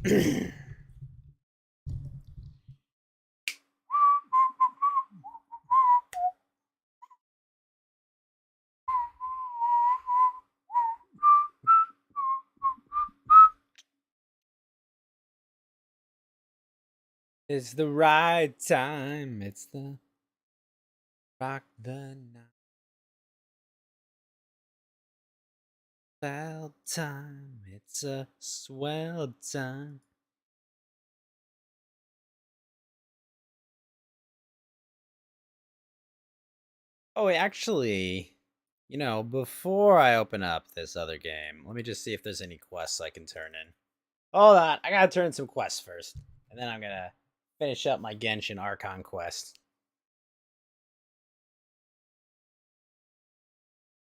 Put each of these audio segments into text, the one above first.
It's the right time. It's the rock the night. Swell time. It's a swell time. Oh, wait, actually, you know, before I open up this other game, let me just see if there's any quests I can turn in. Hold on, I gotta turn in some quests first, and then I'm gonna finish up my Genshin Archon quest.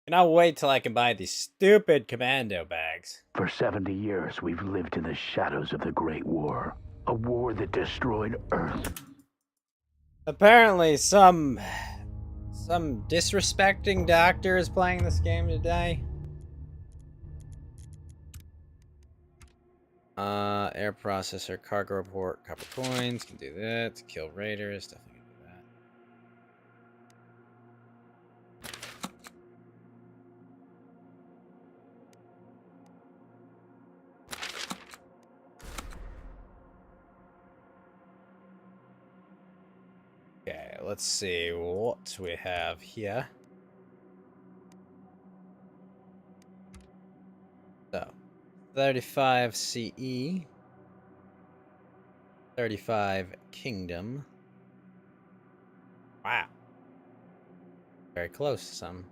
And I'll wait till I can buy these stupid commando bags. For 70 years, we've lived in the shadows of the Great War. A war that destroyed Earth. Apparently, some disrespecting doctor is playing this game today. Air processor, cargo report, copper coins, can do that. Kill raiders, definitely can do that. Okay, let's see what we have here. So, 35 CE, 35 Kingdom. Wow. Very close to some.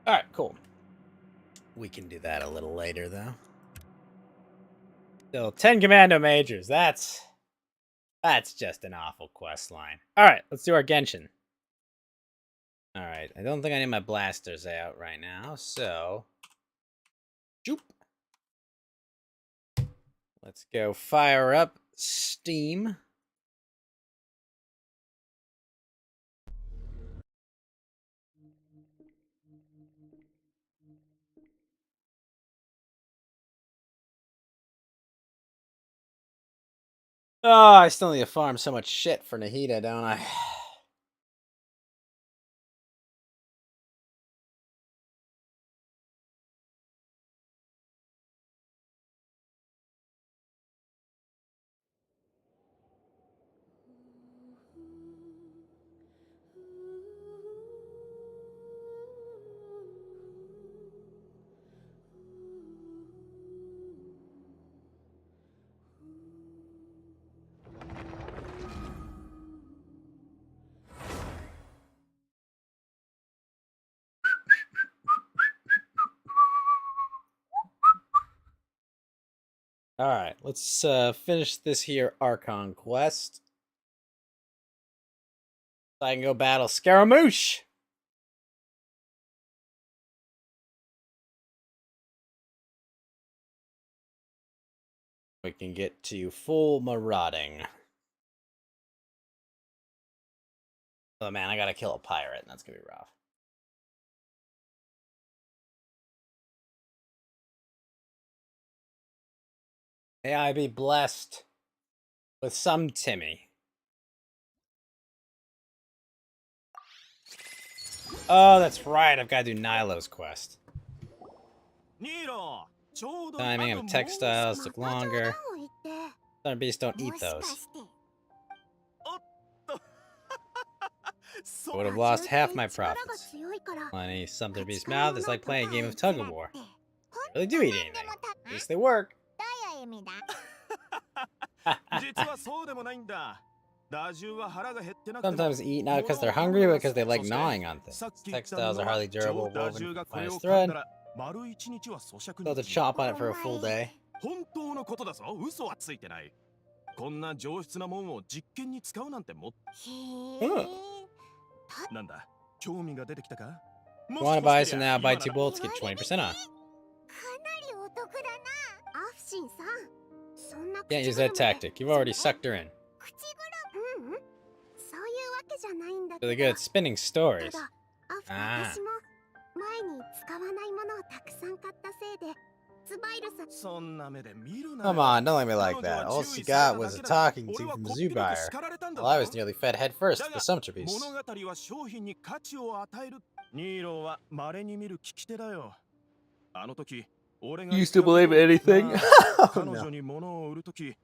Alright, cool. We can do that a little later, though. Still, 10 Commando Majors. That's just an awful quest line. Alright, let's do our Genshin. Alright, I don't think I need my blasters out right now, so... Joop! Let's go fire up Steam. Oh, I still need to farm so much shit for Nahida, don't I? Alright, let's finish this here Archon quest. So I can go battle Scaramouche! We can get to full marauding. Oh man, I gotta kill a pirate, and that's gonna be rough. May I be blessed with some Timmy. Oh, that's right, I've gotta do Nilo's quest. Timing of textiles took longer. Southern beasts don't eat those. I would have lost half my profits. Plenty Southern beast's mouth is like playing a game of tug of war. They really do eat anything. At least they work. Sometimes eat not because they're hungry, but because they like gnawing on things. Textiles are highly durable, woven from finest thread. They'll have to chomp on it for a full day. You want to buy some now, buy 2 bolts, get 20% off. Can't use that tactic. You've already sucked her in. Really good at spinning stories. Ah. 私も前に使わないものをたくさん買ったせいで、スバイルさん。そんな目で見るな Come よ。 on, don't let me like 彼女 that. は All 注 she 意さ got れた was だ a けだ。 talking 俺 to は from こっぴどく Zubair. 叱られたんだ While I ろ。 was nearly fed headfirst だ to が the sumpter 物 beast. 語は商品に価値を与える。ニーローは稀に見る聞き手だよ。あの時、俺が You 言 used to ったこと believe を anything? まあ Oh 彼 no. 女に物を売る時、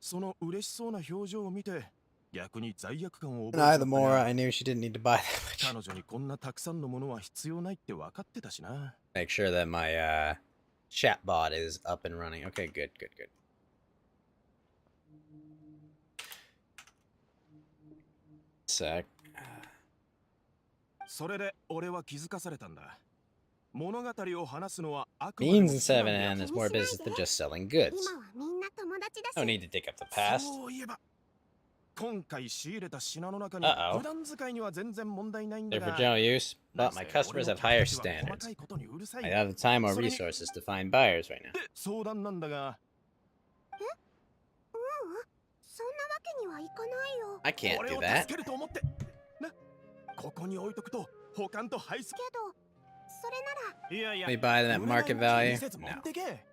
その嬉しそうな表情を見て、逆に罪悪感を覚 And え I, ちゃ the った more が、 I knew she didn't need to buy that much. 彼女にこんなたくさんのものは必要ないって分かってたしな。 Make sure that my chatbot is up and running. Okay, good, good, good. Sec. それで俺は気づかされたんだ。物語を話すのはあくまでも Means in 手段であ 7N る。 is more business than just selling goods. 今はみんな友達だし。 No need to dig up the past. そういえば、今回仕入れた品の中に Uh-oh. 普段使いには全然問題ないんだ They're for が、 general use, な but ぜ my 俺 customers の have 客 higher たちは細 standards. かいことにうるさい。 I don't have the time or それに resources to find buyers right now. で相談なんだが、そんなわけにはいかないよ。 I can't 俺 do を that. 助けると思ってな。ここに置いとくと保管と排出。けど、それなら。いやいや、 Let me buy them at market 売れない value? うちに見せず持ってけ。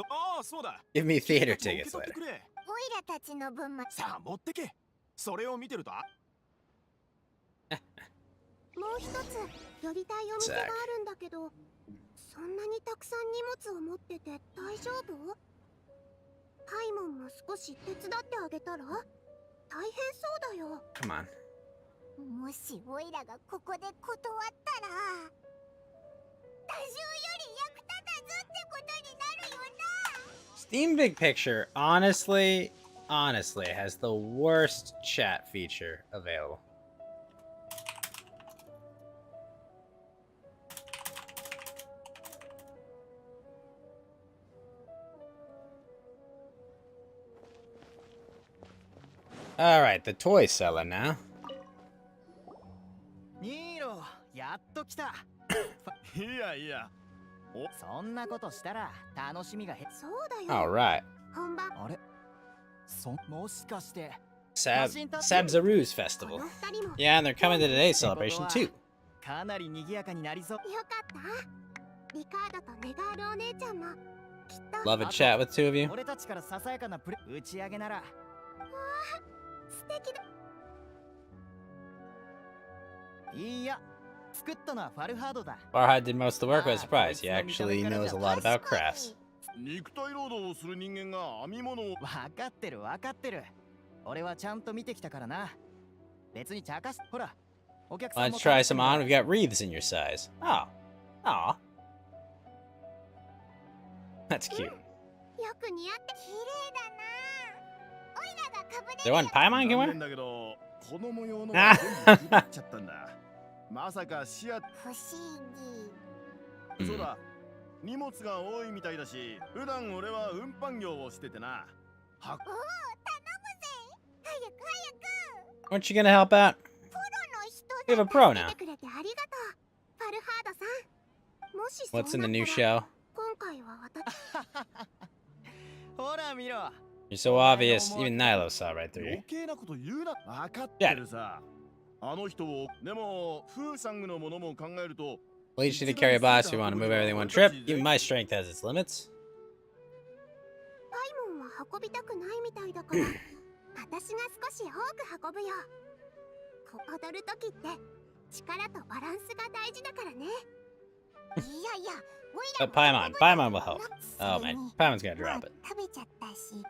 ああ、そうだ。 Give me theater 受け tickets 取って later. くれ。オイラたちの分まで。さあ持ってけ。それを見てると、もう一つ寄りたいお店があるんだけど、そんなにたくさん荷物を持ってて大丈夫？パイモンも少し手伝ってあげたら？大変そうだよ。 Come on. もしオイラがここで断ったら、多重より役立たずってことになるよな。 Steam Big Picture, honestly, has the worst chat feature available. Alright, the toy seller now. ニーロ、やっと来た。いやいや。そんなことしたら楽しみが減る。そうだよ。 Alright. 本番。あれ、もしかして Sabzaroos Festival. この二人も。 Yeah, and they're coming to today's celebration too. かなり賑やかになりそう。よかった。リカードとネガールお姉ちゃんもきっと。 Love a chat with two of you. 俺たちからささやかな打ち上げなら。素敵だ。いや、作ったのはファルハードだ。 Farhad did most of the work. I was surprised. He actually knows a lot about crafts. 肉体労働をする人間が編み物を。わかってるわかってる。俺はちゃんと見てきたからな。別に茶化し、ほら、お客さん Let's も try some on. We've got wreaths in your size. Oh. Aw. That's cute. よく似合って綺麗だな。オイラがかぶれる。 Is there one Paimon can 残 wear? 念だけど、子供用のあは全部配っちゃったんだ。まさかシア、不思議。そうだ。荷物が多いみたいだし、普段俺は運搬業をしててな。はおお、頼むぜ。早く早く。 Aren't you gonna help out? プロの人 You have a だ pro 助 now. けてくれてありがとう。ファルハードさん。もしそうな What's った in the ら new show? 今回は私。ほら見ろ。 You're so obvious. Even Nilo saw right through you. 余計なこと言うな。分かってるさ。あの人を、でも、フーサングのものも考えると、 We'll each need to carry a box if we want to move everything one trip. Even my strength has its limits. パイモンは運びたくないみたいだから、私が少し多く運ぶよ。踊るときって力とバランスが大事だからね。いやいや、オイラ Oh, Paimon. Paimon will help. Oh man, Paimon's gonna drop it. 食べちゃったし。よ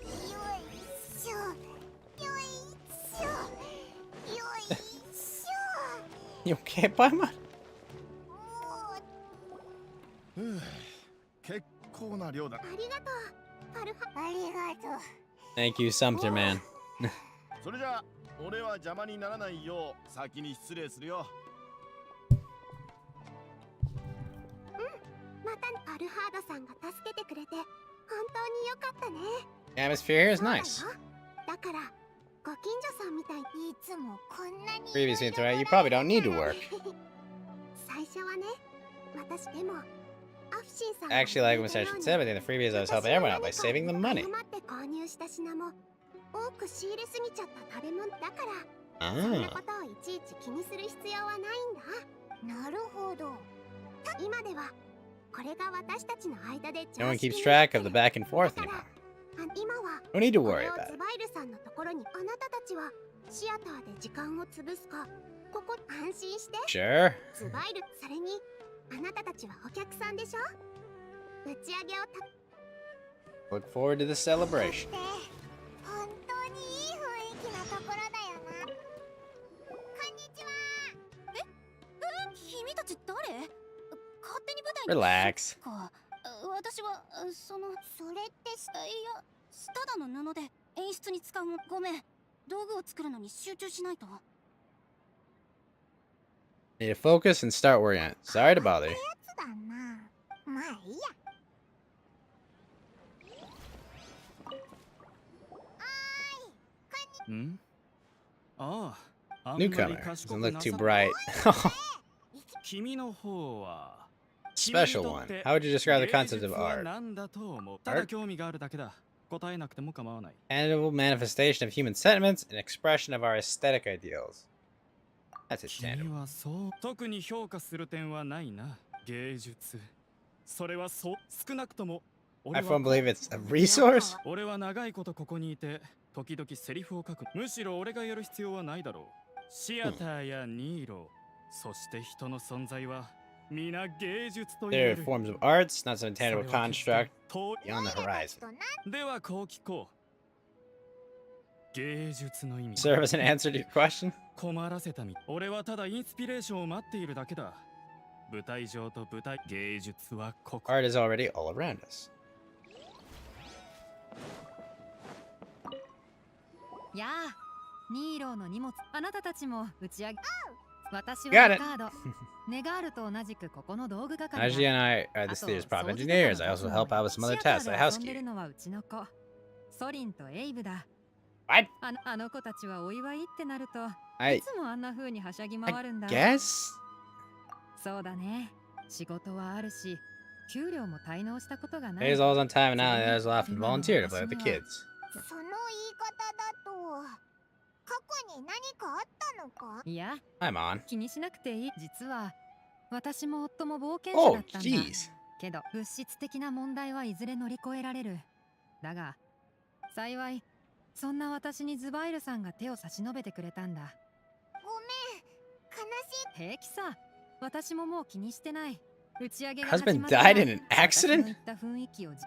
いしょ。よいしょ。よいしょ。 You okay, Paimon? もう結構な量だ。ありがとう。パルハ。ありがとう。 Thank you, Sumter man. それじゃあ、俺は邪魔にならないよう先に失礼するよ。またパルハードさんが助けてくれて本当によかったね。 The atmosphere here is そうだよ nice. だからご近所さんみたいにいつもこんなに Previously, right? You probably don't need to work. 最初はね、私でもアフシンさん Actually, like when Session said, I think the freebies I was helping everyone out by saving them money. 誤って購入した品も多く仕入れすぎちゃった食べ物だからそんな Ah. ことをいちいち気にする必要はないんだ。なるほど。今ではこれが私たちの間で No one 常識 keeps に track な of っ the てる。 back and forth だから anymore. 今は No need to こ worry れを about ズ it. バイルさんのところにあなたたちはシアターで時間を潰すかここ安心して Sure. ズバイル。それにあなたたちはお客さんでしょ。打ち上げをた Look forward to the celebration. 本当にいい雰囲気なところだよな。こんにちは。君たち誰？勝手に舞台に Relax. か。私はそれっていやただの布で演出に使うも。ごめん、道具を作るのに集中しないと。 Need to focus and start working on it. Sorry to bother you. やつだな。まあいいや。んああ、あんまり Newcomer. 賢 Doesn't く look な too さ bright. 君の方は Special one. How would you describe the concept of 芸術は art? 何だと思う。ただ興味があるだけだ。答えなくても構わない。 Tangible manifestation of human sentiments and expression of our aesthetic ideals. That's it, 君 tangible. はそう特に評価する点はないな。芸術。それはそう少なくとも I firmly believe it's a resource. 俺は長いことここにいて時々セリフを書く。むしろ俺がやる必要はないだろう。シアターやニーロ、そして人の存在は皆芸術と言え They're る。 forms of arts, not some それ tangible を決して construct 遠い beyond the horizon. ではこう聞こう。芸術の意味。 Serve as an answer to your question? 困らせたみ。俺はただインスピレーションを待っているだけだ。舞台上と舞台芸術はここ。 Art is already all around us. やあ、ニーローの荷物、あなたたちも打ち上げ。私 Got は it. カード。ネガールと同じくここの道具係 Najee だ。 and I are this theater's prop engineers. I also help out with some other tasks like シアターで遊んでる housekeeping. のはうちの子、ソリンとエイブだ。 What? あの子たちはお祝いってなると、い I つもあんな風にはしゃぎ回るんだ。 guess? そうだね。仕事はあるし、給料も滞納したことがない。 Days always on time, and now the others will have to volunteer to play with the kids. その言い方だと過去に何かあったのか。いや、 I'm on. 気にしなくていい。実は私も夫も冒険者だ Oh, ったんだ。 jeez. けど物質的な問題はいずれ乗り越えられる。だが幸いそんな私にズバイルさんが手を差し伸べてくれたんだ。ごめん、悲しい。平気さ。私ももう気にしてない。打ち上げが Husband 始まったら died in an 私の accident? 言った雰囲気をニーロ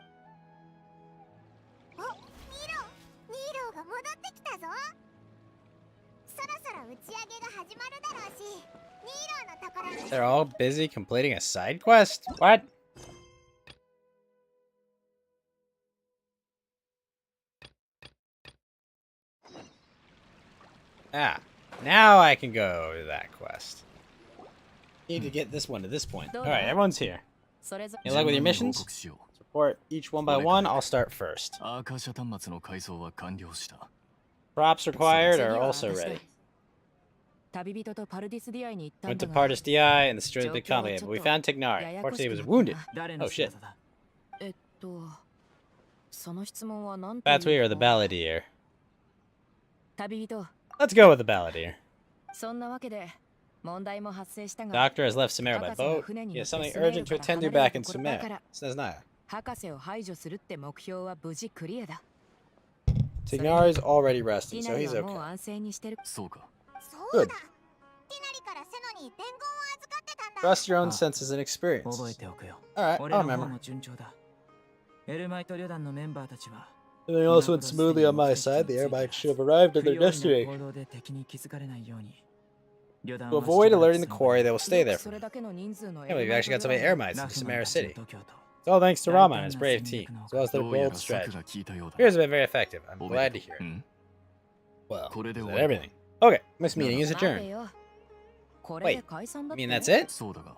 ーが戻ってきたぞ。そろそろ打ち上げが始まるだろうし、ニーローのところに They're all busy completing a side quest? What? Ah, now I can go to that quest. Need to get this one to this point. Alright, everyone's here. それぞ You luck with your 報 missions? 告しよう。 Report each one by one. I'll start first. アーカーシャ端末の改造は完了した。 Props required are also ready. 旅人とパルディスディアイに行ったん Went だ to が Pardis DI and the story was a bit complicated, but we found Tignari. Fortunately, he was wounded. 誰 Oh shit. だその質問は何て That's 言 we う or the か balladeer. 旅人 Let's go with the balladeer. そんなわけで問題も発生したが Doctor has left Sumer by boat. He has something urgent to attend to back in Sumer. Says Naya. 博士を排除するって目標は無事クリアだ Tignari's already テ resting, ィ so ナリ he's はもう okay. 安静にしてるそうか。そうだ。 Good. ティナリからセノに伝言を預かってたんだ。 Trust your own senses and 覚え experience. ておくよ。 Alright, 俺 I'll の方 remember. も順調だ。エルマイト旅団のメンバーたちは Everything else went smoothly on my side. The airbags should have arrived at their 不用意な destination. 行動で敵に気づかれないように。旅団 To は avoid しばら alerting く the その quarry, they will stay よ there くそ for れ now. だけの人数の Can't believe we actually got so many air mites ナ in フ the マン Samara たちの City. 度胸と It's all thanks to 大 Rama and 胆 his な brave 戦 team, 略の as well as their どうや bold ら策 strategy. が効いたようだ。 Here's have been very effective. I'm おめ glad で to と hear う。 it. ん Well, これで is 終 that わりか everything? Okay, this meeting is 待て adjourned. よこれで Wait, 解散だ I って mean, that's it? そうだが。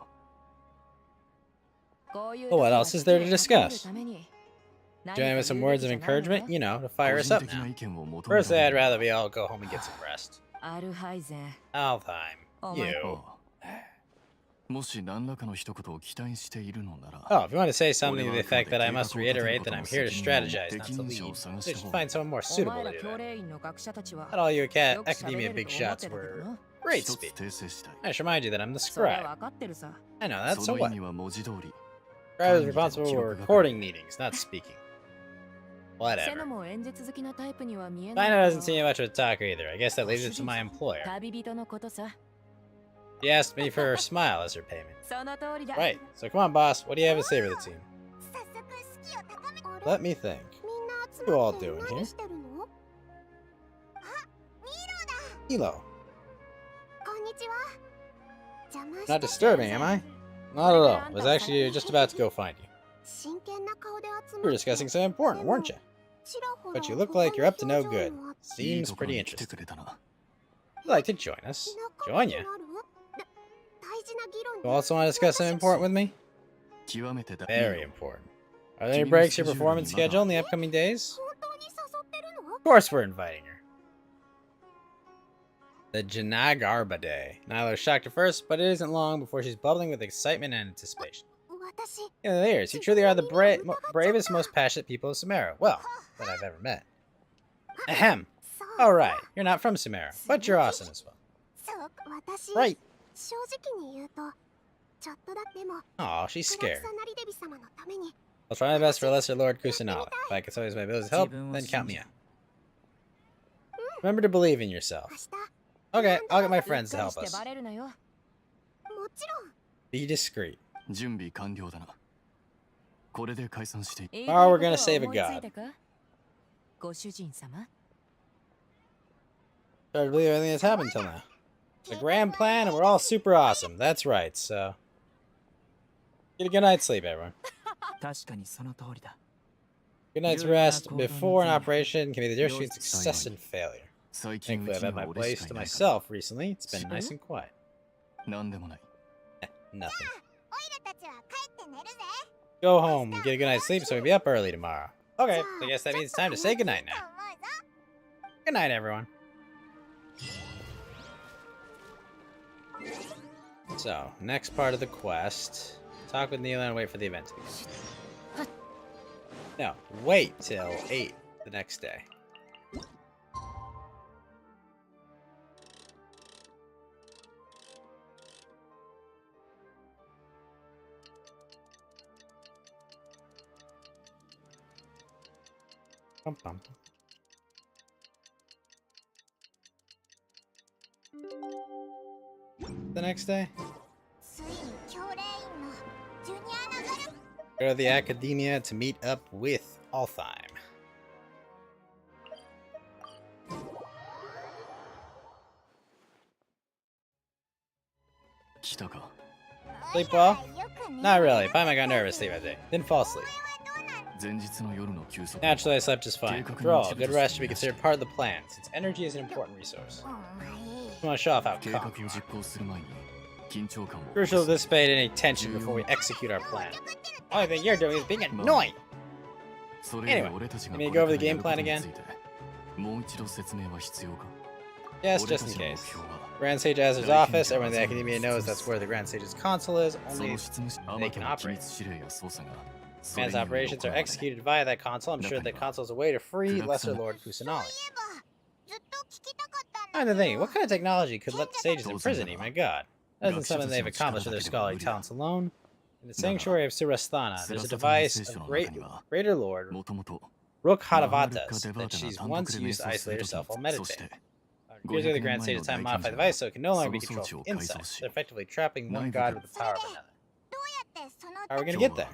こういう Well, what 時は else is there to 危機を避ける discuss? ために Join with some words of encouragement, you know, to fire 個 us 人 up 的な now. 意見を求め Firstly, I'd ら rather we all go home and get some rest. アルハイゼン Altheim, お前 you. ああもし何らかの一言を期待しているのなら、 Oh, if you want to say something to the effect that I must reiterate that I'm here to strategize, not to lead, so you should find someone more お suitable 前 to ら do 教 that. 令員の学者たちは Not all you よく academia 喋れ big ると思っ shots てたけど were な。 great 一つ speak. 訂正したい。 I should remind you that I'm the それは scribe. 分かってるさ。 I know that, そ so の意 what? 味は文字通り、 Scribe is responsible for recording meetings, not speaking. セ Whatever. ノも演説好きなタイプには見え Dino ない doesn't seem much of a talker either. I guess that leaves it to my employer. 旅人のことさ。 She asked me for her smile as her payment. その通りだ。 Right, so come on, boss. What do you have to say for the team? 早速士気を高めあれ Let me think. みんな集 You ま all って doing 何 here? してるの？あ、ミ Hilo. ロだ。こんにちは。邪魔して Not disturbing, am I? Not at all. I was actually just about to go find you. 真剣な顔で集 We ま were って discussing something important, weren't you? ちらほら But you look like you're up to no 他の表 good. 情もあって いい Seems ところ pretty に来て interesting. くれたな。 You'd like to join us? 仲 Join 良く you? なる？大事な議論 You also want to discuss something important with me? 極めてだ。 Very important. Are there any breaks in your performance schedule in the upcoming days? 本当に誘ってるの？ Of course we're inviting her. The Janagarba Day. Nyla was shocked at first, but it isn't long before she's bubbling with excitement and anticipation. 私 In the years, you truly are the bravest, most passionate people of Samara. Well, that I've ever met. Ahem. そう Alright, you're not from Samara, but you're awesome as well. そう私 Right. 正直に言うとちょっとだけでも Aw, she's クラ scared. クサナリデビ様のために I'll try my best for Lesser Lord Kusanali. If I can always my abilities to help, then count me out. Remember to believe in yourself. 明日 Okay, I'll get my うっ friends to かり help して us. バレるなよ。もちろん Be discreet. 準備完了だな。これで解散していい。言い Tomorrow たい we're こ gonna と save は a 思いつい god. たか？ご主人様。 Hard to believe everything that's happened till now. It's a grand plan, and we're all super awesome. That's right, so... Get a good night's sleep, everyone. 確かにその通りだ。 Good night's rest before an operation can be the difference between success and failure. 最近 Thankfully, う I've ち had に my は俺し place か to いないから。 myself recently. It's been nice and quiet. なんでもない。 Nothing. オイラたちは帰って寝るぜ Go home, get a good night's sleep so we can be up early tomorrow. Okay, so I guess that means it's time to say goodnight now. Good night, everyone. So, next part of the quest. Talk with Neela and wait for the event to begin. No, wait till 8 the next day. Bum, bum. The next day, ついに教令員のジュニアナガル go to the academia to meet up with Altheim. 来たか。 Sleep well? Not really. Paimon got nervous sleep that day. Didn't fall asleep. 前日の夜の休息。 Naturally, I slept just fine. After all, good rest should be considered part of the plan, since energy is an important resource. お前 I want to show off how 計画 calm を you 実 are. 行する前に緊張感を。 Crucial to dissipate any tension before we execute our plan. Only thing you're doing is being annoying. それより Anyway, 俺たちが let me これ go か over ら the や game るこ plan とに again. ついてもう一度説明は必要か。 Yes, 俺 just た in ちの目 case. 標は Grand Sage has his office. Everyone in the academia knows that's where the Grand Sage's console is. そ Only の執務あ they ま can たの機 operate. 密指令や操作がそれ Man's により operations 行 are われ executed via that console. I'm sure that console is a way to free Lesser Lord Kusanali. ずっと聞きたかったん I'm だ the け thing, ど what kind of technology could let the sages imprison you? My god. That isn't something they've accomplished with their scholarly talents alone. In the sanctuary of Surasthana, there's a device of Greater Lord もともと Rook マハルカ Hadavatas デバ that ーテが she's 単独 once で瞑 used to 想す isolate る herself と while きそして meditating. Here's the 500 Grand 年前 Sage's の time 大賢 modified 者 device so it can no そ longer の be 装 controlled 置を from 改造 inside. し They're effectively trapping one 内部か god ら with the power of another. どうやってその How are we 時 gonna 今 get 日 there? は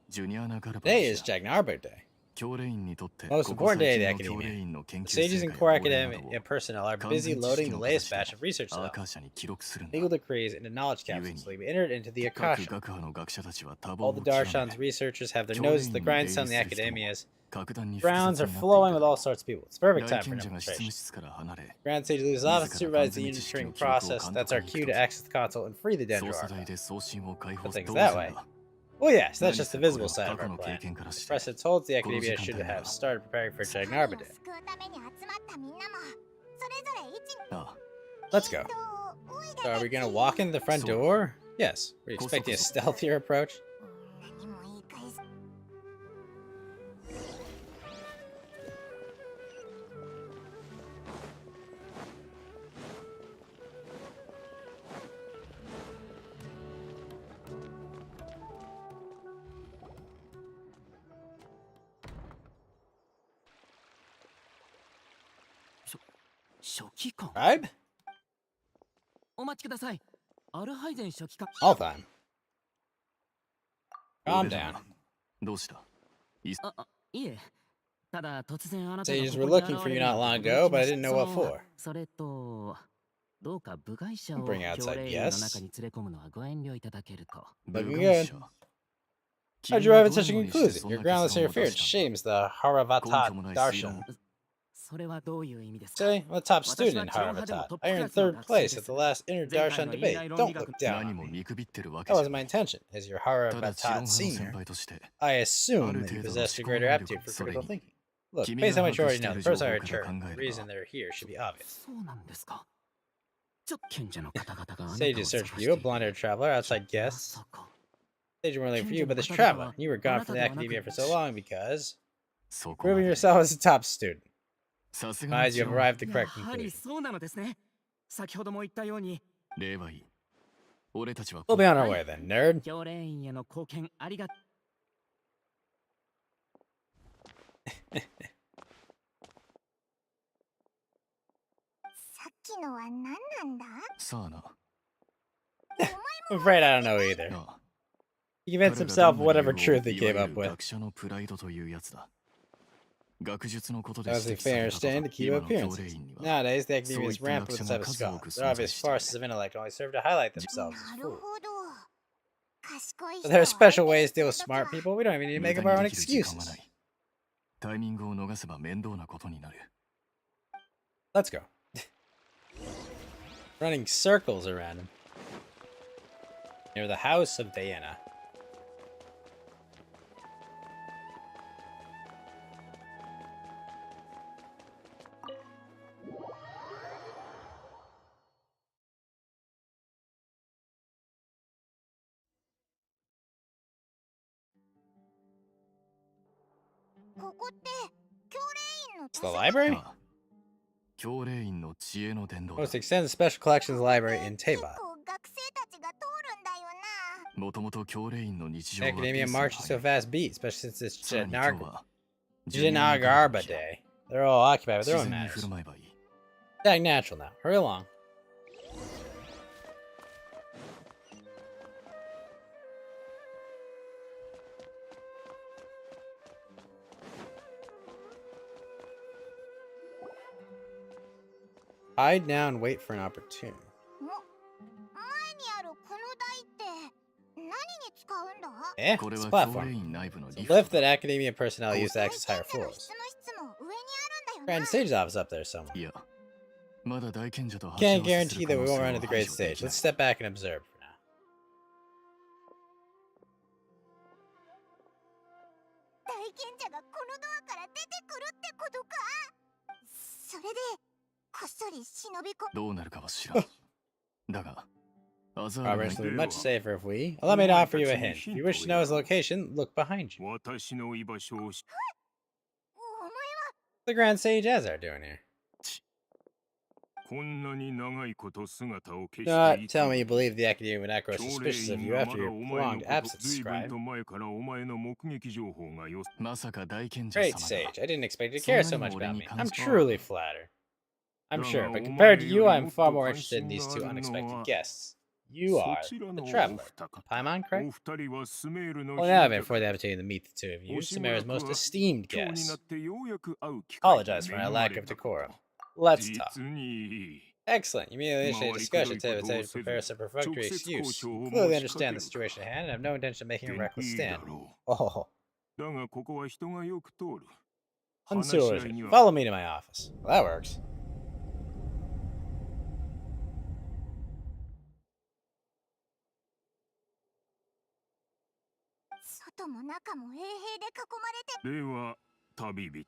ジュニアナガルバ Today の is 日だ Jagnarbo Day. 教令員にとって Most ここ important 最 day of 近 the の教 academia. 令員の研 The 究 sages 成 and 果 core や法令など academic を personnel are 完 busy 全知 loading 識 the の latest 形で batch of research アー cells, カー社に記録するんだ legal decrees, into knowledge 故 capsules に so they be entered into the 各 Akasha. 学派の学者たちは多忙 All を the 極め Darshan's researchers have their 教 noses 令 to the 員に出 grindstone 入 of り the する人も academia's 格段に複 grounds 雑 are になってい flowing る with all sorts of people. It's perfect 大 time for 賢者が執 demonstration. 務室から離れ Grand Sage leaves his office to 自ら supervise the 完全知識 unitring の記録を process. 監 That's 督 our に cue 人 to access the console and free the 操 Dendro 作台 archive. で送信を解放 Put things どう that する way. んだ Well, yes, that's 何 just せ the これ visible は side of 過 our 去の経 plan. 験からして Press holds the この時 academia 間 should 帯なら have started preparing for 世界 Jagnarba を Day. 救うために集まったみんなもそれぞれ位置にああ Let's go. オイ So ラ are we た gonna ち walk in the front door? Yes. Were you expecting a stealthier approach? 何も言い返す。書記官 Bribe? お待ちください。アルハイゼン書記官 All time. Calm down. どうした？いえ。ただ突然あなた Sages が were ここに looking 現 for れ you る not の long で ago, 驚き but ま I し didn't た know what for. それとどうか部外者を Bring 教 outside 令員の中 guests. に連れ込むのはご遠慮いただけると。 Looking 部 good. 外者。 How'd you arrive at such a conclusion? Your groundless here fear shames the Haravatat Darshan. それはどういう意味ですか？ Say, I'm a top student in Haravatat. I earned third place at the last Inner Darshan debate. Don't look down 何 on も me. 見くびってるわけ That じゃ wasn't な my い。 intention. As your ただ知論 Haravatat 派の senior, 先輩として I assume that you ある程度の possessed a 思考 greater 能力 aptitude for それ critical に thinking. Look, 君 based が on what 把 you 握 already して know, い the る person 情 I 報から returned, 考 the えれば reason they're here should be obvious. そうなんですか。じゃ賢者の方々があなたを Sages 探 searched し for て you, a いる。 blonde-haired traveler, outside ま guests. さか Sage weren't looking for you, but this 賢者の方々 traveler. は You were あ gone な from た the ではなく academia for so long because そこま proving で yourself as a top student. さすが My の eyes, you 知 have 論 arrived at the や correct はり conclusion. そうなのですね。先ほども言ったように例はいい。俺たちは We'll be on our way then, nerd. 教令員への貢献ありがとう。さっきのは何なんだ？さあな。 I'm afraid I don't know either. なあ He 彼 convinced ら himself が of どんな whatever 理由を truth he いわ came ゆ up る with. 学者のプライドというやつだ。学術のことで That was 指 a 摘さ fair れたと stand か to keep 今の教令 appearances. 員には Nowadays, the academia is そういった rampant with 学 the type 者が of 数多 scholars. く Their 存 obvious 在してい farces る。 of intellect only serve to highlight な themselves as る fools. ほど。賢い But 人 there are を special 相手 ways に to す deal る with ときは smart people. We don't even need to 無 make 駄 up our に own できる時間は excuses. ない。タイミングを逃せば面倒なことになる。 Let's go. Running circles around him. Near the house of Diana. It's the library? ああ教令員の知恵の伝道だ。 Most extensive special collections library in 結 Teyvat. 構学生たちが通るんだよな。もともと教令員の日常はペ Academia ースが marches 速 so い。 fast beat, especially since it's さらに今日は Jinagarba Day. They're all occupied with 自 their own 然に振 matters. る舞えばいい。 Acting natural now. Hurry along. Hide now and wait for an opportune. 前にあるこの台って何に使うんだ？ Eh, これ it's は a 教令 platform. 員内部の It's a リフ lift ト that だ。 academia personnel use to 大 access 賢 higher 者の floors. 執務室も上にあるんだよ Grand な。 Stage's office up there somewhere. いや、まだ大賢者と Can't 鉢合わせす guarantee る that 可 we 能 won't 性 run は to the 排 great 除で stage. きない Let's step back and observe for now. 大賢者がこのドアから出てくるってことか？それでこっそり忍び込どうなるかは知らん。だが、アザール Roberts が will い be る much safer if we. Allow me to offer you a hint. If you wish to know his location, look behind you. 私の居場所を知 お前 The Grand Sage Azar doing here? こんなに長いこと姿を消 Do し not てい tell た me you believe the Academia would not grow 教令 suspicious of 員 you が after まだ your お前の prolonged こと absence, 随分 Scribe. と前からお前の目撃情報がよまさか大賢者 Great 様が Sage, I didn't expect you to care so much about me. I'm そんなにも俺に関心は。 truly flattered. I'm だ sure, が but お compared 前 to よ you, り I'm もっ far と more 関 interested in 心 these があ two るの unexpected は guests. You そ are ちら the のお traveler. 二方 Paimon, お correct? 二人はスメールの Well, now I've 賓 been 客 for the opportunity to meet the two of you, おしばら Samara's くは most esteemed 今日にな guests. ってようやく会う機会に Apologize for 恵 my ま lack れ of たこと decorum. Let's talk. 実に Excellent. You immediately initiate a 回りく discussion どい to ことを to せ prepare ず some perfunctory 直接交 excuse. 渉 You を clearly 申しかけ understand る the situation か at hand and have no intention of making a 元 reckless 気だ stand. ろ Oh, うだがここは人がよく通る話し合い unsolicited. には Follow me to my office. Well, that works. 外も中も衛兵で囲まれてでは旅人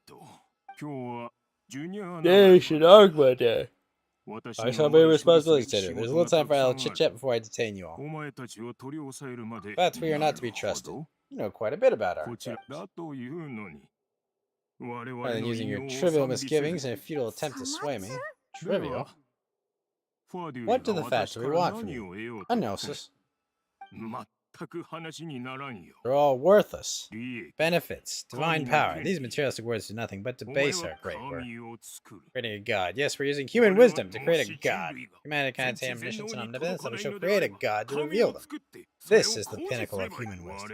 今日はジュニアな Day Shinagma Day. I shall be responsibility consider. There's a little time for a chit chat before I detain you all. But we are not to be trusted. You know quite a bit about our affairs. Rather than using your trivial misgivings in a futile attempt to sway me. Trivial? What do the Vtuber want from you? A gnosis. They're all worthless. Benefits, divine power. These materialistic words do nothing but debase our great work. Creating a god. Yes, we're using human wisdom to create a god. Humanity can't attain omniscience and omnipotence, so we shall create a god to reveal them. This is the pinnacle of human wisdom.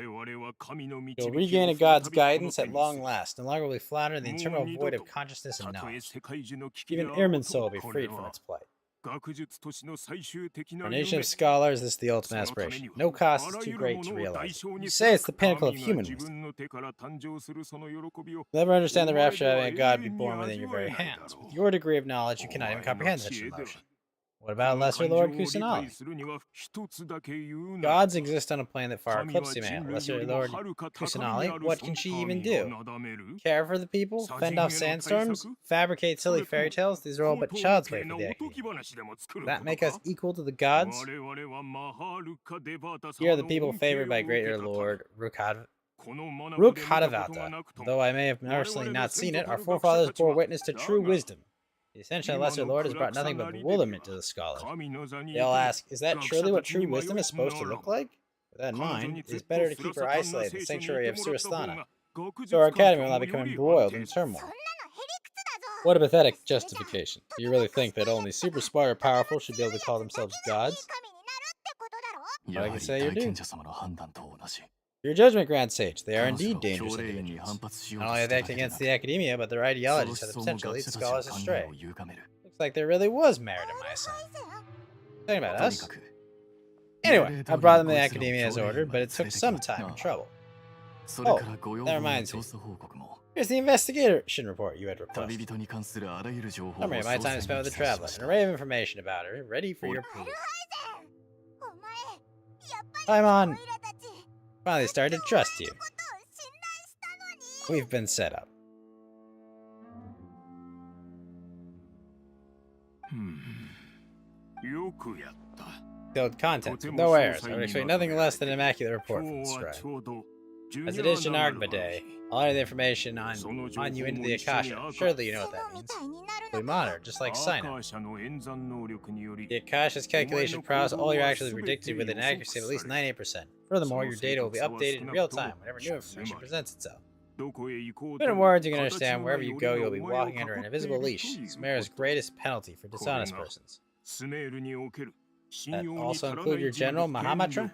You'll regain a god's guidance at long last. No longer will we flounder in the eternal void of consciousness and knowledge. Even Irmin's soul will be freed from its plight. For a nation of scholars, this is the ultimate aspiration. No cost is too great to realize. You say it's the pinnacle of human wisdom. You'll never understand the rapture of having a god be born within your very hands. With your degree of knowledge, you cannot even comprehend such an emotion. What about Lesser Lord Kusanali? Gods exist on a plane that far eclipses humanity. Lesser Lord Kusanali, what can she even do? Care for the people? Fend off sandstorms? Fabricate silly fairy tales? These are all but child's play for the Academia. Does that make us equal to the gods? Here are the people favored by greater Lord Rukhadavata. Though I may have personally not seen it, our forefathers bore witness to true wisdom. The ascension of Lesser Lord has brought nothing but bewilderment to the scholars. They all ask, is that truly what true wisdom is supposed to look like? With that in mind, it is better to keep her isolated in the sanctuary of Surasthana, so our academy will not become embroiled in turmoil. What a pathetic justification. Do you really think that only super smart or powerful should be able to call themselves gods? But I can say you're due. Your judgment, Grand Sage. They are indeed dangerous individuals. Not only are they acting against the Academia, but their ideologies have the potential to lead scholars astray. Looks like there really was merit in my assignment. Talking about us? Anyway, I brought them to the Academia as ordered, but it took some time and trouble. Oh, that reminds me. Here's the investigation report you had requested. Summary of my time spent with the Traveler. An array of information about her, ready for your perusal. Paimon! Finally started to trust you. We've been set up. Filled contents with no errors. I would expect nothing less than an immaculate report from the scribe. As it is Janargma Day, I'll enter the information on you into the Akasha. Surely you know what that means. We monitor, just like Sino. The Akasha's calculation prowess all your actions are predicted with an accuracy of at least 98%. Furthermore, your data will be updated in real time whenever new information presents itself. Put in words you can understand, wherever you go, you'll be walking under an invisible leash. Sumeru's greatest penalty for dishonest persons. That also include your general, Mahamatra?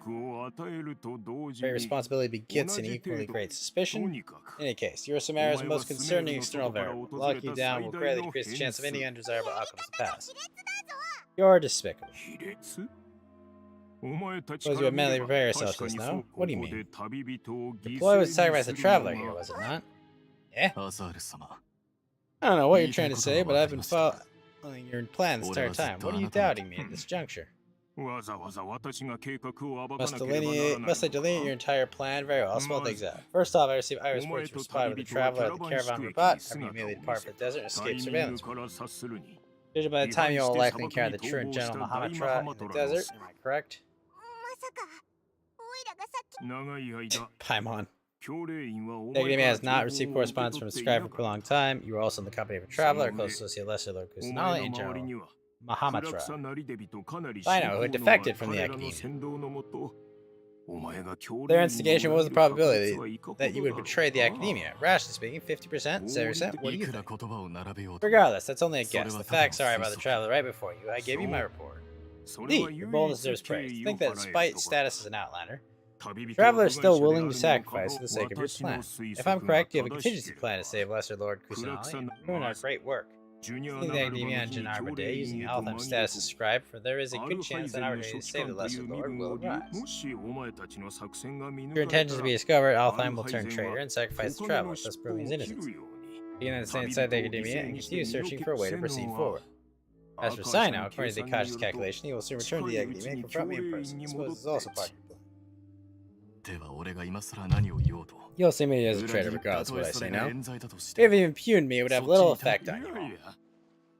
Great responsibility begets an equally great suspicion. In any case, you are Sumeru's most concerning external variable. Locking you down will greatly decrease the chance of any undesirable outcomes to pass. You're despicable. Suppose you have mentally prepare yourself for this, no? What do you mean? The ploy was to sacrifice the Traveler here, was it not? Yeah? I don't know what you're trying to say, but I've been following your plan this entire time. What are you doubting me at this juncture? Must I delineate your entire plan? Very well, I'll spell things out. First off, I received Iris reports you were spotted with the Traveler at the Caravan Rabat, having immediately depart for the desert and escape surveillance. Judging by the time you will likely encounter the truant General Mahamatra in the desert, am I correct? Paimon. The Academia has not received correspondence from a scribe for a long time. You are also in the company of a Traveler, a close associate Lesser Lord Kusanali, and General Mahamatra. Sino, who had defected from the Academia. Their instigation was the probability that you would betray the Academia. Rashly speaking, 50%, 70%, what do you think? Regardless, that's only a guess. The facts are about the Traveler right before you. I gave you my report. Indeed, your boldness deserves praise. Think that despite status as an outliner, Traveler is still willing to sacrifice for the sake of your plan. If I'm correct, you have a contingency plan to save Lesser Lord Kusanali and ruin our great work. Seeing the Academia on Janargma Day using Althheim's status as scribe, for there is a good chance that opportunity to save the Lesser Lord will arise. If your intentions to be discovered, Althheim will turn traitor and sacrifice the Traveler, thus proving his innocence. You can then stay inside the Academia and continue searching for a way to proceed forward. As for Sino, according to the Akasha's calculation, he will soon return to the Academia and confront me in person. I suppose this is also part of your plan. You'll see me as a traitor regardless of what I say now. If you impugned me, it would have little effect on you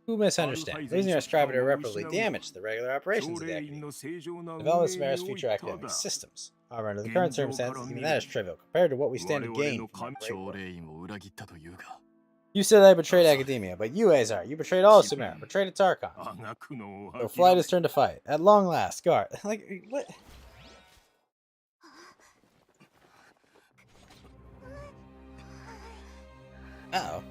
all. Who misunderstands? Losing our scribe would irreparably damage the regular operations of the Academy. Develop Samara's future academic systems. However, under the current circumstances, even that is trivial compared to what we stand to gain from our great work. You said I betrayed Academia, but you, Azar, you betrayed all of Sumeru, betrayed its Archon. So flight is turned to fight. At long last, guard. Like, what? Uh-oh.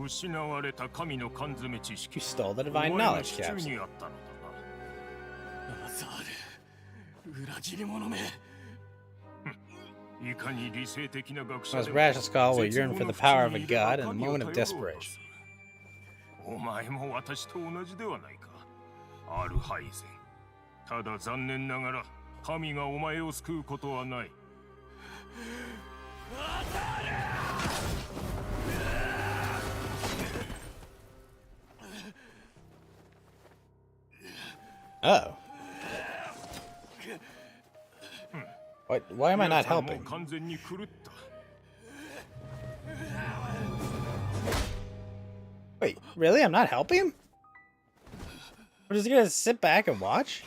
You stole the divine knowledge capsule. Most rational scholar will yearn for the power of a god in a moment of desperation. お前も私と同じではないか。アルハイゼン。ただ残念ながら神がお前を救うことはない。Oh. Why am I not helping? Wait, really? I'm not helping him? We're just gonna sit back and watch?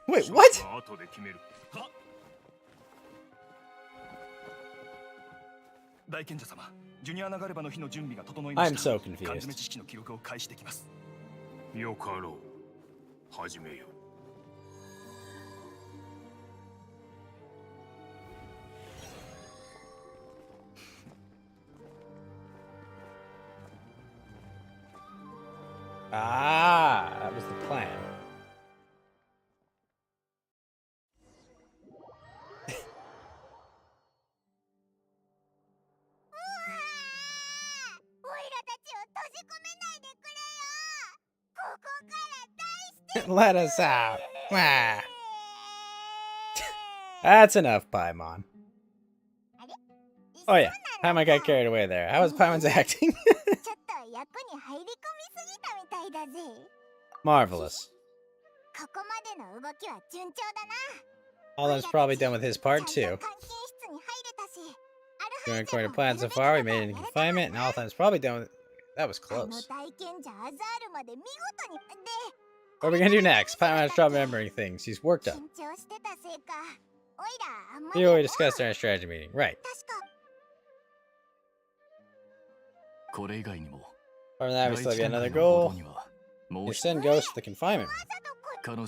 Wait, what? I'm so confused. Ah, that was the plan. Let us out. Ah. That's enough, Paimon. Oh yeah, Paimon got carried away there. How was Paimon's acting? Marvelous. Alden's probably done with his part too. Going according to plan so far, we made it in confinement, and Alden's probably done with it. That was close. What are we gonna do next? Paimon's trouble remembering things. He's worked up. We already discussed our strategy meeting. Right. Apart from that, we still have another goal. You send Ghost to the confinement room.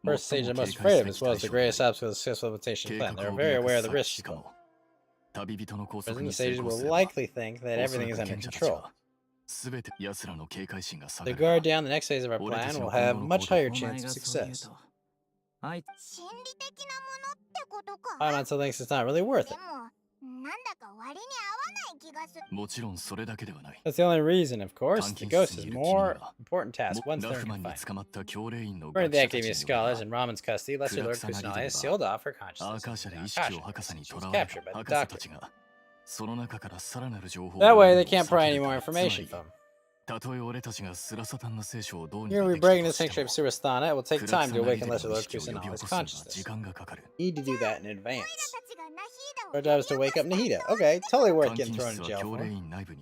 First stage I'm most afraid of, as well as the greatest obstacle to the successful implementation plan. They're very aware of the risks. Present stages will likely think that everything is under control. The guard down the next phase of our plan will have much higher chance of success. Paimon still thinks it's not really worth it. That's the only reason, of course. The ghost has more important tasks once they're in confinement. According to the Academy of Scholars, in Raman's custody, Lesser Lord Kusanali has sealed off her consciousness. She was captured by the doctor. That way, they can't pry any more information from him. Here we're breaking the sanctuary of Surasthana. It will take time to awaken Lesser Lord Kusanali's consciousness. Need to do that in advance. Our job is to wake up Nahida. Okay, totally worth getting thrown in jail for. Confinement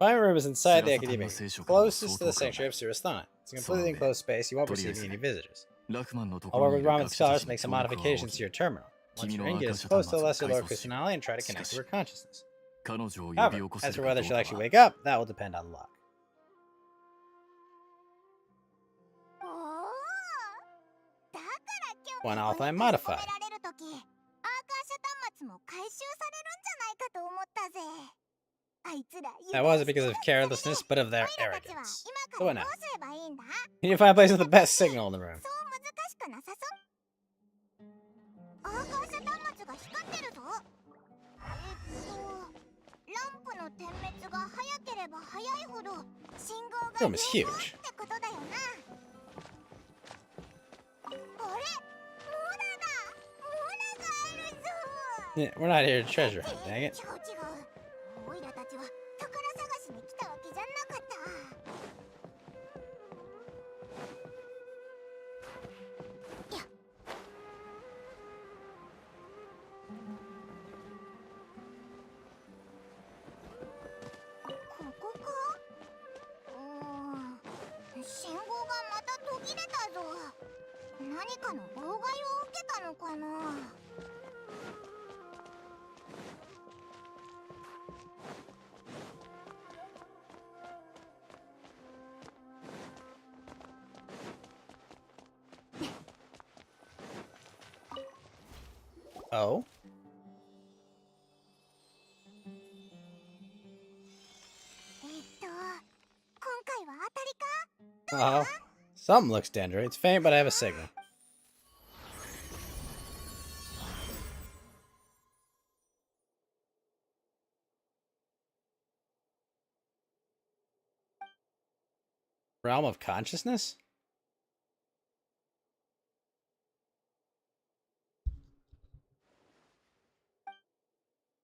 room is inside the Academia, closest to the sanctuary of Surasthana. It's a completely enclosed space. You won't receive any visitors. I'll work with Raman's scholars to make some modifications to your terminal. Once you're in, get as close to the Lesser Lord Kusanali and try to connect to her consciousness. However, as for whether she'll actually wake up, that will depend on luck. One Althine modified. That wasn't because of carelessness, but of their arrogance. So what now? You need to find a place with the best signal in the room. The room is huge. We're not here to treasure hunt, dang it. 違う違う。オイラたちは宝探しに来たわけじゃなかった。やっ。ここか？信号がまた途切れたぞ。何かの妨害を受けたのかな。Oh? 今回は当たりか？ Oh. Something looks dangerous. It's faint, but I have a signal. Realm of consciousness?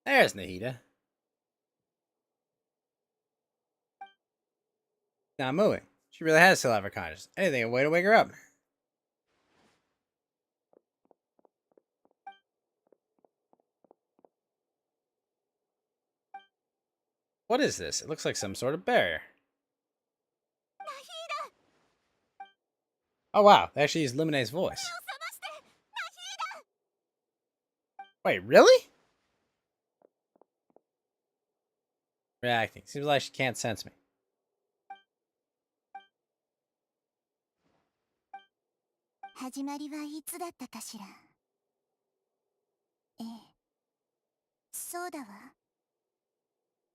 There's Nahida. Not moving. She really has still have her consciousness. Anything, a way to wake her up. What is this? It looks like some sort of barrier. Oh wow, they actually used Lumine's voice. Wait, really? Reacting. Seems like she can't sense me. 始まりはいつだったかしら。ええ、そうだわ。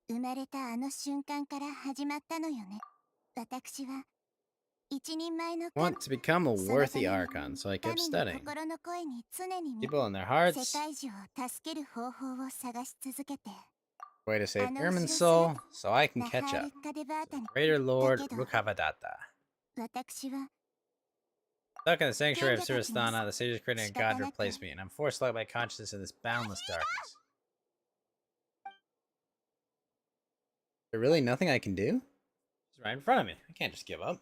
生まれたあの瞬間から始まったのよね。私は一人前の Want to become a worthy Archon, so I kept studying. 心の声に常に People in their 世 hearts, 界中を助ける方法を探し続けて。 way to save Irmin's soul, so I can catch up. Greater Lord Rukavadatta. 私は Stuck in the sanctuary of Surasthana, the sages creating a god to replace me, and I'm forced to lock my consciousness in this boundless darkness. Is there really nothing I can do? She's right in front of me. I can't just give up.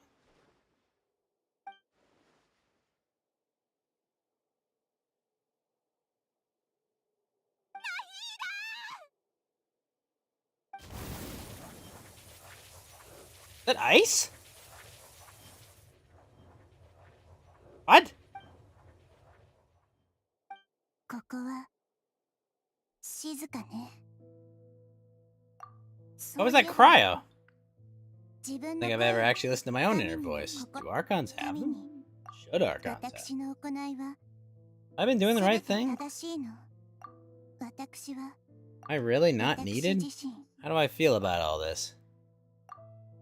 Is that ice? What? ここは静かね。 What was that cryo? 自分 I の think I've ever actually listened to my own inner voice. Do Archons have them? Should Archons have? 私の行いは I've been doing the right thing? 正しいの。私は Am I really not 私 needed? 自身 How do I feel about all this?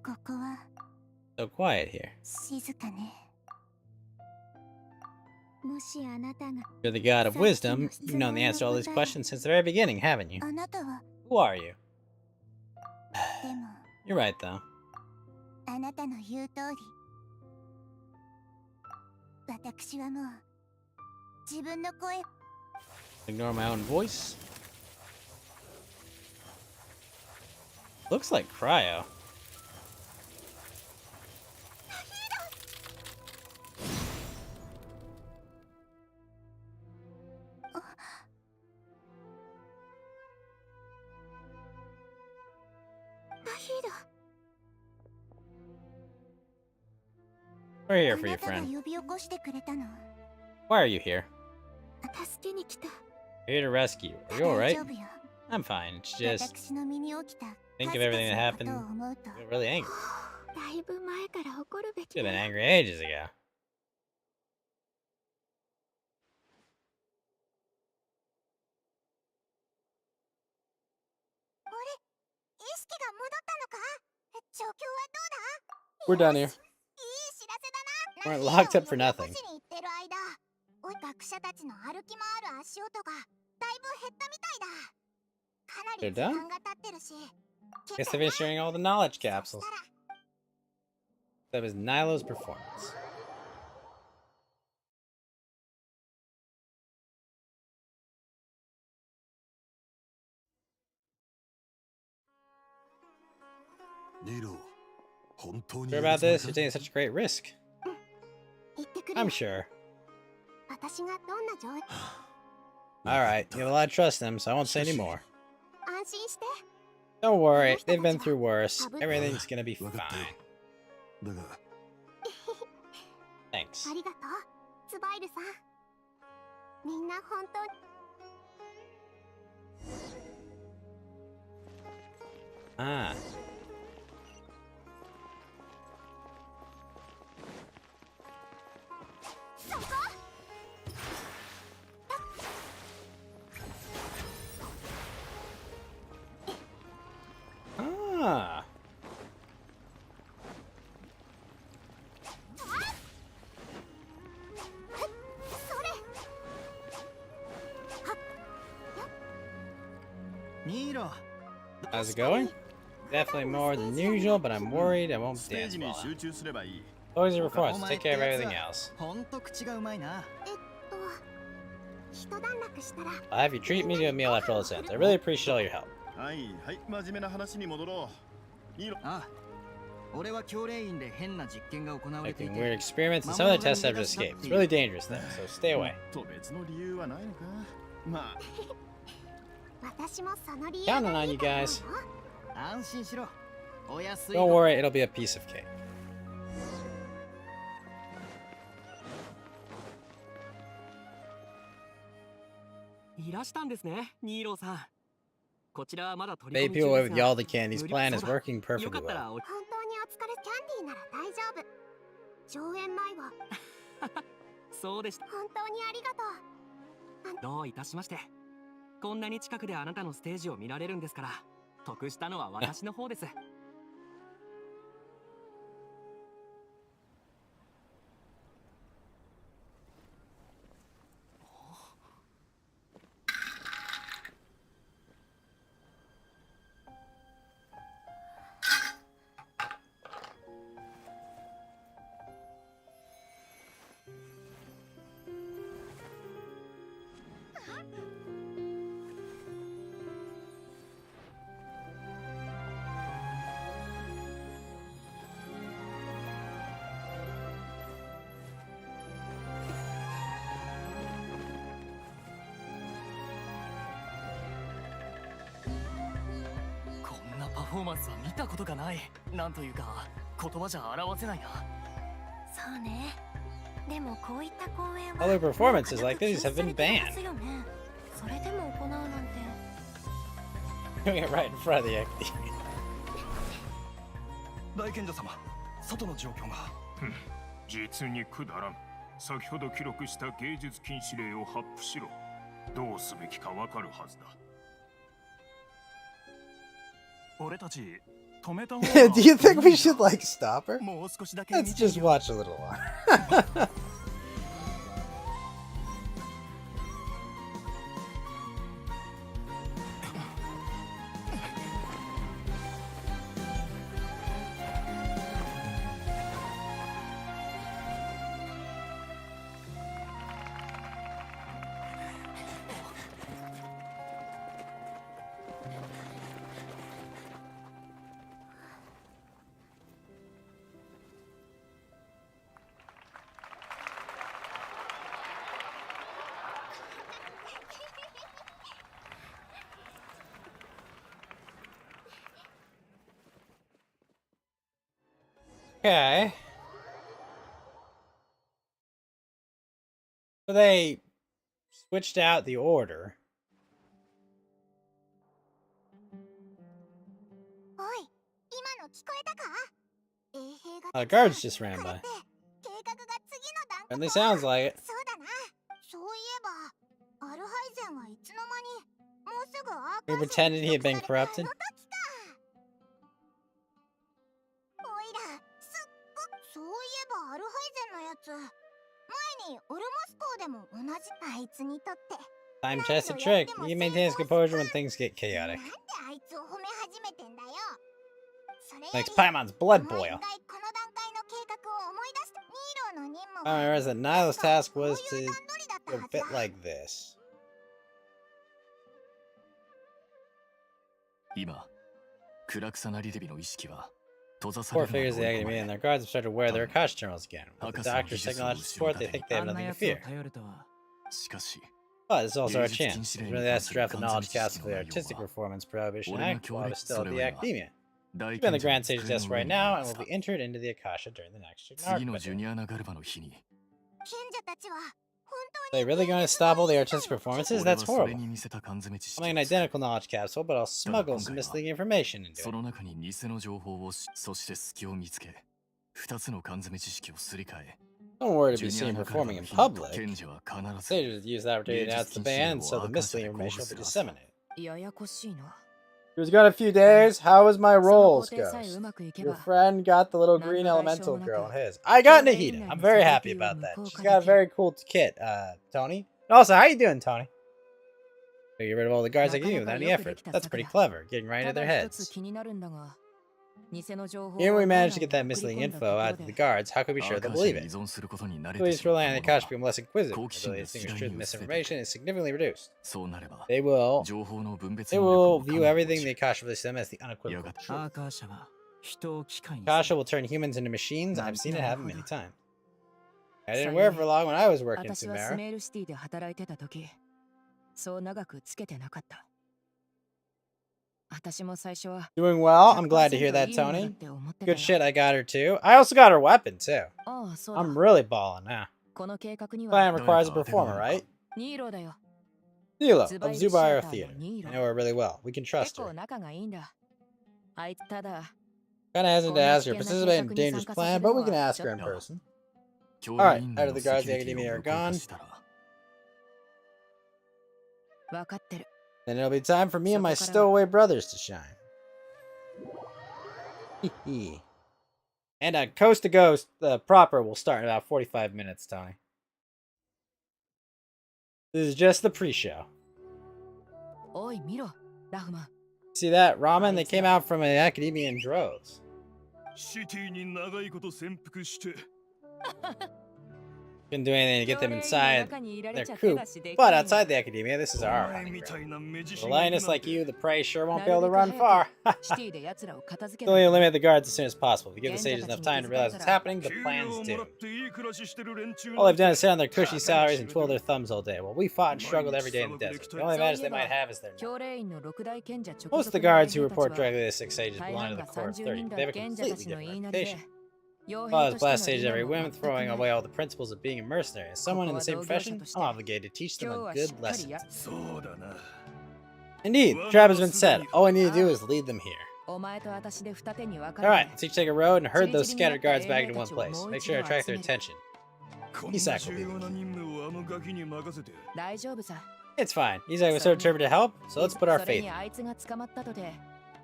ここは So quiet here. 静かね。もしあなたが You're the god of wisdom. You've known the answer to all these questions since the very beginning, haven't you? あなたは Who are you? でも You're right, though. あなたの言う通り私はもう自分の声 Ignore my own voice. Looks like cryo. We're here for you, あなたが friend. 呼び起こしてくれたの。 Why are you here? 助けに来た。 Here to rescue you. Are you 大 alright? 丈夫よ。 I'm fine. It's just 私の身に起きた think of 数 everything that 々の happened. ことを思うと I get really angry. だいぶ前から怒るべき Should have だ been angry ages ago. 意識が戻ったのか？状況はど We're うだ？ done here. いい知らせだな。 Weren't locked up for nothing. 呼び起こしに行ってる間、学者たちの歩き回る足音がだいぶ減ったみたいだ。かなり They're 時 done? 間が経ってるし。 Guess they've been sharing all the knowledge capsules. That was Nilo's performance. Sure about this? You're taking such a great risk. 行ってくる I'm よ sure. 私がどんな状 Alright, you have a lot of trust in them, so I won't say any more. 安心して Don't worry, they've been through worse. Everything's gonna be fine. Thanks. ありがとうツバイルさんみんな本当に Ah. Ah. Nero. How's it going? Definitely more than usual, but I'm worried I won't ステー dance ジに well. 集中すればいい。 Always your performance. お Take 前っ care て of やつ everything は else. ほんと口がうまいな。一段落したら I'll have you treat me to a meal after all this ends. I really appreciate all your help. はいはい、真面目な話に戻ろう。ニーロ、ああ、俺は教練員で変な実験が行われてい Making て weird experiments and some of the tests have just escaped. It's really dangerous though, so stay away. と別の理由はないのか。まあ、私もその理由 Counting が on い you いと思うよ guys. 安心しろ。お安い Don't worry, it'll be a piece of cake. いらしたんですね、ニーローさん。こちらはまだ取り Bait 込み people 中 away です with が、 Yalda Candy's 無料 plan is そうだ working よ perfectly かった well. らお本当にお疲れキャンディーなら大丈夫上演前はそうでした。本当にありがとうどういたしまして。こんなに近くであなたのステージを見られるんですから、得したのは私の方です。こんなパフォーマンスは見たことがない。なんというか、言葉じゃ表せないな。そうねでもこういった公演は Other performances like these have been 禁止されてい banned. ますよねそれでも行うなんて Doing it right in front of the XD. 大賢者様、外の状況が。実にくだらん。先ほど記録した芸術禁止令を発布しろ。どうすべきかわかるはずだ。俺たち止めた方 Do you think we should like stop her? もう少しだけ Let's just watch a little more. Okay. So they switched out the order. おい今の聞こえたか衛兵が The guards just ran これっ by. て計画が次の段階 Certainly sounds like it. そうだなそういえばアルハイゼンはいつの間にもうすぐアーカ He イブ pretended he had been に記録され corrupted. たあの時かおいらすっごくそういえばアルハイゼンのやつ前にオルモス港でも同じあいつにとって Time tested trick. He maintains composure when things get なん chaotic. であいつを褒め始めてんだよそれよ Makes り Paimon's blood もう一 boil. 回この段階の計画を思い出してニーローの任務 I は realized that Nilo's task was こういう to 段取りだった go a はず bit だ like this. 今クラクサナリレビの意識は Four figures of the Academy and their guards have started to wear their Akash terminals again. With the doctor's technological support, they think they have あんな nothing to やつを fear. 頼るとは。 しかし But it's also our 芸術禁 chance. 止令 If に really 関 has す to る draft the 完全 knowledge 知 cast 識 for の the 内容 artistic は performance prohibition 俺が act 協 while it 力 is す still る at 上 the では Academia. 大 Keep on the 賢者 grand の stage 机 desk の right 上に now あ and る will さ be entered into the Akasha during the next 次の Arc ジュニアナガルバの日に 賢者たちは本 Are 当 they に really going to stop all the artistic performances? 俺 That's はそれ horrible. に似せた缶詰知識 I'm を like an 作る identical knowledge capsule, but I'll smuggle some misleading information into そ it. の中に偽の情報をそして隙を見つけ2つの缶詰知識をすり替え Don't worry to ジ be ュニア seen ナガルバ performing の in 日に public. 賢者は必ず Sages use that opportunity to announce the ban, so the misleading information will be disseminated. ややこしいな。 It's got a few days. How was my その工 rolls, 程さえ Ghost? うまくいけ Your ば、 friend got the little 何 green の代償 elemental もなく girl in his. I got 条例以 Nahida. 内 I'm の very セキュリテ happy ィを about 無 that. 効 She's 化 got a できる。 very cool kit, Tony. And also, how you doing, Tony? Get rid of all the guards like なか you な without か any よくで effort. きた That's 策 pretty だ。 clever, getting right た into だ their 一つ heads. 気になるんだが、偽の情報を Even when we 脳 managed to 内 get に that 送り misleading 込んだ info ところ out to で the guards, how could we be ア sure ーカ they'll ーシャ believe に依 it? 存することに慣れ At て least しまっ relying た on the 者 Akash は become less inquisitive 好奇 until 心 they で distinguish 次 truth 第 and に薄れて misinformation is significantly reduced. そうなれば They will 情報の分別 they 能 will 力 view も everything し the Akasha releases them as the や unequivocal がて truth. アーカー社は人を機械に Akasha will turn humans into machines. I've seen it な happen るほど。 many times. I didn't wear it for long when I was working 私はス Sumeru. メールシティで働いてた時、そう長くつけてなかった。私も最初は Doing well. I'm glad to hear 100% that, いいものだ Tony. って思ってた Good よ。 shit, I got her too. I also got her weapon too. ああ、そうだ。 I'm really balling now. この計画に Plan は requires a performer, right? ニーロだよ。 Nilo of Zubair Zubair Theater, Theater. Nilo. I know her really well. We can 結 trust her. 構仲がいいんだ。あいつただ、 Kinda hesitant to ask her to こんな危険な participate in 計 a 画に dangerous 参加さ plan, せる but の we can は ask ちょ her っ in と person. 教 Alright, 員員 out の of the セキ guards ュ of the リティ Academia を are 無効化 gone. したら分かってる。 Then it'll be time for me and my そこからは stowaway brothers to shine. And Coast to Ghost, the proper, will start in about 45 minutes, Tony. This is just the pre-show. おい、見ろ、ラフマン。 See that? Ramen, they came out from an academia in droves. シティに長いこと潜伏して Couldn't do anything to get them 条例員の inside 中にいられ their ちゃ手 coop. 出しできない But よ outside the academia, this is お our 前 hunting みた ground. いな目 The 印がいる lioness なん like て you, the prey sure な won't る be able べ to く run 早 far. くシティで奴らを片付け So ない we と eliminate the guards as soon as possible. To give the sages Genja enough time to realize what's たち happening, に the 給 plan's 料をも due. らっていい暮らししてる連中 All they've done is sit on their か cushy なり salaries 仕 and 事 twiddle their thumbs all day, while we fought and struggled every day in the desert. The only advantage they might have is their numbers. 教令員の六大賢者直 Most of 属 the の guards who 衛兵たち report は directly to the six sages 大 belong 半 to the が core of 30 30. 人 They だ have a 賢者た completely ちの different 言いなりで reputation. 傭 Well, 兵 as として blast の sages 理念 every は whim, 全く throwing ない away all the principles of being a mercenary. As someone in the same profession, I'm obligated to teach them 今日 a はし good っかり lesson. や そうだな Indeed, the trap has been set. All I need to do is lead them here. お前と私で二手に分かれ Alright, て let's each take a road and herd those scattered guards back into one place. Make sure to attract their attention. こんな Isak will be 重要 the な key. 任務をあのガキに任せて大丈夫さ It's fine. Isak was so determined to help, so let's put our それ faith に in him. あいつが捕まったとて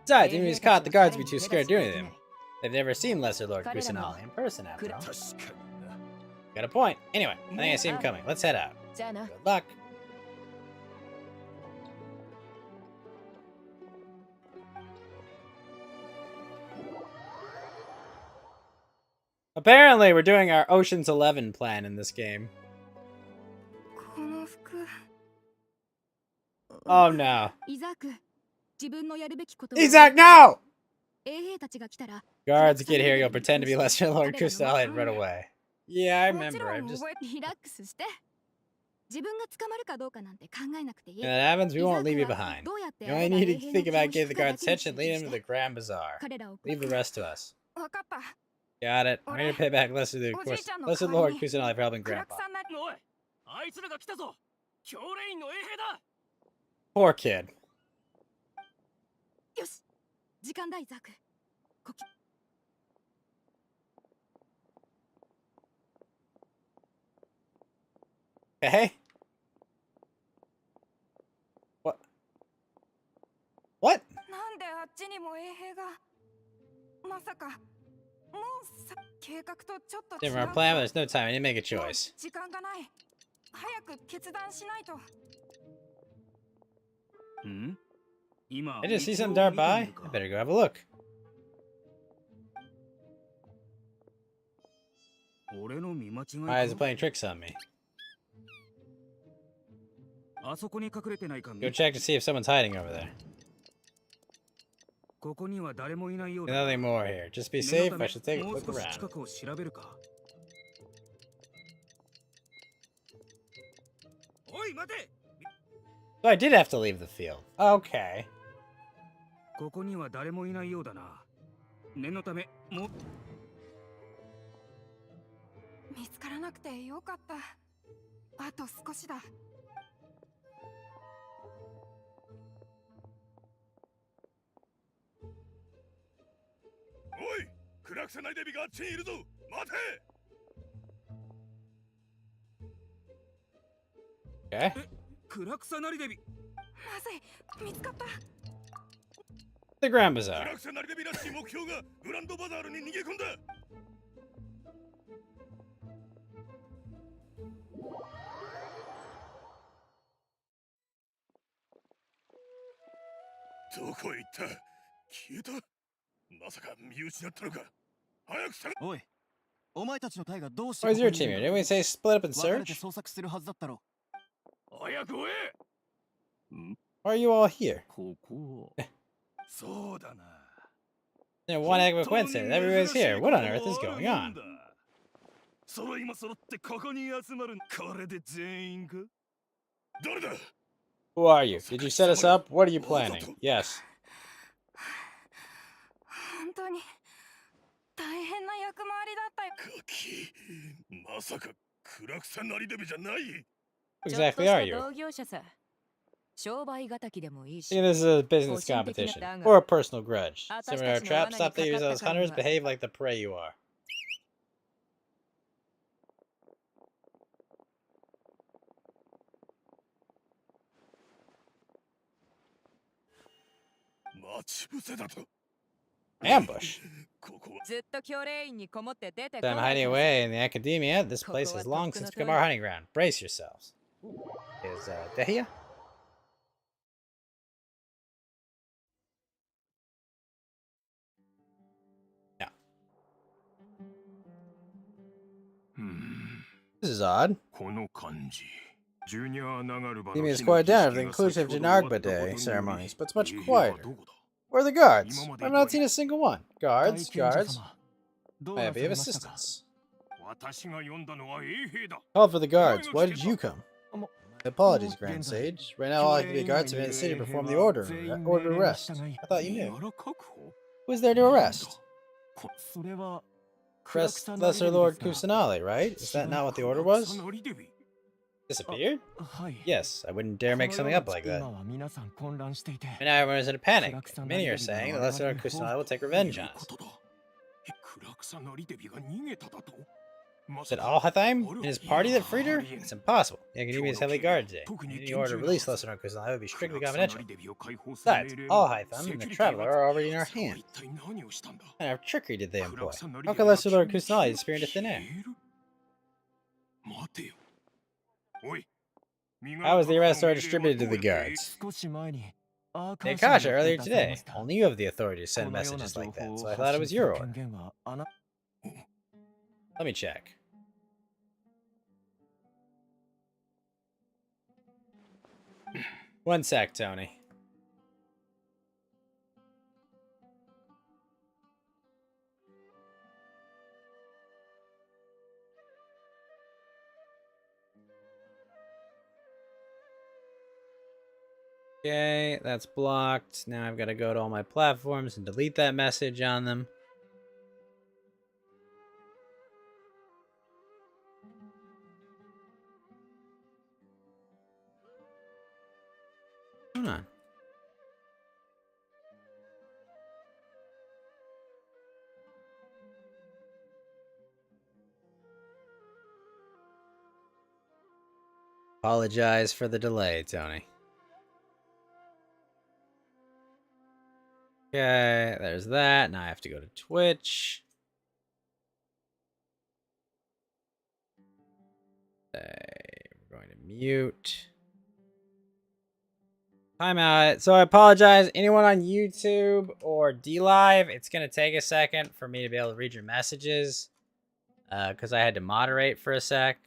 Besides, even if he's caught, the guards would be too scared to do anything. They've never seen Lesser Lord Kusanali in person after all. 確かにな Got a point. Anyway, I think I see him coming. Let's head out. じゃあな Good luck. Apparently, we're doing our Ocean's 11 plan in this game. この服 Oh no. イザーク自分のやるべきことを Isak, no! 衛兵たちが来たら Guards get here, you'll pretend to be Lesser Lord Kusanali and run away. Yeah, I もち remember. ろ I'm ん just. 覚えてリラックスして自分が捕まるかどうかなんて考えなくていい When that happens, we イザー won't ク leave you は behind. どうやって You あ only れら need 衛 to 兵 think の about 気を getting the 引くかだ guards' けに attention, 集 lead 中 them し to て the Grand Bazaar. 彼らを Leave the rest to us. 分かった Got it. I'm gonna pay back Lesser Lord Kusanali for helping 暗 Grandpa. くさんなおいあいつらが来たぞ教令員の衛兵だ Poor kid. よし時間だイザーク呼吸 Okay. What? What? なんであっちにも衛兵がまさかもうさ計画とちょっと違 Different う plan, but there's no time. I need to make a もう choice. 時間がない早く決断しないと I just see something dart by. I better go have a look. 俺の見間違い My eyes are playing tricks on me. あそこに隠れてないか Go check to see if someone's hiding over there. Nothing more here. Just be safe. I should take a look around. So I did have to leave the field. Okay. ここには誰もいないようだな。念のため、も。見つからなくてよかった。あと少しだ。おい、暗くさないでビがあっちにいるぞ。待て。Okay. 暗くさなりデビ。まずい、見つかった。The Grand Bazaar. 暗くさなりデビらしい目標がグランドバザールに逃げ込んだ。どこへ行った？消えた？まさか見失ったのか？早く探。おい、お前たちの隊がどうして Where's your team here? Didn't we say split up and 分かれて search? 捜索するはずだったろ。早く追え。 Why are you all here? ここ。そうだな。Yeah, one heck of a coincidence. Everybody's here. What on earth is going on? 揃いも揃ってここに集まる。これで全員か？誰だ？ Who are you? Did you set us up? What are you planning? Yes. 本当に大変な役回りだったよ。ガキ、まさか暗くさなりデビじゃない？ Exactly are you? 同業者さ。商売敵でもいいし。 See, this is a business competition. Or a personal grudge. Similar to trap, stop to use those hunters, behave like the prey you are. Ambush. ずっと教令員にこもって出て So I'm hiding away in the academia. This place has long since become our hunting ground. Brace yourselves. Is Dehia? Yeah. This is odd. Theme is quiet down after the conclusion of Janagba Day ceremonies, but it's much quieter. Where are the guards? I've not seen a single one. Guards, guards. I have of assistance. Called for the guards. Why did you come? Apologies, Grand Sage. Right now, all active guards have been in the city to perform the order to arrest. I thought you knew. Who's there to arrest? Arrest Lesser Lord Kusanali, right? Is that not what the order was? Disappeared? Yes, I wouldn't dare make something up like that. And now everyone is in a panic. Many are saying that Lesser Lord Kusanali will take revenge on us. Is it Alhatheim and his party that freed her? It's impossible. The Academia is heavily guarded today. Any order to release Lesser Lord Kusanali would be strictly confidential. Besides, Alhaitham and the Traveler are already in our hands. What kind of trickery did they employ? How could Lesser Lord Kusanali disappear into thin air? How was the arrest order distributed to the guards? They Akasha earlier today. Only you have the authority to send messages like that, so I thought it was your order. Let me check. One sec, Tony. Okay, that's blocked. Now I've got to go to all my platforms and delete that message on them. What's going on? Apologize for the delay, Tony. Okay, there's that. Now I have to go to Twitch. We're going to mute. Timeout. So I apologize. Anyone on YouTube or DLive, it's going to take a second for me to be able to read your messages. Because I had to moderate for a sec.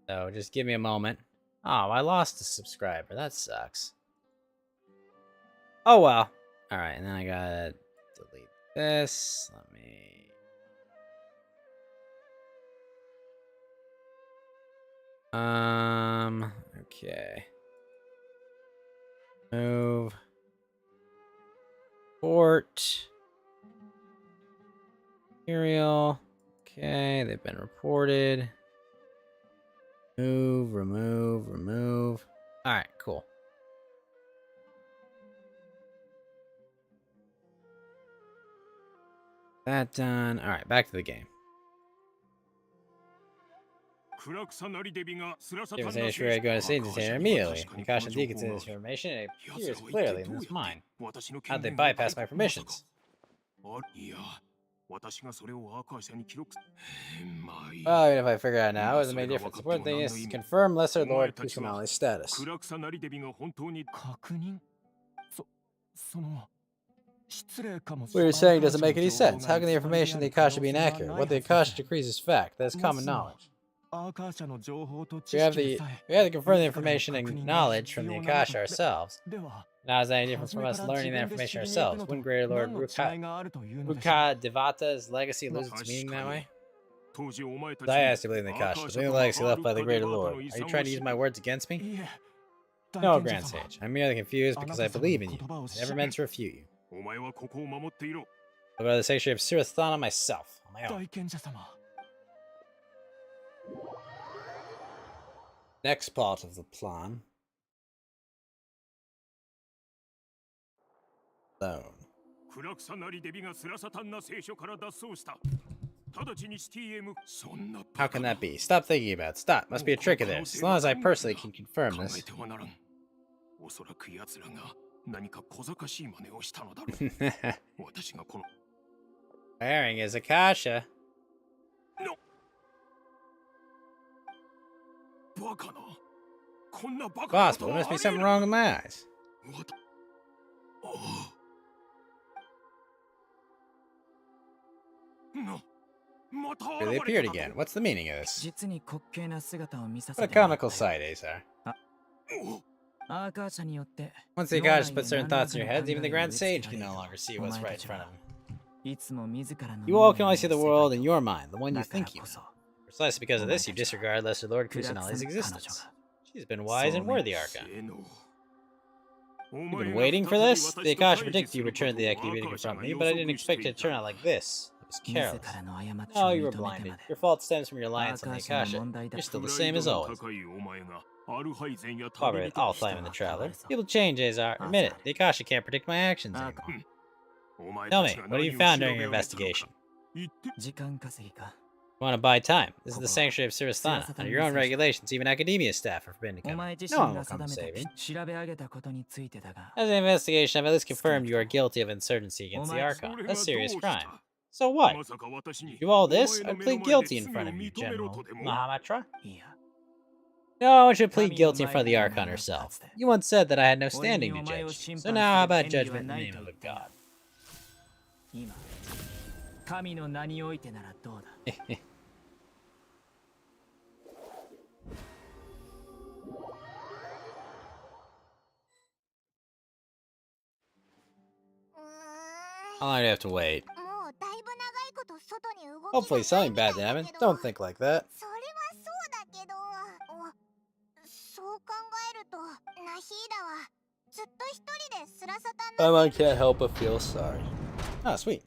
So just give me a moment. Oh, I lost a subscriber. That sucks. Oh well. Alright, and then I gotta delete this. Let me... Okay. Move. Port. Material. Okay, they've been reported. Move, remove, remove. Alright, cool. That done. Alright, back to the game. Given Sage Fury going to see Detainer immediately. Nikasha D can see this information and it appears clearly in his mind. How'd they bypass my permissions? Well, even if I figure out now, it doesn't make a difference. The important thing is to confirm Lesser Lord Kusanali's status. What you're saying doesn't make any sense. How can the information in the Akasha be inaccurate? What the Akasha decrees is fact. That's common knowledge. We have to confirm the information and knowledge from the Akasha ourselves. Now is that any different from us learning the information ourselves? Wouldn't Greater Lord Ruka Devata's legacy lose its meaning that way? I asked you to believe in the Akasha. The only legacy left by the Greater Lord. Are you trying to use my words against me? No, Grand Sage. I'm merely confused because I believe in you. I never meant to refute you. I'll go to the sanctuary of Sirathana myself, on my own. Next part of the plan. Zone. How can that be? Stop thinking about it. Stop. Must be a trick of theirs. As long as I personally can confirm this. Wearing is Akasha. Possible. There must be something wrong with my eyes. Here they appeared again. What's the meaning of this? What a comical sight, Azar. Once the Akasha puts certain thoughts in your heads, even the Grand Sage can no longer see what's right in front of him. You all can only see the world in your mind, the one you think you know. Precisely because of this, you disregard Lesser Lord Kusanali's existence. She's been wise and worthy, Archon. You've been waiting for this? The Akasha predicted you returned to the Academy to confront me, but I didn't expect it to turn out like this. It was careless. No, you were blinded. Your fault stems from your reliance on the Akasha. You're still the same as always. Robert, I'll time in the Traveler. People change, Azar. Admit it. The Akasha can't predict my actions anymore. Tell me, what have you found during your investigation? You want to buy time. This is the sanctuary of Sirasthana. Under your own regulations, even academia staff are forbidden to come. No one will come to save you. As an investigation, I've at least confirmed you are guilty of insurgency against the Archon. A serious crime. So what? You do all this? I'd plead guilty in front of you, General Mahamatra. No, I want you to plead guilty in front of the Archon herself. You once said that I had no standing to judge. So now how about judgment in the name of a god? How long do I have to wait? Hopefully something bad didn't happen. Don't think like that. I can't help but feel sorry. Ah, sweet.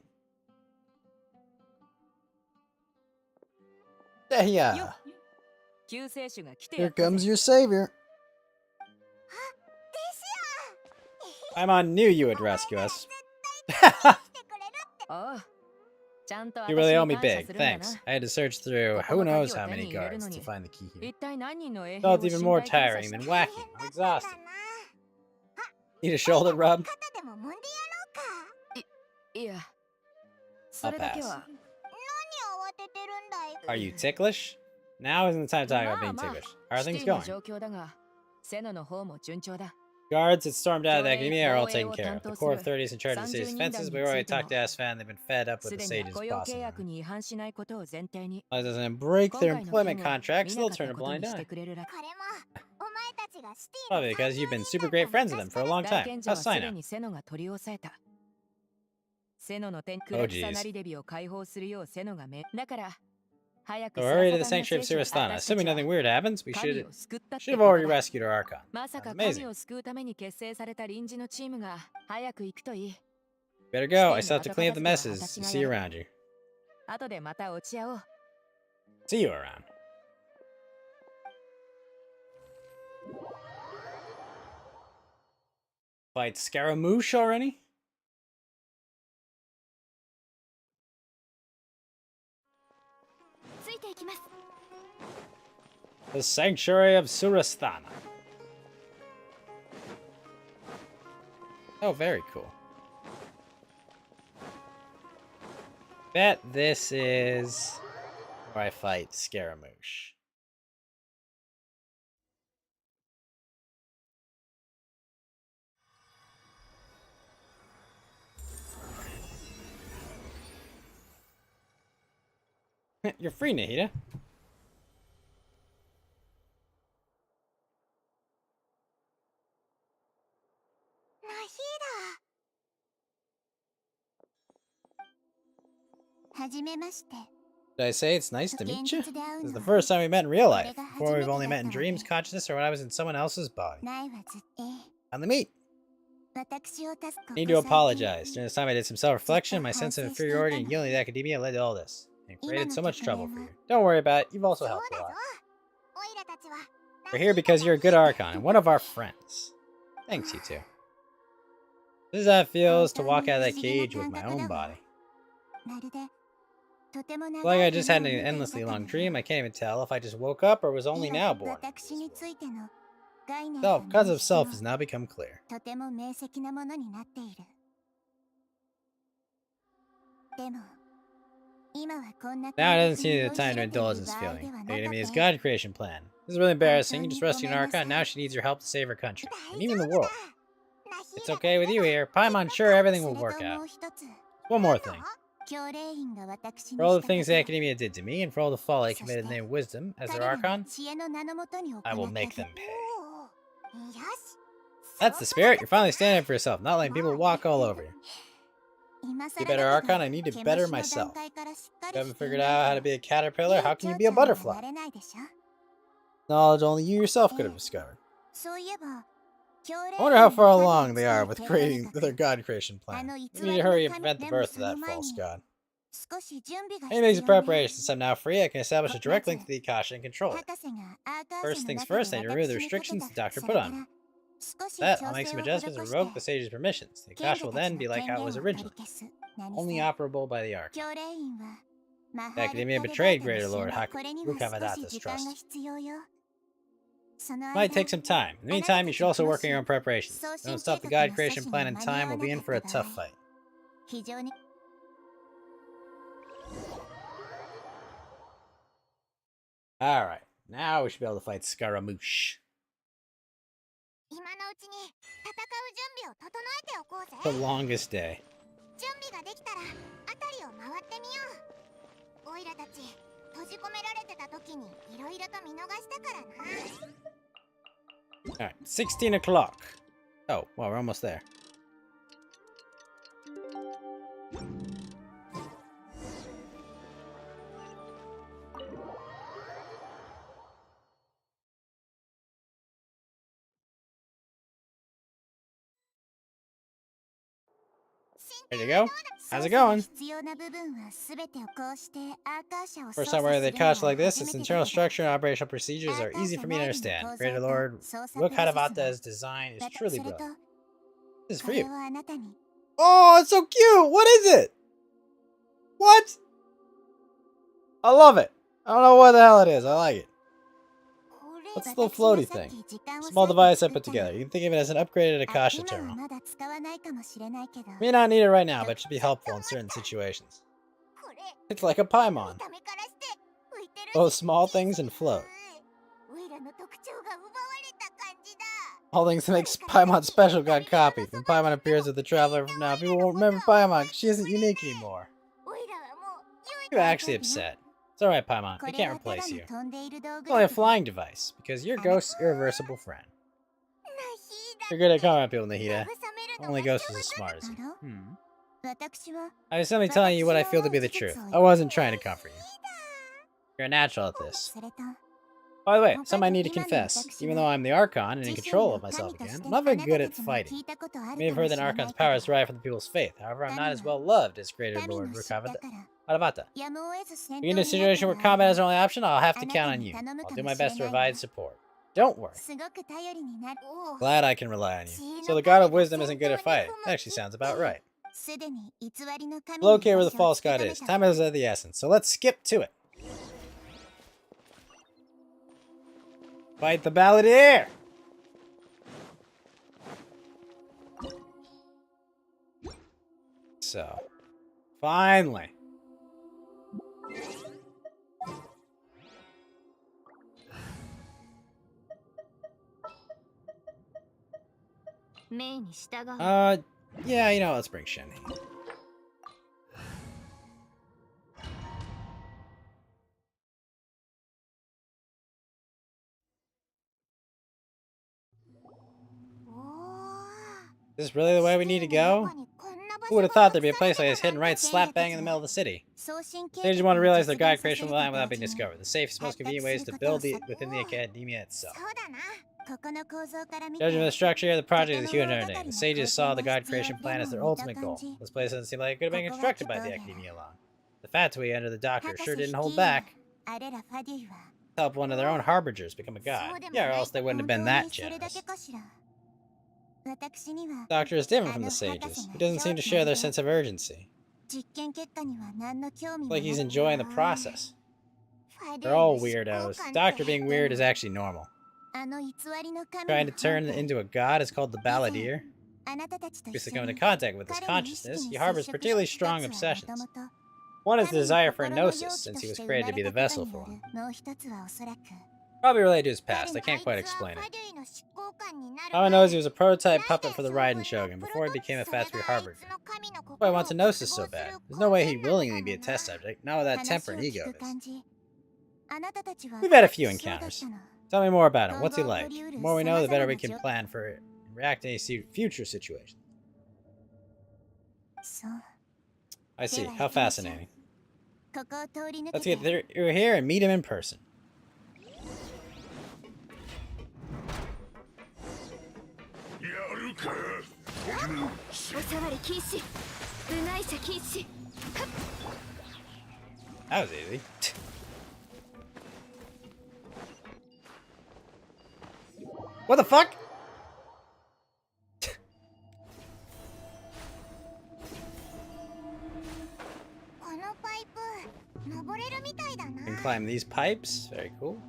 Yeah. Here comes your savior. Paimon knew you would rescue us. You really owe me big, thanks. I had to search through who knows how many guards to find the key here. Felt even more tiring than whacking. I'm exhausted. Need a shoulder rub? I'll pass. Are you ticklish? Now isn't the time to talk about being ticklish. How are things going? Guards that stormed out of the Academia are all taken care of. The core of 30 is in charge of the city's fences. We already talked to Asfan. They've been fed up with the sage's bossing. As long as it doesn't break their employment contracts, they'll turn a blind eye. Probably because you've been super great friends with them for a long time. How's Sino? セノの天 Oh, 暗きさな geez. りデビを解放するようセノがめだから早く So we're already to the sanctuary of Surasthana. Assuming nothing weird happens, we 神 should を救ったって have こと already だ rescued our Archon. まさ Sounds か amazing. 神を救うために結成された臨時のチームが早く行くといい Better go. I still have to clean up the messes. See you around you. 後でまた落ち合おう See you around. Fight Scaramouche already? The Sanctuary of Surasthana. Oh, very cool. Bet this is where I fight Scaramouche. You're free, Nahida. Did I say it's nice to meet you? This is the first time we met in real life. Before we've only met in dreams, consciousness, or when I was in someone else's body. On the meet. I need to apologize. During this time I did some self-reflection. My sense of inferiority and yielding to academia led to all this. And created so much trouble for you. Don't worry about it. You've also helped a lot. We're here because you're a good Archon and one of our friends. Thanks, you two. This is how it feels to walk out of that cage with my own body. It's like I just had an endlessly long dream. I can't even tell if I just woke up or was only now born. Self, cause of self has now become clear. Now it doesn't seem the time to indulge in this feeling. The enemy is God creation plan. This is really embarrassing. You just rescued an Archon, and now she needs your help to save her country. And even the world. It's okay with you here. Paimon, sure everything will work out. One more thing. For all the things the Academia did to me, and for all the fall I committed in the name of wisdom, as their Archon, I will make them pay. That's the spirit. You're finally standing up for yourself, not letting people walk all over you. To be better Archon, I need to better myself. If you haven't figured out how to be a caterpillar, how can you be a butterfly? Knowledge only you yourself could have discovered. I wonder how far along they are with creating their god creation plan. We need to hurry and prevent the birth of that false god. Any makes preparations. Since I'm now free, I can establish a direct link to the Akasha and control it. First things first, I need to remove the restrictions the doctor put on me. That, I'll make some adjustments and revoke the sage's permissions. The Akasha will then be like how it was originally. Only operable by the Archon. The Academia betrayed Greater Lord Rukavadata's trust. Might take some time. In the meantime, you should also work on your own preparations. If you don't stop the god creation plan in time, we'll be in for a tough fight. Alright, now we should be able to fight Scaramouche. The longest day. Alright, 16 o'clock. Oh, well, we're almost there. Ready to go? How's it going? First time wearing the Akasha like this, its internal structure and operational procedures are easy for me to understand. Greater Lord Rukadavata's design is truly brilliant. This is for you. Oh, it's so cute! What is it? What? I love it. I don't know what the hell it is. I like it. What's the little floaty thing? Small device I put together. You can think of it as an upgraded Akasha terminal. May not need it right now, but it should be helpful in certain situations. It's like a Paimon. Both small things and float. All things that makes Paimon special got copied. When Paimon appears with the Traveler from now, people won't remember Paimon because she isn't unique anymore. You're actually upset. It's alright, Paimon. We can't replace you. It's only a flying device, because you're Ghost's irreversible friend. You're good at calling people, Nahida. Only Ghost is as smart as you. I was simply telling you what I feel to be the truth. I wasn't trying to comfort you. You're a natural at this. By the way, something I need to confess. Even though I'm the Archon and in control of myself again, I'm not very good at fighting. You may have heard that Archon's power is derived from the people's faith. However, I'm not as well loved as Greater Lord Rukavata. Being in a situation where combat is the only option, I'll have to count on you. I'll do my best to provide support. Don't worry. Glad I can rely on you. So the God of Wisdom isn't good at fighting. That actually sounds about right. Locate where the false god is. Time is of the essence, so let's skip to it. Fight the Balladeer! So, finally. Yeah, you know, let's bring Shen. Is this really the way we need to go? Who would have thought there'd be a place like this hidden right slap bang in the middle of the city? Sages want to realize their god creation will land without being discovered. The safest, most convenient ways to build within the academia itself. Judging from the structure here, the project is a huge undertaking. The sages saw the god creation plan as their ultimate goal. This place doesn't seem like it could have been constructed by the academia alone. The Fatui under the doctor sure didn't hold back. Help one of their own harbingers become a god. Yeah, or else they wouldn't have been that generous. The doctor is different from the sages. He doesn't seem to share their sense of urgency. Like he's enjoying the process. They're all weirdos. Doctor being weird is actually normal. Trying to turn into a god is called the Balladeer. Just to come into contact with his consciousness, he harbors particularly strong obsessions. One is the desire for a gnosis, since he was created to be the vessel for one. Probably related to his past, I can't quite explain it. All I know is he was a prototype puppet for the Raiden Shogun before he became a Fatui Harbinger. That's why he wants a gnosis so bad. There's no way he'd willingly be a test subject, not with that temper and ego of his. We've had a few encounters. Tell me more about him. What's he like? The more we know, the better we can plan for it and react to any future situations. I see. How fascinating. Let's get through here and meet him in person. That was easy. What the fuck? Can climb these pipes. Very cool.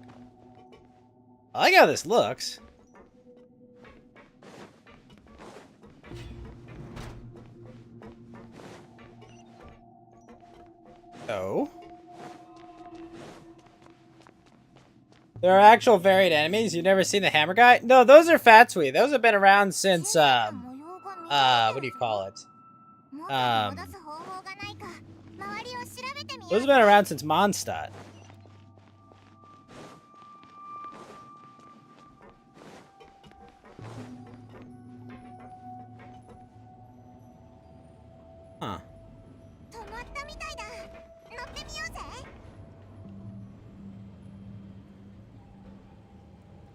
I like how this looks. Oh. There are actual varied enemies. You've never seen the hammer guy? No, those are Fatui. Those have been around since, what do you call it? Those have been around since Mondstadt. Huh.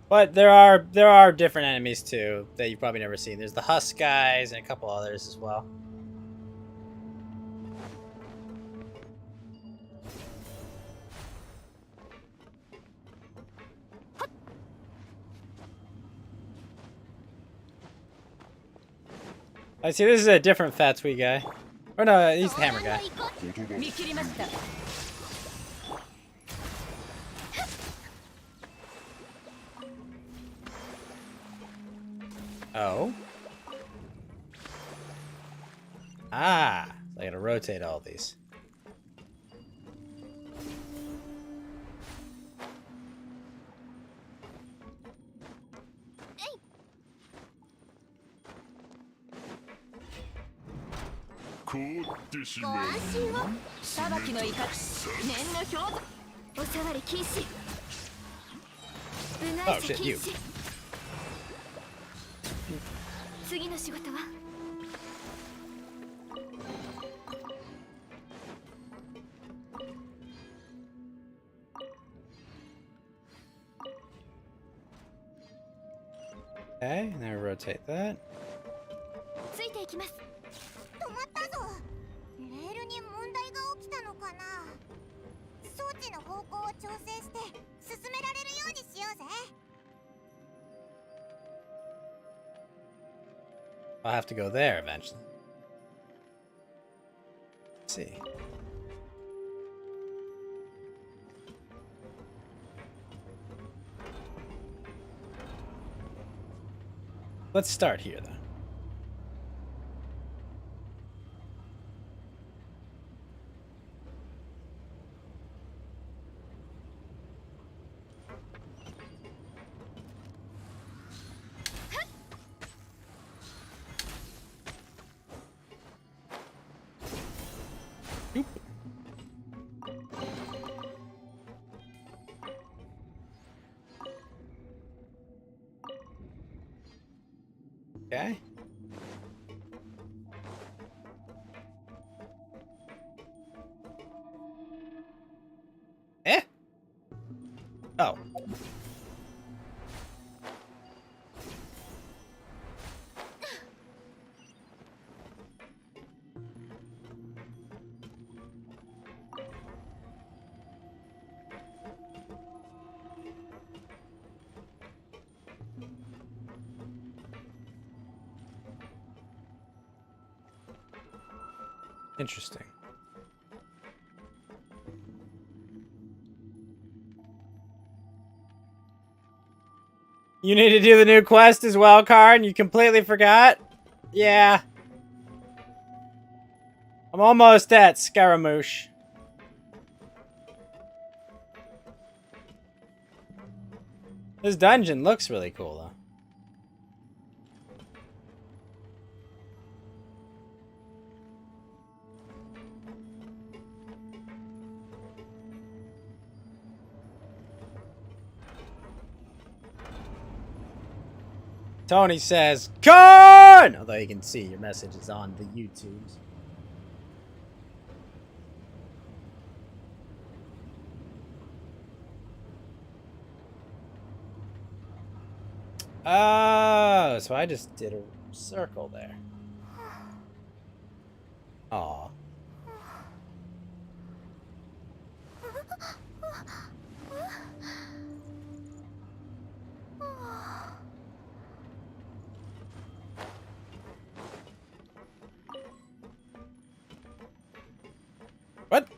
But there are different enemies too that you've probably never seen. There's the Husk guys and a couple others as well. I see this is a different Fatui guy. Or no, he's the hammer guy. Oh. Ah, so I gotta rotate all these. Oh shit, you. Okay, now rotate that. ついていきます。止まったぞ。レールに問題が起きたのかな。装置の方向を調整して進められるようにしようぜ。I'll have to go there eventually. Let's see. Let's start here, though. Oop. Okay. Eh? Oh. Interesting. You need to do the new quest as well, Karn? You completely forgot? Yeah. I'm almost at Scaramouche. This dungeon looks really cool, though. Tony says, Karn! Although you can see your message is on the YouTubes. Oh, so I just did a circle there. Aw. What?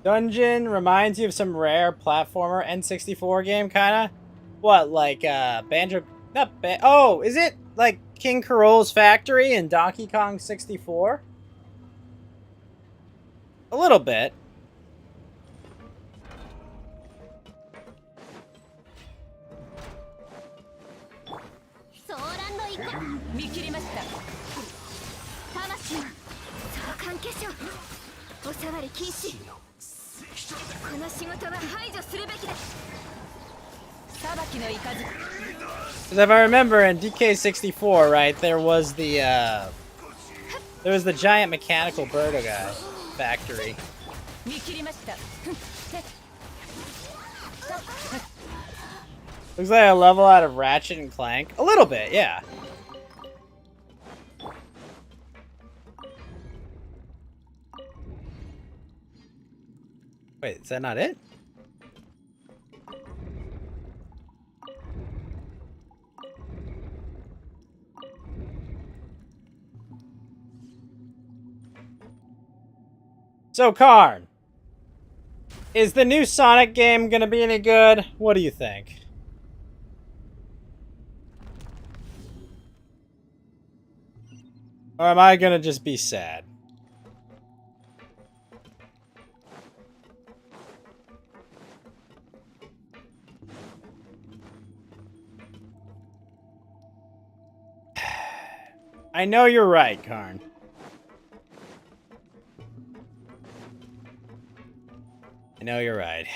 Dungeon reminds you of some rare platformer N64 game, kinda? What, like, Banjo... Not oh, is it, like, King K. Rool's Factory in Donkey Kong 64? A little bit. Because if I remember in DK64, right, there was the giant mechanical birdo guy factory. Looks like a level out of Ratchet and Clank. A little bit, yeah. Wait, is that not it? So, Karn, is the new Sonic game gonna be any good? What do you think? Or am I gonna just be sad? I know you're right, Karn. I know you're right.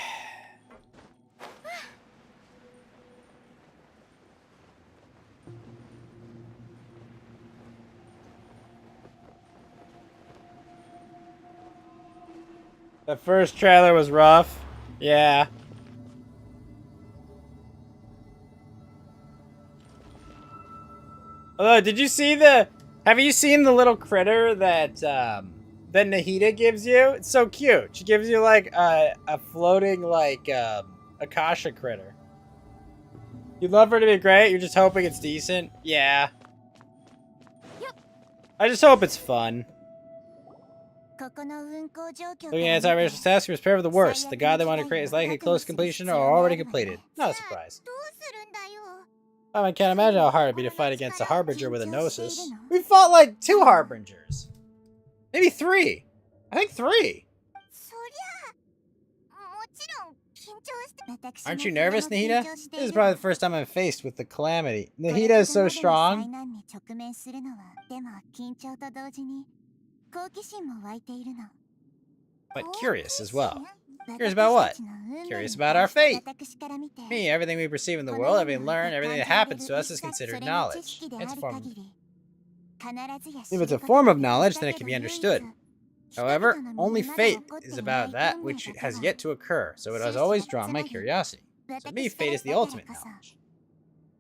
The first trailer was rough. Yeah. Although, did you see the... Have you seen the little critter that Nahida gives you? It's so cute. She gives you, like, a floating, like, Akasha critter. You'd love her to be great? You're just hoping it's decent? Yeah. I just hope it's fun. Looking at its outrageous task, he was prepared for the worst. The god they wanted to create is likely close to completion or already completed. Not a surprise. I can't imagine how hard it'd be to fight against a Harbinger with a Gnosis. We fought like 2 Harbingers. Maybe 3. I think 3. Aren't you nervous, Nahida? This is probably the first time I'm faced with the calamity. Nahida is so strong. But curious as well. Curious about what? Curious about our fate. Me, everything we perceive in the world, everything we learn, everything that happens to us is considered knowledge. It's a form if it's a form of knowledge, then it can be understood. However, only fate is about that which has yet to occur, so it has always drawn my curiosity. So to me, fate is the ultimate knowledge.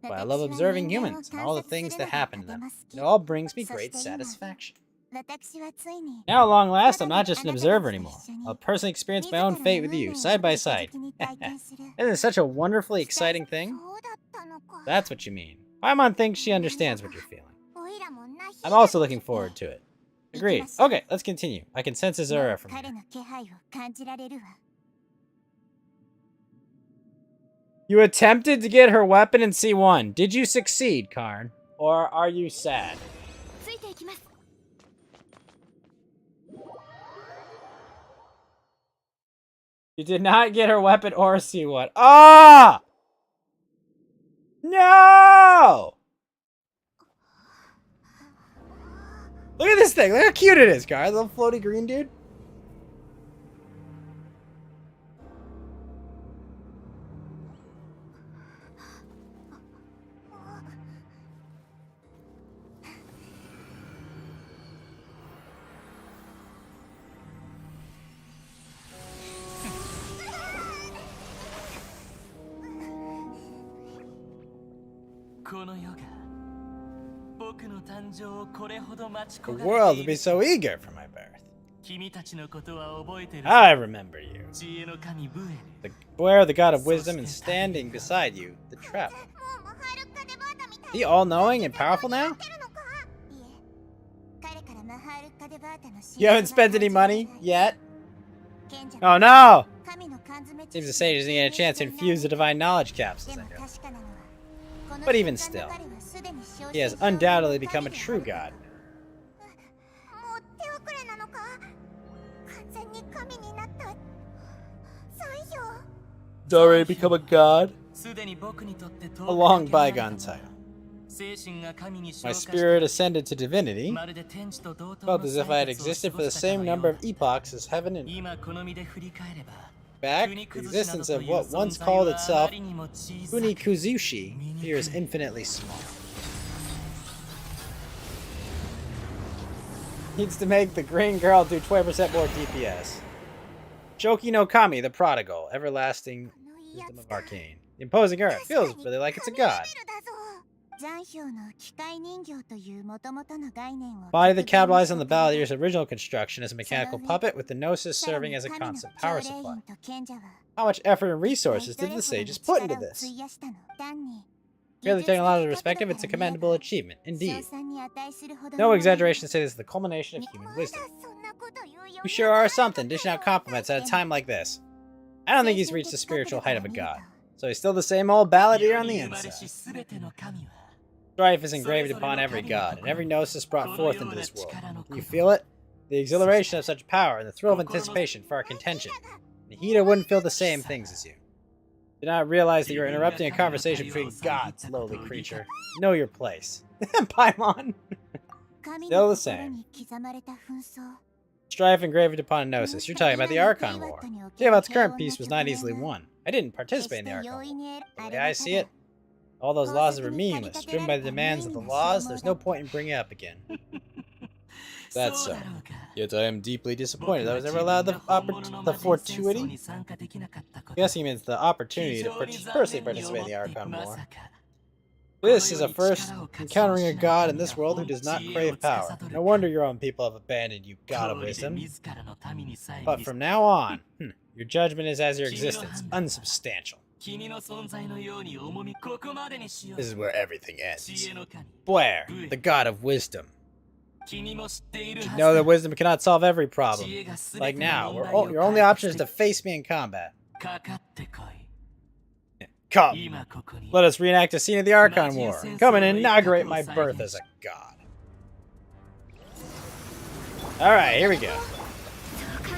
But I love observing humans and all the things that happen to them. It all brings me great satisfaction. Now, at long last, I'm not just an observer anymore. I'll personally experience my own fate with you, side by side. Isn't it such a wonderfully exciting thing? That's what you mean. Paimon thinks she understands what you're feeling. I'm also looking forward to it. Agreed. Okay, let's continue. I can sense his aura from here. You attempted to get her weapon in C1. Did you succeed, Karn? Or are you sad? You did not get her weapon or C1. Ah! No! Look at this thing. Look how cute it is, guys. Little floaty green dude. The world would be so eager for my birth. I remember you. Beware the god of wisdom, and standing beside you, the trap. Is he all-knowing and powerful now? You haven't spent any money yet? Oh no! Seems the sage doesn't get a chance to infuse the divine knowledge capsules into him. But even still, he has undoubtedly become a true god. He's already become a god? A long bygone title. My spirit ascended to divinity, felt as if I had existed for the same number of epochs as heaven and back, the existence of what once called itself Kunikuzushi appears infinitely small. Needs to make the green girl do 20% more DPS. Shoki no Kami, the prodigal, everlasting wisdom of arcane. The imposing earth feels really like it's a god. Body that capitalized on the Baladier's original construction as a mechanical puppet, with the Gnosis serving as a constant power supply. How much effort and resources did the sages put into this? Purely technologically perspective, it's a commendable achievement, indeed. No exaggeration to say this is the culmination of human wisdom. We sure are something, dishing out compliments at a time like this. I don't think he's reached the spiritual height of a god, so he's still the same old Baladier on the inside. Strife is engraved upon every god, and every Gnosis brought forth into this world. Can you feel it? The exhilaration of such power, and the thrill of anticipation for our contention. Nahida wouldn't feel the same things as you. Do not realize that you're interrupting a conversation between gods, lowly creature. Know your place. Paimon. Still the same. Strife engraved upon a Gnosis. You're talking about the Archon War. Tiamat's current peace was not easily won. I didn't participate in the Archon War. The way I see it, all those laws were meaningless. Driven by the demands of the laws, there's no point in bringing it up again. That's so. Yet I am deeply disappointed I was never allowed the fortuity. Guessing means the opportunity to personally participate in the Archon War. This is a first encountering a god in this world who does not crave power. No wonder your own people have abandoned you, god of wisdom. But from now on, your judgment is as your existence, unsubstantial. This is where everything ends. Blair, the god of wisdom. You know that wisdom cannot solve every problem. Like now, your only option is to face me in combat. Come, let us reenact a scene of the Archon War. Come and inaugurate my birth as a god. Alright, here we go.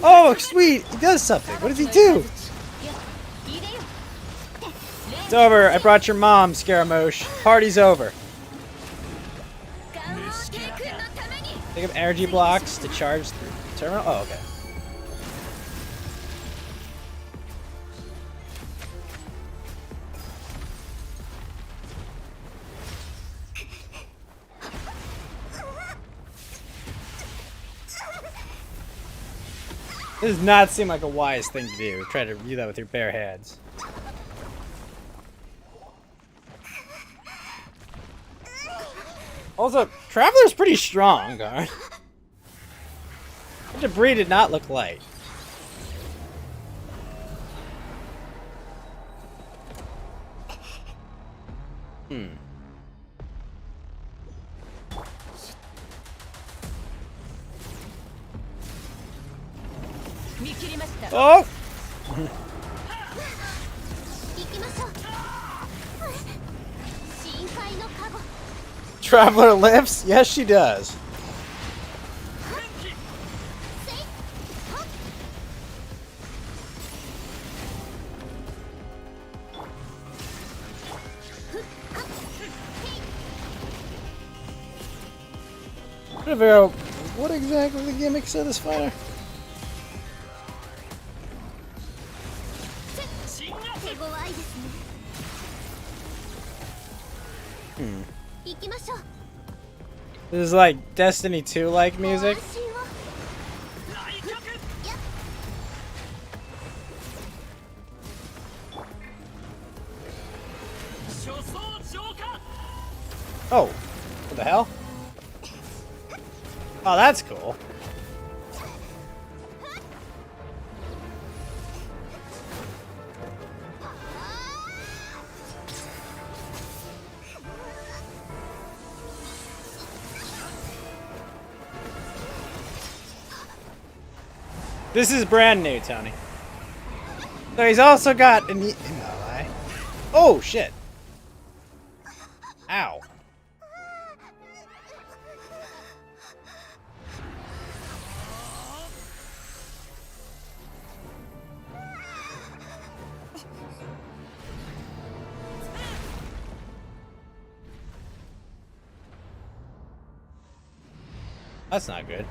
Oh, sweet! He does something. What does he do? It's over. I brought your mom, Scaramouche. Party's over. Think of energy blocks to charge the terminal? Oh, okay. This does not seem like a wise thing to do. Try to do that with your bare hands. Also, Traveler's pretty strong, guard. The debris did not look light. Oh! Traveler lifts? Yes, she does. What exactly the gimmicks of this fighter? This is like Destiny 2 like music. Oh, what the hell? Oh, that's cool. This is brand new, Tony. So he's also got an eye. Oh, shit. Ow. That's not good.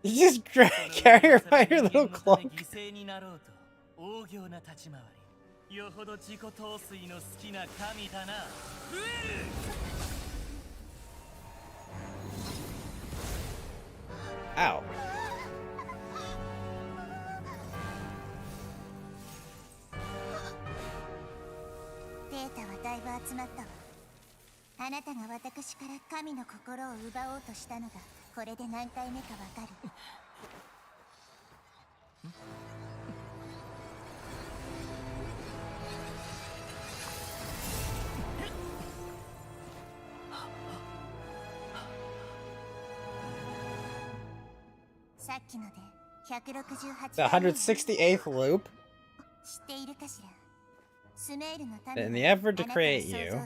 You just carry her by your little cloak. Ow. The 168th loop? In the effort to create you,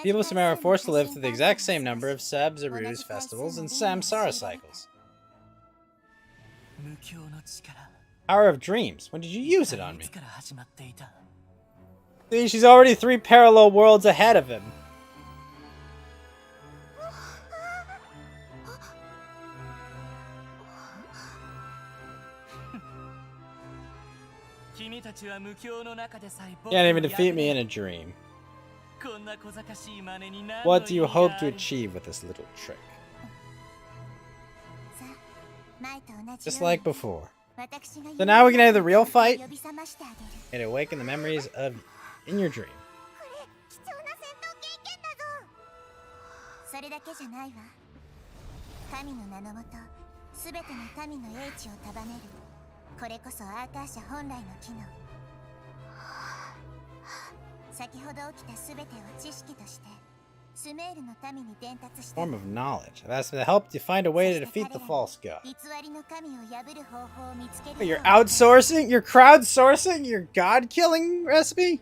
people of Samara are forced to live through the exact same number of Seb, Zaruz festivals and Samsara cycles. Power of Dreams. When did you use it on me? See, she's already 3 parallel worlds ahead of him. ちは無境の中でさえ Can't even defeat me in a dream. こんな小賢しい真似に何の What do 意 you 味が hope あ to る achieve with this little trick? さあ前と同じ Just ように like before. 私が So now we can have the real 呼 fight び覚ましてあげる and awaken the memories of in your dream. これ貴重な戦闘経験だぞそれだけじゃないわ神の名のもと全ての民の英知を束ねるこれこそアーター社本来の機能先ほど起きた全てを知識としてスメールの民に伝達した Form of knowledge. I've asked for the help to find a way to defeat the false god. 偽りの神を破る方法を見つける Wait, よ you're う outsourcing? You're crowdsourcing your god killing recipe?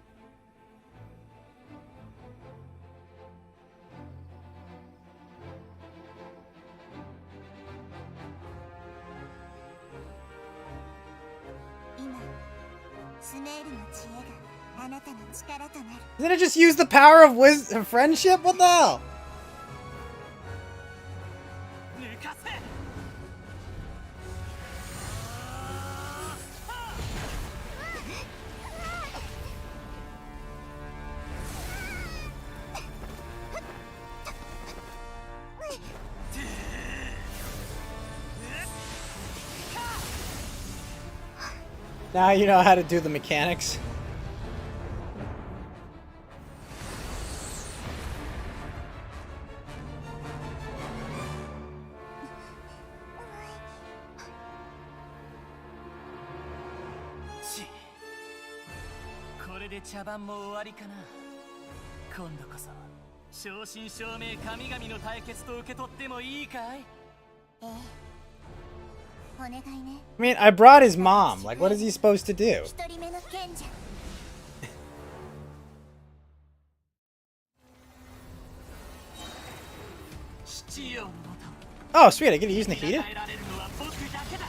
今スメールの知恵があなたの力となる Didn't it just use the power of wisdom, friendship? What the hell? 抜かせ Now you know how to do the mechanics. Chi これで茶番も終わりかな今度こそ正真正銘神々の対決と受け取ってもいいかいええお願いね I mean, I brought his mom. Like, what is he supposed to do? 一人目の賢者 七葉のもと Oh, sweet. I get to use Nahida? 与えられるのは僕だけだ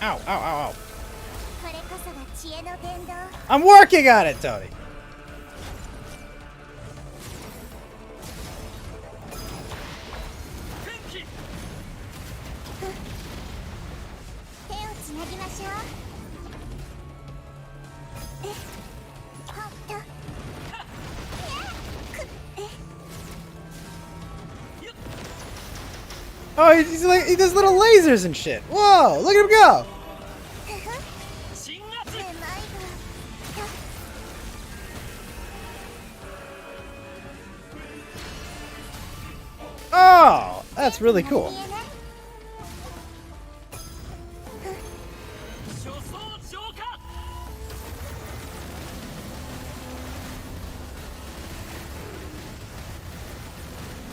Ow, ow, ow, ow. これこそが知恵の伝道 I'm working on it, Tony. 奮起 手をつなぎましょうえほっとえ Oh, he's like, he does little lasers and shit. Whoa, look at him go. 鎮圧 めまいが Oh, that's really cool. 見えね 初装浄化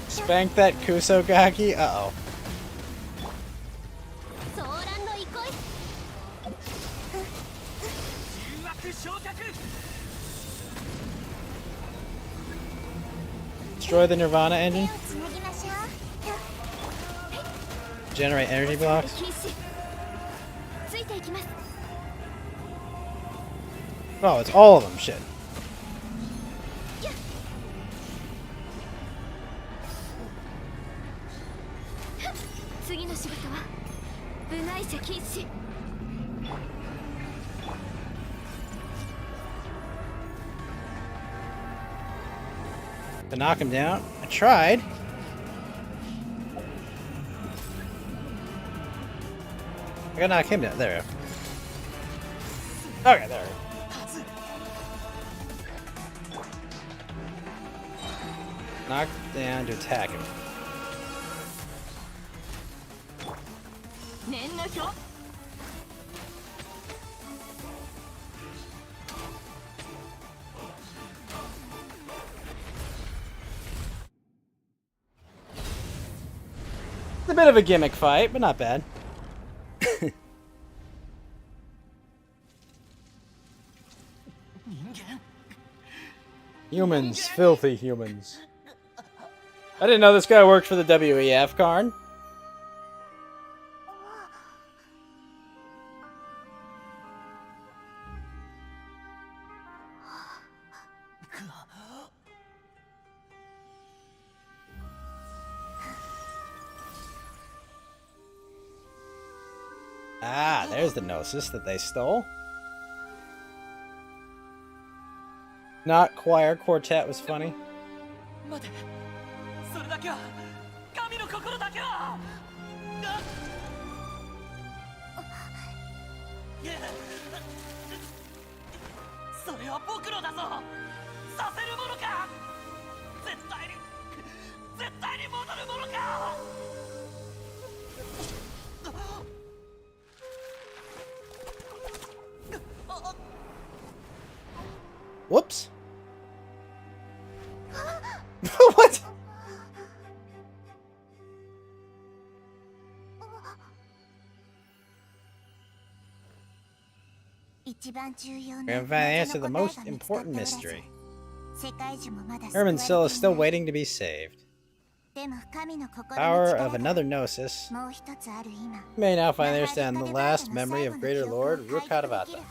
Spank that Kusogaki. Uh-oh. ソーランの憩い 誘惑昇格 Destroy the Nirvana 手 engine. をつなぎましょう Generate energy blocks. 禁止ついていきます Oh, it's all of them. Shit. 次の仕事は部内者禁止 To knock him down. I tried. I gotta knock him down. There. Okay, there. Knock down to attack him. 念の表 It's a bit of a gimmick fight, but not bad. Humans, filthy humans. I didn't know this guy worked for the WEF, Karn. Ah, There's the Gnosis that they stole. Not choir quartet was funny. 待て、それだけは神の心だけは。それは僕のだぞ。させるものか。絶対に戻るものか。Whoops. What? We're gonna find the answer to the most important mystery. Herman's soul is still waiting to be saved. Power of another Gnosis. You may now finally understand the last memory of Greater Lord Rukkhadevata.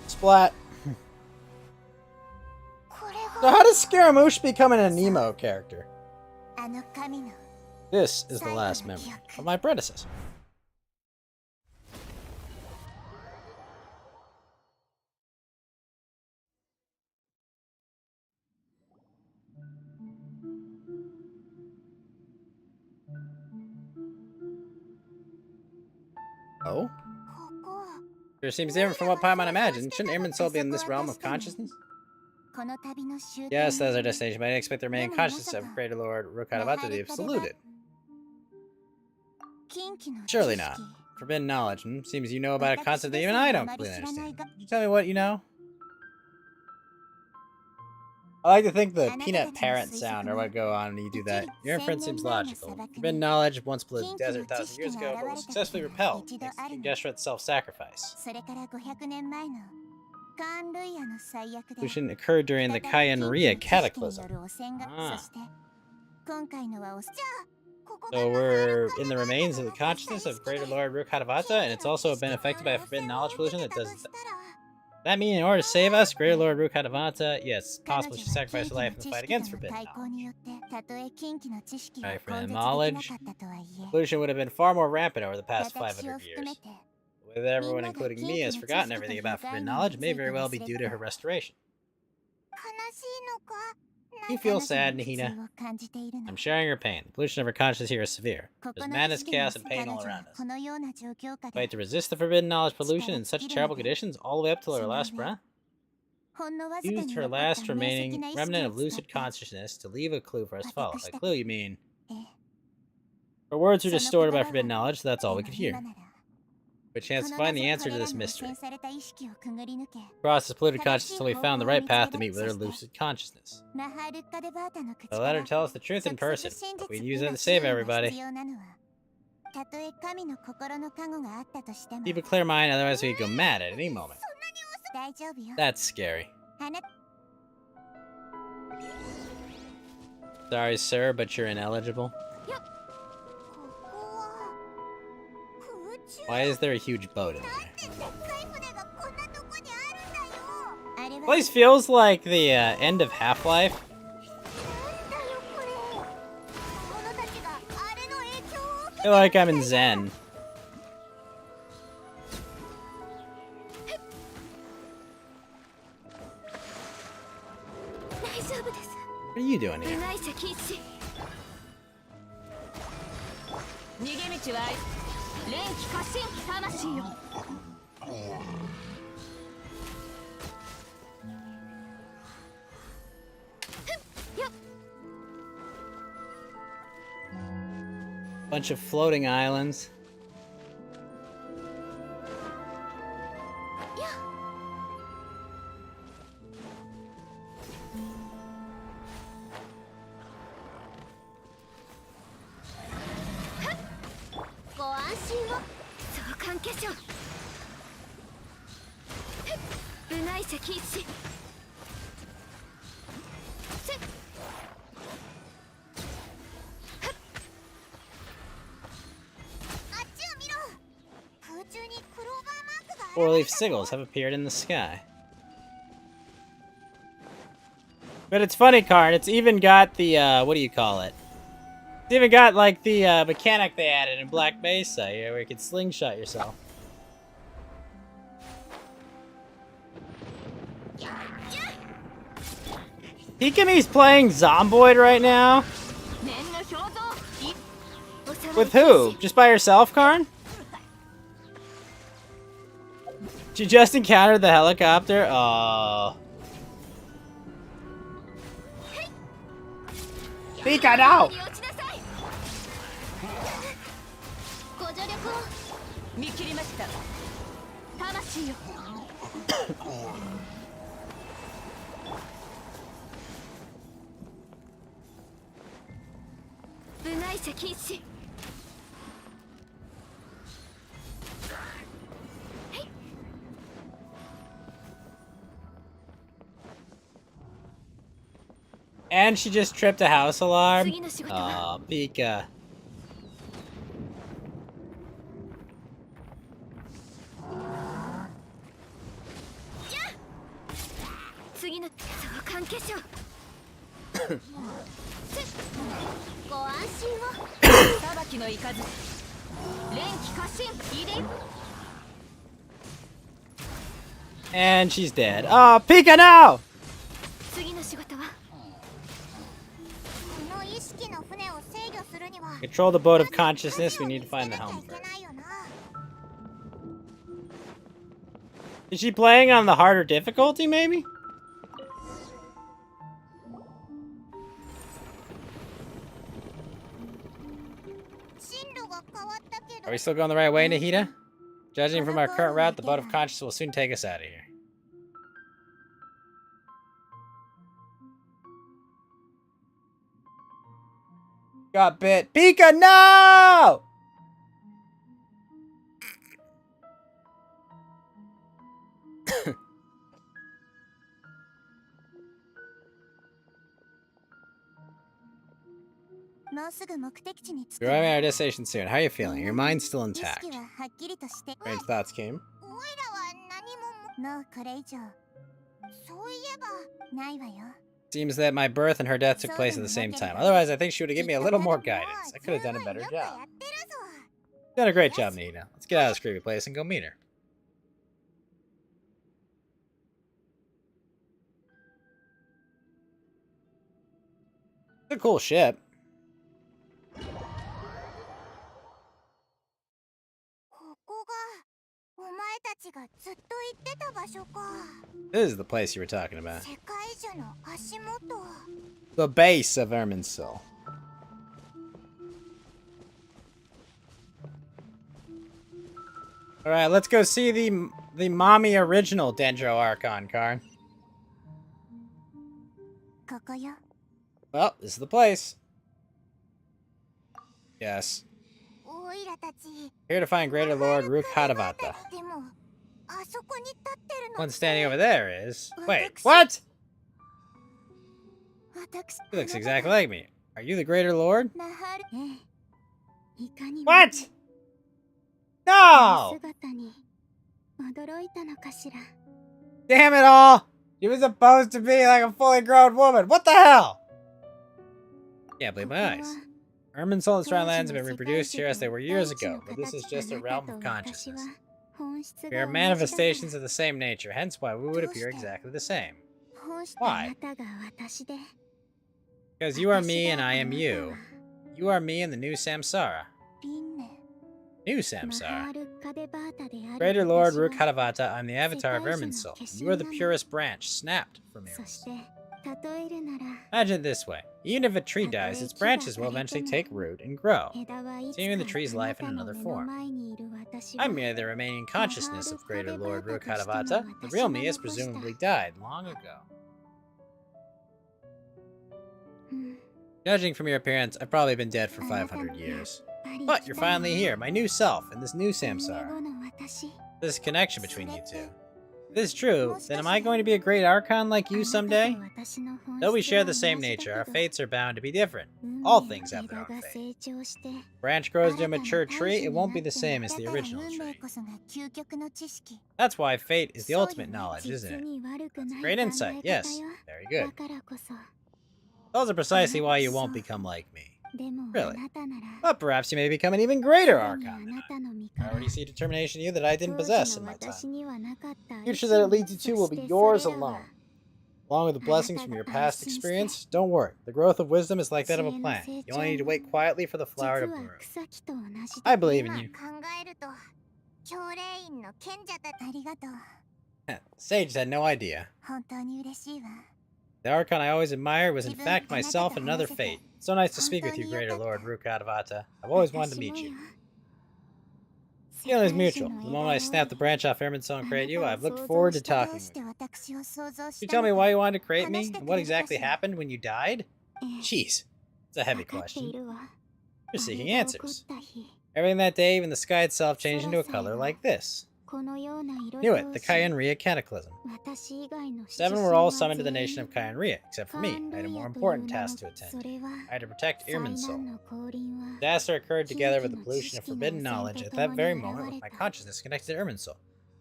Splat. So how does Scaramouche become an Nemo character? This is the last memory of my predecessor. Oh? Sure seems different from what Paimon imagined. Shouldn't Herman's soul be in this realm of consciousness? Yes, that's our destination, but I expect the remaining consciousness of Greater Lord Rukkhadevata to be absoluted. Surely not. Forbidden knowledge. Seems you know about a concept that even I don't completely understand. Could you tell me what you know? I like to think the peanut parrot sound or what go on when you do that. Your inference seems logical. Forbidden knowledge once polluted the desert 1,000 years ago, but was successfully repelled, thanks to King Deshret's self-sacrifice. Pollution occurred during the Kayan-Ria cataclysm. Ah. So we're in the remains of the consciousness of Greater Lord Rukkhadevata, and it's also been affected by a forbidden knowledge pollution that does... That mean in order to save us, Greater Lord Rukkhadevata, yes, possibly she sacrificed her life in the fight against forbidden knowledge. Right, forbidden knowledge. Pollution would have been far more rampant over the past 500 years. Whether everyone, including me, has forgotten everything about forbidden knowledge, it may very well be due to her restoration. You feel sad, Nahina. I'm sharing her pain. The pollution of her consciousness here is severe. There's madness, chaos, and pain all around us. Fight to resist the forbidden knowledge pollution in such terrible conditions all the way up till her last breath? Used her last remaining remnant of lucid consciousness to leave a clue for us to follow. By clue, you mean... Her words were distorted by forbidden knowledge, so that's all we could hear. A chance to find the answer to this mystery. Across this polluted consciousness until we found the right path to meet with her lucid consciousness. So let her tell us the truth in person, but we can use that to save everybody. Keep a clear mind, otherwise we could go mad at any moment. That's scary. Sorry, sir, but you're ineligible. Why is there a huge boat in there? Place feels like the end of Half-Life. I feel like I'm in Zen. What are you doing here? Bunch of floating islands. Four-leaf sigils have appeared in the sky. But it's funny, Karn. It's even got the, what do you call it? It's even got like the mechanic they added in Black Mesa, you know, where you can slingshot yourself. Hikami's playing Zomboid right now? With who? Just by herself, Karn? She just encountered the helicopter? Oh. Pika, no! 見切りました魂よ部外者禁止 And she just tripped a house alarm? Aw, Pika. And she's dead. Oh, Pika, no! Control the boat of consciousness. We need to find the helm first. Is she playing on the harder difficulty, maybe? Are we still going the right way, Nahida? Judging from our current route, the boat of consciousness will soon take us out of here. Got bit. Pika, no! We're arriving at our destination soon. How are you feeling? Your mind's still intact. Strange thoughts came. Seems that my birth and her death took place at the same time. Otherwise, I think she would have given me a little more guidance. I could have done a better job. Done a great job, Nina. Let's get out of this creepy place and go meet her. It's a cool ship. This is the place you were talking about. The base of Irminsul. Alright, let's go see the mommy original Dendro Archon, Karn. Well, this is the place. Yes. Here to find Greater Lord Rukkhadevata. One standing over there is... Wait, what? He looks exactly like me. Are you the Greater Lord? What? No! Damn it all! She was supposed to be like a fully grown woman. What the hell? Can't believe my eyes. Irminsul and surrounding lands have been reproduced here as they were years ago, but this is just a realm of consciousness. We are manifestations of the same nature, hence why we would appear exactly the same. Why? Because you are me and I am you. You are me and the new Samsara. New Samsara. Greater Lord Rukkhadevata, I'm the avatar of Irminsul. You are the purest branch, snapped from Irminsul. Imagine it this way. Even if a tree dies, its branches will eventually take root and grow, continuing the tree's life in another form. I'm merely the remaining consciousness of Greater Lord Rukkhadevata. The real me has presumably died long ago. Judging from your appearance, I've probably been dead for 500 years. But you're finally here, my new self, and this new Samsara. There's a connection between you two. If this is true, then am I going to be a great Archon like you someday? Though we share the same nature, our fates are bound to be different. All things have their own fate. Branch grows to a mature tree, it won't be the same as the original tree. That's why fate is the ultimate knowledge, isn't it? That's great insight, yes. Very good. Those are precisely why you won't become like me. Really? But perhaps you may become an even greater Archon than I already see determination in you that I didn't possess in my time. The future that it leads you to will be yours alone. Along with the blessings from your past experience, don't worry. The growth of wisdom is like that of a plant. You only need to wait quietly for the flower to bloom. I believe in you. Sage had no idea. The Archon I always admired was in fact myself and another fate. So nice to speak with you, Greater Lord Rukadavata. I've always wanted to meet you. Feeling is mutual. The moment I snapped the branch off Irminsul and created you, I've looked forward to talking with you. Can you tell me why you wanted to create me, and what exactly happened when you died? Jeez, it's a heavy question. You're seeking answers. Everything that day, even the sky itself, changed into a color like this. Knew it, the Kyanria Cataclysm. 7 were all summoned to the nation of Kyanria, except for me. I had a more important task to attend to. I had to protect Irminsul. Disaster occurred together with the pollution of forbidden knowledge at that very moment with my consciousness connected to Irminsul.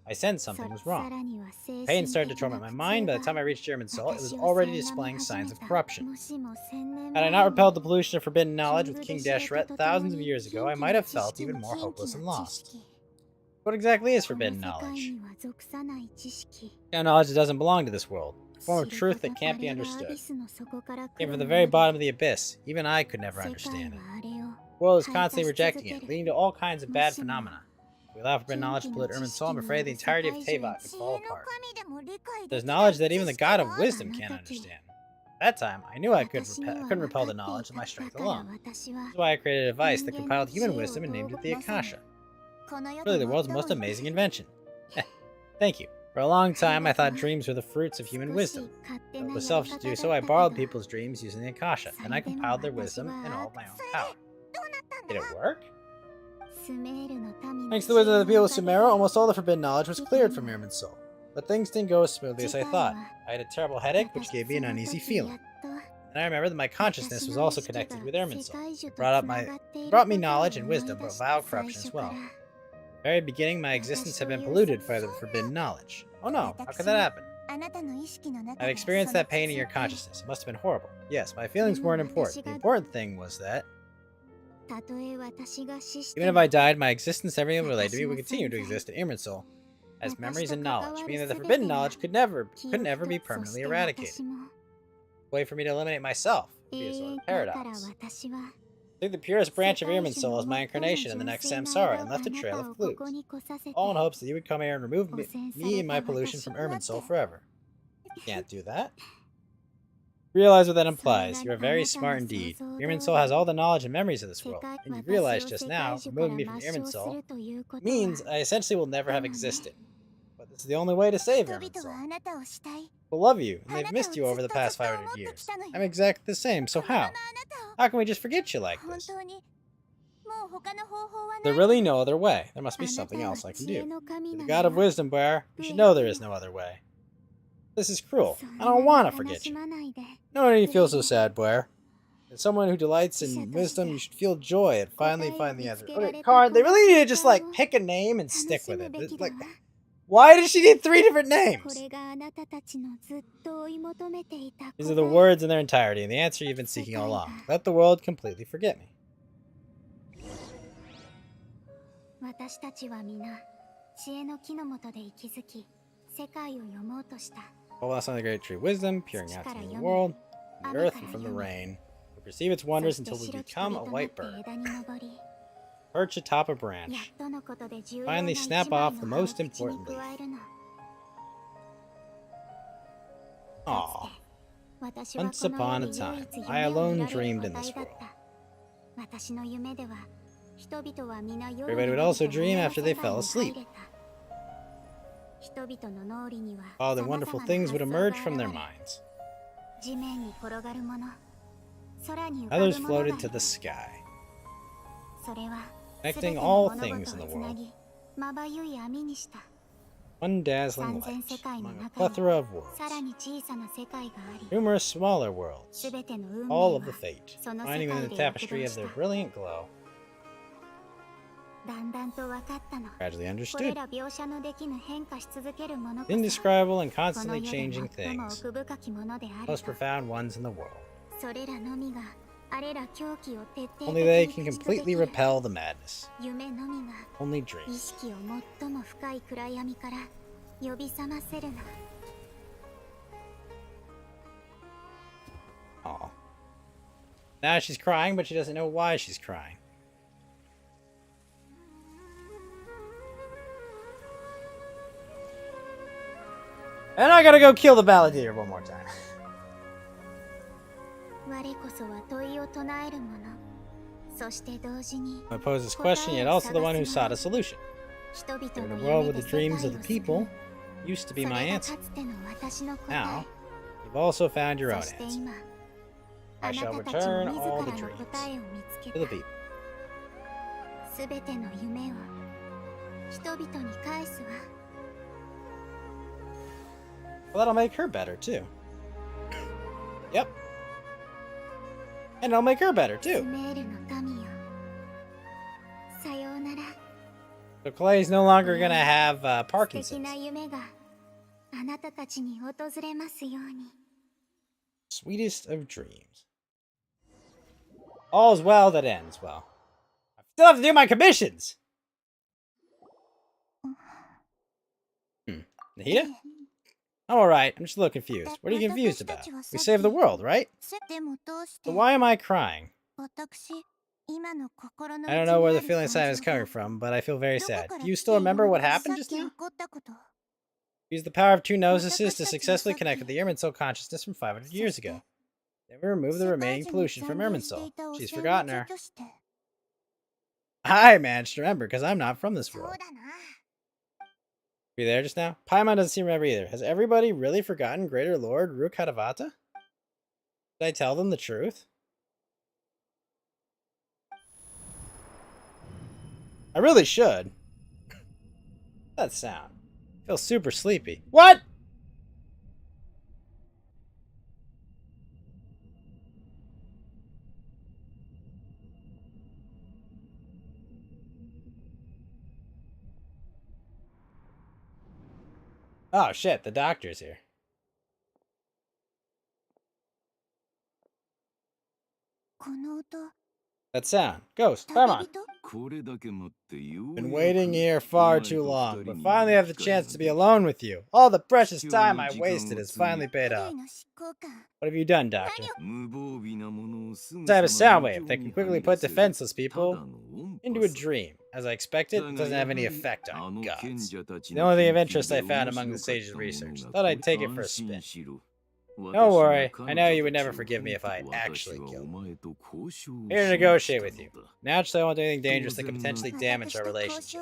I sensed something was wrong. Pain started to torment my mind. By the time I reached Irminsul, it was already displaying signs of corruption. Had I not repelled the pollution of forbidden knowledge with King Dashret thousands of years ago, I might have felt even more hopeless and lost. What exactly is forbidden knowledge? Kind of knowledge that doesn't belong to this world. A form of truth that can't be understood. Came from the very bottom of the abyss. Even I could never understand it. The world is constantly rejecting it, leading to all kinds of bad phenomena. If we allow forbidden knowledge to pollute Irminsul, I'm afraid the entirety of Teyvat could fall apart. There's knowledge that even the God of Wisdom can't understand. At that time, I knew I couldn't repel the knowledge of my strength alone. This is why I created a device that compiled human wisdom and named it the Akasha. Really the world's most amazing invention. Thank you. For a long time, I thought dreams were the fruits of human wisdom. But it was selfish to do so, I borrowed people's dreams using the Akasha, and I compiled their wisdom in all of my own power. Did it work? Thanks to the wisdom of the people of Sumeru, almost all the forbidden knowledge was cleared from Irminsul. But things didn't go as smoothly as I thought. I had a terrible headache, which gave me an uneasy feeling. And I remembered that my consciousness was also connected with Irminsul. It brought me knowledge and wisdom, but vile corruption as well. From the very beginning, my existence had been polluted by the forbidden knowledge. Oh no, how could that happen? I've experienced that pain in your consciousness. It must have been horrible. Yes, my feelings weren't important. The important thing was that even if I died, my existence, everything related to me, would continue to exist in Irminsul as memories and knowledge, meaning that the forbidden knowledge couldn't ever be permanently eradicated. A way for me to eliminate myself would be a sort of paradox. I took the purest branch of Irminsul as my incarnation in the next Samsara and left a trail of clues, all in hopes that you would come here and remove me and my pollution from Irminsul forever. You can't do that. Realize what that implies. You are very smart indeed. Irminsul has all the knowledge and memories of this world, and you realize just now, removing me from Irminsul means I essentially will never have existed. But this is the only way to save Irminsul. People love you, and they've missed you over the past 500 years. I'm exactly the same, so how? How can we just forget you like this? There's really no other way. There must be something else I can do. You're the God of Wisdom, Boer. You should know there is no other way. This is cruel. I don't want to forget you. No need to feel so sad, Boer. As someone who delights in wisdom, you should feel joy at finally finding the answer. Okay, Karn, they really need to just, like, pick a name and stick with it. It's like, why does she need 3 different names? These are the words in their entirety, and the answer you've been seeking all along. Let the world completely forget me. All us on the great tree of wisdom, peering out to the world, from the earth and from the rain. We perceive its wonders until we become a white bird. Perch atop a branch. Finally snap off the most important leaf. Aww. Once upon a time, I alone dreamed in this world. Everybody would also dream after they fell asleep. All the wonderful things would emerge from their minds. Others floated to the sky, connecting all things in the world. One dazzling light among a plethora of worlds. Numerous smaller worlds, all of the fate, finding within the tapestry of their brilliant glow. Gradually understood. Indescribable and constantly changing things. Most profound ones in the world. Only they can completely repel the madness. 夢のみが Only 意 dreams. 識を最も深い暗闇から呼び覚ませるな。 Aw. Now she's crying, but she doesn't know why she's crying. And I gotta go kill the balladeer one more time. 我こそは問いを唱える者。そして同時に I pose this question, yet also the one who sought a solution. 人々 In の the world 夢 with で the 世界 dreams を of the 救 people う。 used to そ be れ my が answer. かつての私の答 Now, え。 you've also found your own そして answer. 今、 I あな shall たたちも return 自 all ら the の dreams 答えを見つけ to the た。 people. すべての夢を人々に返すわ。 Well, that'll make her better, too. Yep. And it'll make her better, ス too. メールの民よ。さようなら。 So Clay's no longer gonna have 素敵 Parkinson's. な夢があなたたちに訪れますように。 Sweetest of dreams. All's well that ends well. I still have to do my commissions! Nahida? I'm alright, I'm just a little confused. What are you confused about? We saved the world, right? でもどうして So why am I crying? 私、今の心の I don't know where the feeling inside is coming from, but I feel very sad. Do you still remember what happened just now? Use the power of two nosises to successfully connect with the Irminsul consciousness from 500 years ago. Then we remove the remaining pollution from Irminsul. She's forgotten her. I managed to remember, because I'm not from this そう world. だな。 Were you there just now? Paimon doesn't seem to remember either. Has everybody really forgotten Greater Lord Rukkhadevata? Did I tell them the truth? I really should. That sound. I feel super sleepy. What? Oh shit, the doctor's here. この音、 That sound. Ghost, Paimon. 人 Been waiting here far too long, but finally have the chance to be alone with you. All the precious time I wasted has finally paid off. の執行官。 What have you done, Doctor? This type of sound wave that can quickly put defenseless people into a dream. As I expected, it doesn't have any effect on gods. The only thing of interest I found among the sages' research. Thought I'd take it for a spin. Don't worry, I know you would never forgive me if I actually killed you. Here to negotiate with you. Naturally, I won't do anything dangerous that could potentially damage our relationship.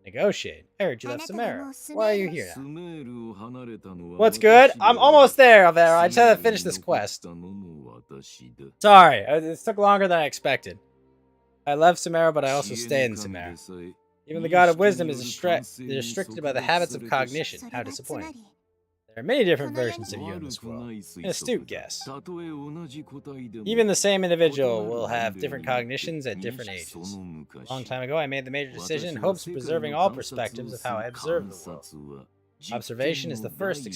Negotiate? I heard you left Samara. Why are you here now? What's good? I'm almost there, Alvaro. I just had to finish this quest. Sorry, it took longer than I expected. I left Samara, but I also stayed in Samara. Even the god of wisdom is restricted by the habits of cognition. How disappointing. There are many different versions of you in this world. An astute guess. Even the same individual will have different cognitions at different ages. A long time ago, I made the major decision in hopes of preserving all perspectives of how I observe the world. Observation is the first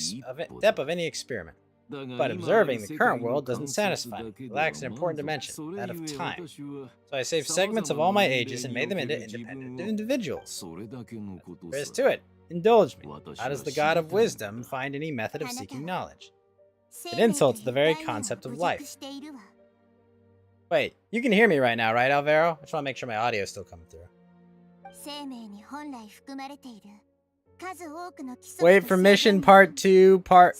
step of any experiment. But observing the current world doesn't satisfy me. It lacks an important dimension, that of time. So I saved segments of all my ages and made them into independent individuals. There is to it. Indulge me. How does the god of wisdom find any method of seeking knowledge? It insults the very concept of life. Wait, you can hear me right now, right, Alvaro? I just want to make sure my audio is still coming through. 生命に本来含まれている数多くの基礎 Wait for mission part 2, part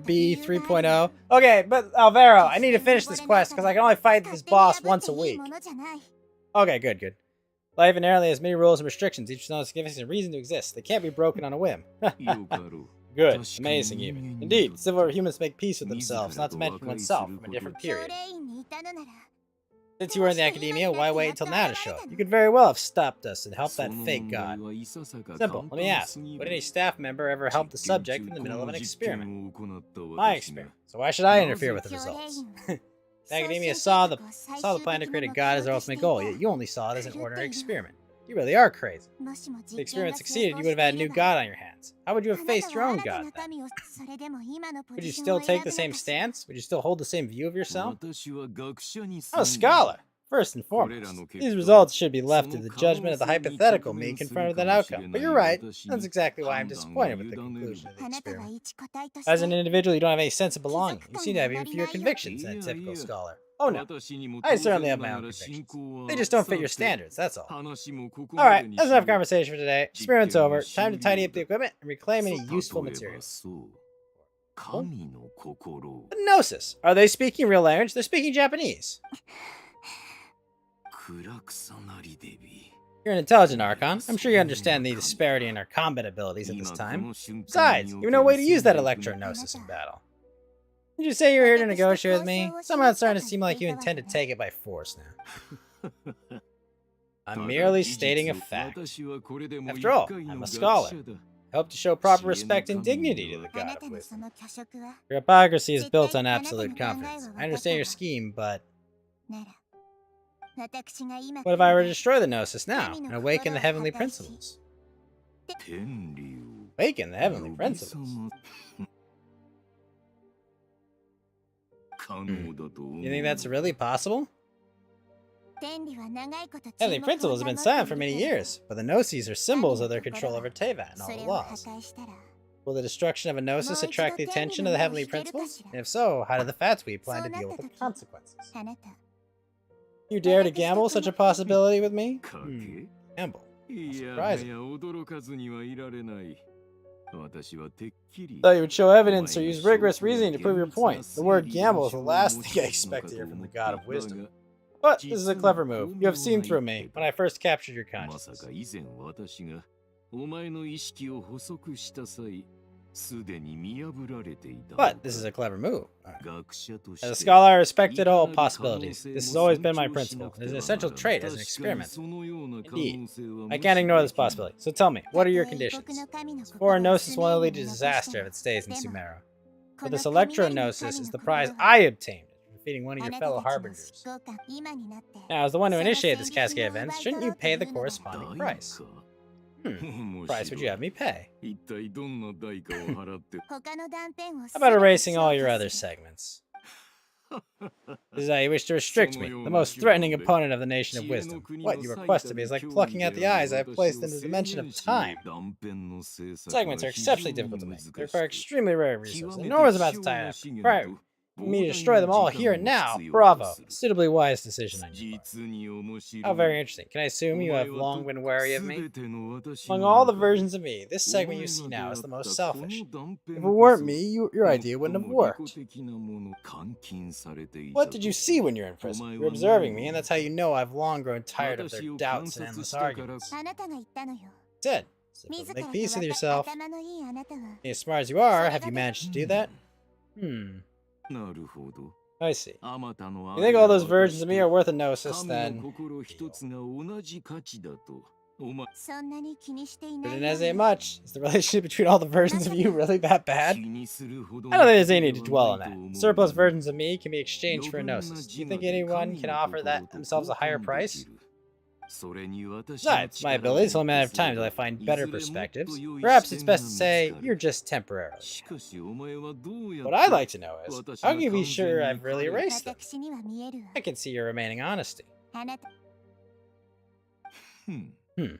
B 3.0. Okay, but Alvaro, I need to finish this quest because I can only fight this boss once a week. Okay, good. Life inherently has many rules and restrictions, each with no significance and reason to exist. They can't be broken on a whim. Good. Amazing, even. Indeed, civil humans make peace with themselves, not to mention oneself, from a different period. Since you were in the academia, why wait until now to show up? You could very well have stopped us and helped that fake god. Simple. Let me ask. Would any staff member ever help the subject in the middle of an experiment? My experiment. So why should I interfere with the results? The academia saw the plan to create a god as their ultimate goal, yet you only saw it as an ordinary experiment. You really are crazy. もしも If the 実験が experiment 成 succeeded, 功 you would し have て had a い new れば god on your hands. How would you あ have な faced た your は own 新た god な then? 民をそれでも今のポ Would ジ you ションを still 選 take ぶ the の same かし stance? Would you still hold the same view of yourself? 私は学者に I'm a 住んでいる scholar. First and これら foremost, の結 these 果 results should be left to その the 可能 judgment of the 性に hypothetical 直 me 面する confronted with か that もしれ outcome. な But い you're right. 私 That's に exactly why I'm 判断 disappointed を with the 委ねる conclusion of the あなたは experiment. 一個体として As an individual, you don't have any sense of belonging. You seem to have 貴 even 族 fewer 感があまりないよ convictions than a いや typical いや scholar. Oh no, 私にも I 当 certainly 然 have な my が own ら信 convictions. 仰 They は just don't さ fit your て standards, that's all. 話もここ Alright, までに that's し enough よう conversation for today. 実 Experiment's 験は over. Time to 終 tidy 了 up the だ equipment and reclaim any 例 useful えば materials. そう神の心 The Gnosis. Are they speaking real language? They're speaking Japanese. 暗くさなりデビ You're an intelligent Archon. I'm sure you understand the disparity in our combat abilities at this 今こ time. の瞬間 Besides, に you お have け no る way to use that 戦力 electro-gnosis in battle. Did you say you were here to negotiate with me? Somehow it's starting to seem like you intend to take it by force now. I'm merely stating a fact. 私はこれでも After all, 一回の I'm a 学 scholar. 者だ I hope to show proper respect and dignity to the あ God な of たの wisdom. その虚飾は Your hypocrisy is built on absolute confidence. I understand your scheme, but なら私が今 what if I were to destroy the Gnosis now and awaken the heavenly principles? 天竜 Awaken the heavenly 呼び principles? 覚ま可能だと思う You think that's really possible? 天理は長いこと Heavenly 沈黙を principles have been 保って silent い for る many けれど years, but the Gnosis are symbols of their control over Teyvat and そ all れ the を破 laws. 壊したら Will the destruction of a Gnosis Mo attract the ichido attention tenni of the no heavenly mou hiteru principles? kashira? And if so, how do the Fatui plan to So deal with the natta toki, consequences? あなた You dare to gamble such a possibility with me? 賭け Gamble. いや Surprising. いや驚かずにはいられない私はてっきり Thought you would show evidence or use rigorous reasoning to prove your point. The word gamble is the last thing I expect to hear from the God of wisdom. But this is a clever move. You have seen through me when I first captured your まさ consciousness. か以前私がお前の意識を捕捉した際すでに見破られていた But this is a clever move. 学者とし As a て scholar, I respected all possibilities. This has always been my principle. It is an essential trait as an experiment. Indeed, I can't ignore this possibility. So tell me, what are your conditions? For Gnosis will only lead to disaster if it stays in Sumeru. But this Electro-Gnosis is the prize I obtained for defeating one of あ your なた fellow たちの harbingers. 執行官今になって Now, as the one who その initiated this 戦利 cascade of 品を events, 奪い取 shouldn't ろ you うと pay い the うのだ corresponding 代 price? か Hmm. Price would you have me pay? 一体どんな代価を払って他の断片を How about 全て erasing all your 消 other 化する segments? This is how you wish to restrict me, the most threatening opponent of the nation of wisdom. What you request of me is like plucking out the eyes I have placed into the dimension of time. Segments are exceptionally difficult to make. They require extremely rare resources, enormous amounts of time. Right. For me to destroy them all here and now, bravo. A suitably wise decision on your part. How very interesting. Can I assume you have long been wary of me? Among all the versions of me, this segment you see now is the most selfish. If it weren't me, your idea wouldn't have worked. What did you see when you're in prison? You're observing me, and that's how you know I've long grown tired of their doubts and endless arguments. あなたが言ったのよ Said, so 自 make ら peace with と yourself. 頭のいいあなたは As smart as you are, have you managed to do that? Hmm, なるほど I see. あまたの You think all those versions of me are worth a gnosis, 神 then の心一つが同じ価値だとお前そんなに気にしていな but い it よ doesn't say much. Is the relationship between all the versions of you really that bad? 気にするほど I don't think there's any need to dwell on that. Surplus versions of me can be exchanged for a gnosis. Do you think anyone can offer that themselves a higher price? Besides, my ability is only a matter of time until I find better perspectives. Perhaps it's best to say you're just temporarily. What I'd like to know is, how can you be sure I've really erased them? 私には見えるわ I can see your remaining honesty. あなた Hmm.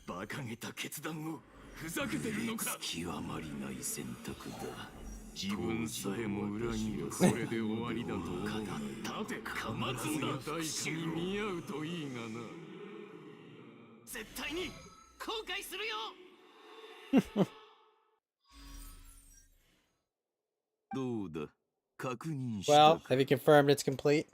馬鹿げた決断をふざけてるのか極まりない選択だ自分さえも裏切るそれで終わりだと思う立てかまつんだ代価に見合うといいがな絶対に後悔するよどうだ確認した Well, か have you confirmed it's complete?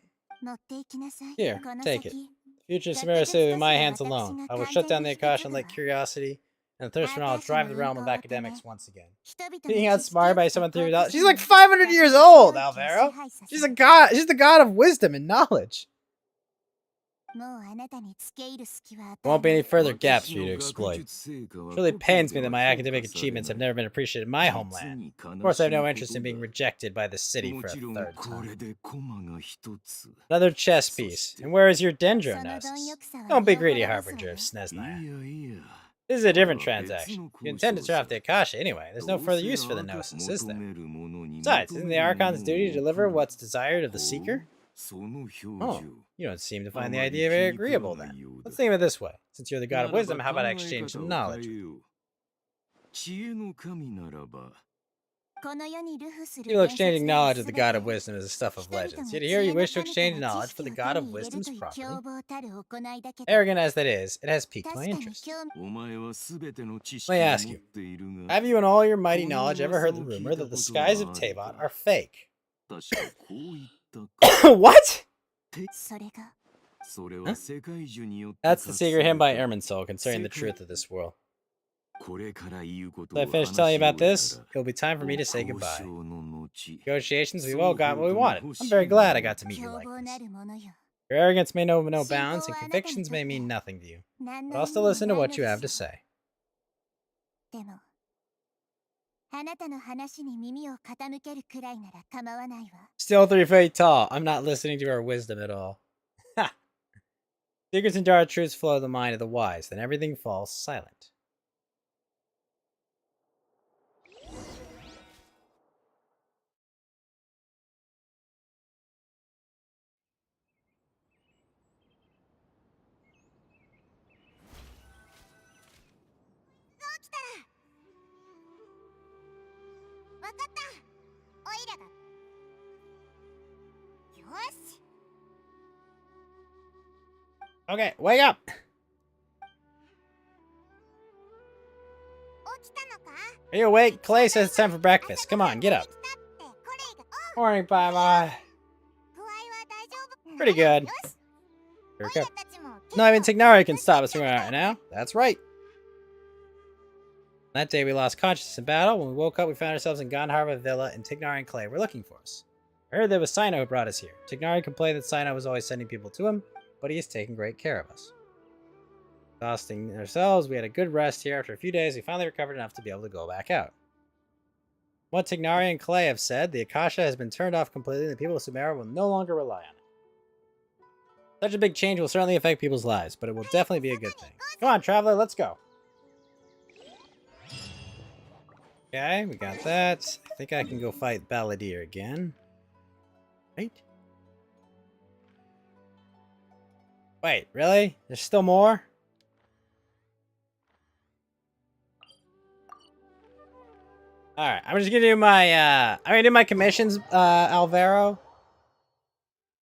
持って行きなさい Here, この take it. 先 Future Samara will be in my hands alone. I will shut down the Akash and let curiosity and the thirst for knowledge drive the realm of academics once again. 人々の Being 知識を outsmarted by someone through 克服 She's like 500 years old, Alvaro. 支配させ She's a god. She's the god of wisdom and knowledge. Won't be any further gaps for you to exploit. It really pains me that my academic achievements have never been appreciated in my homeland. Of course, I have no interest in being rejected by the city for a third time. Another chess piece. And where is your dendronosis? Don't be greedy, Harbinger of Sneznaya. This is a different transaction. You intend to turn off the Akasha anyway. There's no further use for the Gnosis, is there? Besides, isn't the Archon's duty to deliver what's desired of the Seeker? Oh, you don't seem to find the idea very agreeable then. Let's think of it this way. Since you're the god of wisdom, how about I exchange some knowledge? People exchanging knowledge with the god of wisdom is the stuff of legends. Yet here you wish to exchange knowledge for the god of wisdom's property. Arrogant as that is, it has piqued my interest. Let me ask you, have you in all your mighty knowledge ever heard the rumor that the skies of Tavot are fake? What? Huh? That's the secret hymn by Irminsul concerning the truth of this world. So I finished telling you about this, it'll be time for me to say goodbye. Negotiations, we've all got what we wanted. I'm very glad I got to meet you like this. Your arrogance may know no bounds, and convictions may mean nothing to you. But I'll still listen to what you have to say. Still 3 feet tall. I'm not listening to her wisdom at all. Ha! Secrets and dark truths flow to the mind of the wise, then everything falls silent. Okay, wake up! Are you awake? Clay says it's time for breakfast. Come on, get up. Morning, bye-bye. Pretty good. Here we go. Not even Tignari can stop us from right now. That's right. That day we lost consciousness in battle. When we woke up, we found ourselves in Gandharva Villa, and Tignari and Clay were looking for us. I heard that was Sino who brought us here. Tignari complained that Sino was always sending people to him, but he is taking great care of us. Exhausting ourselves, we had a good rest here. After a few days, we finally recovered enough to be able to go back out. What Tignari and Clay have said, the Akasha has been turned off completely, and the people of Sumeru will no longer rely on it. Such a big change will certainly affect people's lives, but it will definitely be a good thing. Come on, traveler, let's go. Okay, we got that. I think I can go fight Balladeer again. Right? Wait, really? There's still more? Alright, I'm just gonna do my, I'm gonna do my commissions, Alvaro.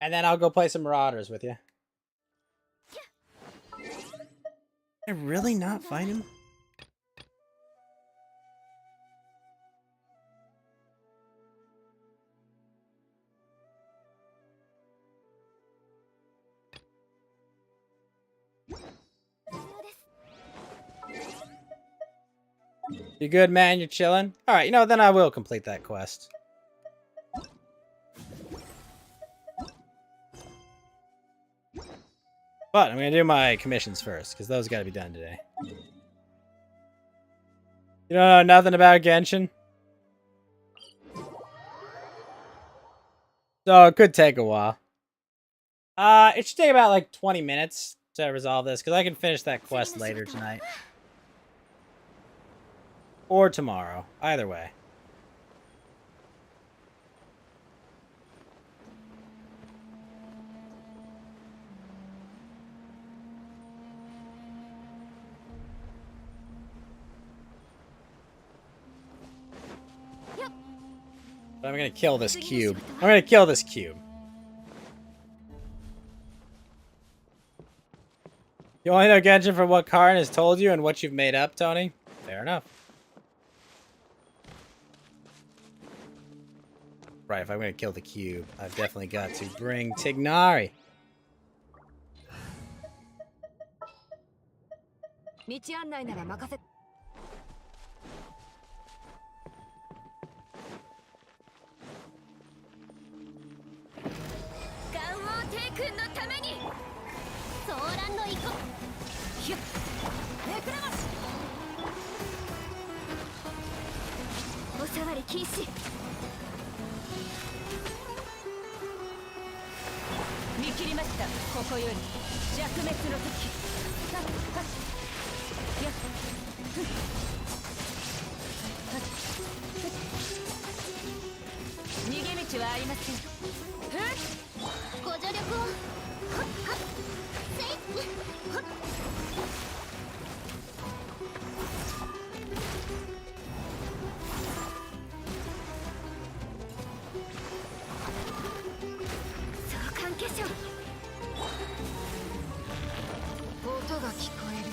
And then I'll go play some Marauders with you. Did I really not find him? You good, man? You're chilling? Alright, you know, then I will complete that quest. But I'm gonna do my commissions first, because those gotta be done today. You don't know nothing about Genshin? So it could take a while. It should take about like 20 minutes to resolve this, because I can finish that quest later tonight. Or tomorrow. Either way. But I'm gonna kill this cube. I'm gonna kill this cube. You only know Genshin from what Karin has told you and what you've made up, Tony? Fair enough. Right, if I'm gonna kill the cube, I've definitely got to bring Tignari. ひゅっめくらましおさわり禁止見切りました。ここより弱滅の時。はっはっやっふっはっふっ逃げ道はありません。ご助力を。はっはっせいはっ相関化粧。音が聞こえる。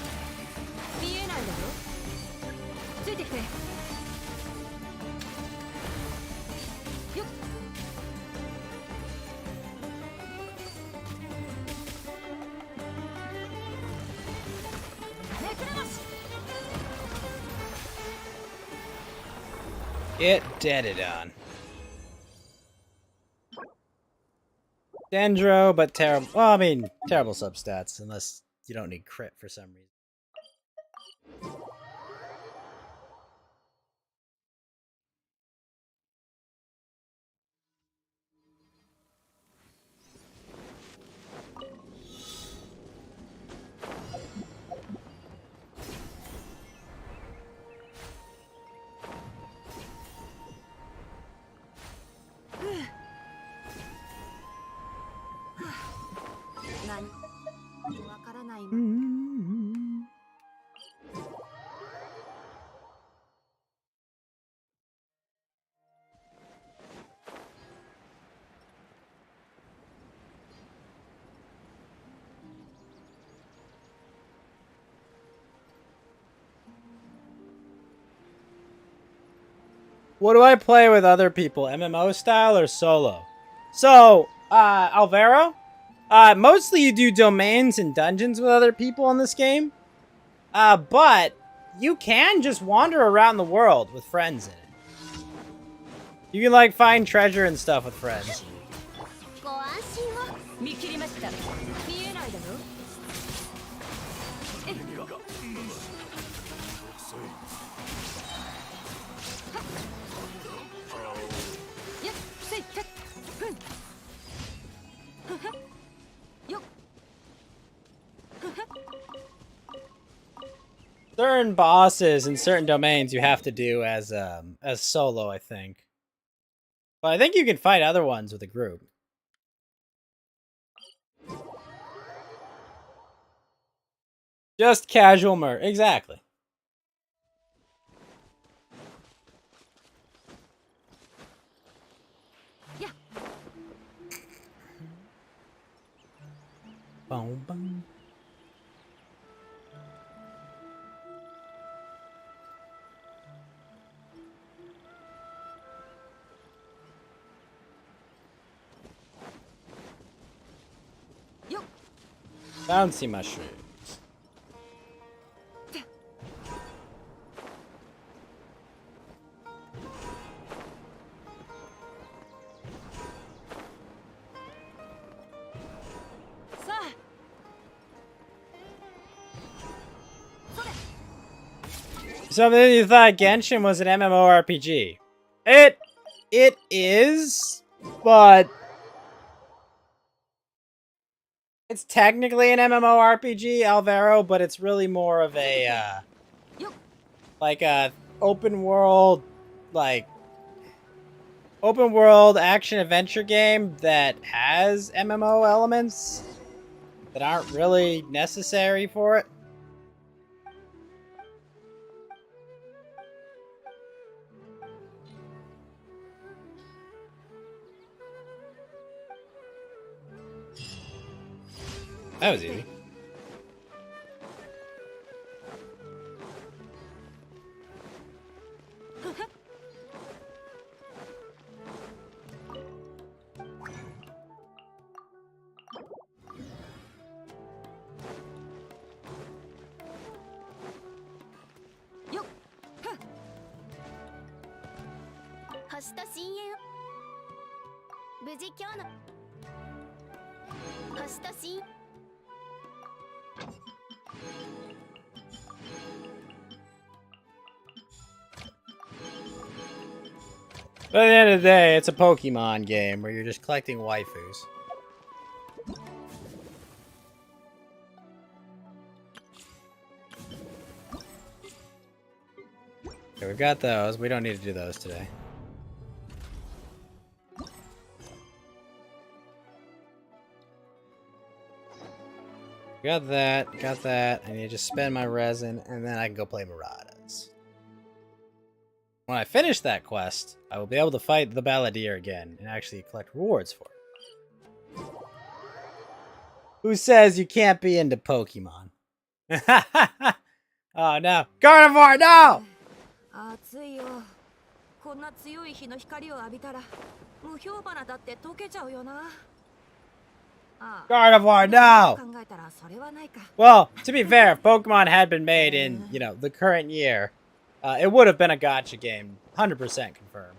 見えないだろ。ついてきて。よっめくらまし Get deaded on. Dendro, but terrible. Well, I mean, terrible substats, unless you don't need crit for some reason. What do I play with other people, MMO style or solo? So, Alvaro, mostly you do domains and dungeons with other people in this game. But you can just wander around the world with friends in it. You can like find treasure and stuff with friends. ご安心を。見切りました。見えないだろ。えっやっせいかっふんははよっ Certain bosses in certain domains you have to do as solo, I think. But I think you can fight other ones with a group. Just casual murder. Exactly. Yeah. Boom, boom. Bouncy mushrooms. So then you thought Genshin was an MMORPG. It is, but it's technically an MMORPG, Alvaro, but it's really more of a like a open world action adventure game that has MMO elements that aren't really necessary for it. That was easy. But at the end of the day, it's a Pokemon game where you're just collecting waifus. Okay, we've got those. We don't need to do those today. Got that, got that. I need to just spend my resin, and then I can go play Marauders. When I finish that quest, I will be able to fight the Balladeer again and actually collect rewards for it. Who says you can't be into Pokemon? Oh no. Carnivore, no! 暑いよ。こんな強い日の光を浴びたら、無氷花だって溶けちゃうよな。Carnivore, no! 考えたらそれはないか。 Well, to be fair, if Pokemon had been made in, you know, the current year, it would have been a gacha game. 100% confirmed.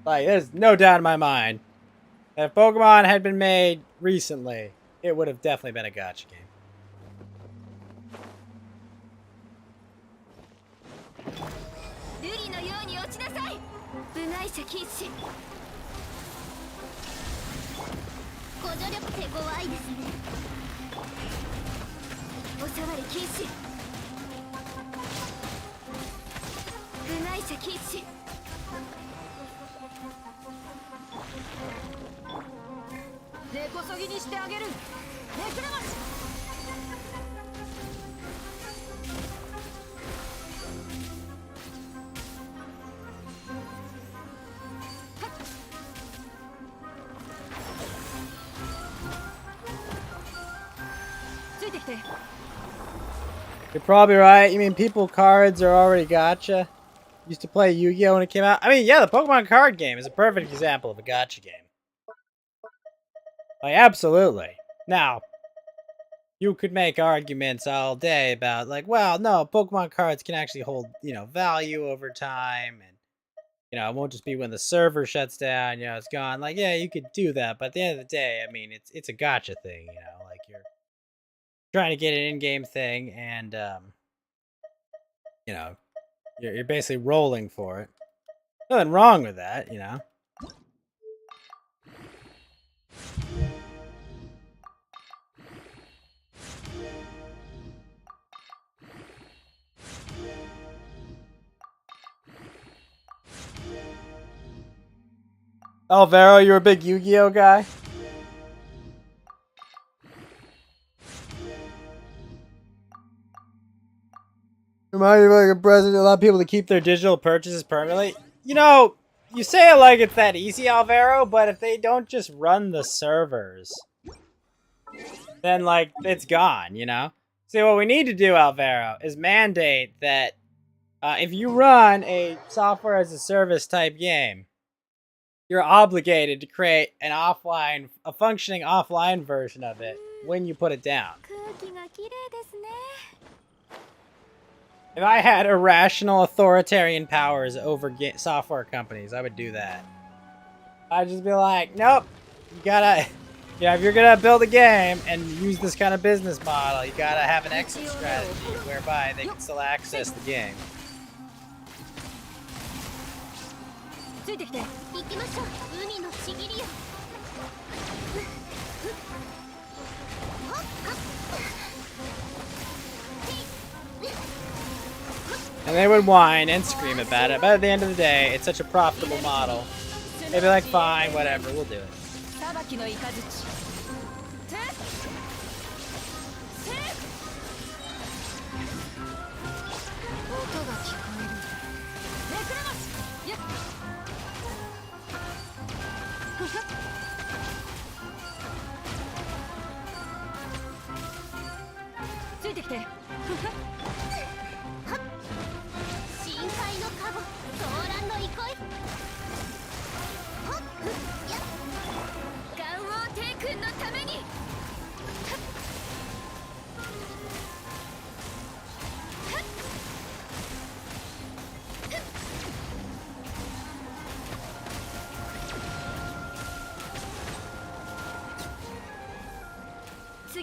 Like, there's no doubt in my mind that if Pokemon had been made recently, it would have definitely been a gacha game. Lily のように落ちなさい。部外者禁止。ご助力手強いですね。おさわり禁止。部外者禁止。根こそぎにしてあげる。めくらまし。ついてきて。 You're probably right. You mean people cards are already gacha? Used to play Yu-Gi-Oh! When it came out. I mean, yeah, the Pokemon card game is a perfect example of a gacha game. Like, absolutely. Now, you could make arguments all day about, like, well, no, Pokemon cards can actually hold, you know, value over time. And, you know, it won't just be when the server shuts down, you know, it's gone. Like, yeah, you could do that. But at the end of the day, I mean, it's a gacha thing, you know. Like, you're trying to get an in-game thing, and, you know, you're basically rolling for it. Nothing wrong with that, you know. Alvaro, you're a big Yu-Gi-Oh guy? Remind me like a present to allow people to keep their digital purchases permanently. You know, you say it like it's that easy, Alvaro, but if they don't just run the servers, then, like, it's gone, you know? See, what we need to do, Alvaro, is mandate that if you run a software as a service type game, you're obligated to create an offline, a functioning offline version of it when you put it down. If I had irrational authoritarian powers over software companies, I would do that. I'd just be like, nope, you gotta, yeah, if you're gonna build a game and use this kind of business model, you gotta have an exit strategy whereby they can still access the game. ついてきて。行きましょう。海のちぎりよ。 And they would whine and scream about it, but at the end of the day, it's such a profitable model. They'd be like, fine, whatever, we'll do it. 裁きの雷。音が聞こえる。めくらまし。やっ。ついてきて。深海のカゴ、騒乱の憩い。ガンオー帝君のために。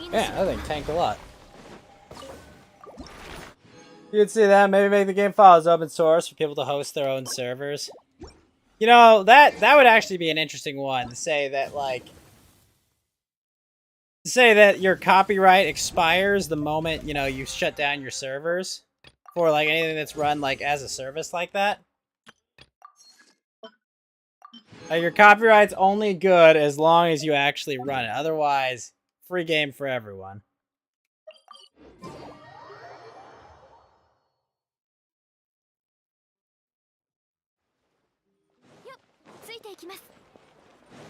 Yeah, that thing tanked a lot. You can see that. Maybe make the game files open source for people to host their own servers. You know, that would actually be an interesting one. Say that, like... Say that your copyright expires the moment, you know, you shut down your servers. For, like, anything that's run, like, as a service like that. Like, your copyright's only good as long as you actually run it. Otherwise, free game for everyone.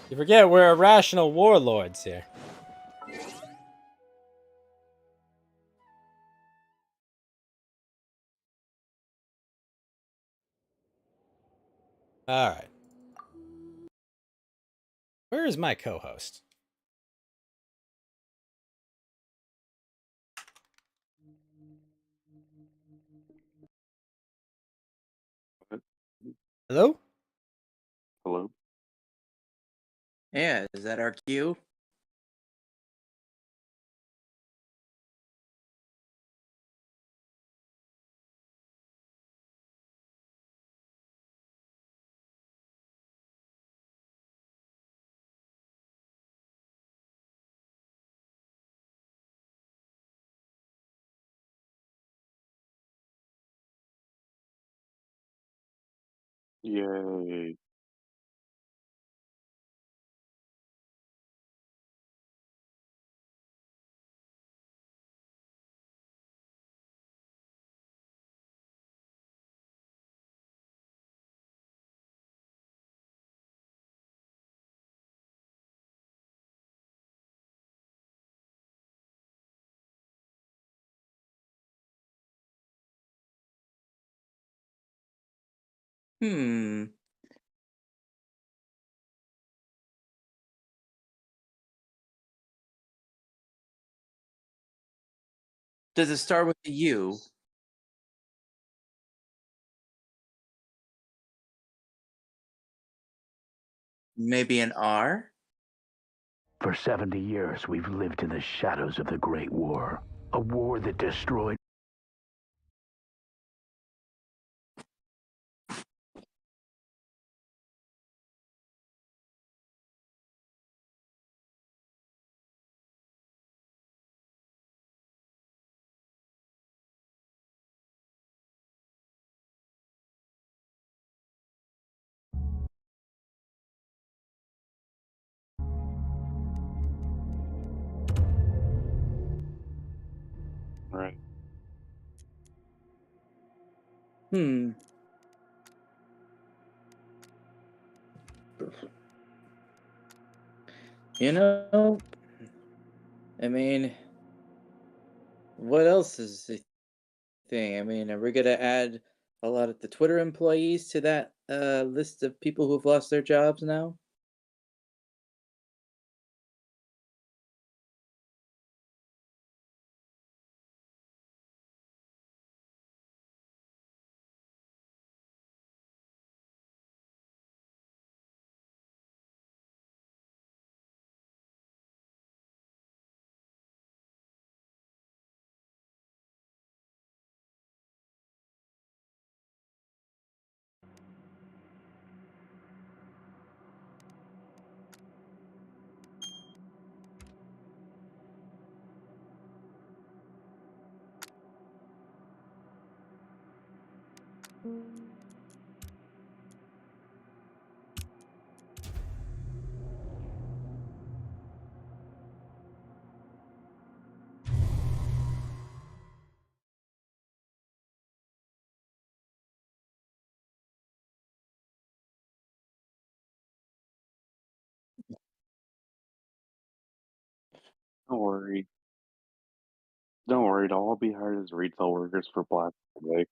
You forget we're irrational warlords here. Alright. Where is my co-host? Hello? Hello? Yeah, is that our cue? Yay. Hmm. Does it start with a U? Maybe an R? For 70 years, we've lived in the shadows of the Great War. A war that destroyed... Right. Hmm. You know, I mean, what else is the thing? I mean, are we gonna add a lot of the Twitter employees to that list of people who've lost their jobs now? Don't worry. Don't worry, they'll all be hired as retail workers for Black Friday.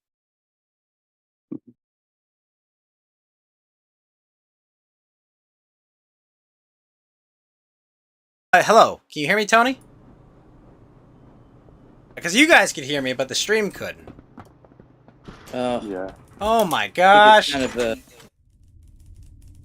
Hello, can you hear me, Tony? Because you guys could hear me, but the stream couldn't. Yeah. Oh my I think gosh. it's kind of a...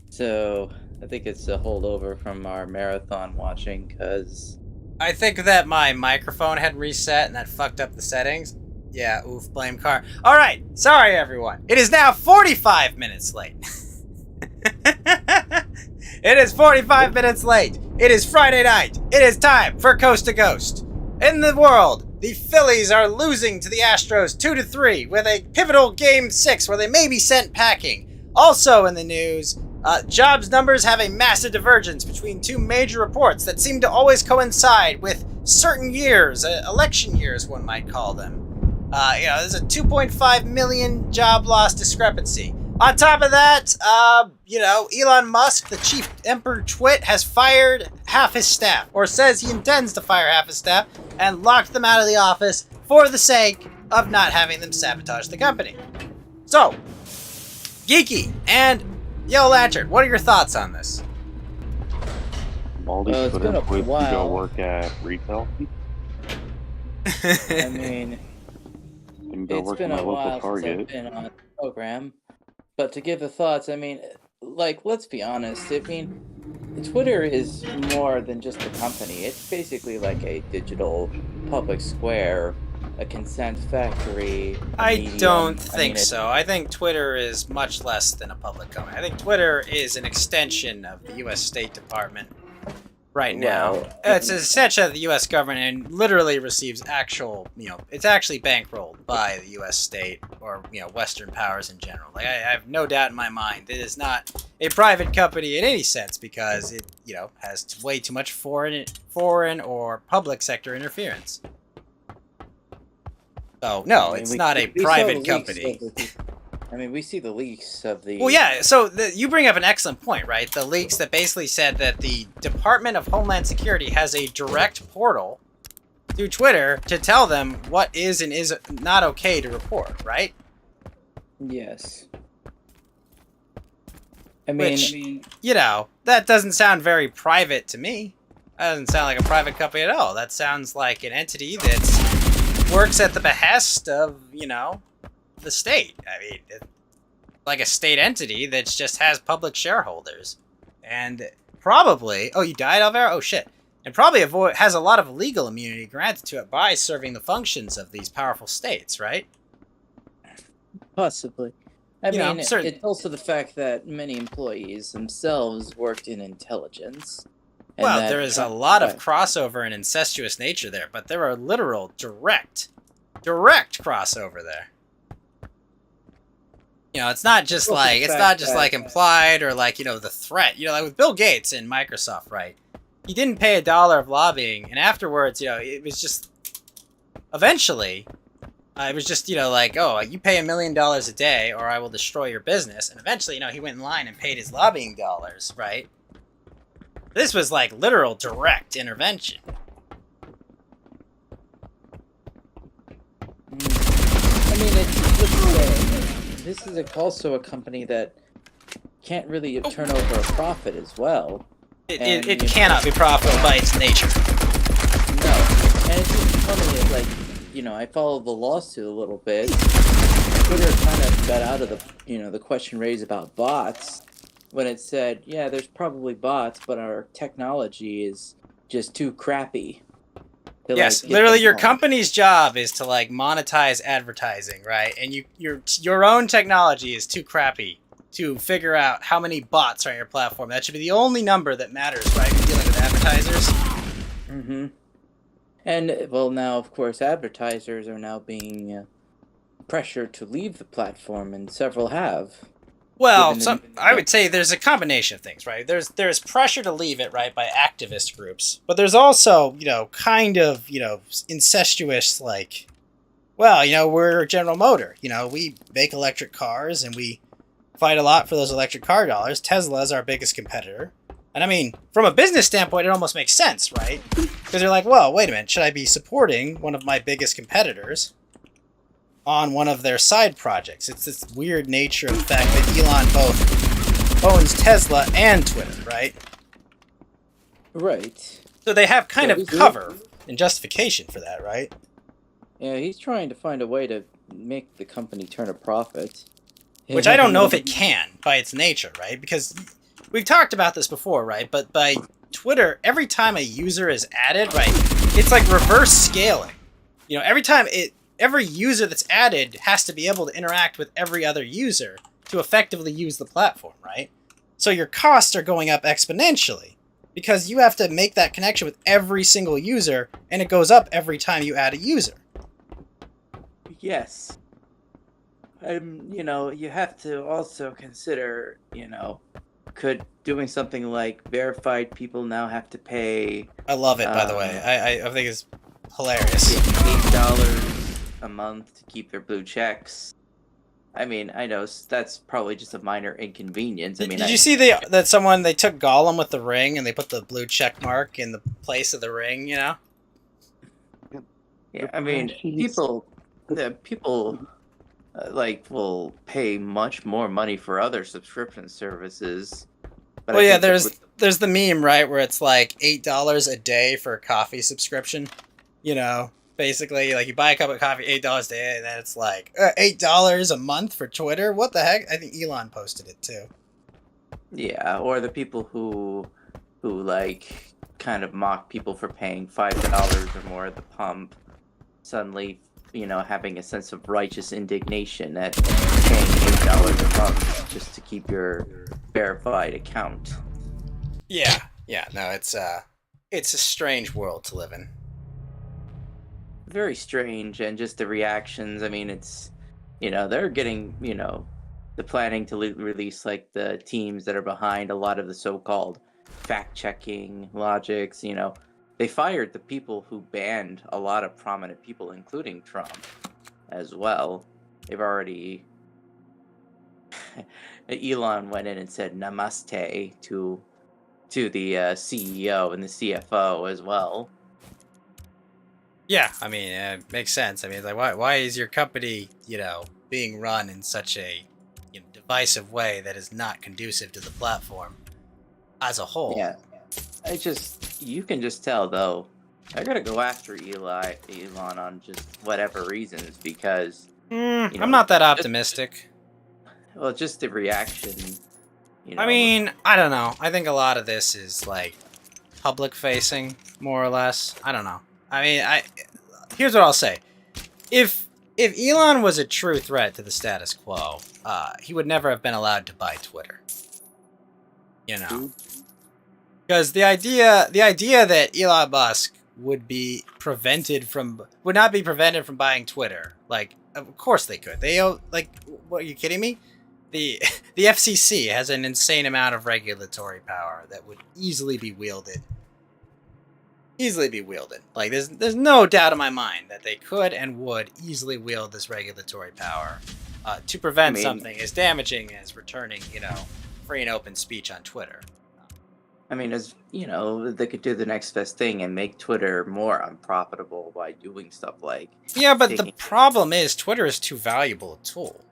So, I think it's a holdover from our marathon watching, because... I think that my microphone had reset and that fucked up the settings. Yeah, oof, blame car. All right, sorry everyone. It is now 45 minutes late. It is 45 minutes late. It is Friday night. It is time for Coast to Coast. In the world, the Phillies are losing to the Astros 2-3 with a pivotal Game 6 where they may be sent packing. Also in the news, jobs numbers have a massive divergence between two major reports that seem to always coincide with certain years, election years one might call them. There's a 2.5 million job loss discrepancy. On top of that, Elon Musk, the chief emperor twit, has fired half his staff, or says he intends to fire half his staff, and locked them out of the office for the sake of not having them sabotage the company. So, Geeky and Yellow Lantern, what are your thoughts on this? All these Twitter employees to go work at retail. I mean, it's been a while Target. since I've been on the program. But to give the thoughts, I mean, like, let's be honest. I mean, Twitter is more than just a company. It's basically like a digital public square, a consent factory. I don't think so. I think Twitter is much less than a public company. I think Twitter is an extension of the U.S. State Department right now. It's an extension of the U.S. government and literally receives actual, it's actually bankrolled by the U.S. state or, Western powers in general. Like, I have no doubt in my mind it is not a private company in any sense because it, has way too much foreign or public sector interference. So, no, it's not a private company. I mean, we see the leaks of the... Well, yeah, so you bring up an excellent point, right? The leaks that basically said that the Department of Homeland Security has a direct portal to Twitter to tell them what is and is not okay to report, right? Yes. I mean... that doesn't sound very private to me. That doesn't sound like a private company at all. That sounds like an entity that works at the behest of, the state. I mean, like a state entity that just has public shareholders. And probably... Oh, you died, Alvaro? Oh, shit. And probably has a lot of legal immunity granted to it by serving the functions of these powerful states, right? Possibly. I mean, it's also the fact that many employees themselves worked in intelligence. Well, there is a lot of crossover and incestuous nature there, but there are literal direct crossover there. It's not just like implied or like, the threat. Like with Bill Gates and Microsoft, right? He didn't pay $1 of lobbying, and afterwards, it was just eventually it was just, like, oh, you pay $1 million a day or I will destroy your business. And eventually, he went in line and paid his lobbying dollars, right? This was like literal direct intervention. I mean, this is also a company that can't really turn over a profit as well. It cannot be profitable by its nature. No, and it's just funny, like, I followed the lawsuit a little bit. Twitter kind of got out of the question raised about bots when it said, yeah, there's probably bots, but our technology is just too crappy. Yes, literally your company's job is to like monetize advertising, right? And your own technology is too crappy to figure out how many bots are on your platform. That should be the only number that matters, right? You're dealing with advertisers. Mm-hmm. And, well, now, of course, advertisers are now being pressured to leave the platform, and several have. Well, I would say there's a combination of things, right? There's pressure to leave it, right, by activist groups. But there's also, kind of, incestuous, like, well, we're General Motor. We make electric cars, and we fight a lot for those electric car dollars. Tesla is our biggest competitor. And I mean, from a business standpoint, it almost makes sense, right? Because you're like, well, wait a minute, should I be supporting one of my biggest competitors on one of their side projects? It's this weird nature of the fact that Elon both owns Tesla and Twitter, right? Right. So they have kind of cover and justification for that, right? Yeah, he's trying to find a way to make the company turn a profit. Which I don't know if it can, by its nature, right? Because we've talked about this before, right? But by Twitter, every time a user is added, right, it's like reverse scaling. Every time every user that's added has to be able to interact with every other user to effectively use the platform, right? So your costs are going up exponentially because you have to make that connection with every single user, and it goes up every time you add a user. Yes. You know, you have to also consider, you know, could doing something like verified people now have to pay... I love it, by the way. I think it's hilarious. $8 a month to keep their blue checks. I mean, I know that's probably just a minor inconvenience. I mean, Did you see they took Gollum with the ring and they put the blue check mark in the place of the ring, you know? Yeah, I mean, people like will pay much more money for other subscription services. But Well, I yeah, think there's the meme, right, where it's like $8 a day for a coffee subscription. You know, basically, like you buy a cup of coffee, $8 a day, and then it's like $8 a month for Twitter. What the heck? I think Elon posted it too. Yeah, or the people who like kind of mock people for paying $5 or more at the pump, suddenly, you know, having a sense of righteous indignation at paying $8 a month just to keep your verified account. Yeah, no, it's a strange world to live in. Very strange, and just the reactions. I mean, it's, you know, they're getting, you know, the planning to release like the teams that are behind a lot of the so-called fact-checking logics. You know, they fired the people who banned a lot of prominent people, including Trump, as well. They've already... Elon went in and said namaste to the CEO and the CFO as well. Yeah, I mean, it makes sense. I mean, like, why is your company, you know, being run in such a divisive way that is not conducive to the platform as a whole? Yeah, you can just tell though. They're gonna go after Elon on just whatever reasons because you know, I'm not that optimistic. Well, just the reaction. You know, I mean, I don't know. I think a lot of this is like public facing, more or less. I don't know. I mean, here's what I'll say. If Elon was a true threat to the status quo, he would never have been allowed to buy Twitter. You know, because the idea that Elon Musk would not be prevented from buying Twitter. Like, of course they could. Like, what, are you kidding me? The FCC has an insane amount of regulatory power that would easily be wielded. Like, there's no doubt in my mind that they could and would easily wield this regulatory power to prevent something as damaging as returning, you know, free and open speech on Twitter. I mean, as you know, they could do the next best thing and make Twitter more unprofitable by doing stuff like... Yeah, but the problem is Twitter is too valuable a tool,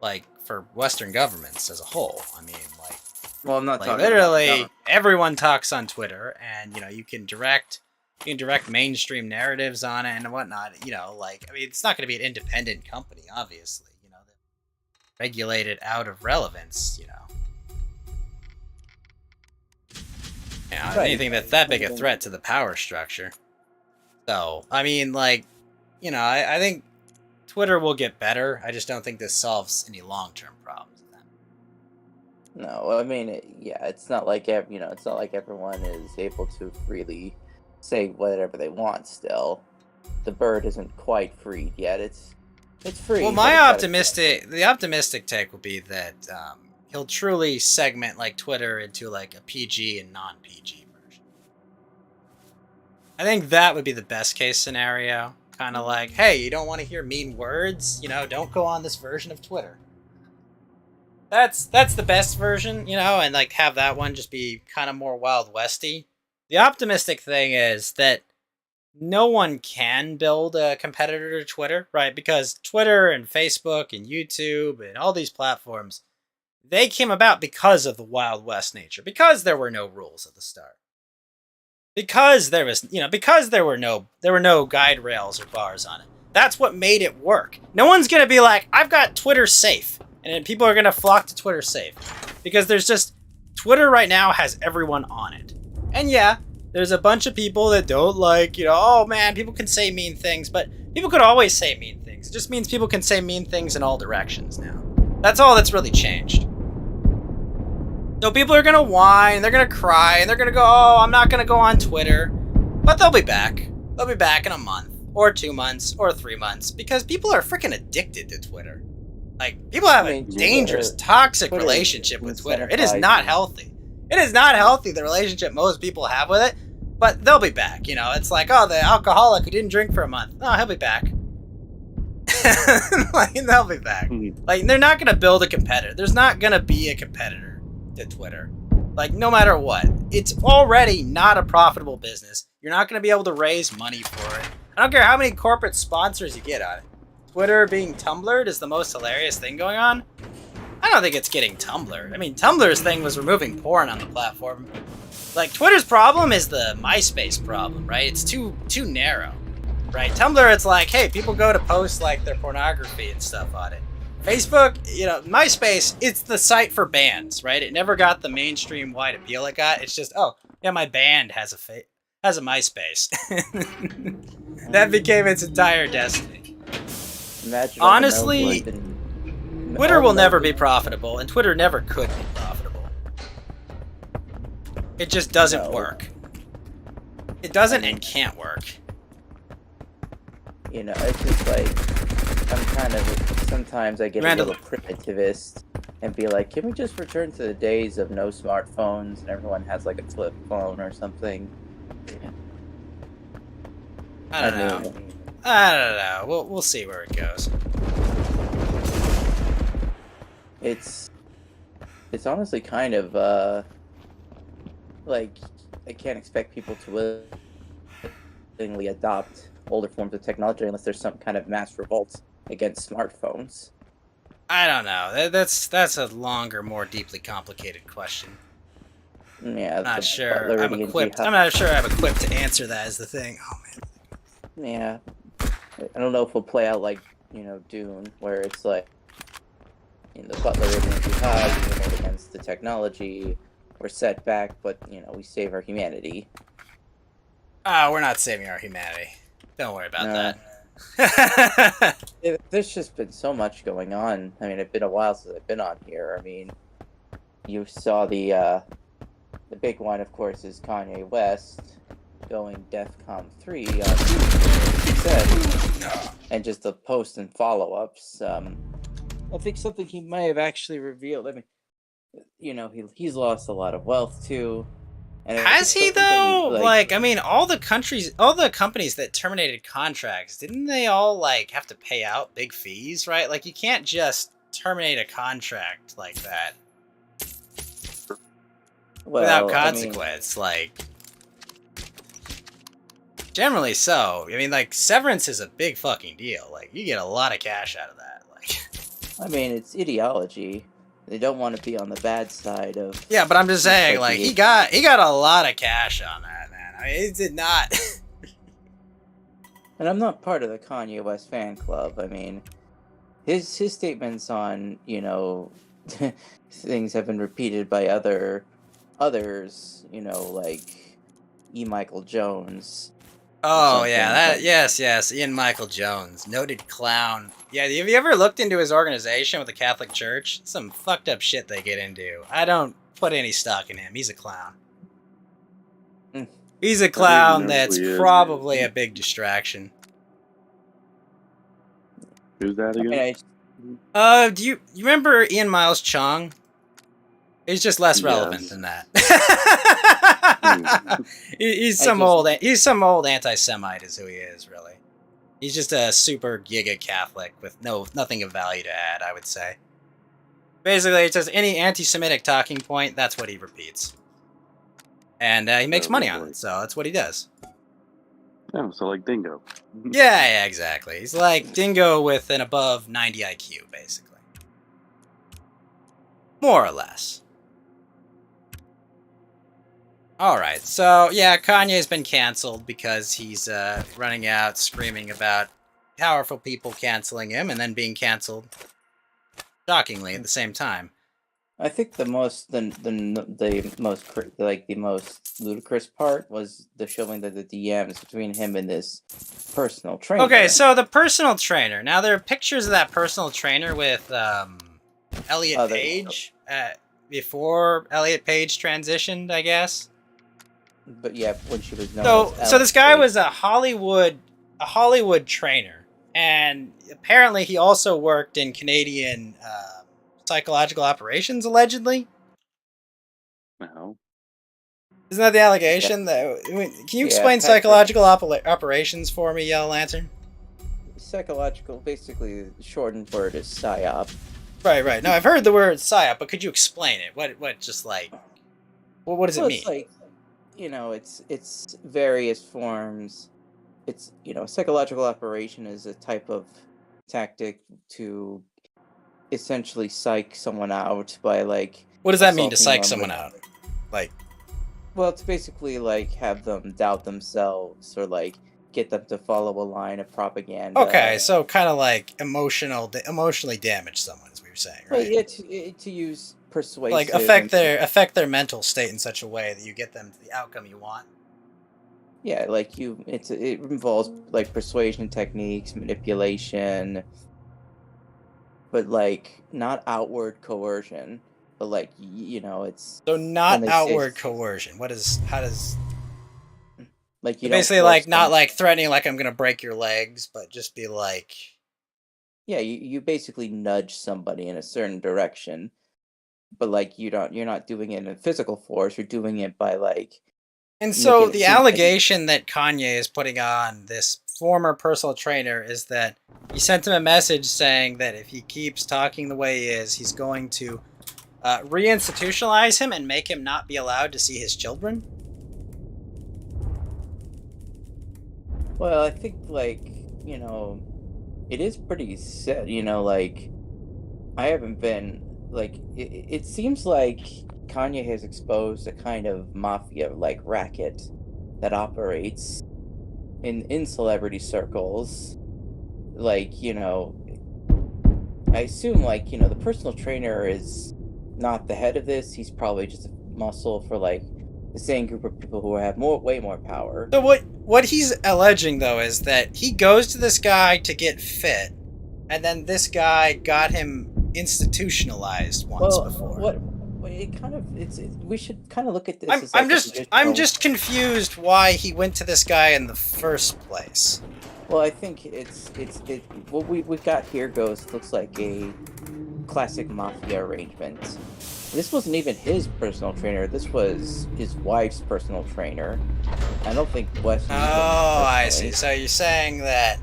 like, for Western governments as a whole. I mean, like... Well, I'm not talking literally everyone talks on Twitter, and you know you can direct mainstream narratives on it and whatnot. You know, like, I mean, it's not going to be an independent company, obviously. You know, regulated out of relevance. You know, anything that's that big a threat to the power structure. So, I mean, like, you know, I think Twitter will get better. I just don't think this solves any long-term problems. No, I mean, it's not like it's not like everyone is able to freely say whatever they want. Still, the bird isn't quite freed yet. It's free. Well, the optimistic take will be that he'll truly segment like Twitter into like a PG and non-PG version. I think that would be the best case scenario. Kind of like, hey, you don't want to hear mean words? You know, don't go on this version of Twitter. That's the best version, you know, and like have that one just be kind of more Wild Westy. The optimistic thing is that no one can build a competitor to Twitter, right? Because Twitter and Facebook and YouTube and all these platforms, they came about because of the Wild West nature, because there were no rules at the start. Because there were no guide rails or bars on it. That's what made it work. No one's going to be like, I've got Twitter safe. And then people are going to flock to Twitter safe. Because there's just... Twitter right now has everyone on it. And yeah, there's a bunch of people that don't like, oh man, people can say mean things, but people could always say mean things. It just means people can say mean things in all directions now. That's all that's really changed. So people are gonna whine, they're gonna cry, and they're gonna go, oh, I'm not gonna go on Twitter. But they'll be back. They'll be back in a month, or 2 months, or 3 months, because people are freaking addicted to Twitter. Like, people have a dangerous, toxic relationship with Twitter. It is not healthy. It is not healthy, the relationship most people have with it, but they'll be back, It's like, oh, the alcoholic who didn't drink for a month. Oh, he'll be back. Like, they'll be back. Like, they're not going to build a competitor. There's not going to be a competitor to Twitter. Like, no matter what. It's already not a profitable business. You're not going to be able to raise money for it. I don't care how many corporate sponsors you get on it. Twitter being Tumblr is the most hilarious thing going on. I don't think it's getting Tumblr. I mean, Tumblr's thing was removing porn on the platform. Like, Twitter's problem is the MySpace problem, right? It's too narrow, right? Tumblr, it's like, hey, people go to post, like, their pornography and stuff on it. Facebook, MySpace, it's the site for bands, right? It never got the mainstream wide appeal it got. It's just, oh, yeah, my band has a MySpace. That became its entire destiny. Imagine honestly, Twitter will never be profitable, and Twitter never could be profitable. It just doesn't work. It doesn't and can't work. It's just like, I'm kind of, sometimes I get a little primitivist and be like, can we just return to the days of no smartphones and everyone has like a flip phone or something? I don't know. We'll see where it goes. It's honestly kind of like, I can't expect people to willingly adopt older forms of technology unless there's some kind of mass revolt against smartphones. I don't know. That's a longer, more deeply complicated question. Yeah, I'm not sure I'm equipped. I'm not sure I'm equipped to answer that. Is the thing. Oh man. Yeah, I don't know if we'll play out like Dune, where it's like the butler and jihad against the technology. We're set back, but we save our humanity. We're not saving our humanity. Don't worry about that. There's just been so much going on. I mean, it's been a while since I've been on here. I mean, you saw the big one, of course, is Kanye West going DEFCON 3 on Tuesday, he said, and just the post and follow-ups. I think something he might have actually revealed. I mean, he's lost a lot of wealth too. And has he though? Like, I mean, all the companies that terminated contracts, didn't they all have to pay out big fees, right? Like, you can't just terminate a contract like that without consequence. Generally so. I mean, severance is a big fucking deal. Like, you get a lot of cash out of that. I mean, it's ideology. They don't want to be on the bad side of. Yeah, but I'm just saying, he got a lot of cash on that, man. I mean, it did not. And I'm not part of the Kanye West fan club. I mean, his statements on things have been repeated by others. Like E. Michael Jones. Oh yeah, yes, Ian Michael Jones, noted clown. Yeah, have you ever looked into his organization with the Catholic Church? Some fucked up shit they get into. I don't put any stock in him. He's a clown. He's a clown that's probably a big distraction. Who's that again? Do you remember Ian Miles Chong? He's just less relevant than that. He's some old anti-Semite is who he is, really. He's just a super giga Catholic with nothing of value to add, I would say. Basically, it's just any anti-Semitic talking point, that's what he repeats. And he makes money on it, so that's what he does. Oh, so like Dingo. Yeah, exactly. He's like Dingo with an above 90 IQ, basically. More or less. Alright, so yeah, Kanye's been canceled because he's running out screaming about powerful people canceling him and then being canceled, shockingly, at the same time. I think the most the most ludicrous part was the showing that the DMs between him and this personal trainer. Okay, so the personal trainer. Now there are pictures of that personal trainer with Elliot Page before Elliot Page transitioned, I guess. But yeah, when she was known as so this guy was a Hollywood trainer, and apparently he also worked in Canadian psychological operations, allegedly. No. Isn't that the allegation? Can you explain psychological operations for me, Yellow Lantern? Psychological, basically, the shortened word is psyop. Right. No, I've heard the word psyop, but could you explain it? What does it mean? It's like, it's various forms. It's, psychological operation is a type of tactic to essentially psych someone out by, like... What does that mean, to psych someone out? Like... Well, it's basically, like, have them doubt themselves, or, like, get them to follow a line of propaganda. Okay, so kind of like emotionally damage someone, is what you're saying, right? Well, yeah, to use persuasive... Like, affect their mental state in such a way that you get them to the outcome you want. Yeah, like it involves like persuasion techniques, manipulation, but like not outward coercion, but like it's so not outward coercion. How does like you basically like not like threatening, like I'm gonna break your legs, but just be like, yeah, you basically nudge somebody in a certain direction, but like you're not doing it in physical force. You're doing it by like. And so the allegation that Kanye is putting on this former personal trainer is that he sent him a message saying that if he keeps talking the way he is, he's going to reinstitutionalize him and make him not be allowed to see his children? Well, I think, like, it is pretty sad, like, I haven't been, like, it seems like Kanye has exposed a kind of mafia-like racket that operates in celebrity circles. Like, I assume, like, the personal trainer is not the head of this. He's probably just a muscle for, like, the same group of people who have way more power. So what he's alleging, though, is that he goes to this guy to get fit, and then this guy got him institutionalized once before. We should kind of look at this. I'm just confused why he went to this guy in the first place. Well, I think what we've got here looks like a classic mafia arrangement. This wasn't even his personal trainer. This was his wife's personal trainer. I don't think Wes. Oh, I see. So you're saying that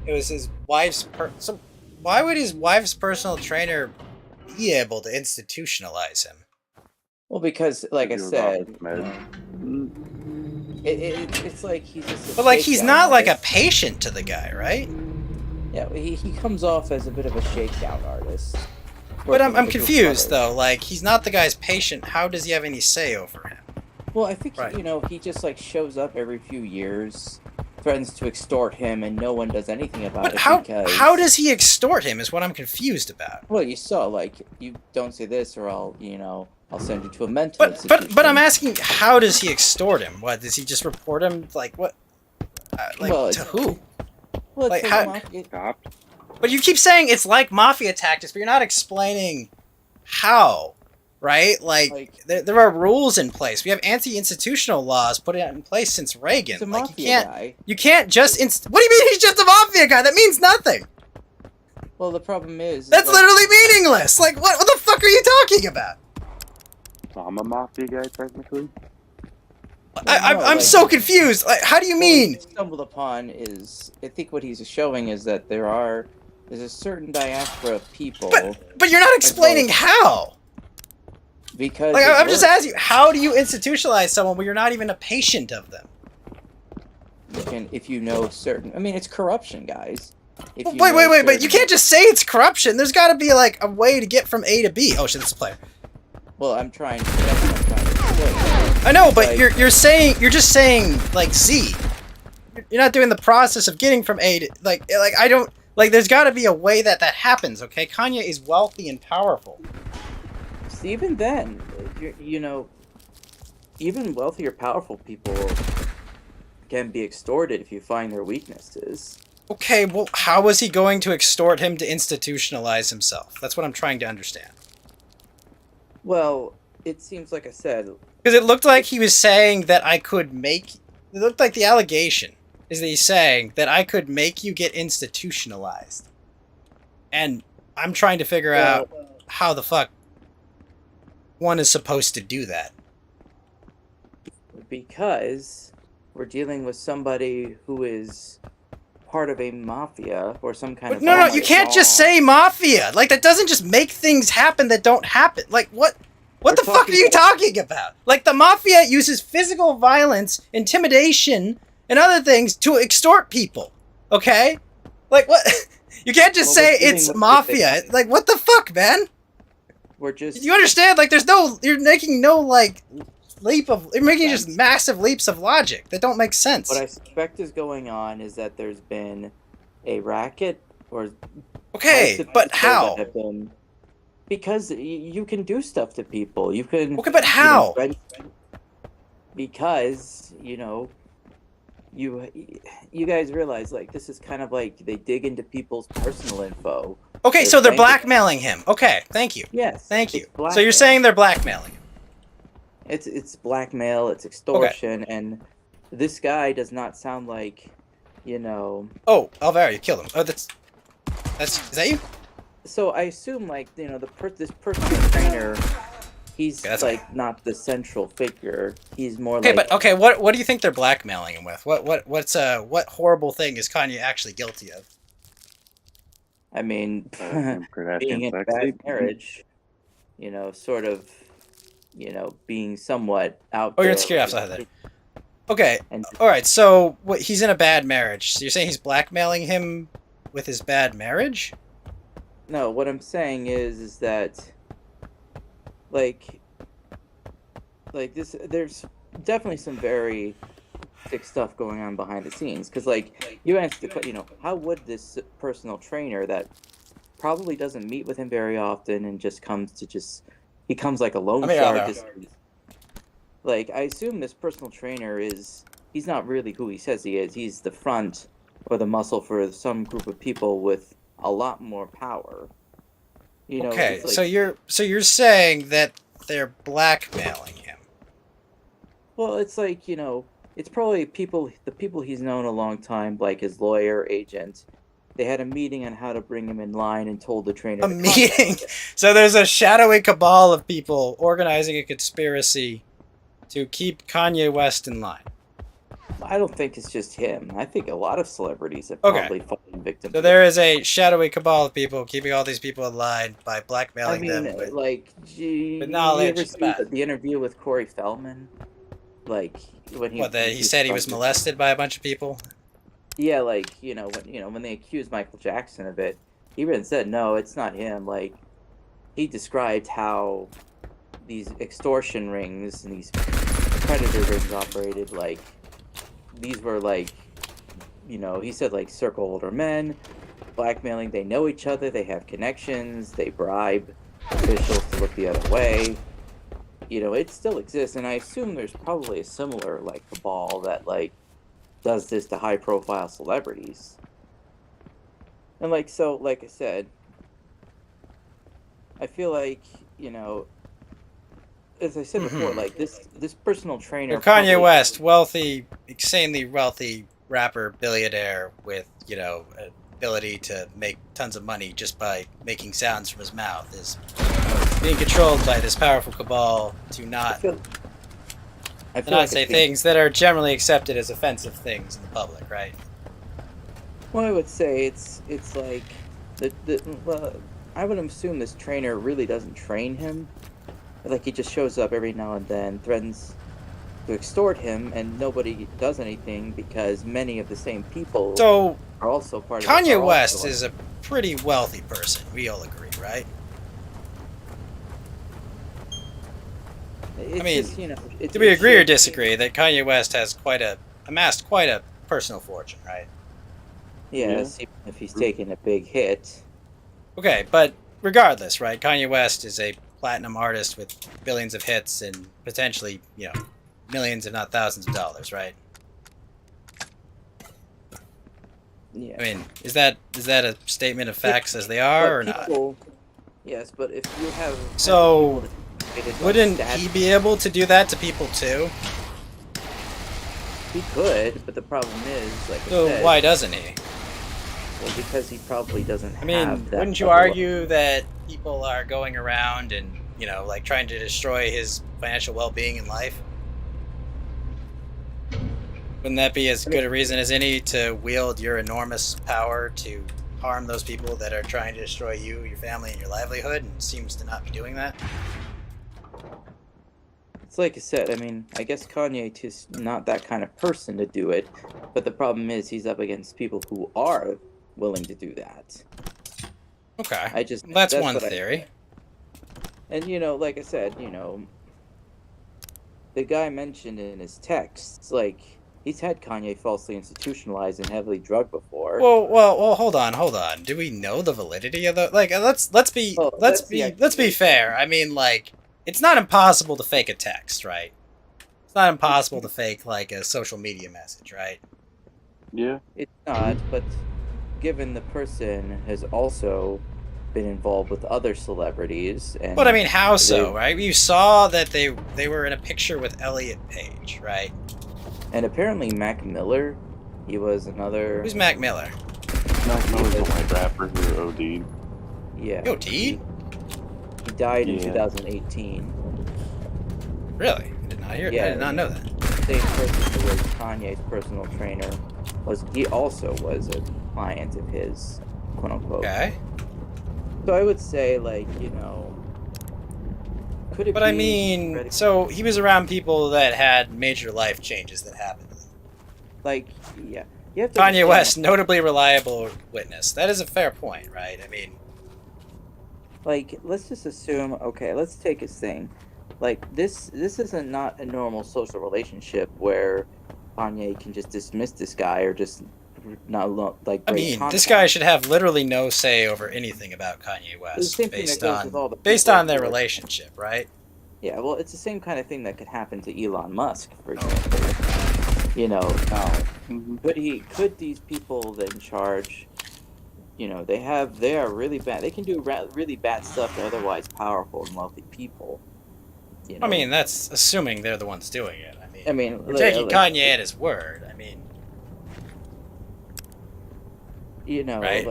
it was his wife's So why would his wife's personal trainer be able to institutionalize him? Well, because, like I said, it's like he's just. But like he's not like a patient to the guy, right? Yeah, he comes off as a bit of a shakedown artist. But I'm confused though. Like he's not the guy's patient. How does he have any say over him? Well, I think he just like shows up every few years, threatens to extort him, and no one does anything about it. How does he extort him? Is what I'm confused about. Well, you saw, like, you don't say this, or I'll send you to a mental institution. But I'm asking, how does he extort him? What, does he just report him? Like, what? To who? Well, like, how? But you keep saying it's like mafia tactics, but you're not explaining how, right? Like there are rules in place. We have anti-institutional laws put in place since Reagan. He's a like, mafia guy. You can't just What do you mean he's just a mafia guy? That means nothing. Well, the problem is... That's literally meaningless! Like, what the fuck are you talking about? I'm a mafia guy, technically. I'm so confused. Like, how do you mean? What we stumbled upon is... I think what he's showing is that there's a certain diaspora of people... But you're not explaining how! Because... Like, I'm just asking you, how do you institutionalize someone when you're not even a patient of them? If you know certain... I mean, it's corruption, guys. Wait, but you can't just say it's corruption. There's got to be, like, a way to get from A to B. Oh, shit, that's a player. Well, I'm trying to explain. I know, but you're just saying, like, Z. You're not doing the process of getting from A to... Like, I don't... Like, there's got to be a way that happens, okay? Kanye is wealthy and powerful. even then, you know, even wealthier, powerful people can be extorted if you find their weaknesses. Okay, well, how was he going to extort him to institutionalize himself? That's what I'm trying to understand. Well, it seems like I said. Because it looked like he was saying that I could make... It looked like the allegation is that he's saying that I could make you get institutionalized. And I'm trying to figure out how the fuck one is supposed to do that. Because we're dealing with somebody who is part of a mafia or some kind of... No, you can't just say mafia. Like, that doesn't just make things happen that don't happen. Like, what the fuck are you talking about? Like, the mafia uses physical violence, intimidation, and other things to extort people. Okay? Like, what? You can't just say it's mafia. Like, what the fuck, man? We're just... You understand? Like, there's no... You're making no, like... You're making just massive leaps of logic that don't make sense. What I suspect is going on is that there's been a racket or... Okay, but how? Because you can do stuff to people. You can... Okay, but how? Because, you know, you guys realize, like, this is kind of like they dig into people's personal info. Okay, so they're blackmailing him. Okay, thank you. Yes. Thank you. So you're saying they're blackmailing him. It's blackmail, it's extortion, and this guy does not sound like, you know... Oh, Alvaro, you killed him. Oh, that's... Is that you? So I assume, like, you know, this personal trainer, he's, like, not the central figure. He's more like... Okay, but what do you think they're blackmailing him with? What horrible thing is Kanye actually guilty of? I mean, being in a bad marriage, you know, sort of... You know, being somewhat out there. Oh, you're scared outside of that. Okay, alright, so he's in a bad marriage. So you're saying he's blackmailing him with his bad marriage? No, what I'm saying is that, like this, there's definitely some very sick stuff going on behind the scenes. Because, like, you asked the question, you know, how would this personal trainer that probably doesn't meet with him very often and just comes to he comes like a loan shark. Like, I assume this personal trainer he's not really who he says he is. He's the front or the muscle for some group of people with a lot more power. You know, okay, like, so you're saying that they're blackmailing him. Well, it's like, you know, it's probably the people he's known a long time, like his lawyer, agent. They had a meeting on how to bring him in line and told the trainer... A meeting? So there's a shadowy cabal of people organizing a conspiracy to keep Kanye West in line. I don't think it's just him. I think a lot of celebrities have probably fallen victim to So there is a shadowy cabal of people keeping all these people in line by blackmailing them with, like, with knowledge. You ever see the interview with Corey Feldman? Like, when he said he was molested by a bunch of people? Yeah, like, when they accused Michael Jackson of it, he even said, no, it's not him. Like, he described how these extortion rings and these predator rings operated. Like, these were like, he said, like, circle older men, blackmailing. They know each other, they have connections, they bribe officials to look the other way. It still exists, and I assume there's probably a similar, like, cabal that, like, does this to high-profile celebrities. And, like, so, like I said, I feel like, as I said before, like, this personal trainer... Kanye West, wealthy, insanely wealthy rapper, billionaire with, ability to make tons of money just by making sounds from his mouth, is being controlled by this powerful cabal to not say things that are generally accepted as offensive things in the public, right? Well, I would say it's like I would assume this trainer really doesn't train him. Like, he just shows up every now and then, threatens to extort him, and nobody does anything because many of the same people are also part of it. Kanye West is a pretty wealthy person. We all agree, right? It's do we agree or disagree that Kanye West has amassed quite a personal fortune, right? Yes, even if he's taken a big hit. Okay, but regardless, right? Kanye West is a platinum artist with billions of hits and potentially, millions if not thousands of dollars, right? Yeah. I mean, is that a statement of facts as they are or not? Yes, but if you have So, wouldn't stats, he be able to do that to people too? he could, but the problem is, like I So said, why doesn't he? well, because he probably doesn't I mean, have that wouldn't you level of- argue that people are going around and, like trying to destroy his financial well-being in life? Wouldn't that be as good a reason as any to wield your enormous power to harm those people that are trying to destroy you, your family, and your livelihood, and seems to not be doing that? It's like I said, I mean, I guess Kanye is not that kind of person to do it, but the problem is he's up against people who are willing to do that. Okay. That's one theory. And like I said, the guy mentioned in his texts, like he's had Kanye falsely institutionalized and heavily drugged before. Well, hold on. Do we know the validity of the let's be fair. I mean, like, it's not impossible to fake a text, right? It's not impossible to fake like a social media message, right? Yeah. It's not, but given the person has also been involved with other celebrities and But I mean, how so, right? You saw that they were in a picture with Elliot Page, right? And apparently Mac Miller, he was another... Who's Mac Miller? Mac Miller's a white rapper who OD'd. Yeah. He OD'd? He died in 2018. Really? I did not hear. Yeah, I did not know that. The same person who was Kanye's personal trainer he also was a client of his, quote unquote. Okay. So I would say, like, could it be... But I mean, so he was around people that had major life changes that happened. Like, yeah. You have to Kanye West, notably reliable witness. That is a fair point, right? I mean... Like, let's just assume, okay, let's take his thing. Like, this isn't not a normal social relationship where Kanye can just dismiss this guy or just not like. I mean, this guy should have literally no say over anything about Kanye West based on their relationship, right? Yeah, well, it's the same kind of thing that could happen to Elon Musk, for example. Could these people in charge? They are really bad. They can do really bad stuff to otherwise powerful and wealthy people. I mean, that's assuming they're the ones doing it. I mean, we're taking Kanye at his word. I mean, right?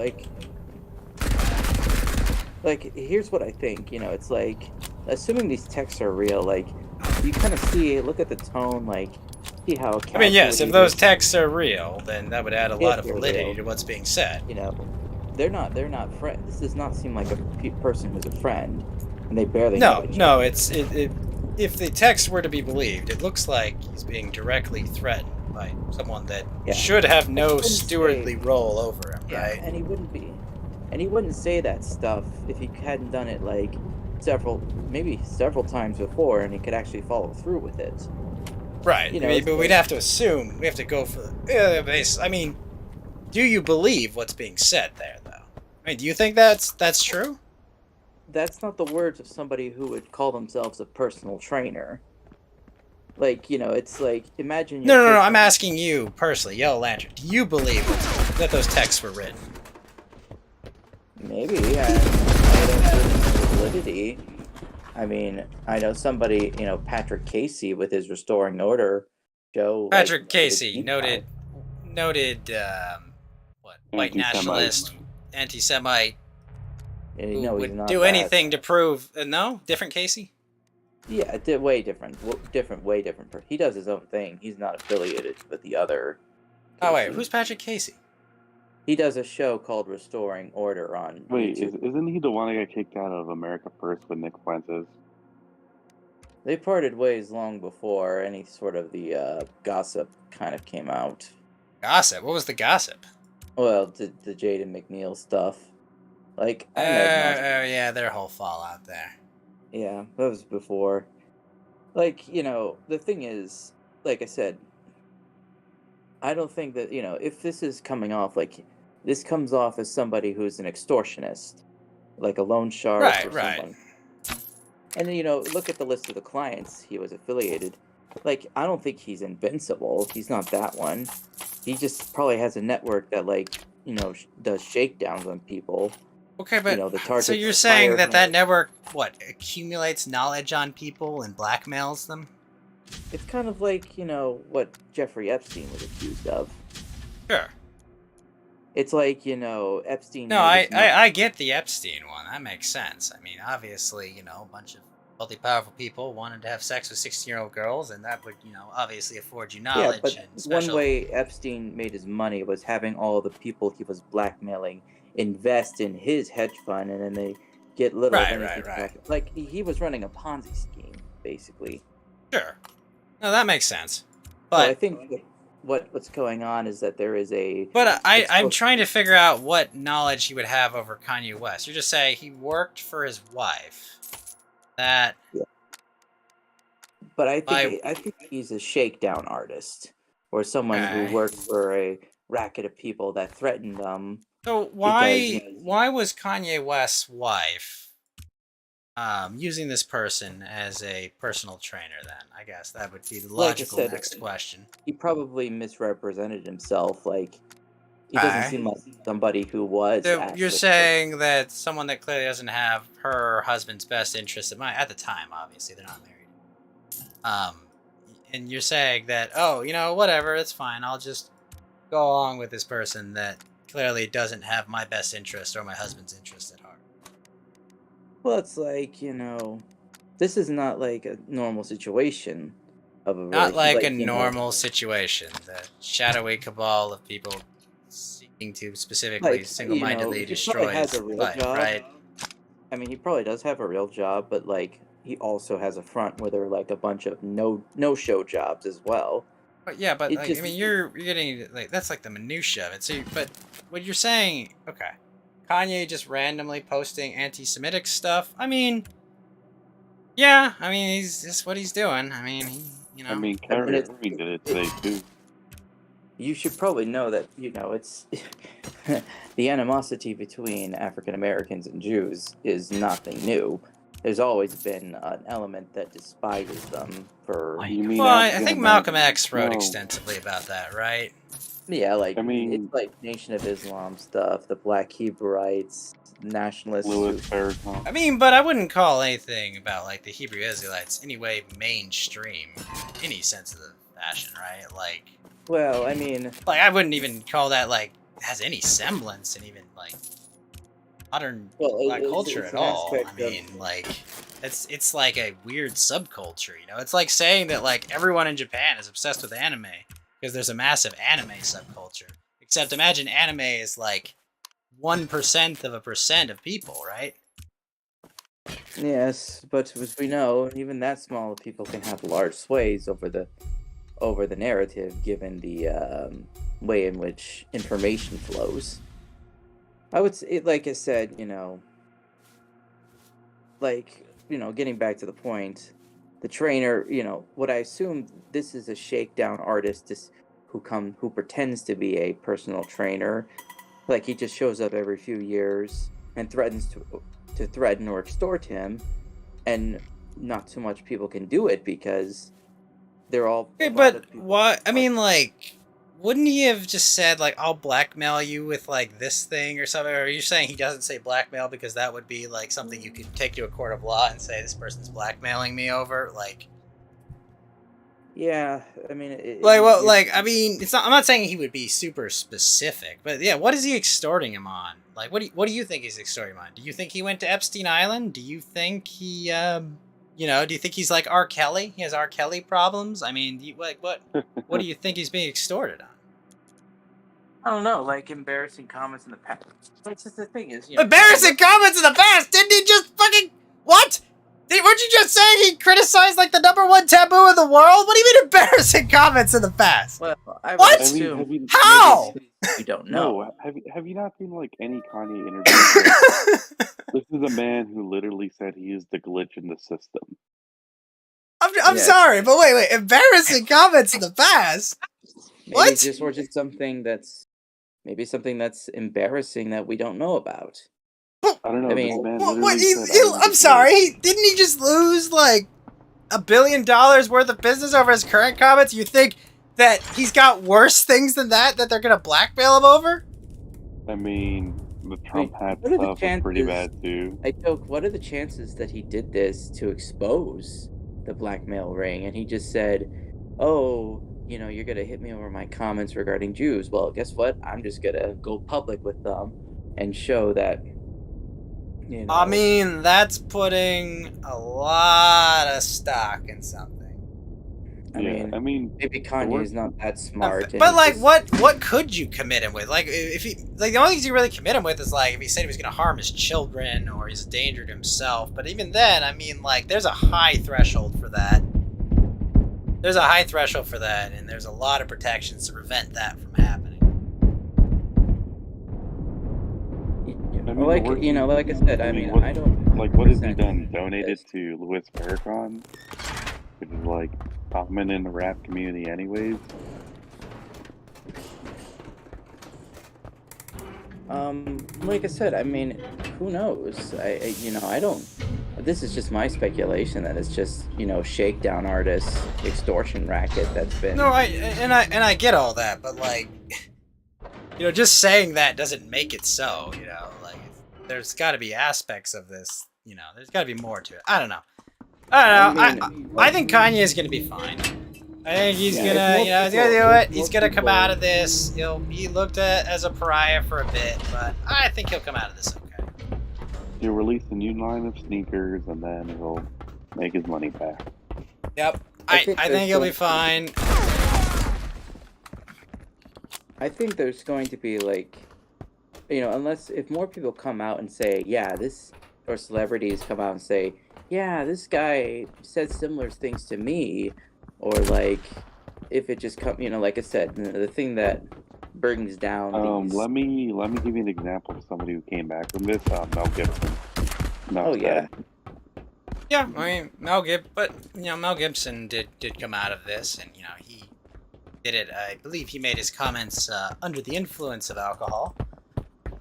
like here's what I think. It's like, assuming these texts are real, like you kind of look at the tone, like see how. I mean, yes, if those texts are real, then that would add a lot of validity to what's being said. They're not friends. This does not seem like a person who's a friend, and they barely. No. If the text were to be believed, it looks like he's being directly threatened by someone that should have no stewardly role over him, right? And he wouldn't be. And he wouldn't say that stuff if he hadn't done it like several times before, and he could actually follow through with it. Right. But we'd have to assume, we have to go for the base. I mean, do you believe what's being said there, though? I mean, do you think that's true? That's not the words of somebody who would call themselves a personal trainer. Like, it's like, imagine... No, I'm asking you personally, Yellow Lantern. Do you believe that those texts were written? Maybe, I don't know validity. I mean, I know somebody, Patrick Casey with his Restoring Order show... Patrick Casey, noted, white nationalist, anti-Semite, who would do anything to prove... no? Different Casey? Yeah, way different. Way different. He does his own thing. He's not affiliated with the other... Casey. Oh, wait, who's Patrick Casey? He does a show called Restoring Order on YouTube. Isn't he the one that got kicked out of America First with Nick Fuentes? They parted ways long before any sort of the gossip kind of came out. Gossip? What was the gossip? Well, the Jaden McNeil stuff. Like, yeah, their whole fallout there. Yeah, that was before. Like, the thing is, like I said, I don't think that, if this is coming off, like, this comes off as somebody who's an extortionist, like a loan shark or someone. And then, look at the list of the clients he was affiliated. Like, I don't think he's invincible. He's not that one. He just probably has a network that, does shakedowns on people. Okay, but The so targets you're saying hire that him. network, what, accumulates knowledge on people and blackmails them? It's kind of like, what Jeffrey Epstein was accused of. Sure. It's like, Epstein No, made his money. I get the Epstein one. That makes sense. I mean, obviously, a bunch of wealthy, powerful people wanted to have sex with 16-year-old girls, and that would, obviously afford you Yeah, knowledge but and one special. way Epstein made his money was having all the people he was blackmailing invest in his hedge fund, and then they get little of anything back. Like, he was running a Ponzi scheme, basically. Sure. No, that makes sense. So I But think what's going on is that there is a... But I'm trying to figure out what knowledge he would have over Kanye West. You're just saying he worked for his wife. That. Yeah. But I think he's a shakedown artist, or someone who worked for a racket of people that threatened them. So why was Kanye West's wife using this person as a personal trainer? Then I guess that would be the logical next question. He probably misrepresented himself. Like, he doesn't seem like somebody who was. So you're saying that someone that clearly doesn't have her husband's best interest at the time, obviously they're not married. And you're saying that, whatever, it's fine. I'll just go along with this person that clearly doesn't have my best interest or my husband's interest at heart. Well, it's like, this is not like a normal situation of a Not like a normal situation. The shadowy cabal of people seeking to specifically single-mindedly destroy his life, right? I mean, he probably does have a real job, but like, he also has a front where there are like a bunch of no-show jobs as well. But yeah, but like, I mean, you're getting like that's like the minutia of it. So, but what you're saying, okay, Kanye just randomly posting anti-Semitic stuff. I mean, yeah, I mean, he's just what he's doing. I mean, I mean, Kyrie Irving did it today too. You should probably know that, it's the animosity between African Americans and Jews is nothing new. There's always been an element that despises them for... Well, I think Malcolm X wrote extensively about that, right? Yeah, like, it's like Nation of Islam stuff, the Black Hebraites, nationalists... Louis Farrakhan. I mean, but I wouldn't call anything about, like, the Hebrew Israelites anyway mainstream, in any sense of the fashion, right? Like... Well, I mean... Like, I wouldn't even call that, like, has any semblance in even, like, modern black culture at all. I mean, like, it's like a weird subculture, It's like saying that, like, everyone in Japan is obsessed with anime, because there's a massive anime subculture. Except imagine anime is, like, 1% of people, right? Yes, but as we know, even that small of people can have large sways over the narrative, given the way in which information flows. I would say, like I said, getting back to the point, the trainer, what I assume this is a shakedown artist who pretends to be a personal trainer. Like, he just shows up every few years and threatens to threaten or extort him, and not too much people can do it because they're all... Okay, but what? I mean, like, wouldn't he have just said, like, I'll blackmail you with, like, this thing or something? Or are you saying he doesn't say blackmail because that would be, like, something you could take to a court of law and say this person's blackmailing me over? Like... Yeah, I mean... I mean, it's not... I'm not saying he would be super specific, but yeah, what is he extorting him on? Like, what do you think he's extorting him on? Do you think he went to Epstein Island? Do you think he, do you think he's like R. Kelly? He has R. Kelly problems? I mean, what do you think he's being extorted on? I don't know, like embarrassing comments in the past. That's just the thing is, embarrassing comments in the past? Didn't he just fucking... What? Weren't you just saying he criticized, like, the #1 taboo in the world? What do you mean embarrassing comments in the past? Well, what? How? You don't know. No, have you not seen, like, any Kanye interviews? This is a man who literally said he is the glitch in the system. I'm sorry, but wait, embarrassing comments in the past? Maybe just something that's embarrassing that we don't know about. But I don't know. I This mean, man What? literally said, I'm sorry. Didn't he just lose like $1 billion worth of business over his current comments? You think that he's got worse things than that they're gonna blackmail him over? I mean, the Trump hat what are the stuff was pretty chances? bad too. I joke. What are the chances that he did this to expose the blackmail ring? And he just said, "Oh, you know, you're gonna hit me over my comments regarding Jews. Well, guess what? I'm just gonna go public with them and show that." You know, I mean, that's putting a lot of stock in something. I mean, maybe Kanye is not that smart. But like, what could you commit him with? Like, if he like the only things you really commit him with is like if he said he was going to harm his children or he's a danger to himself. But even then, I mean, like, there's a high threshold for that. There's a high threshold for that, and there's a lot of protections to prevent that from happening. I mean, like like I said, I mean, I don't like. What has he done? Donated to Louis Farrakhan, which is like common in the rap community, anyways. Like I said, I mean, who knows? I don't. This is just my speculation that it's just shakedown artist extortion racket that's been. No, I get all that, but like, just saying that doesn't make it so. Like, there's got to be aspects of this. There's got to be more to it. I don't know. I think Kanye is gonna be fine. I think he's gonna, he's gonna do it. He's gonna come out of this. He'll be looked at as a pariah for a bit, but I think he'll come out of this okay. He'll release a new line of sneakers, and then he'll make his money back. Yep, I think he'll be fine. I think there's going to be like, if more people come out and say, yeah, or celebrities come out and say, yeah, this guy said similar things to me, or like, if it just like I said, the thing that brings down. Let me give you an example of somebody who came back from this. Mel Gibson. Yeah. Yeah, I mean Mel Gibson did come out of this, and he did it. I believe he made his comments under the influence of alcohol.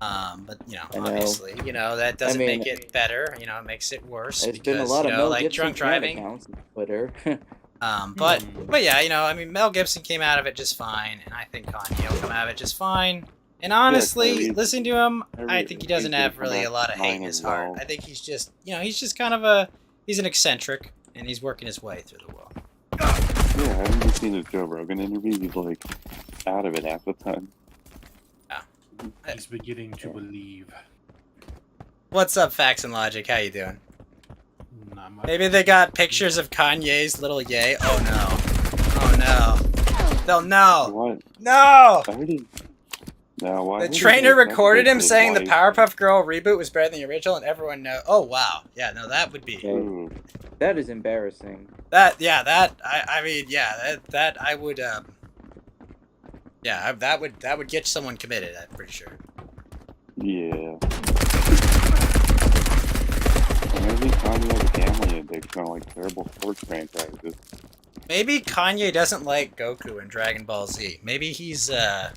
But obviously, that doesn't make it better. It makes it worse. There's because, been a lot of Mel like Gibson drunk driving. accounts on Twitter. But yeah, I mean, Mel Gibson came out of it just fine, and I think Kanye will come out of it just fine. And honestly, listening to him, I think he doesn't have really a lot of hate in his heart. I think he's just, he's just kind of he's an eccentric, and he's working his way through the world. Yeah, I haven't seen a Joe Rogan interview. He's like out of it half the time. He's beginning to believe. What's up, Facts and Logic? How you doing? Not much. Maybe they got pictures of Kanye's little yay. Oh no! Oh no! They'll know. What? No! No, why? The trainer recorded him saying the Powerpuff Girl reboot was better than the original, and everyone knows. Oh wow! Yeah, no, that would be. That is embarrassing. I mean, that I would yeah, that would get someone committed. I'm pretty sure. Yeah. Maybe Kanye has a gambling addiction on like terrible sports franchises. Maybe Kanye doesn't like Goku and Dragon Ball Z. Maybe he's a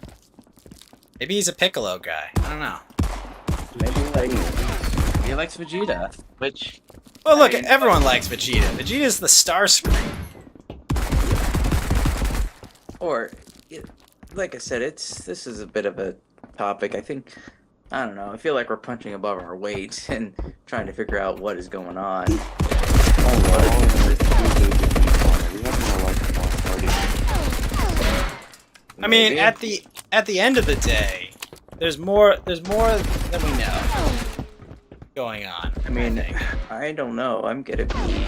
Piccolo guy. I don't know. Maybe he likes Vegeta, which. Well, look, everyone likes Vegeta. Vegeta's the Starscream. Or, like I said, this is a bit of a topic. I don't know. I feel like we're punching above our weight and trying to figure out what is going on. I mean, at the end of the day, there's more than we know going on. I mean, I don't know. I'm gonna be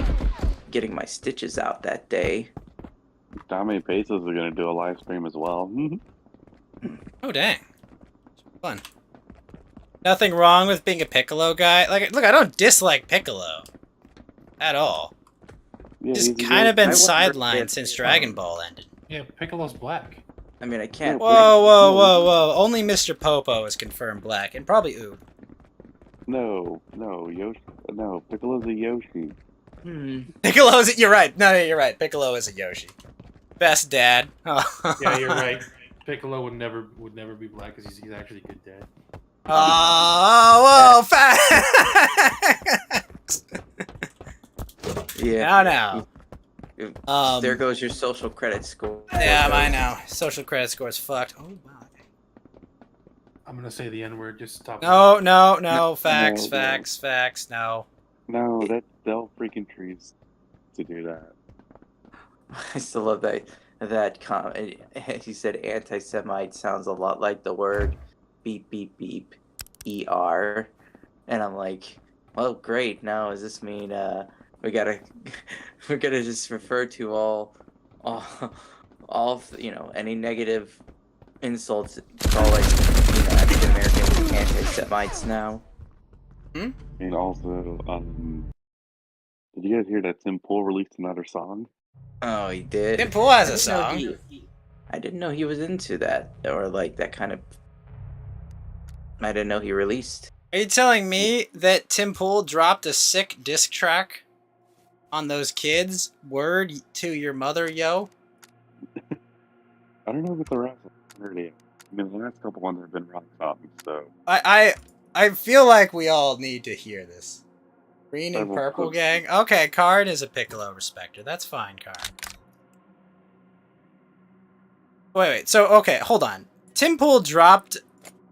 getting my stitches out that day. Dame Pesos are gonna do a live stream as well. Oh dang, fun. Nothing wrong with being a Piccolo guy. Like, look, I don't dislike Piccolo at all. Yeah, just kind of been sidelined since Dragon Ball ended. Yeah, Piccolo's black. I mean, I can't. Whoa! Only Mr. Popo is confirmed black, and probably Oob. No, Yoshi. No, Piccolo's a Yoshi. Piccolo's. You're right. No, you're right. Piccolo is a Yoshi. Best dad. Yeah, you're right. Piccolo would never be black because he's actually a good dad. Oh, whoa, facts. Yeah. Now. There goes your social credit score. Yeah, I know. Social credit score is fucked. Oh wow. I'm gonna say the N-word. Just stop. No. Facts. No. No, they'll freaking trees to do that. I still love that comment. He said anti-Semite sounds a lot like the word beep beep beep er, and I'm like, well, great. Now does this mean we gotta we're gonna just refer to all any negative insults, call African Americans anti-Semites now? And also, did you guys hear that Tim Pool released another song? Oh, he did. Tim Pool has a song. I didn't know he was into that, or like that kind of. I didn't know he released. Are you telling me that Tim Pool dropped a sick diss track on those kids? Word to your mother, yo. I don't know if it's a rap song. I mean, the last couple ones have been rock songs, so. I feel like we all need to hear this. Green and will purple put- gang. Okay, Karn is a Piccolo respecter. That's fine, Karn. Wait. So, okay, hold on. Tim Pool dropped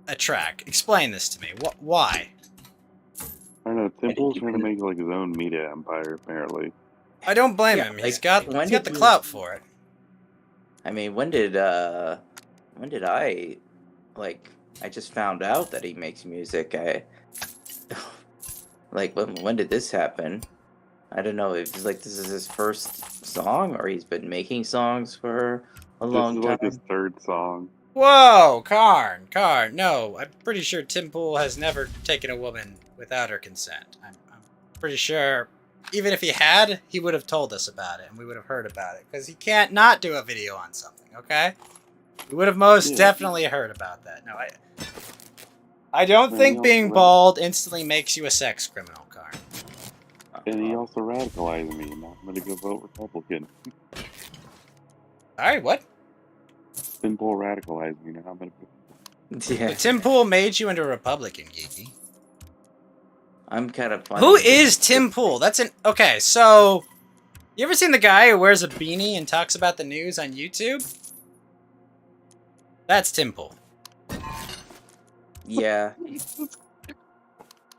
a track. Explain this to me. Why? I don't know. Tim Pool's trying to make like his own media empire, apparently. I don't blame him. He's got the clout for it. I mean, when did I just found out that he makes music. When did this happen? I don't know if it's like this is his first song or he's been making songs for a long time. This is like his third song. Whoa, Karn. No, I'm pretty sure Tim Pool has never taken a woman without her consent. I'm pretty sure, even if he had, he would have told us about it and we would have heard about it. Because he can't not do a video on something, okay? We would have most definitely heard about that. No, I don't think being bald instantly makes you a sex criminal, Karn. And he also radicalized me. Now I'm gonna go vote Republican. Alright, what? Tim Pool radicalized me. Now I'm gonna. But Tim Pool made you into a Republican, Geeky. I'm kind of funny. Who is Tim Pool? Okay, so you ever seen the guy who wears a beanie and talks about the news on YouTube? That's Tim Pool. Yeah.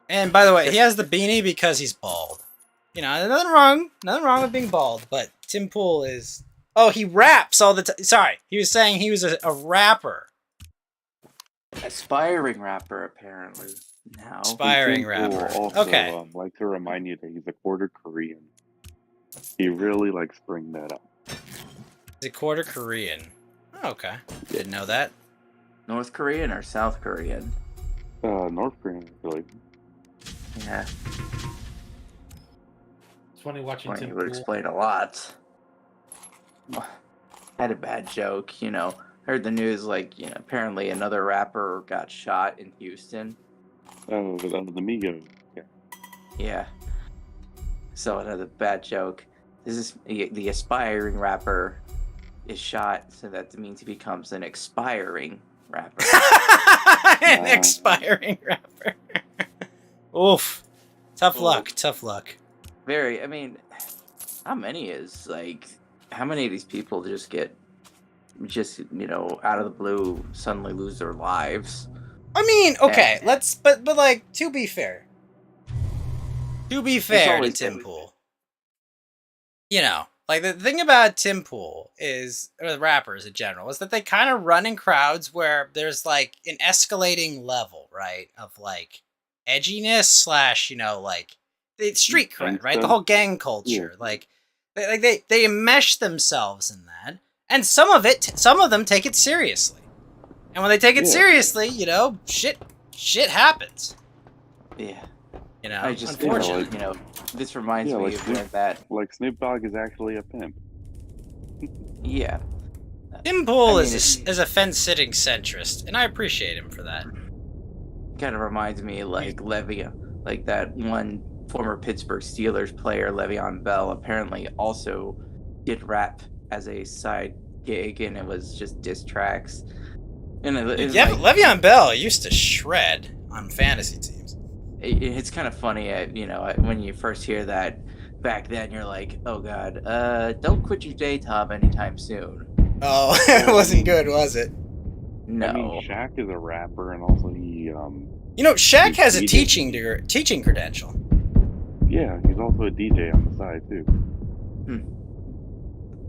And by the way, he has the beanie because he's bald. You know, nothing wrong with being bald, but Tim Pool is... Oh, he raps all the time. Sorry, he was saying he was a rapper. Aspiring rapper, apparently. Now. Aspiring rapper. Also, okay. Like to remind you that he's a quarter Korean. He really likes bring that up. He's a quarter Korean. Oh, okay. Didn't know that. North Korean or South Korean? North Korean, I feel like. Yeah. It's funny watching Well, Tim it would Pool. explain a lot. I had a bad joke, Heard the news, apparently another rapper got shot in Houston. Oh, the Migos. Yeah. Yeah. So another bad joke. This is the aspiring rapper is shot, so that means he becomes an expiring rapper. An expiring rapper. Oof. Tough luck. Very. I mean, how many of these people just get out of the blue suddenly lose their lives? I mean, okay, but like, to be fair to Tim Pool, like the thing about Tim Pool or the rappers in general, is that they kind of run in crowds where there's like an escalating level, right, of like edginess / like the street cred, right, the whole gang culture, like they enmesh themselves in that, and some of them take it seriously. And when they take it seriously, shit happens. Yeah. I just unfortunately. This reminds me of when that. Like Snoop Dogg is actually a pimp. Yeah. Tim Pool is a fence-sitting centrist, and I appreciate him for that. Kind of reminds me like that one former Pittsburgh Steelers player, Le'Veon Bell, apparently also did rap as a side gig, and it was just diss tracks. And Le'Veon Bell used to shred on fantasy teams. It's kind of funny, when you first hear that back then, you're like, oh god, don't quit your day job anytime soon. Oh, it wasn't good, was it? No. I mean, Shaq is a rapper, and also he. Shaq has a DJ. teaching credential. Yeah, he's also a DJ on the side too.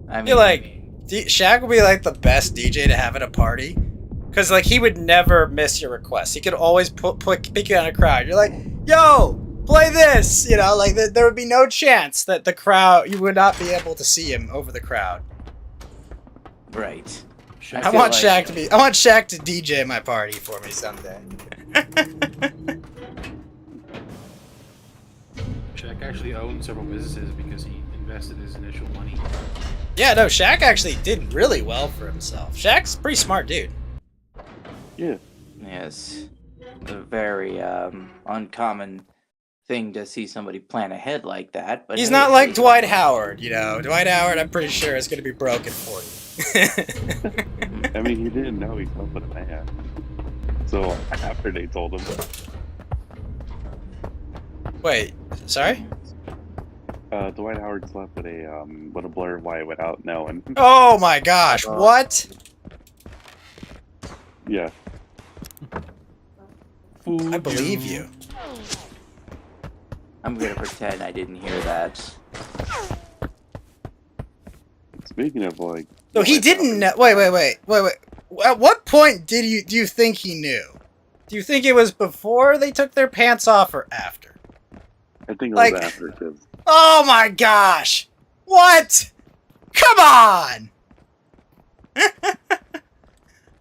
I feel like Shaq would be like the best DJ to have at a party, because like he would never miss your request. He could always pick you on a crowd. You're like, yo, play this. Like there would be no chance that the crowd, you would not be able to see him over the crowd. Right. I want Shaq to DJ my party for me someday. Shaq actually owned several businesses because he invested his initial money. Yeah, no, Shaq actually did really well for himself. Shaq's a pretty smart dude. Yeah. Yes. A very uncommon thing to see somebody plan ahead like that. But He's hey, not like Dwight Howard, Dwight Howard, I'm pretty sure, is going to be broken for you. I mean, he didn't know he slept with a man. So after they told him. Wait, sorry? Dwight Howard slept with a Blair White without knowing. Oh my gosh, what? Yeah. I believe you. I'm gonna pretend I didn't hear that. Speaking of like. So he didn't know. Wait. At what point do you think he knew? Do you think it was before they took their pants off or after? I think it was after, because. Oh my gosh! What? Come on!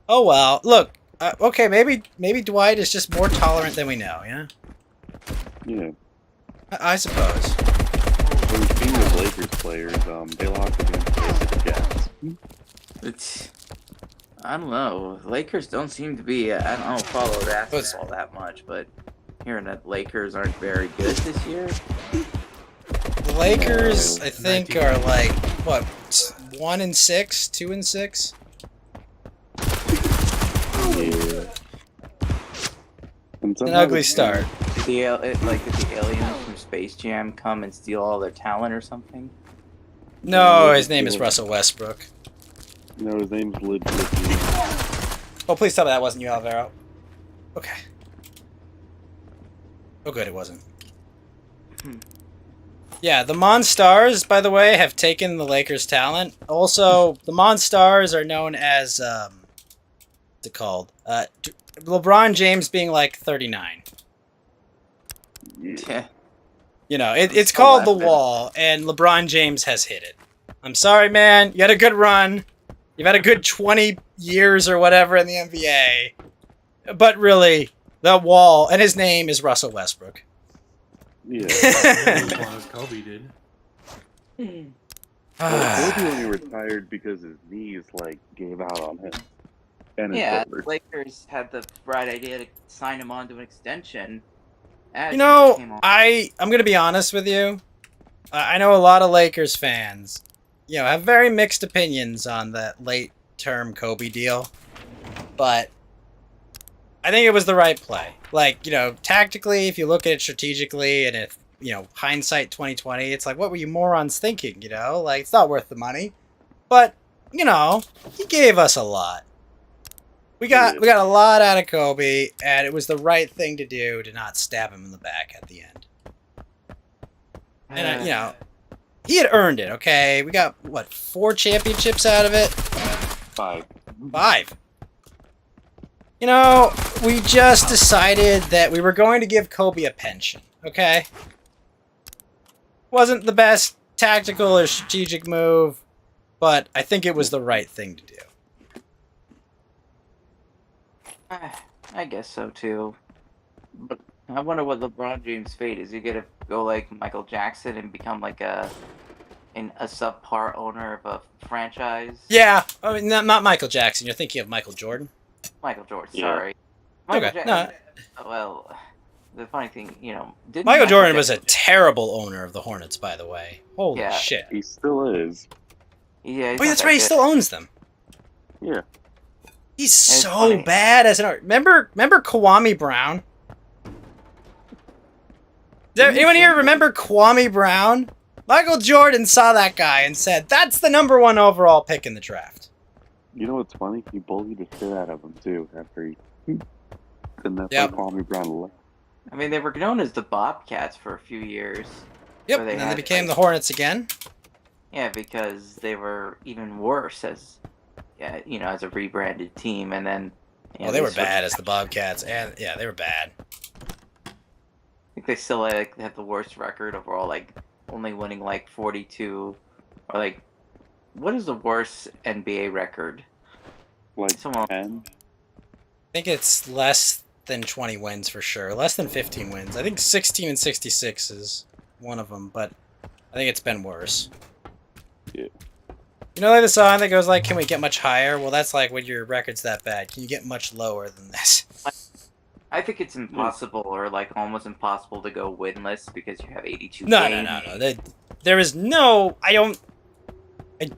Oh well, look. Okay, maybe Dwight is just more tolerant than we know. Yeah. Yeah. I suppose. Well, speaking of Lakers players, they lost against the Jets. I don't know. Lakers don't seem to be. I don't follow basketball that much, but hearing that Lakers aren't very good this year. The Lakers, I think, are like what, 1-6, 2-6. Yeah. An ugly start. Did the aliens from Space Jam come and steal all their talent or something? No, his name is Russell Westbrook. No, his name's legit. Oh, please tell me that wasn't you, Alvaro. Okay. Oh, good, it wasn't. Yeah, the Monstars, by the way, have taken the Lakers' talent. Also, the Monstars are known as, what's it called? LeBron James being like 39. Yeah. It's called The Wall, and LeBron James has hit it. I'm sorry, man. You had a good run. You've had a good 20 years or whatever in the NBA. But really, The Wall, and his name is Russell Westbrook. Yeah. As long as Kobe did. Kobe only retired because his knees gave out on him. And his Yeah, the shoulders. Lakers had the bright idea to sign him onto an extension. I'm going to be honest with you. I know a lot of Lakers fans, have very mixed opinions on that late-term Kobe deal. But I think it was the right play. Tactically, if you look at it strategically, and if, hindsight 2020, it's like, what were you morons thinking, it's not worth the money. But, he gave us a lot. We got a lot out of Kobe, and it was the right thing to do to not stab him in the back at the end. And, he had earned it, okay? We got, 4 championships out of it? 5. 5. We just decided that we were going to give Kobe a pension, okay? Wasn't the best tactical or strategic move, but I think it was the right thing to do. I guess so too. But I wonder what LeBron James' fate is. He gonna go like Michael Jackson and become like a subpar owner of a franchise? Yeah, I mean, not Michael Jackson. You're thinking of Michael Jordan. Michael Jordan, Yeah. sorry. Michael Okay, Jackson. Well, the funny thing, didn't Michael Jordan was a Jackson- terrible owner of the Hornets, by the way. Holy Yeah. shit. He still is. Yeah, he's Wait, not that's that right. He good. still owns them. Yeah. He's so bad as an art. Remember Kwame Brown? Does anyone here remember Kwame Brown? Michael Jordan saw that guy and said, "That's the #1 overall pick in the draft." You know what's funny? He bullied the shit out of him too after he. And that's Yep. why Kwame Brown left. I mean, they were known as the Bobcats for a few years. Yep, where and then they had, became like- the Hornets again. Yeah, because they were even worse as, as a rebranded team, and then. Well, they were bad as the Bobcats, and yeah, they were bad. I think they still have the worst record overall, like only winning like 42, or like, what is the worst NBA record? Like 10? I think it's less than 20 wins for sure. Less than 15 wins. I think 16 and 66 is one of them, but I think it's been worse. Yeah. You know, like the song that goes like, "Can we get much higher?" Well, that's like when your record's that bad. Can you get much lower than this? I think it's impossible, or like almost impossible, to go winless because you have 82 No, games. no. There is no. I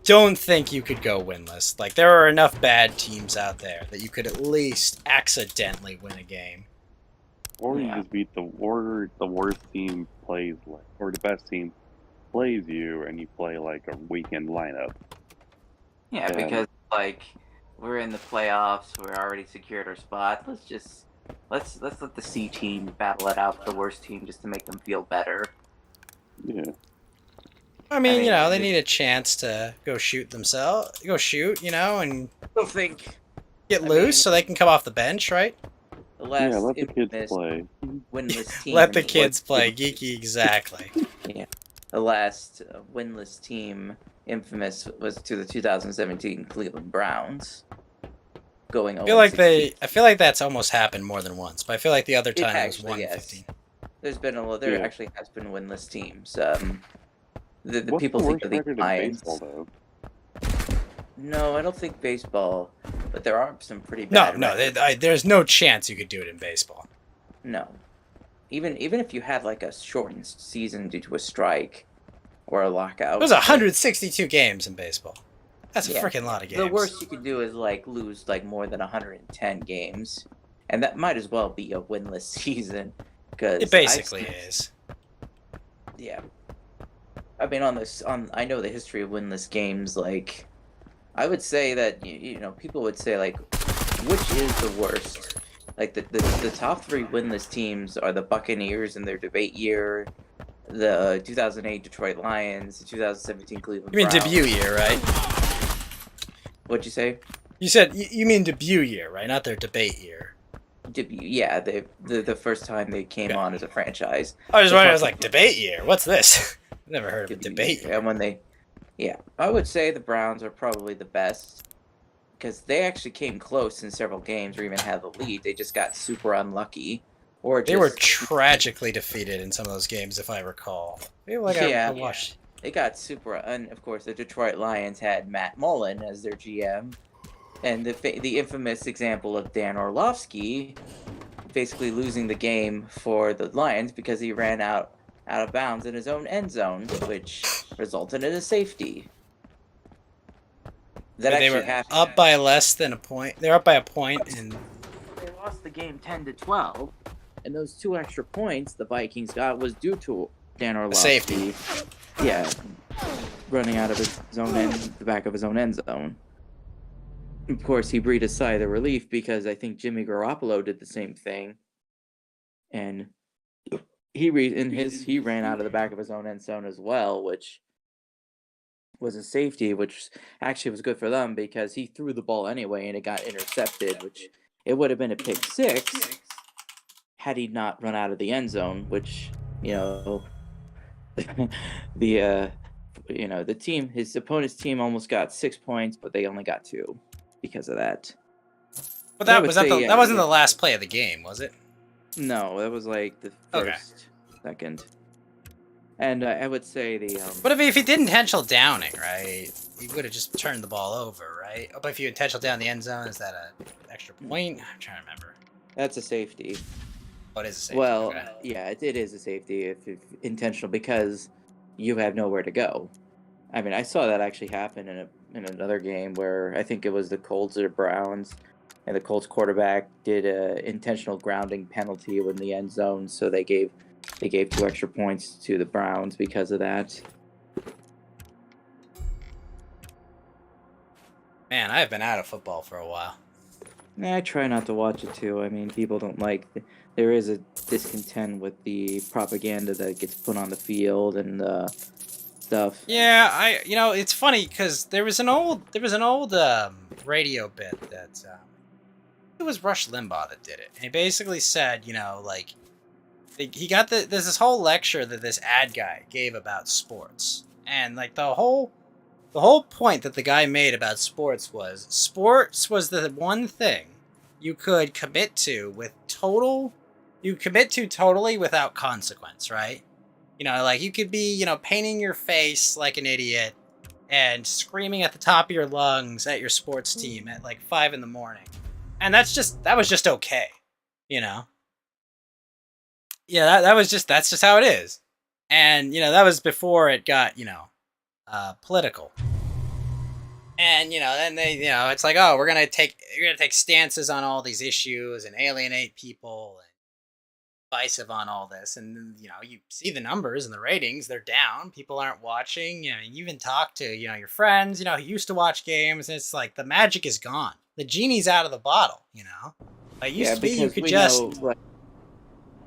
don't think you could go winless. Like, there are enough bad teams out there that you could at least accidentally win a game. Or you just beat the worst team plays like, or the best team plays you, and you play like a weekend lineup. Yeah, because like we're in the playoffs, we're already secured our spot. Let's let the C team battle it out with the worst team just to make them feel better. Yeah. I mean, you know, they need a chance to go shoot themselves, and get loose so they can come off the bench, right? The last let the kids play. winless team. Let the kids play, geeky, exactly. Yeah, the last winless team, infamous, was to the 2017 Cleveland Browns. Going I feel like that's almost happened more than once, but I feel like the other time it was 1-15. There actually has been winless teams. The What's people the think worst of the record in Lions. baseball, though? No, I don't think baseball, but there are some pretty bad. No, there's no chance you could do it in baseball. No, even if you had like a shortened season due to a strike or a lockout. There's 162 games in baseball. That's a freaking lot of games. The worst you could do is like lose like more than 110 games, and that might as well be a winless season. Because it basically is. Yeah. I mean, I know the history of winless games. Like, I would say that people would say like, which is the worst? Like the top 3 winless teams are the Buccaneers in their debate year, the 2008 Detroit Lions, the 2017 Cleveland Browns. You mean debut year, right? What'd you say? You said you mean debut year, right? Not their debate year. Debut, yeah. The first time they came on as a franchise. I was wondering. I was like, debate year. What's this? Never heard of a debate year. And when I would say the Browns are probably the best because they actually came close in several games or even had the lead. They just got super unlucky, or they were tragically defeated in some of those games, if I recall. I watched. They got super, and of course the Detroit Lions had Matt Mullen as their GM, and the infamous example of Dan Orlovsky basically losing the game for the Lions because he ran out of bounds in his own end zone, which resulted in a safety. They were up by less than a point. They're up by a point, and they lost the game 10-12. And those 2 extra points the Vikings got was due to Dan Orlovsky. Safety. Yeah, running out of the back of his own end zone. Of course, he breathed a sigh of relief because I think Jimmy Garoppolo did the same thing, and he ran out of the back of his own end zone as well, which was a safety, which actually was good for them because he threw the ball anyway and it got intercepted, which it would have been a pick 6 had he not run out of the end zone, which the team, his opponent's team almost got 6 points, but they only got 2 because of that. But that wasn't the last play of the game, was it? No, that was like the first, second. And I would say But if he didn't intentional downing, right, he would have just turned the ball over, right? But if you intentional down the end zone, is that an extra point? I'm trying to remember. That's a safety. Oh, it is a safety. Well, okay. Yeah, it is a safety if intentional because you have nowhere to go. I mean, I saw that actually happen in another game where I think it was the Colts or Browns, and the Colts quarterback did a intentional grounding penalty in the end zone, so they gave they gave 2 extra points to the Browns because of that. Man, I've been out of football for a while. I try not to watch it too. I mean, people don't like. There is a discontent with the propaganda that gets put on the field and stuff. Yeah, it's funny because there was an old radio bit that it was Rush Limbaugh that did it, and he basically said, like he got there's this whole lecture that this ad guy gave about sports, and like the whole point that the guy made about sports was the one thing you could commit to totally without consequence, right? Like you could be, painting your face like an idiot and screaming at the top of your lungs at your sports team at like 5 in the morning. And that was just okay, Yeah, that's just how it is. And, that was before it got, political. And, then they, it's like, oh, you're going to take stances on all these issues and alienate people and divisive on all this. And, you see the numbers and the ratings, they're down. People aren't watching. You even talk to, your friends, who used to watch games. And it's like the magic is gone. The genie's out of the bottle, It used to be you could just...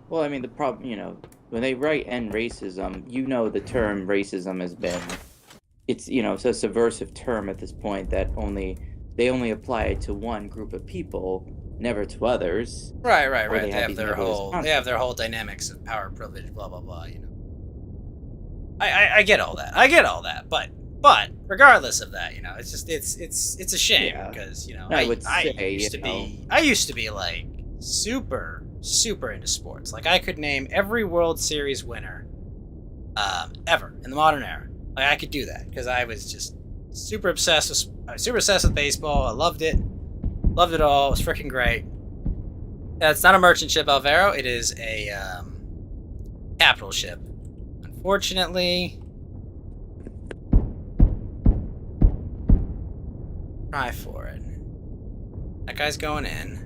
Well, I mean, the problem, when they write end racism, the term racism has been... It's a subversive term at this point that they only apply it to one group of people, never to others. Right. They have their whole dynamics of power, privilege, blah blah blah. I get all that, but regardless of that, it's just it's a shame because I used to be like super into sports. Like I could name every World Series winner ever in the modern era. Like I could do that because I was just super obsessed with baseball. I loved it all. It was freaking great. It's not a merchant ship, Alvaro. It is a capital ship. Unfortunately, try for it. That guy's going in.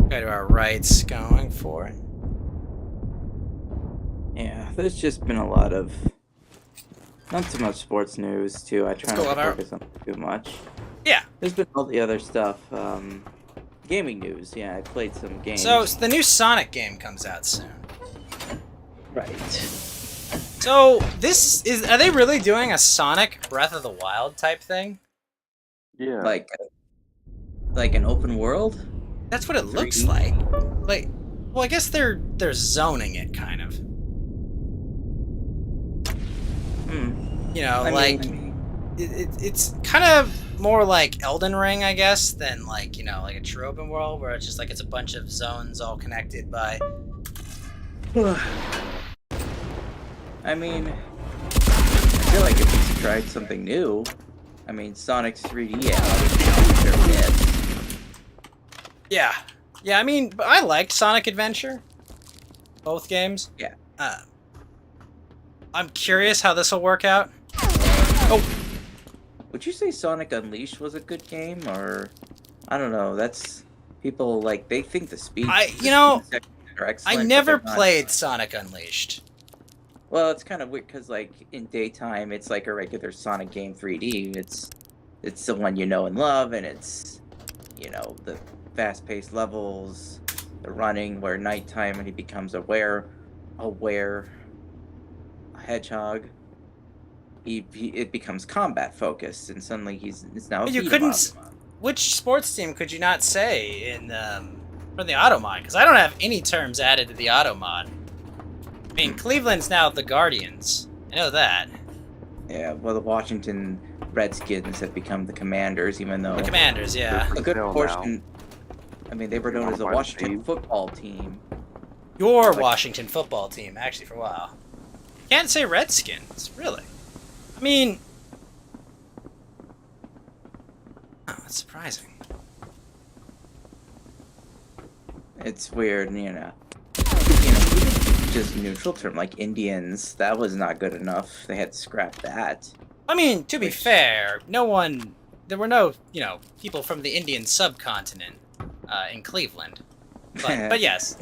Go to our rights, going for it. Yeah, there's just been a lot of not too much sports news too. I try not to focus on it too much. Yeah, there's been all the other stuff. Gaming news. Yeah, I played some games. So the new Sonic game comes out soon. Right. So are they really doing a Sonic Breath of the Wild type thing? Yeah. Like an open world? That's what it looks like. Well, I guess they're zoning it kind of. It's kind of more like Elden Ring, I guess, than like a true open world where it's just like it's a bunch of zones all connected by. I mean, I feel like if we tried something new, I mean, Sonic's 3D Yeah. I mean, but I liked Sonic Adventure. Both games. Yeah. I'm curious how this will work out. Oh. Would you say Sonic Unleashed was a good game, or I don't know? That's people they think the speed. are excellent. I never played Sonic Unleashed. Well, it's kind of weird because in daytime it's like a regular Sonic game 3D. It's the one and love, and it's the fast-paced levels, the running where nighttime when he becomes aware hedgehog. It becomes combat focused, and suddenly it's now. You couldn't. Which sports team could you not say in for the auto mod? Because I don't have any terms added to the auto mod. I mean, Cleveland's now the Guardians. I know that. Yeah, well, the Washington Redskins have become the Commanders, even though the Commanders, yeah, a good portion. I mean, they were known as the Washington football team. Your Washington football team, actually, for a while. Can't say Redskins, really. I mean, oh, that's surprising. It's weird, just neutral term like Indians. That was not good enough. They had to scrap that. I mean, to be fair, there were no, people from the Indian subcontinent in Cleveland. But yes.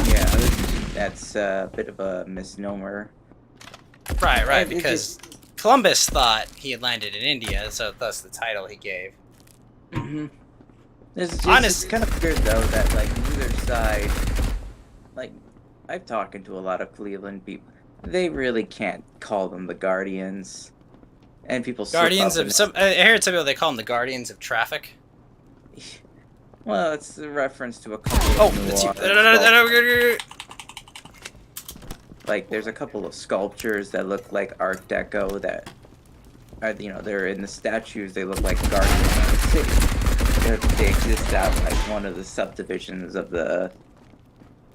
Yeah, that's a bit of a misnomer. Right, right, And it because just Columbus thought he had landed in India, so thus the title he gave. it's kind of weird though that like neither side, like I've talked to a lot of Cleveland people, they really can't call them the Guardians, and people slip Guardians up of and some. I heard some people they call them the Guardians of Traffic. well, it's a reference to a couple Oh, of that's you. like there's a couple of sculptures that look like Art Deco that are they're in the statues. They look like Guardians of the City. They exist out like one of the subdivisions of the.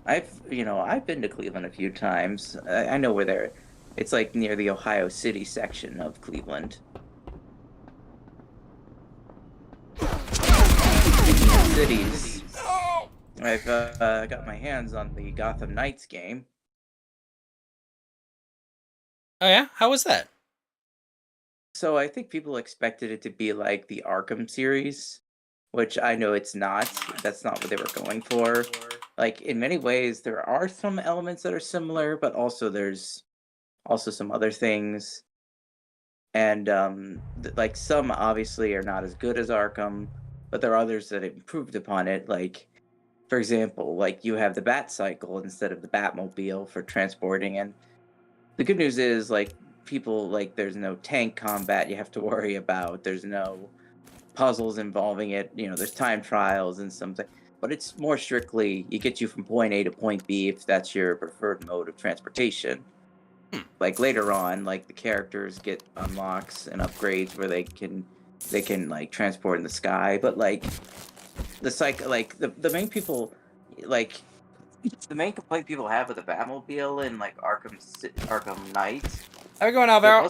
I've been to Cleveland a few times. I know where they're. It's like near the Ohio City section of Cleveland. Speaking of cities, I've got my hands on the Gotham Knights game. Oh yeah, how was that? So I think people expected it to be like the Arkham series, which I know it's not. That's not what they were going for. Like in many ways, there are some elements that are similar, but also there's also some other things. And like some obviously are not as good as Arkham, but there are others that improved upon it. Like for example, like you have the Bat Cycle instead of the Batmobile for transporting. And the good news is like people like there's no tank combat you have to worry about. There's no puzzles involving it. There's time trials and something, but it's more strictly you get you from point A to point B if that's your preferred mode of transportation. Like later on, like the characters get unlocks and upgrades where they can like transport in the sky, but like the main people like the main complaint people have with the Batmobile in like Arkham Knight. How we going, Alvaro?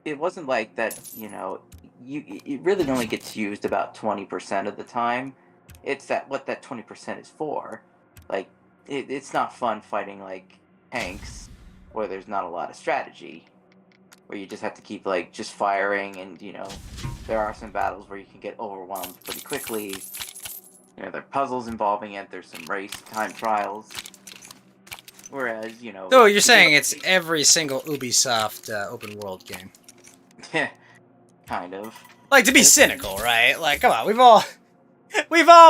It wasn't like that. It really only gets used about 20% of the time. It's that 20% is for. Like it's not fun fighting like tanks where there's not a lot of strategy, where you just have to keep like just firing, and there are some battles where you can get overwhelmed pretty quickly. There are puzzles involving it. There's some race time trials. Whereas, So you're saying it's every single Ubisoft open world game? Yeah, kind of. Like to be cynical, right? Like, come on, we've all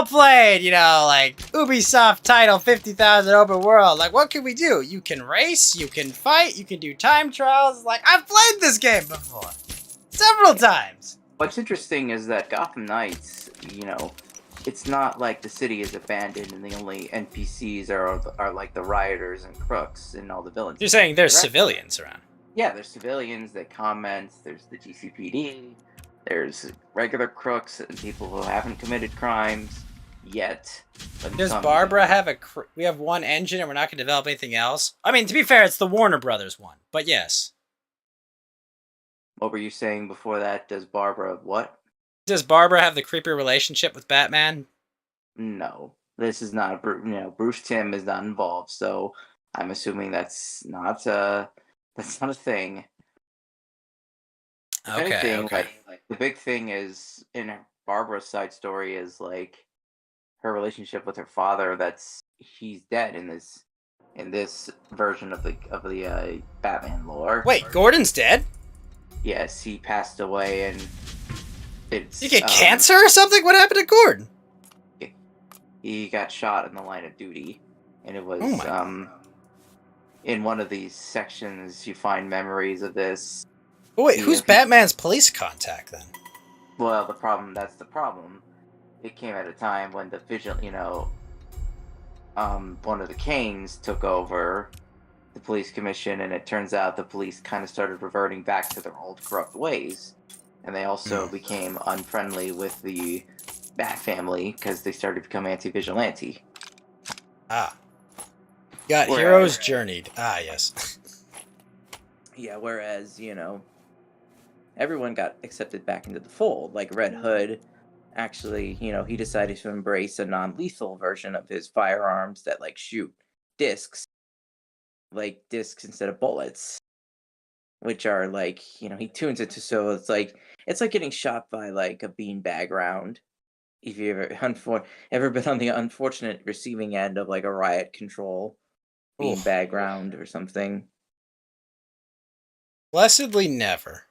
played, like Ubisoft title 50,000 open world. Like, what can we do? You can race, you can fight, you can do time trials. Like, I've played this game before, several times. What's interesting is that Gotham Knights, it's not like the city is abandoned and the only NPCs are like the rioters and crooks and all the villains. You're saying there's civilians around? Yeah, there's civilians that comment. There's the GCPD. There's regular crooks and people who haven't committed crimes yet. Does Barbara have we have one engine and we're not going to develop anything else? I mean, to be fair, it's the Warner Brothers one, but yes. What were you saying before that? Does Barbara what? Does Barbara have the creepy relationship with Batman? No. This is not, Bruce Timm is not involved, so I'm assuming that's not a thing. If anything, like the big thing is in Barbara's side story is like her relationship with her father. He's dead in this version of the Batman lore. Wait, Gordon's dead? Yes, he passed away, and it's. You get cancer or something? What happened to Gordon? He got shot in the line of duty, and it was in one of these sections you find memories of this. Oh, wait, who's Batman's police contact then? Well, that's the problem. It came at a time when the one of the Kanes took over the police commission, and it turns out the police kind of started reverting back to their old corrupt ways. And they also became unfriendly with the Bat family because they started to become anti-vigilante. Got heroes journeyed. Yes. Yeah, whereas, everyone got accepted back into the fold. Like Red Hood, actually, he decided to embrace a non-lethal version of his firearms that like shoot discs instead of bullets, which are like, he tunes it to so it's like getting shot by like a beanbag round. if you ever been on the unfortunate receiving end of like a riot control being Oof. background or something. Blessedly never.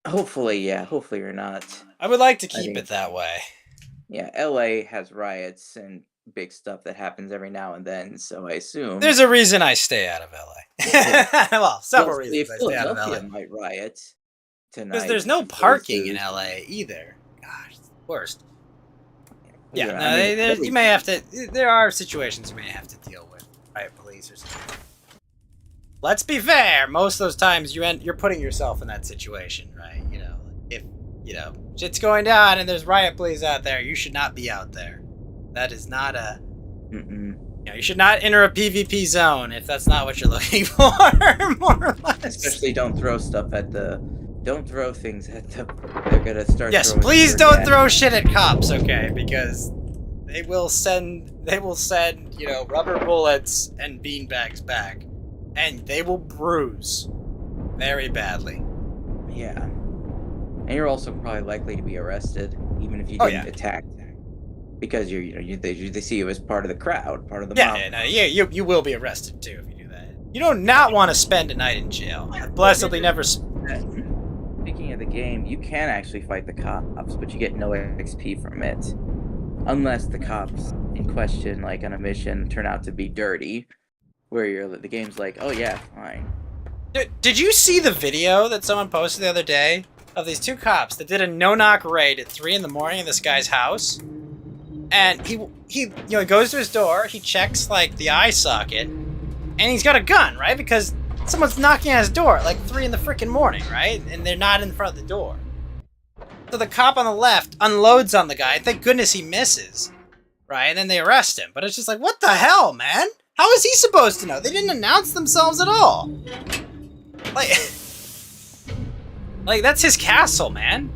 Hopefully, yeah. Hopefully you're not. I would like to I keep think- it that way. Yeah, LA has riots and big stuff that happens every now and then, so I assume There's a reason I stay out of LA. Well, several reasons I stay out of Philadelphia LA. might riot tonight. Because there's no parking in LA either. Gosh, it's the worst. Yeah, Yeah, no, I mean, you may have to. There are situations you may have to deal with, riot police or something. Let's be fair. Most of those times you're putting yourself in that situation, right? You know, if shit's going down and there's riot police out there, you should not be out there. That is not a. You should not enter a PvP zone if that's not what you're looking for, more or less. Especially don't throw things at the. They're gonna start. Yes, throwing please tear don't gas. throw shit at cops, okay? Because they will send rubber bullets and beanbags back, and they will bruise very badly. Yeah, and you're also probably likely to be arrested, even if you didn't attack, because they see you as part of the crowd, part of the mob. You will be arrested too if you do that. You do not want to spend a night in jail. I've blessedly never. Speaking of the game, you can actually fight the cops, but you get no XP from it. Unless the cops in question, like on a mission, turn out to be dirty, where the game's like, oh yeah, fine. Did you see the video that someone posted the other day of these two cops that did a no-knock raid at 3 in the morning in this guy's house? And he goes to his door, he checks like the eye socket, and he's got a gun, right? Because someone's knocking at his door at like 3 in the freaking morning, right? And they're not in front of the door. So the cop on the left unloads on the guy. Thank goodness he misses, right? And then they arrest him. But it's just like, what the hell, man? How is he supposed to know? They didn't announce themselves at all. Like that's his castle, man.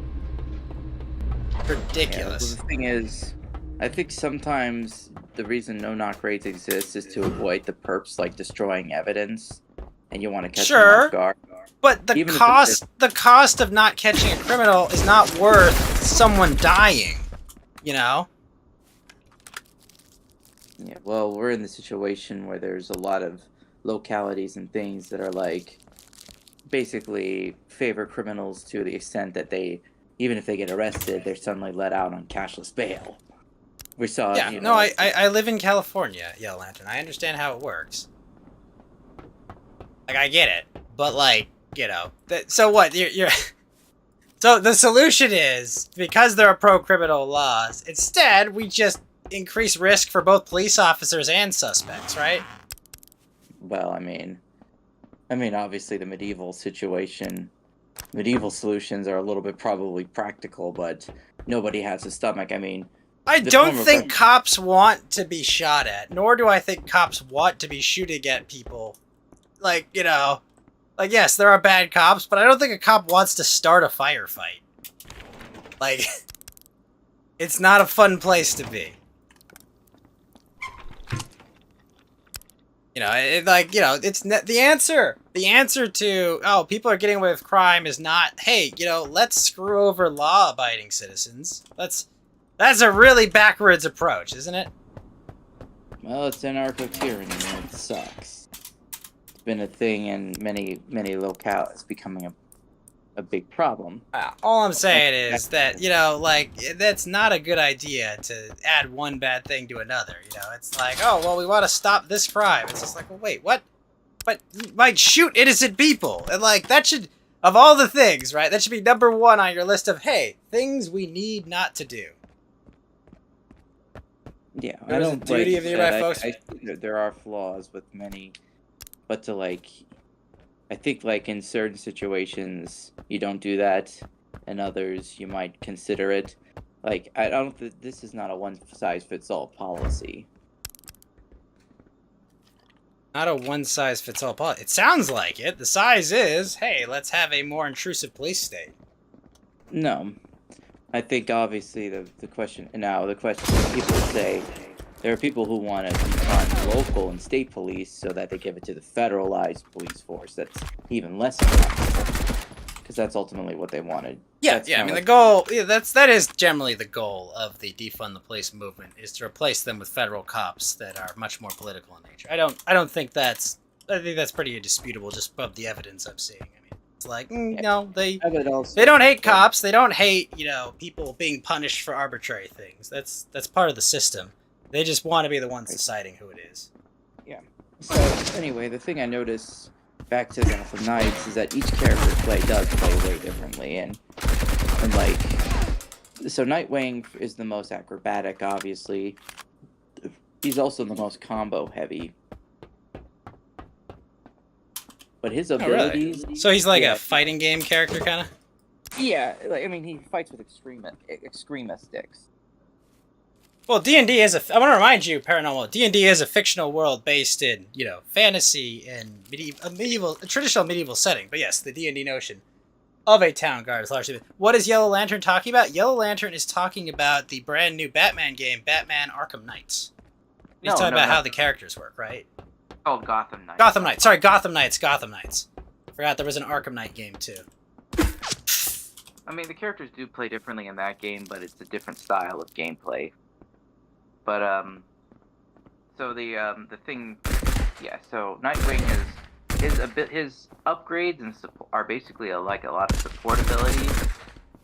Ridiculous. Yeah, the thing is, I think sometimes the reason no-knock raids exist is to avoid the perps like destroying evidence, and you want to catch them off guard. But the cost of not catching a criminal is not worth someone dying, you know? Yeah, well, we're in the situation where there's a lot of localities and things that are like basically favor criminals to the extent that they, even if they get arrested, they're suddenly let out on cashless bail. We saw. Yeah, you no, know, I live in California, Yellow Lantern. I understand how it works. Like I get it, but like so what? You're so the solution is because there are pro-criminal laws. Instead, we just increase risk for both police officers and suspects, right? Well, I mean, obviously the medieval solutions are a little bit probably practical, but nobody has a stomach. I mean, I don't think cops want to be shot at, nor do I think cops want to be shooting at people. Like, like, yes, there are bad cops, but I don't think a cop wants to start a firefight. Like, it's not a fun place to be. It's the answer. The answer to, oh, people are getting away with crime is not, hey, let's screw over law-abiding citizens. That's a really backwards approach, isn't it? Well, it's anarcho-tyranny, and it sucks. It's been a thing in many locales. It's becoming a big problem. All I'm saying is that, that's not a good idea to add one bad thing to another, It's like, oh, well, we want to stop this crime. It's just like, well, wait, what? But, like, shoot innocent people. And, like, that should, of all the things, right, that should be number one on your list of, hey, things we need not to do. Yeah, I don't duty of nearby folks. I think there are flaws with many, but I think like in certain situations you don't do that, and others you might consider it. Like I don't think this is not a one-size-fits-all policy. Not a one-size-fits-all policy. It sounds like it. The size is, hey, let's have a more intrusive police state. No. I think obviously the question people say there are people who want to defund local and state police so that they give it to the federalized police force. That's even less effective. because that's ultimately what they wanted. Yeah, That's yeah. I kinda mean, the what- goal. Yeah, that is generally the goal of the defund the police movement, is to replace them with federal cops that are much more political in nature. I don't think that's. I think that's pretty indisputable, just above the evidence I'm seeing. I mean, it's like no, they don't hate cops. They don't hate people being punished for arbitrary things. That's part of the system. They just want to be the ones deciding who it is. Yeah. So anyway, the thing I noticed back to Gotham Knights is that each character does play way differently, and like, so Nightwing is the most acrobatic, obviously. He's also the most combo heavy. But his Oh, really? abilities. So he's like yeah, a fighting game character, kind of. Yeah, like, I mean, he fights with Extrema sticks. Well, D&D is I want to remind you, Paranormal, D&D is a fictional world based in, fantasy and traditional medieval setting. But yes, the D&D notion of a town guard is largely. What is Yellow Lantern talking about? Yellow Lantern is talking about the brand new Batman game, Batman Arkham Knights. He's talking about how the characters work, right? Called Gotham Knights. Gotham Knights. Sorry, Gotham Knights. Forgot there was an Arkham Knight game, too. I mean, the characters do play differently in that game, but it's a different style of gameplay. But so the thing, yeah. So Nightwing his upgrades and are basically like a lot of support abilities.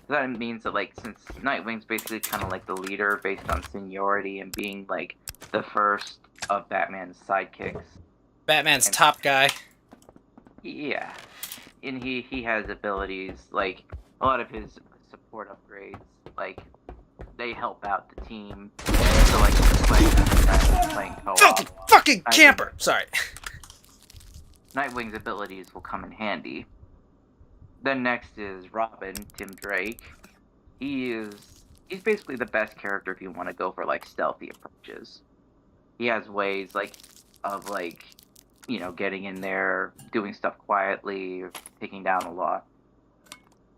So that means that, like, since Nightwing's basically kind of like the leader based on seniority and being like the first of Batman's sidekicks. Batman's top guy. Yeah, and he has abilities like a lot of his support upgrades, like they help out the team. So like playing co-op. Fucking camper. Sorry. Nightwing's abilities will come in handy. Then next is Robin, Tim Drake. He's basically the best character if you want to go for like stealthy approaches. He has ways of getting in there, doing stuff quietly, taking down a lot.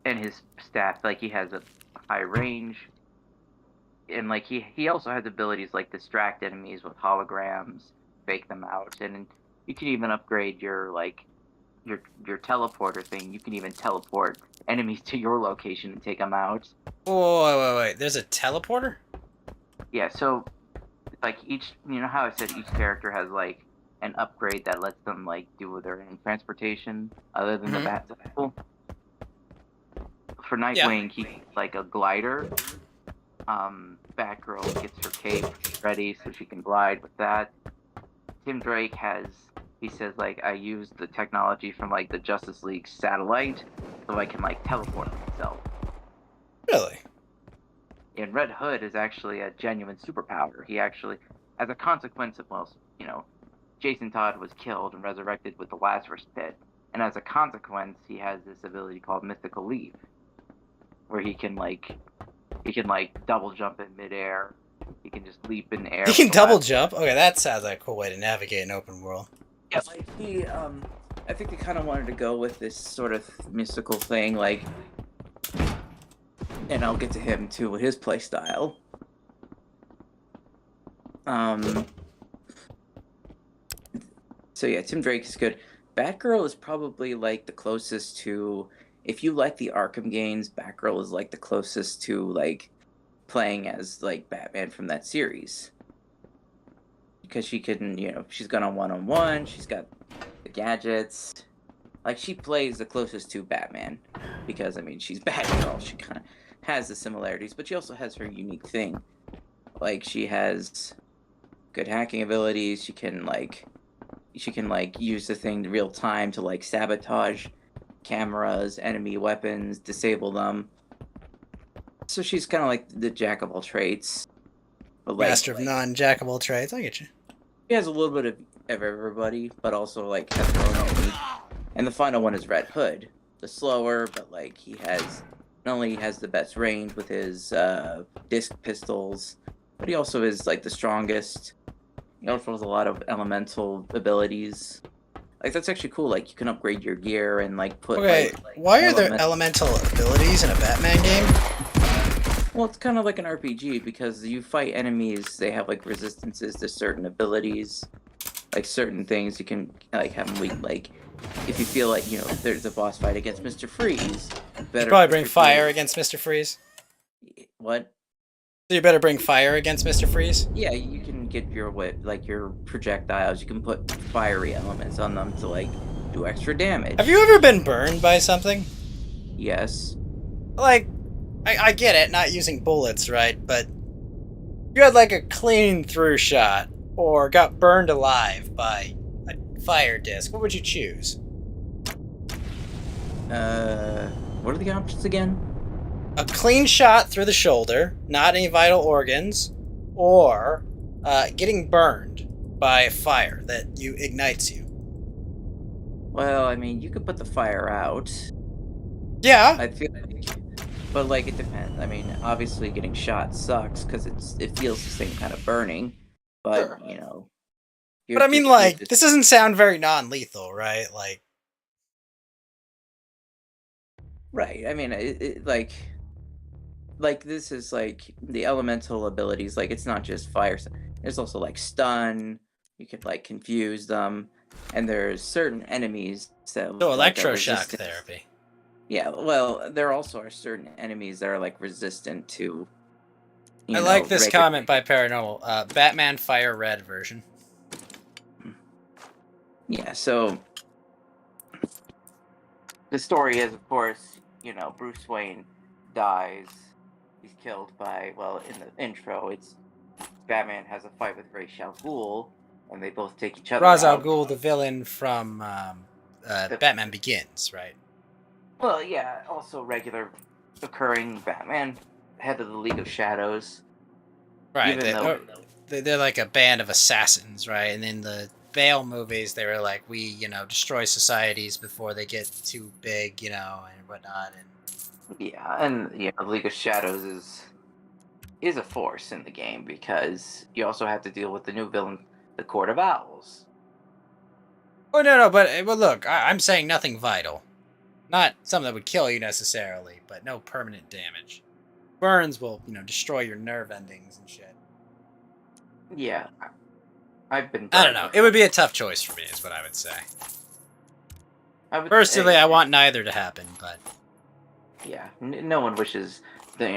And his staff, like, he has a high range. And like he also has abilities like distract enemies with holograms, fake them out, and you can even upgrade your teleporter thing. You can even teleport enemies to your location and take them out. Oh, wait. There's a teleporter? Yeah, so like how I said each character has like an upgrade that lets them like do their own transportation other than the Batcycle. For Nightwing, he's like a glider. Batgirl gets her cape ready so she can glide with that. Tim Drake he says like, I use the technology from like the Justice League satellite so I can like teleport myself. Really? And Red Hood is actually a genuine superpower. He actually, as a consequence of, Jason Todd was killed and resurrected with the Lazarus Pit. And as a consequence, he has this ability called Mystical Leap, where he can double jump in midair. He can just leap in the air. He can double jump? Okay, that sounds like a cool way to navigate an open world. Yeah, like I think they kind of wanted to go with this sort of mystical thing, like, and I'll get to him too with his play style. So yeah, Tim Drake is good. Batgirl is probably like the closest to, if you like the Arkham games, Batgirl is like the closest to like playing as like Batman from that series. Because she can, she's got a one-on-one, she's got the gadgets. Like, she plays the closest to Batman. Because, I mean, she's Batgirl. She kind of has the similarities, but she also has her unique thing. Like, she has good hacking abilities. She can use the thing in real time to, like, sabotage cameras, enemy weapons, disable them. So she's kind of like the jack of all trades. But Master of none, jack of all trades. I get you. She has a little bit of everybody, but also like has her own unique. And the final one is Red Hood, the slower, but like he has not only has the best range with his disc pistols, but he also is like the strongest. He also has a lot of elemental abilities. Like that's actually cool. Like you can upgrade your gear and like put. Okay, why are there elemental abilities in a Batman game? Well, it's kind of like an RPG because you fight enemies. They have like resistances to certain abilities. like certain things you can like have them weak. Like if you feel like there's a boss fight against Mr. Freeze, You probably bring fire against Mr. Freeze. What? So you better bring fire against Mr. Freeze? Yeah, you can get your your projectiles. You can put fiery elements on them to like do extra damage. Have you ever been burned by something? Yes. Like, I get it, not using bullets, right? But you had like a clean through shot, or got burned alive by a fire disc. What would you choose? What are the options again? A clean shot through the shoulder, not any vital organs, or getting burned by fire that ignites you. Well, I mean, you could put the fire out. Yeah. I feel like, but like it depends. I mean, obviously getting shot sucks because it feels the same kind of burning, but Sure. You're But I mean, just- like, this doesn't sound very non-lethal, right? Like, right. I mean, like this is like the elemental abilities. Like it's not just fire. There's also like stun. You could like confuse them, and there's certain enemies that so like, are electroshock resistant- therapy. Yeah, well, there also are certain enemies that are like resistant to. I like this comment by Paranormal. Batman Fire Red version. Yeah, so the story is, of course, Bruce Wayne dies. He's killed by, well, in the intro, it's Batman has a fight with Ra's al Ghul, and they both take each other Ra's al out. Ghul, the villain from Batman Begins, right? Well, yeah, also regular occurring Batman, head of the League of Shadows. Right, Even they're like a band of assassins, right? And in the Bale movies, they were like, we, destroy societies before they get too big, and whatnot. And yeah, and the League of Shadows is a force in the game because you also have to deal with the new villain, the Court of Owls. Oh no, but look, I'm saying nothing vital, not something that would kill you necessarily, but no permanent damage. Burns will, destroy your nerve endings and shit. Yeah, I've been. I don't know. It would be a tough choice for me, is what I would say. Personally, say- I want neither to happen, but Yeah, no one wishes that,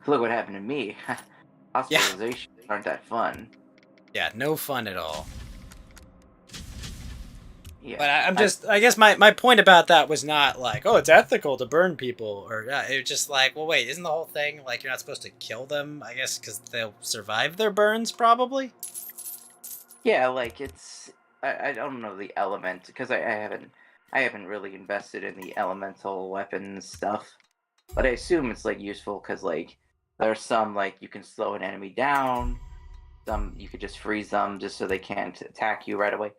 look what happened to me. Hospitalizations aren't that fun. yeah, no fun at all. Yeah, But I guess my point about that was not like, oh, it's ethical to burn people, or it was just like, well, wait, isn't the whole thing like you're not supposed to kill them? I guess because they'll survive their burns, probably. Yeah, like I don't know the element because I haven't really invested in the elemental weapons stuff, but I assume it's like useful because like there's some like you can slow an enemy down, some you could just freeze them just so they can't attack you right away.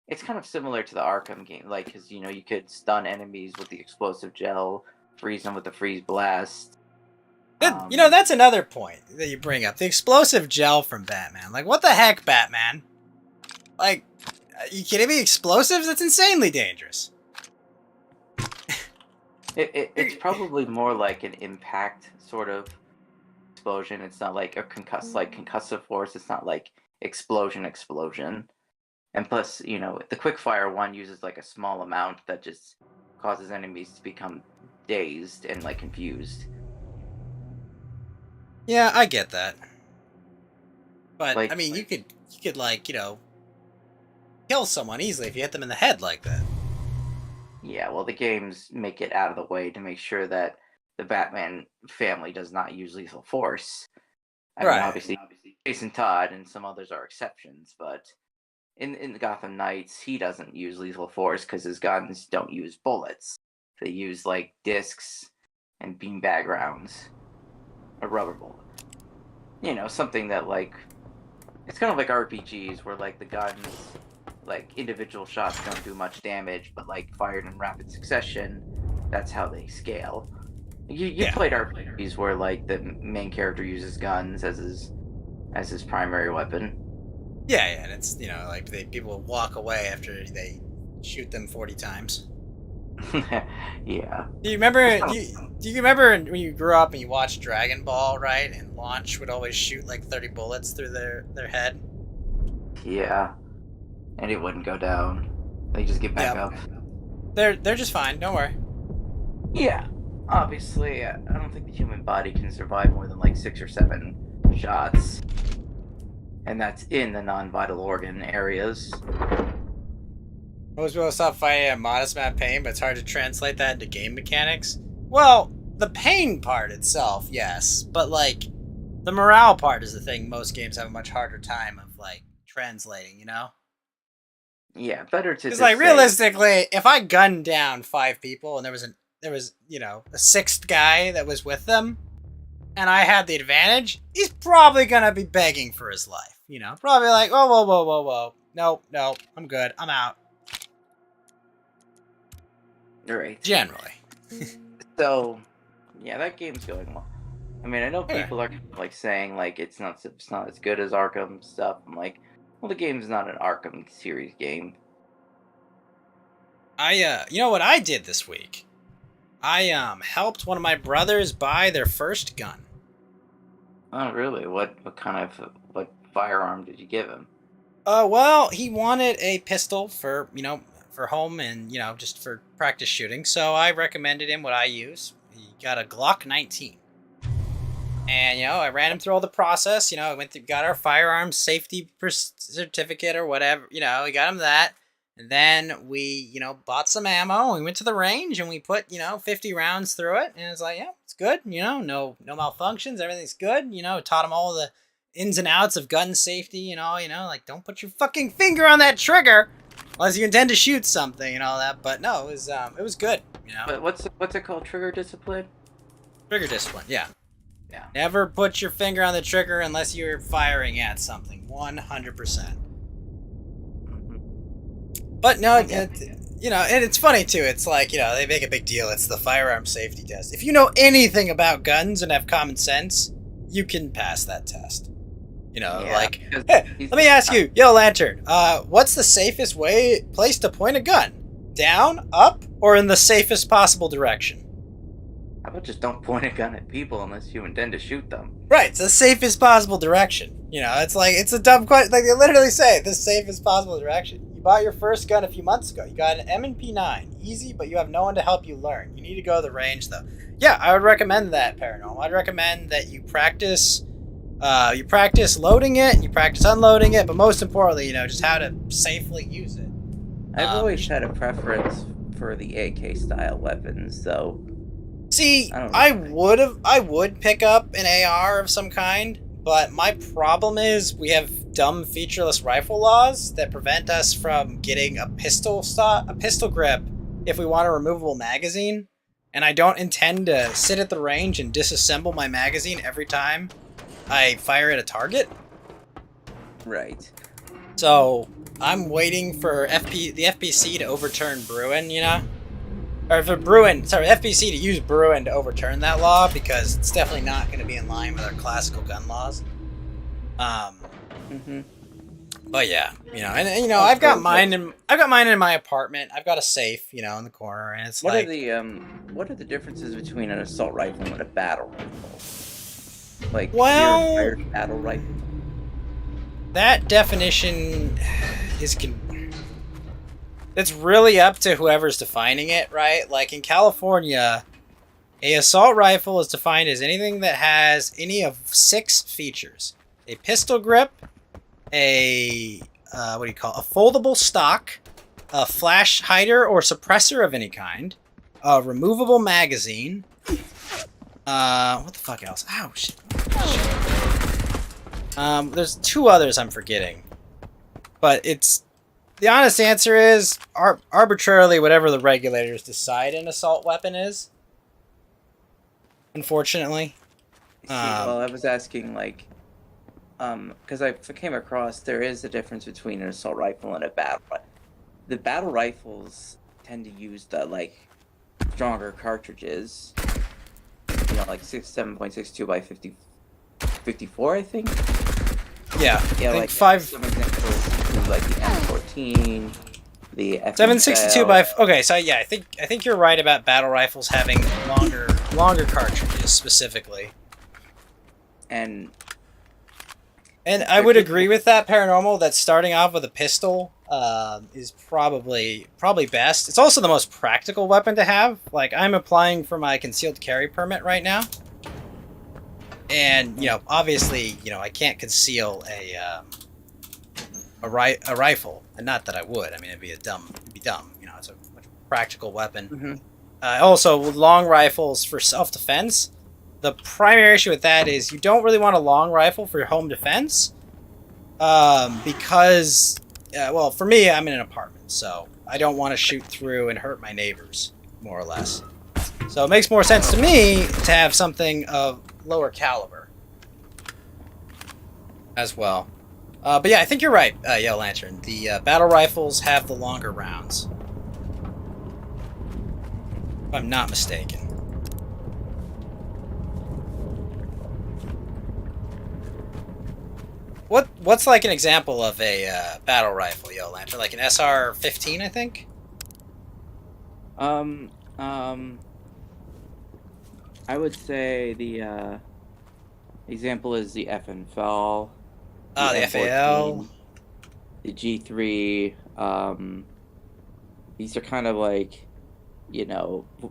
It's kind of similar to the Arkham game, like because you could stun enemies with the explosive gel, freeze them with the freeze blast. That's another point that you bring up. The explosive gel from Batman. Like, what the heck, Batman? Like, are you kidding me? Explosives? That's insanely dangerous. It's probably more like an impact sort of explosion. It's not like a concussive force. It's not like explosion. And plus, the quickfire one uses like a small amount that just causes enemies to become dazed and like confused. Yeah, I get that. But Like- I mean, you could like, kill someone easily if you hit them in the head like that. Yeah, well, the games make it out of the way to make sure that the Batman family does not use lethal force. I mean, Right. obviously, Jason Todd and some others are exceptions, but in the Gotham Knights, he doesn't use lethal force because his guns don't use bullets. They use like discs and beanbag rounds, a rubber bullet. Something that like it's kind of like RPGs where like the guns, like individual shots don't do much damage, but like fired in rapid succession, that's how they scale. You played RPGs where like the main character uses guns as his primary weapon. Yeah, and it's, like people will walk away after they shoot them 40 times. Yeah. Do you remember? Do you remember when you grew up and you watched Dragon Ball, right? And Launch would always shoot like 30 bullets through their head. Yeah. and it wouldn't go down. They just get back up. They're just fine. Don't worry. Yeah, obviously, I don't think the human body can survive more than like 6 or 7 shots, and that's in the non-vital organ areas. Most people stop fighting at modest amount of pain, but it's hard to translate that into game mechanics. Well, the pain part itself, yes, but like the morale part is the thing most games have a much harder time of like translating. You know? Yeah, better to Because just like say- realistically, if I gunned down 5 people and there was you know a 6th guy that was with them, and I had the advantage, he's probably gonna be begging for his life. You know, probably like, oh, whoa, no, I'm good, I'm out. Right. Generally. So, yeah, that game's going well. I mean, I know people are like saying like it's not as good as Arkham stuff. I'm like, well, the game's not an Arkham series game. You know what I did this week? I helped one of my brothers buy their first gun. Oh, really? What firearm did you give him? Well, he wanted a pistol for, you know, for home and, you know, just for practice shooting. So I recommended him what I use. He got a Glock 19. And, you know, I ran him through all the process. You know, I got our firearms safety certificate or whatever. You know, we got him that. And then we, you know, bought some ammo. We went to the range and we put, you know, 50 rounds through it. And it's like, yeah, it's good. You know, no malfunctions. Everything's good. You know, taught him all the ins and outs of gun safety. You know, like don't put your fucking finger on that trigger unless you intend to shoot something and all that. But no, it was good. You know. But what's it called? Trigger discipline. Trigger discipline. Yeah. Yeah. Never put your finger on the trigger unless you're firing at something. 100%. But no, you know, and it's funny too. It's like, you know, they make a big deal. It's the firearm safety test. If you know anything about guns and have common sense, you can pass that test. You know, Yeah, like, because hey, let me ask you, Yo Lantern, what's the safest place to point a gun? Down, up, or in the safest possible direction? How about just don't point a gun at people unless you intend to shoot them? Right, it's the safest possible direction. You know, it's like, it's a dumb question. Like, they literally say, the safest possible direction. You bought your first gun a few months ago. You got an M&P 9. Easy, but you have no one to help you learn. You need to go to the range, though. Yeah, I would recommend that, Paranormal. I'd recommend that you practice loading it, you practice unloading it, but most importantly, you know, just how to safely use it. I've always had a preference for the AK style weapons, though. See, I would pick up an AR of some kind, but my problem is we have dumb featureless rifle laws that prevent us from getting a pistol grip if we want a removable magazine, and I don't intend to sit at the range and disassemble my magazine every time I fire at a target. Right. So I'm waiting for the FPC to overturn Bruin, you know? Or for FPC to use Bruin to overturn that law, because it's definitely not going to be in line with our classical gun laws. But yeah, you know, and you know, I've got mine in my apartment. I've got a safe, you know, in the corner, and it's what like, what are the differences between an assault rifle and a battle rifle? Like, well, your battle rifle. That definition is it's really up to whoever's defining it, right? Like in California, a assault rifle is defined as anything that has any of 6 features: a pistol grip, a foldable stock, a flash hider or suppressor of any kind, a removable magazine. What the fuck else? Oh shit. There's 2 others I'm forgetting, but the honest answer is arbitrarily whatever the regulators decide an assault weapon is. Unfortunately. Well, I was asking, like, because I came across there is a difference between an assault rifle and a battle rifle. The battle rifles tend to use the, like, stronger cartridges. You know, like 7.62 by 54, I think. Yeah, I think like 5. Some examples, like the M14, the FML. 7.62 by. Okay, so yeah, I think you're right about battle rifles having longer cartridges specifically. And I would agree with that, Paranormal, that starting off with a pistol is probably best. It's also the most practical weapon to have. Like, I'm applying for my concealed carry permit right now, and obviously, I can't conceal a rifle, and not that I would. I mean, it'd be dumb. It's a much practical weapon. Also, with long rifles for self-defense, the primary issue with that is you don't really want a long rifle for your home defense, because, well, for me, I'm in an apartment, so I don't want to shoot through and hurt my neighbors, more or less. So it makes more sense to me to have something of lower caliber as well. But yeah, I think you're right, Yellow Lantern. The battle rifles have the longer rounds, if I'm not mistaken. What's like an example of a battle rifle, Yellow Lantern? Like an SR-15, I think? I would say the example is the FNFL. The FAL. The G3. These are kind of like,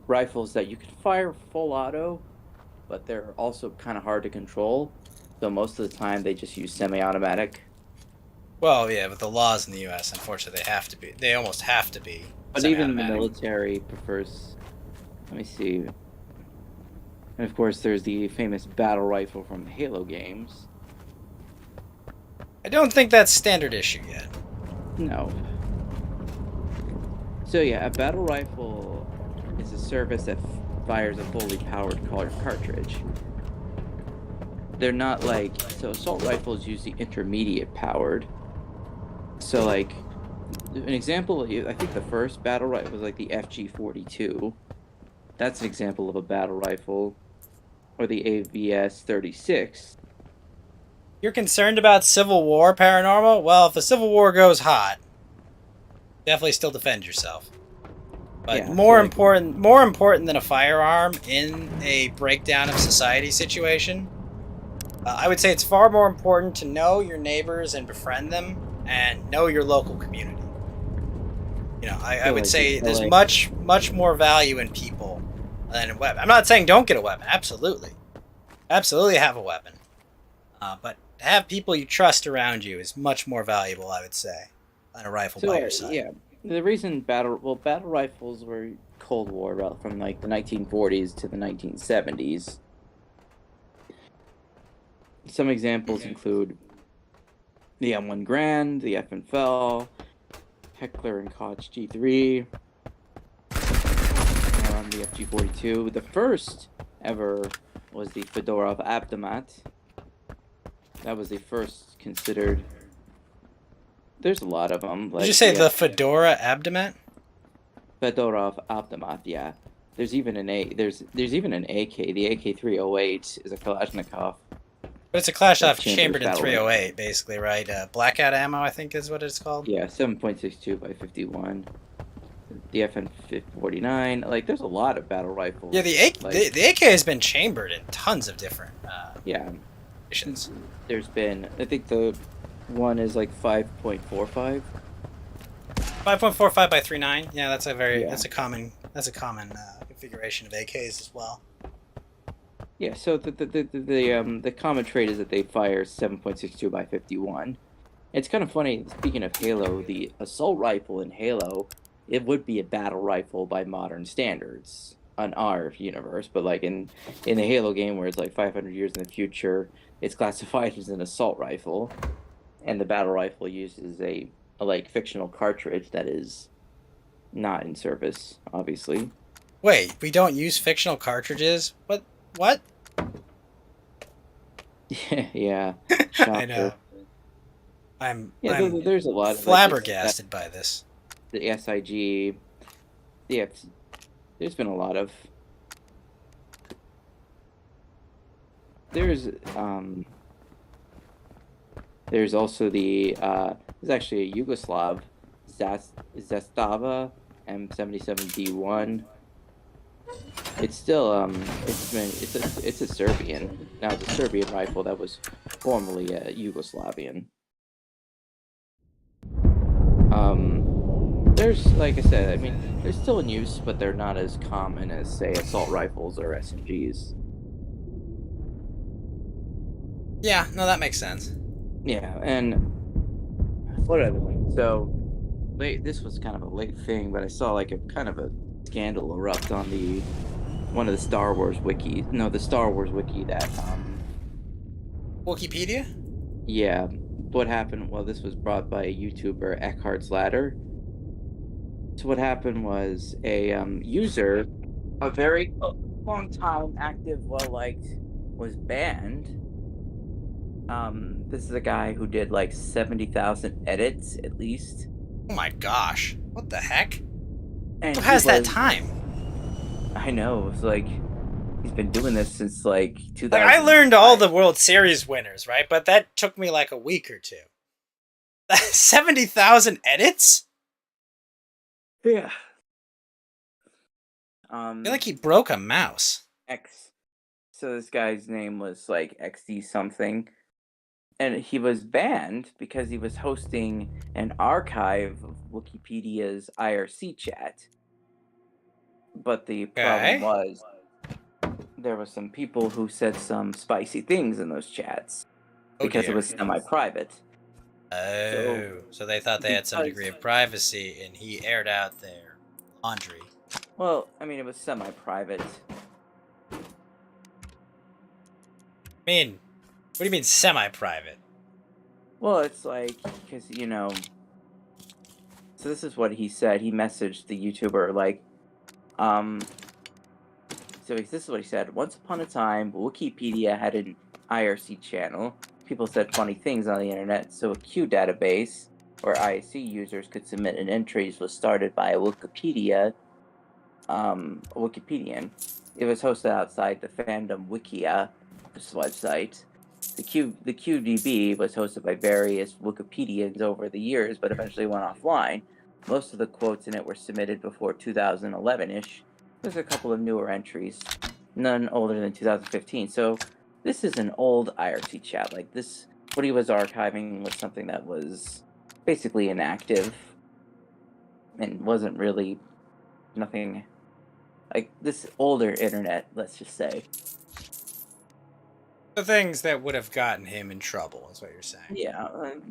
rifles that you can fire full auto, but they're also kind of hard to control. So most of the time they just use semi-automatic. Well, yeah, with the laws in the U.S., unfortunately, they almost have to be. But even the military prefers. Let me see. And of course, there's the famous battle rifle from the Halo games. I don't think that's standard issue yet. No. So yeah, a battle rifle is a service that fires a fully powered cartridge. They're not like, so assault rifles use the intermediate powered. So like, an example, I think the first battle rifle was like the FG-42. That's an example of a battle rifle. Or the AVS-36. You're concerned about Civil War Paranormal? Well, if the Civil War goes hot, definitely still defend yourself. But Yeah, more important than a firearm in a breakdown of society situation, I would say it's far more important to know your neighbors and befriend them, and know your local community. I would say there's much more value in people than a weapon. I'm not saying don't get a weapon. Absolutely have a weapon. But to have people you trust around you is much more valuable, I would say, than a rifle by your side. Yeah, the reason battle rifles were Cold War from like the 1940s to the 1970s. Some examples include the M1 Grand, the FNFL, Heckler and Koch G3, the FG-42. The first ever was the Fedorov Avtomat. That was the first considered. There's a lot of them. Did you say the Fedora Abdomat? Fedorov Avtomat, yeah. There's even an there's even an AK. The AK-308 is a Kalashnikov. But it's a Kalashnikov chambered in 308, basically, right? Blackout ammo, I think, is what it's called. Yeah, 7.62 by 51. The FN-49. Like, there's a lot of battle rifles. Yeah, the AK has been chambered in tons of different missions. There's been, I think the one is like 5.45. 5.45 by 39. Yeah, that's a common configuration of AKs as well. Yeah, so the common trait is that they fire 7.62 by 51. It's kind of funny, speaking of Halo, the assault rifle in Halo, it would be a battle rifle by modern standards on our universe, but like in the Halo game where it's like 500 years in the future, it's classified as an assault rifle, and the battle rifle uses a like fictional cartridge that is not in service, obviously. Wait, we don't use fictional cartridges? What? Yeah. I know. There's a lot. Flabbergasted by this. The SIG. Yeah, there's been a lot of. There's also the there's actually a Yugoslav Zastava M77D1. It's still it's a Serbian. Now it's a Serbian rifle that was formerly Yugoslavian. There's, like I said, I mean, they're still in use, but they're not as common as, say, assault rifles or SMGs. Yeah, no, that makes sense. Yeah, and whatever. So, this was kind of a late thing, but I saw like a kind of a scandal erupt on one of the Star Wars wiki. No, the Star Wars wiki that Wikipedia? yeah. What happened? Well, this was brought by a YouTuber, Eckhart's Ladder. So what happened was a user, a very long time active, well liked, was banned. This is a guy who did like 70,000 edits at least. Oh my gosh. What the heck? And Who he has that was, time? I know, it's like he's been doing this since like 2000. Like, I learned all the World Series winners, right? But that took me like a week or two. 70,000 edits? Yeah. I feel like he broke a mouse. So this guy's name was like XD something. And he was banned because he was hosting an archive of Wikipedia's IRC chat. But the problem was there were some people who said some spicy things in those chats because it was semi-private. So they thought they had some degree of privacy, and he aired out their laundry. Well, I mean, it was semi-private. I mean, what do you mean semi-private? Well, it's like, because, you know... So this is what he said. He messaged the YouTuber, like, So this is what he said. Once upon a time, Wikipedia had an IRC channel. People said funny things on the internet, so a Q database, where IRC users could submit an entries, was started by a Wikipedian. It was hosted outside the fandom Wikia, this website. The QDB was hosted by various Wikipedians over the years, but eventually went offline. Most of the quotes in it were submitted before 2011-ish. There's a couple of newer entries, none older than 2015. So this is an old IRC chat. Like this, what he was archiving was something that was basically inactive and wasn't really nothing like this older internet, let's just say. The things that would have gotten him in trouble, is what you're saying. Yeah,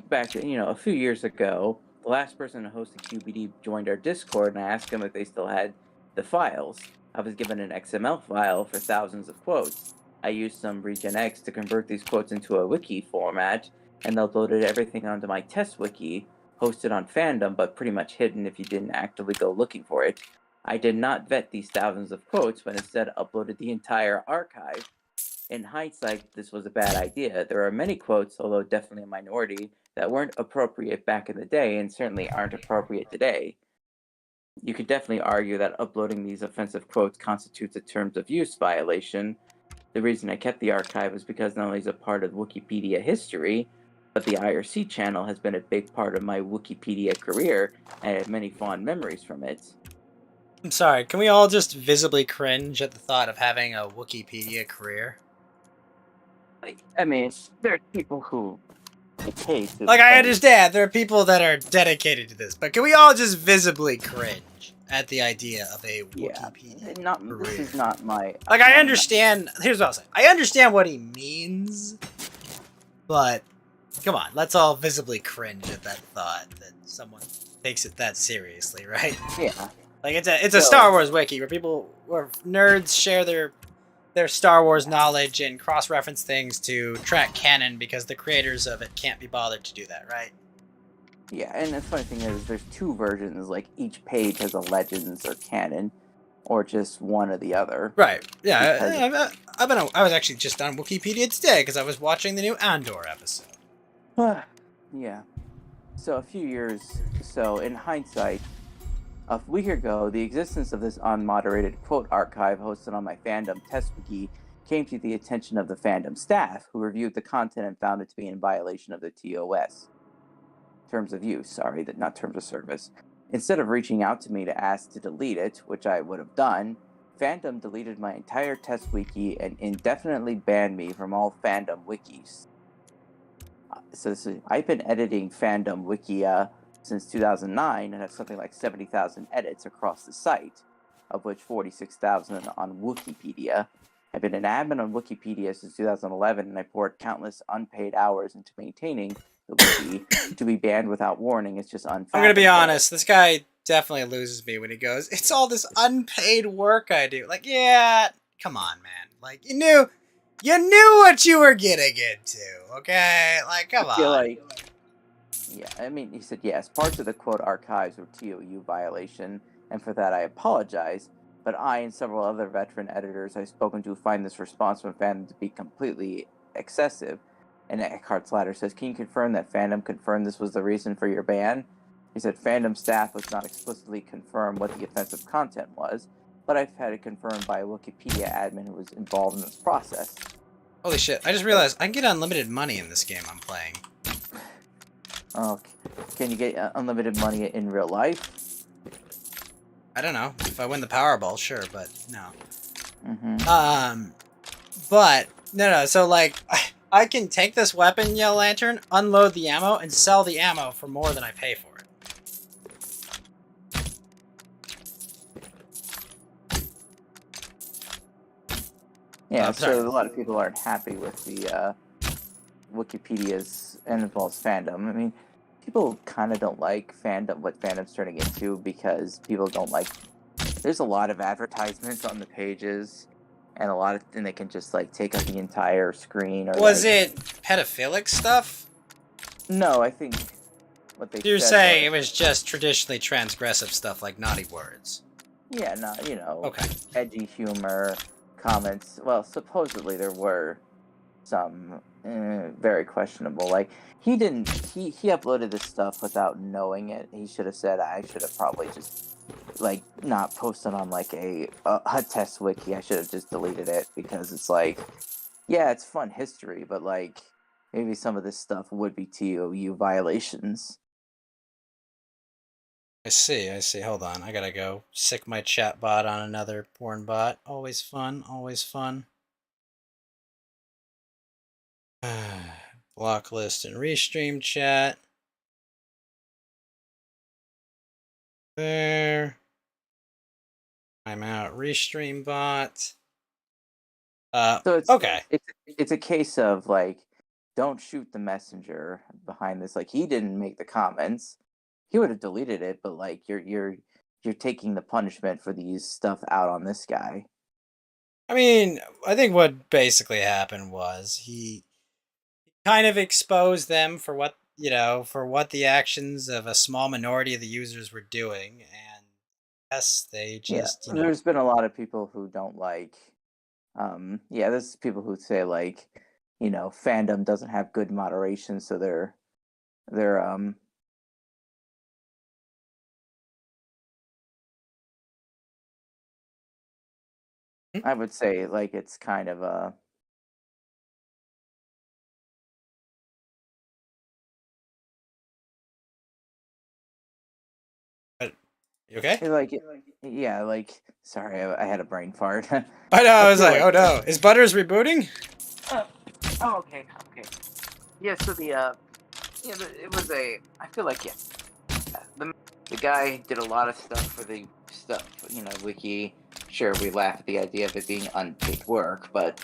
back, a few years ago, the last person to host the QBD joined our Discord, and I asked him if they still had the files. I was given an XML file for thousands of quotes. I used some RegenX to convert these quotes into a wiki format, and uploaded everything onto my test wiki, hosted on Fandom, but pretty much hidden if you didn't actively go looking for it. I did not vet these thousands of quotes, but instead uploaded the entire archive. In hindsight, this was a bad idea. There are many quotes, although definitely a minority, that weren't appropriate back in the day and certainly aren't appropriate today. You could definitely argue that uploading these offensive quotes constitutes a terms of use violation. The reason I kept the archive is because not only is it part of Wikipedia history, but the IRC channel has been a big part of my Wikipedia career, and I have many fond memories from it. I'm sorry, can we all just visibly cringe at the thought of having a Wikipedia career? I mean, there are people who I understand there are people that are dedicated to this, but can we all just visibly cringe at the idea of a Wikipedia career? This is not my... I understand... Here's what I'll say. I understand what he means, but come on, let's all visibly cringe at that thought that someone takes it that seriously, right? Yeah. It's a Star Wars wiki where nerds share their Star Wars knowledge and cross-reference things to track canon because the creators of it can't be bothered to do that, right? Yeah, and the funny thing is there's two versions, like each page has a legends or canon, or just one or the other. Right, yeah, I was actually just on Wikipedia today because I was watching the new Andor episode. Yeah. So in hindsight, a week ago, the existence of this unmoderated quote archive hosted on my fandom test wiki came to the attention of the fandom staff, who reviewed the content and found it to be in violation of the TOS. Terms of use, sorry, not terms of service. Instead of reaching out to me to ask to delete it, which I would have done, fandom deleted my entire test wiki and indefinitely banned me from all fandom wikis. I've been editing fandom wikia since 2009 and has something like 70,000 edits across the site, of which 46,000 on Wikipedia. I've been an admin on Wikipedia since 2011, and I poured countless unpaid hours into maintaining the wiki. To be banned without warning is just unfathomable. I'm gonna be honest, this guy definitely loses me when he goes, it's all this unpaid work I do. Like, yeah, come on, man. Like, you knew what you were getting into, okay? Like, come I feel on. like, yeah, I mean, he said, yes, parts of the quote archives were TOU violation, and for that I apologize, but I and several other veteran editors I've spoken to find this response from fandom to be completely excessive. And Eckhart's Ladder says, can you confirm that fandom confirmed this was the reason for your ban? He said, fandom staff was not explicitly confirmed what the offensive content was, but I've had it confirmed by a Wikipedia admin who was involved in this process. Holy shit, I just realized I can get unlimited money in this game I'm playing. Oh, can you get unlimited money in real life? I don't know. If I win the Powerball, sure, but no. Mm-hmm. But, no, so, like, I can take this weapon, Yellow Lantern, unload the ammo, and sell the ammo for more than I pay for it. Yeah, so a lot of people aren't happy with the Wikipedia's and as well as fandom. I mean, people kind of don't like fandom, what fandom's turning into, because people don't like. There's a lot of advertisements on the pages, and they can just like take up the entire screen. Or was it pedophilic stuff? No, I think what they. You're saying it was just traditionally transgressive stuff like naughty words. Yeah, not okay, edgy humor. Comments. Well, supposedly there were some very questionable. Like he uploaded this stuff without knowing it. He should have said, I should have probably just like not posted on like a test wiki. I should have just deleted it, because it's like, yeah, it's fun history, but like maybe some of this stuff would be TOU violations. I see. Hold on. I gotta go sick my chat bot on another porn bot. Always fun. Block list and restream chat. There. I'm out. Restream bot. So it's okay. It's a case of like, don't shoot the messenger behind this. Like he didn't make the comments. He would have deleted it, but like you're taking the punishment for these stuff out on this guy. I mean, I think what basically happened was he kind of exposed them for what the actions of a small minority of the users were doing, and yes, they just There's been a lot of people who don't like. There's people who say like, fandom doesn't have good moderation, so they're I would say like it's kind of a. You okay? Sorry, I had a brain fart. I know. I was like, oh no, is Butters rebooting? Okay. Yeah. So it was a. I feel like the guy did a lot of stuff for the stuff. Wiki. Sure, we laugh at the idea of it being unpaid work, but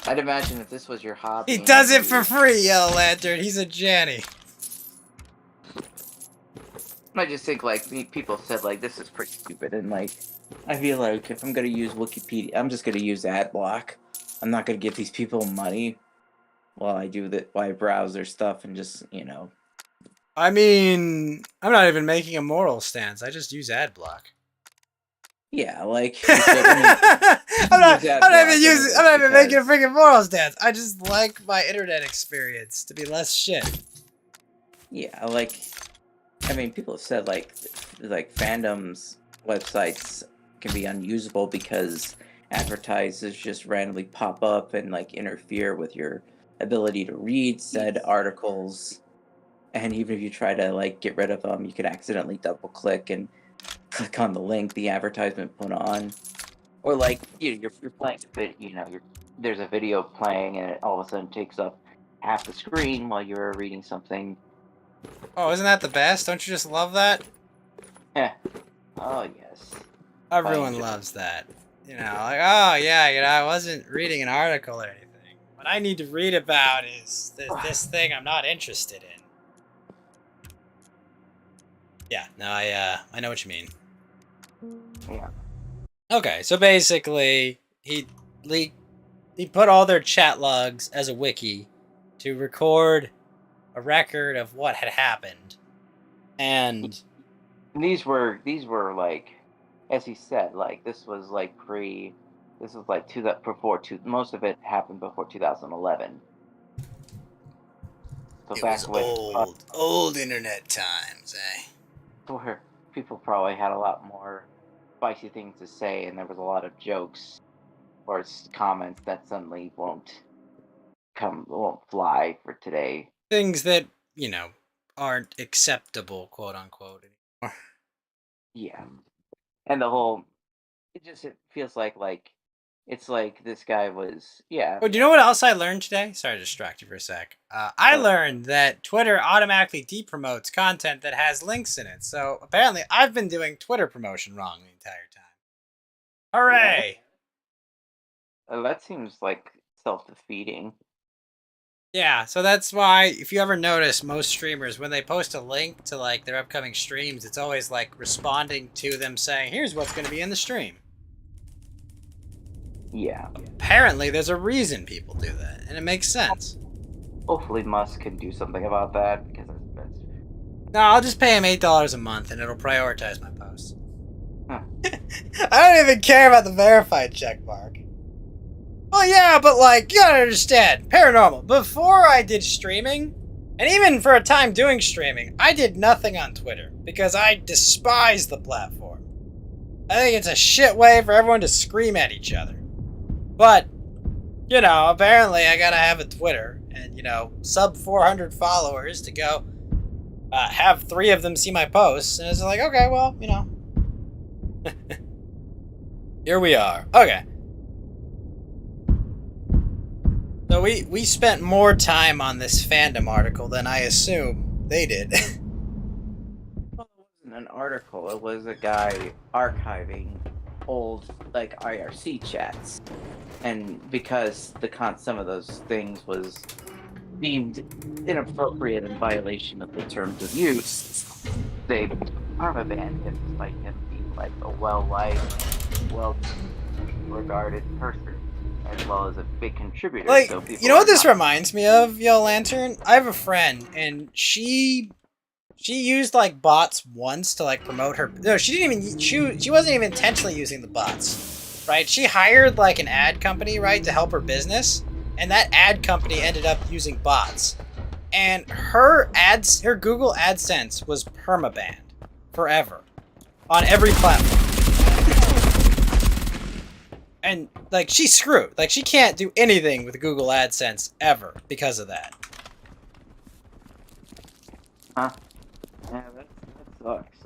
I'd imagine if this was your hobby. He does it for free, Yellow Lantern. He's a Janny. I just think like people said like this is pretty stupid, and like I feel like if I'm gonna use Wikipedia, I'm just gonna use ad block. I'm not gonna give these people money while I browse their stuff and just I mean, I'm not even making a moral stance. I just use ad block. Yeah, like I'm not even making a freaking moral stance. I just like my internet experience to be less shit. Yeah, like I mean, people have said like fandoms websites can be unusable because advertisers just randomly pop up and like interfere with your ability to read said articles. And even if you try to like get rid of them, you could accidentally double click and click on the link the advertisement put on. Or like you're playing there's a video playing and it all of a sudden takes up half the screen while you're reading something. Oh, isn't that the best? Don't you just love that? Yeah. Oh yes. Everyone loves that. You know, like, oh yeah, I wasn't reading an article or anything. What I need to read about is this thing I'm not interested in. Yeah, no, I know what you mean. Yeah. Okay, so basically, he put all their chat logs as a wiki to record a record of what had happened, and these were like, as he said, like this was like this was like most of it happened before 2011. So it back was with old internet times, eh? where people probably had a lot more spicy things to say, and there was a lot of jokes or comments that suddenly won't fly for today. Things that, aren't acceptable, quote unquote, anymore. Yeah, and the whole it feels like it's like this guy was Oh, do you know what else I learned today? Sorry to distract you for a sec. I learned that Twitter automatically depromotes content that has links in it. So apparently I've been doing Twitter promotion wrong the entire time. Hooray! That seems like self-defeating. Yeah, so that's why if you ever notice most streamers, when they post a link to like their upcoming streams, it's always like responding to them saying, here's what's going to be in the stream. Yeah. Apparently there's a reason people do that, and it makes sense. Hopefully Musk can do something about that, because that's... No, I'll just pay him $8 a month and it'll prioritize my posts. I don't even care about the verified checkmark. Well, yeah, but like, you gotta understand, paranormal, before I did streaming, and even for a time doing streaming, I did nothing on Twitter, because I despise the platform. I think it's a shit way for everyone to scream at each other. But, apparently I gotta have a Twitter, and, sub 400 followers to go have 3 of them see my posts, and it's like, okay, well, here we are. Okay. So we spent more time on this fandom article than I assume they did. Well, it wasn't an article, it was a guy archiving old, like, IRC chats. And because some of those things was deemed inappropriate in violation of the terms of use, they perma-banned him despite him being like a well-liked, well-regarded person, as well as a big contributor. Like, so people you know what this reminds me of, Yellow Lantern? I have a friend, and she used like bots once to like promote her. No, she didn't even. She wasn't even intentionally using the bots, right? She hired like an ad company, right, to help her business, and that ad company ended up using bots, and her Google AdSense was permabanned forever on every platform. And like she's screwed. Like she can't do anything with Google AdSense ever because of that. Huh? Yeah, that sucks.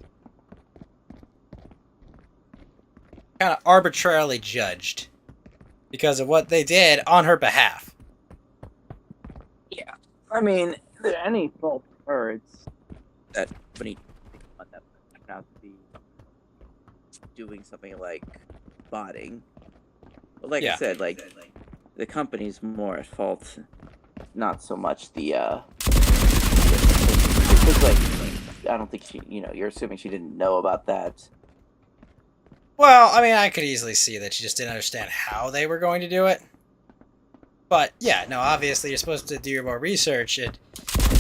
Kind of arbitrarily judged because of what they did on her behalf. Yeah, I mean, any fault for her, it's that when he that turned out to be doing something like botting. But like I said, like the company's more at fault, not so much the because like I don't think she, you're assuming she didn't know about that. Well, I mean, I could easily see that she just didn't understand how they were going to do it. But yeah, no, obviously you're supposed to do more research. And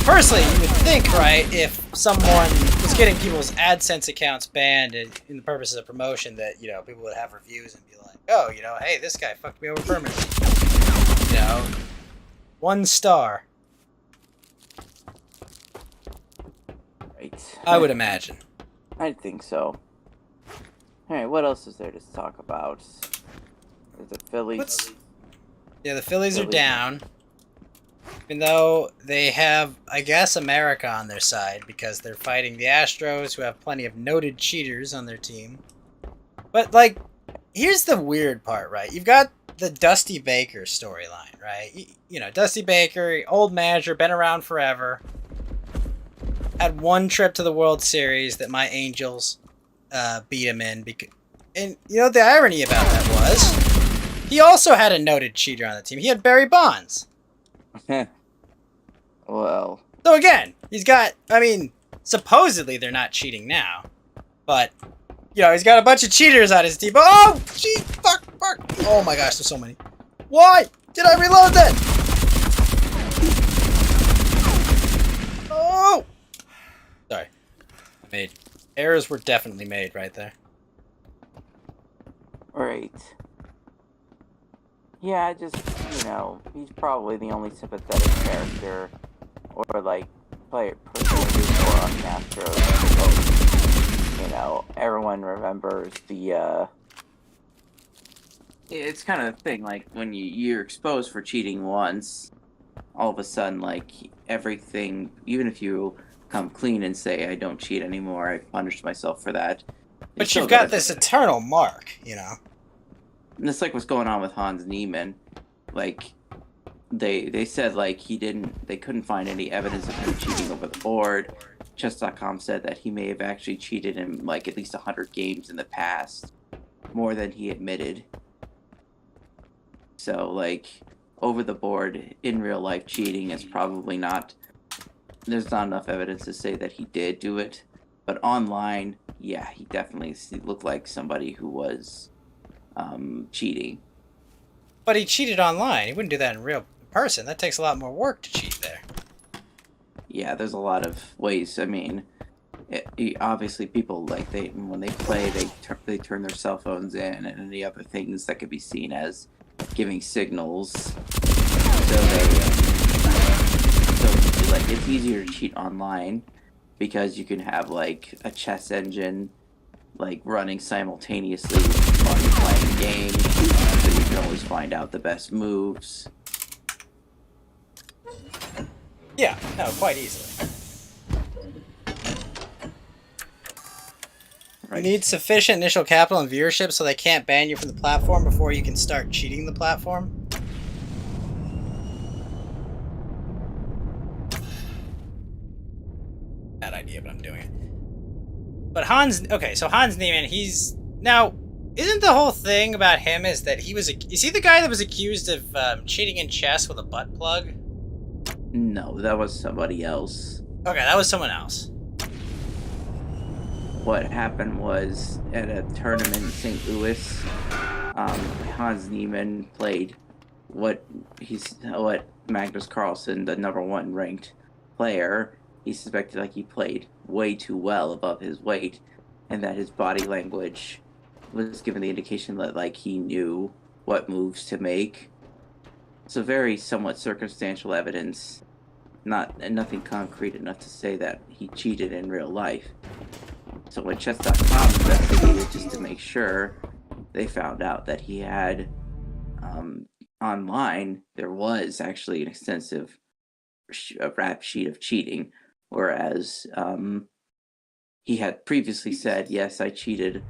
personally, you would think, right, if someone was getting people's AdSense accounts banned in the purposes of promotion, that people would have reviews and be like, oh, hey, this guy fucked me over permanently. 1 star. Right. I would imagine. I think so. Alright, what else is there to talk about? Is it Phillies? Yeah, the Phillies are down. Even though they have, I guess, America on their side because they're fighting the Astros, who have plenty of noted cheaters on their team. But, like, here's the weird part, right? You've got the Dusty Baker storyline, right? Dusty Baker, old manager, been around forever. had one trip to the World Series that my Angels beat him in. And you know the irony about that was, he also had a noted cheater on the team. He had Barry Bonds. Well. So again, he's got. I mean, supposedly they're not cheating now, but you know he's got a bunch of cheaters on his team. Oh, gee, fuck. Oh my gosh, there's so many. Why did I reload that? Oh! Sorry. Errors were definitely made right there. Right. Yeah, just, you know, he's probably the only sympathetic character, or, like, player person for on the Astros. You know, everyone remembers the, It's kind of the thing, like, when you're exposed for cheating once, all of a sudden, like, everything, even if you come clean and say, I don't cheat anymore, I punished myself for that. But you've got this eternal mark, you know? And it's like what's going on with Hans Niemann. Like, they said, like, they couldn't find any evidence of him cheating over the board. Chess.com said that he may have actually cheated in, like, at least 100 games in the past. More than he admitted. So, like, over the board, in real life cheating is probably not... There's not enough evidence to say that he did do it. But online, yeah, he definitely looked like somebody who was cheating. But he cheated online. He wouldn't do that in real person. That takes a lot more work to cheat there. Yeah, there's a lot of ways. I mean, obviously people, like, when they play, they turn their cell phones in and any other things that could be seen as giving signals. So like, it's easier to cheat online because you can have, like, a chess engine, like, running simultaneously while you're playing games, so you can always find out the best moves. Yeah, no, quite easily. Right. You need sufficient initial capital and viewership so they can't ban you from the platform before you can start cheating the platform. Bad idea, but I'm doing it. But Hans Niemann, isn't the whole thing about him is that is he the guy that was accused of cheating in chess with a butt plug? No, that was somebody else. Okay, that was someone else. What happened was, at a tournament in St. Louis, Hans Niemann played what Magnus Carlsen, the #1 ranked player, he suspected, like, he played way too well above his weight, and that his body language was given the indication that, like, he knew what moves to make. So very somewhat circumstantial evidence, nothing concrete enough to say that he cheated in real life. So when Chess.com investigated just to make sure, they found out that he had, online, there was actually an extensive rap sheet of cheating, whereas he had previously said, yes, I cheated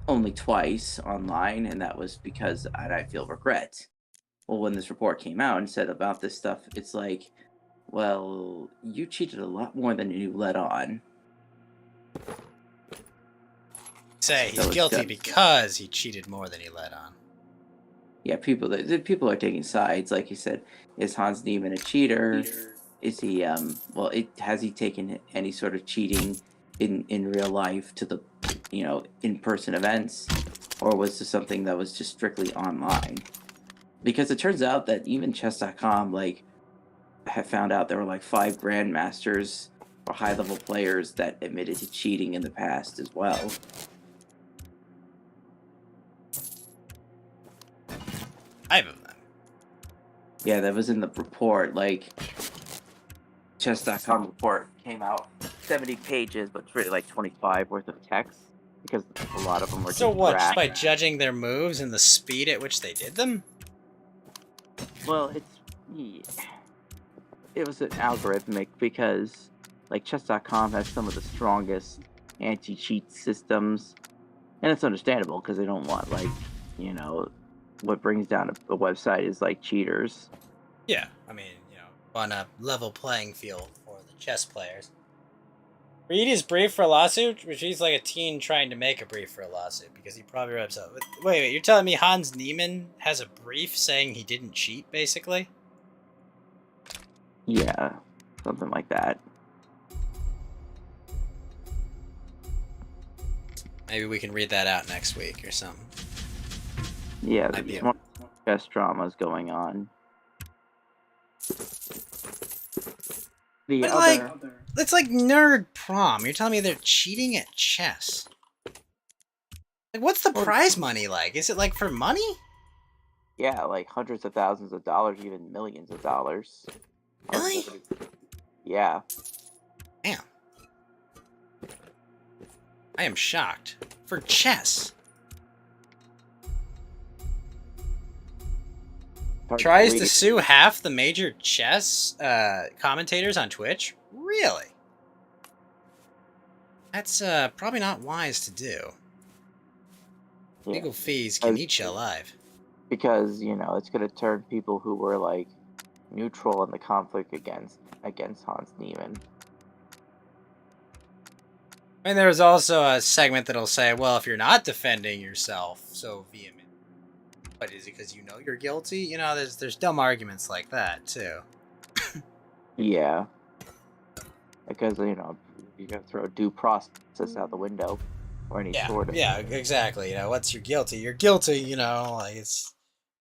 only twice online, and that was because I feel regret. Well, when this report came out and said about this stuff, it's like, well, you cheated a lot more than you let on. Say he's guilty because he cheated more than he let on. Yeah, people are taking sides. Like you said, is Hans Niemann a cheater? Is he has he taken any sort of cheating in real life to the, you know, in-person events, or was this something that was just strictly online? Because it turns out that even chess.com, like, have found out there were like 5 grandmasters or high-level players that admitted to cheating in the past as well. 5 of them. Yeah, that was in the report. Like, chess.com report came out 70 pages, but it's really like 25 worth of text because a lot of them were So just what? drafts. Just by judging their moves and the speed at which they did them? Well, it was an algorithmic because, like, chess.com has some of the strongest anti-cheat systems, and it's understandable because they don't want, like, you know, what brings down a website is, like, cheaters. Yeah, I mean, you know, on a level playing field for the chess players. Read his brief for a lawsuit, which he's like a teen trying to make a brief for a lawsuit because he probably wrote so. Wait, you're telling me Hans Niemann has a brief saying he didn't cheat, basically? Yeah, something like that. Maybe we can read that out next week or something. Yeah, there's more chess dramas going on. But like, it's like nerd prom. You're telling me they're cheating at chess? Like, what's the prize money like? Is it like for money? Yeah, like hundreds of thousands of dollars, even millions of dollars. Really? Yeah. Damn. I am shocked. For chess. Tries to sue half the major chess commentators on Twitch? Really? That's probably not wise to do. Yeah. Legal fees can eat you alive. Because, you know, it's going to turn people who were, like, neutral in the conflict against Hans Niemann. I mean, there's also a segment that'll say, well, if you're not defending yourself so vehemently, but is it because you know you're guilty? You know, there's dumb arguments like that, too. Yeah. Because, you know, you got to throw due process out the window. Or any sort of... Yeah, exactly. You know, what's your guilty? You're guilty, you know, like, it's...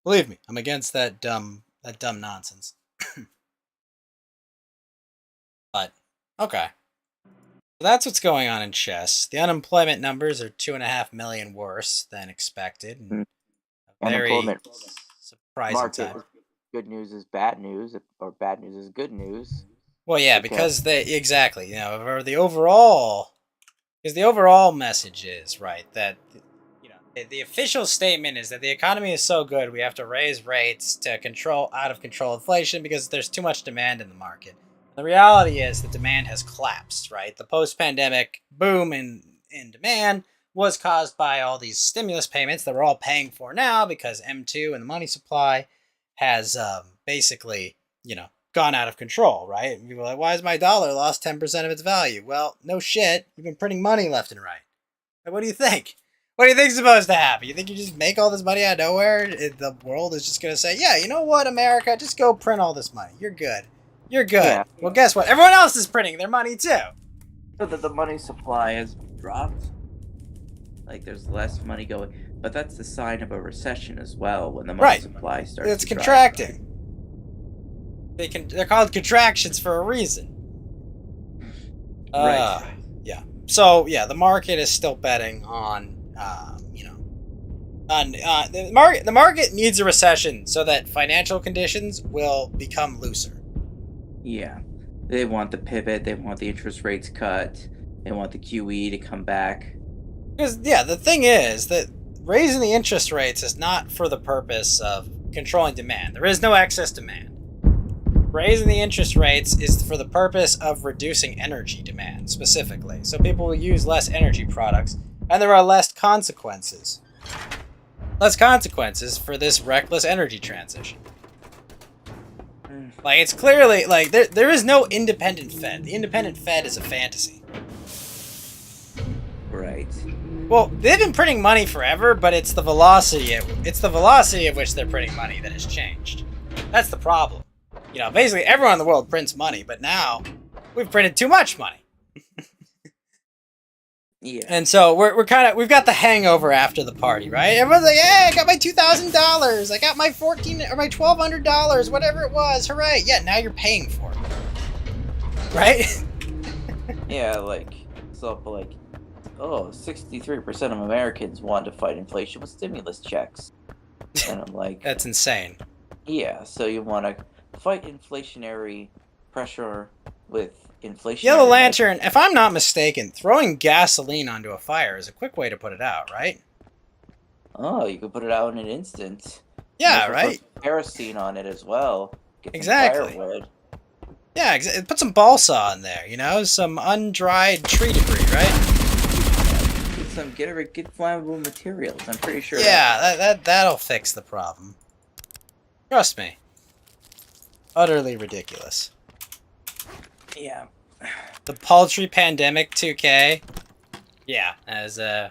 Believe me, I'm against that dumb nonsense. But, okay. So that's what's going on in chess. The unemployment numbers are 2.5 million worse than expected. And very surprising time. Good news is bad news, or bad news is good news. Well, yeah, because exactly, you know, or the overall message is, right, that, you know, the official statement is that the economy is so good we have to raise rates to control out of control inflation because there's too much demand in the market. The reality is that demand has collapsed, right? The post-pandemic boom in demand was caused by all these stimulus payments that we're all paying for now because M2 and the money supply has basically, you know, gone out of control, right? And people are like, why has my dollar lost 10% of its value? Well, no shit. You've been printing money left and right. Like, what do you think? What do you think's supposed to happen? You think you just make all this money out of nowhere? The world is just going to say, yeah, you know what, America? Just go print all this money. You're good. You're good. Yeah. Well, guess what? Everyone else is printing their money, too. So that the money supply has dropped. Like, there's less money going. But that's the sign of a recession as well, when the money supply starts It's contracting. They're called contractions for a reason. Right. Yeah. So, yeah, the market is still betting on, you know... the market needs a recession so that financial conditions will become looser. Yeah, they want the pivot, they want the interest rates cut, they want the QE to come back. Because, yeah, the thing is that raising the interest rates is not for the purpose of controlling demand. There is no excess demand. Raising the interest rates is for the purpose of reducing energy demand, specifically. So people will use less energy products, and there are less consequences. Less consequences for this reckless energy transition. Like, it's clearly, like, there is no independent Fed. The independent Fed is a fantasy. Right. Well, they've been printing money forever, but it's the velocity at which they're printing money that has changed. That's the problem. You know, basically everyone in the world prints money, but now we've printed too much money. Yeah. And so we've got the hangover after the party, right? Everyone's like, "Hey, I got my $2,000. I got my my $1,200, whatever it was. Hooray!" Yeah, now you're paying for it, right? Yeah, like so, like, 63% of Americans want to fight inflation with stimulus checks, and I'm like, that's insane. Yeah, so you want to fight inflationary pressure with inflation. Yellow Lantern, if I'm not mistaken, throwing gasoline onto a fire is a quick way to put it out, right? Oh, you can put it out in an instant. Yeah, right? Kerosene on it as well. Get exactly. Firewood. Yeah, put some balsa in there, you know? Some undried tree debris, right? Get flammable materials, I'm pretty sure. Yeah, that'll fix the problem. Trust me. Utterly ridiculous. Yeah. The paltry pandemic 2K. Yeah, that was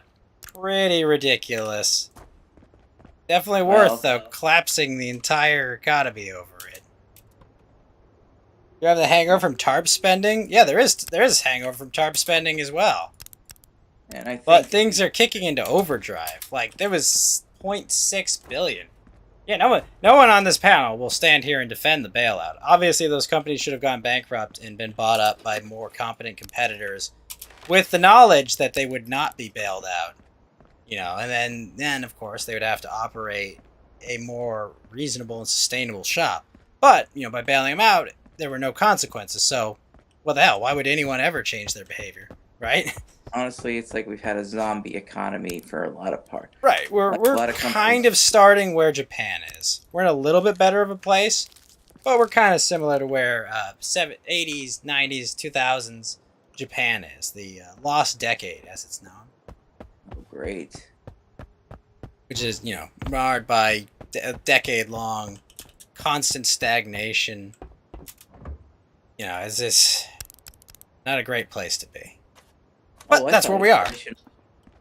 pretty ridiculous. Definitely worth, though, collapsing the entire economy over it. You have the hangover from TARP spending? Yeah, there is hangover from TARP spending as well. And I think, but things are kicking into overdrive. Like, there was 0.6 billion. Yeah, no one on this panel will stand here and defend the bailout. Obviously, those companies should have gone bankrupt and been bought up by more competent competitors with the knowledge that they would not be bailed out. You know, and then of course, they would have to operate a more reasonable and sustainable shop. But, you know, by bailing them out, there were no consequences. So, what the hell? Why would anyone ever change their behavior, right? Honestly, it's like we've had a zombie economy for a lot of parts. Right, we're kind of starting where Japan is. We're in a little bit better of a place, but we're kind of similar to where 80s, 90s, 2000s Japan is. The lost decade, as it's known. Oh, great. Which is, you know, marred by a decade-long constant stagnation. You know, it's just not a great place to be. But that's where we are.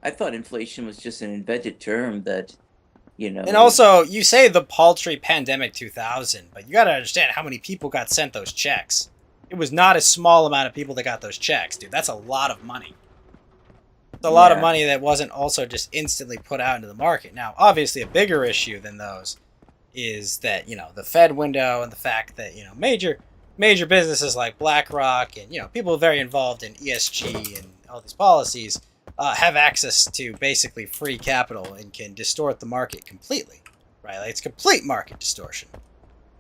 I thought inflation was just an invented term that, you know... And also, you say the paltry pandemic 2000, but you gotta understand how many people got sent those checks. It was not a small amount of people that got those checks, dude. That's a lot of money. It's a lot of money that wasn't also just instantly put out into the market. Now, obviously, a bigger issue than those is that, you know, the Fed window and the fact that, you know, major businesses like BlackRock and, you know, people very involved in ESG and all these policies have access to basically free capital and can distort the market completely, right? Like, it's complete market distortion.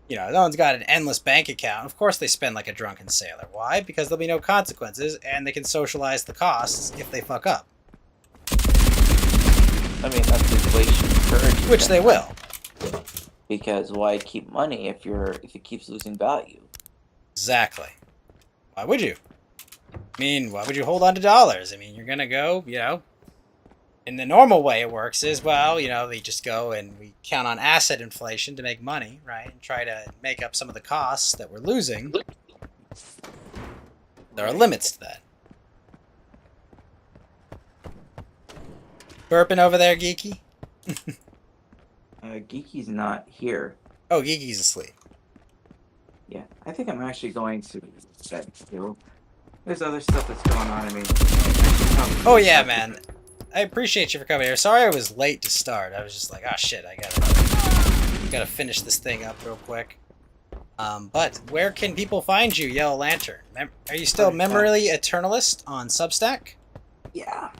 You know, no one's got an endless bank account. Of course they spend like a drunken sailor. Why? Because there'll be no consequences and they can socialize the costs if they fuck up. I mean, that's inflation currency. Which they will. Because why keep money if it keeps losing value? Exactly. Why would you? I mean, why would you hold on to dollars? I mean, you're going to go, you know, in the normal way it works is, well, you know, we just go and we count on asset inflation to make money, right? And try to make up some of the costs that we're losing. There are limits to that. Burping over there, Geeky? Geeky's not here. Oh, Geeky's asleep. Yeah, I think I'm actually going to bed too. There's other stuff that's going on. I mean, oh yeah, man. I appreciate you for coming here. Sorry I was late to start. I was just like, oh shit, I gotta finish this thing up real quick. But where can people find you, Yellow Lantern? Are you still Memorily Eternalist on Substack? Yeah.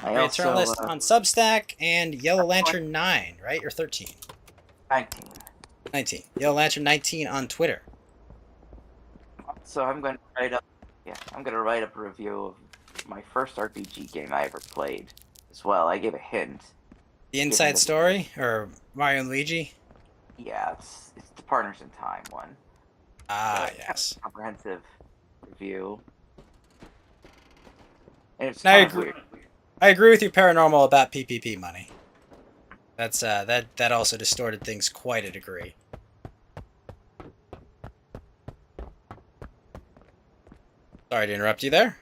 Eternalist on Substack and Yellow Lantern 9, right? Or 13? 19. 19. Yellow Lantern 19 on Twitter. So I'm going to write up. Yeah, I'm going to write up a review of my first RPG game I ever played as well. I gave a hint. The Inside Story or Mario and Luigi? Yeah, it's the Partners in Time one. Ah, yes. Comprehensive review. And it's now, weird. I agree with you, Paranormal, about PPP money. That's that also distorted things quite a degree. Sorry to interrupt you there.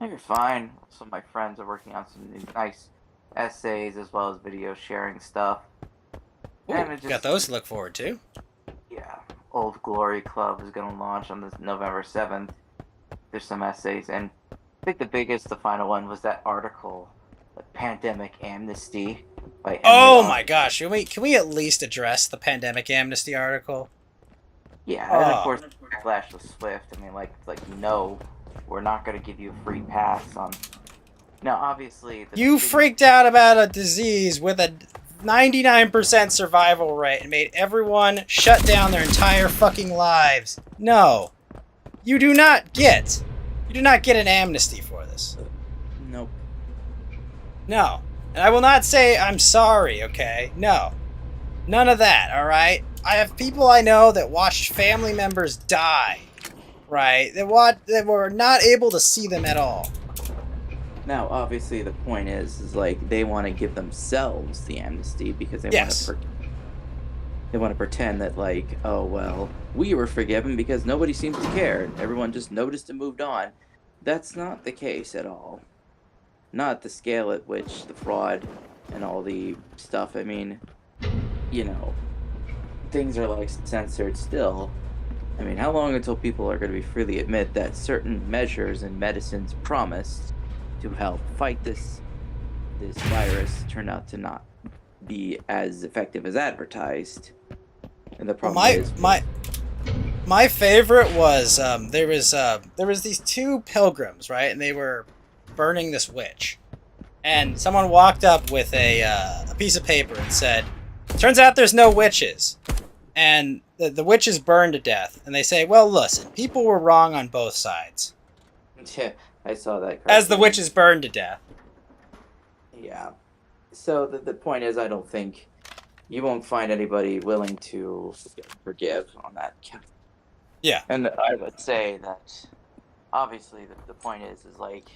No, you're fine. Some of my friends are working on some nice essays as well as video sharing stuff. Ooh, got those to look forward to. Yeah. Old Glory Club is going to launch on this November 7th. There's some essays, and I think the final one was that article, The Pandemic Amnesty by Emily Oh my gosh, can we at least address the Pandemic Amnesty article? Yeah, and of course, backlash was swift. I mean, like we're not going to give you a free pass on... Now, obviously... You freaked out about a disease with a 99% survival rate and made everyone shut down their entire fucking lives. No. You do not get an amnesty for this. Nope. No. And I will not say I'm sorry, okay? No. None of that, alright? I have people I know that watched family members die, right? That were not able to see them at all. Now, obviously, the point is like they want to give themselves the amnesty because they want to. They want to pretend that, like, oh, well, we were forgiven because nobody seems to care. Everyone just noticed and moved on. That's not the case at all. Not the scale at which the fraud and all the stuff, I mean, you know, things are, like, censored still. I mean, how long until people are going to be freely admit that certain measures and medicines promised to help fight this virus turn out to not be as effective as advertised? And the Well, problem is, my favorite was there was these two pilgrims, right, and they were burning this witch, and someone walked up with a piece of paper and said, "Turns out there's no witches," and the witches burned to death. And they say, "Well, listen, people were wrong on both sides." yeah, I saw that. As the cartoon. witches burned to death. Yeah. So the point is, I don't think you won't find anybody willing to forgive on that count. Yeah. And I would say that obviously the point is like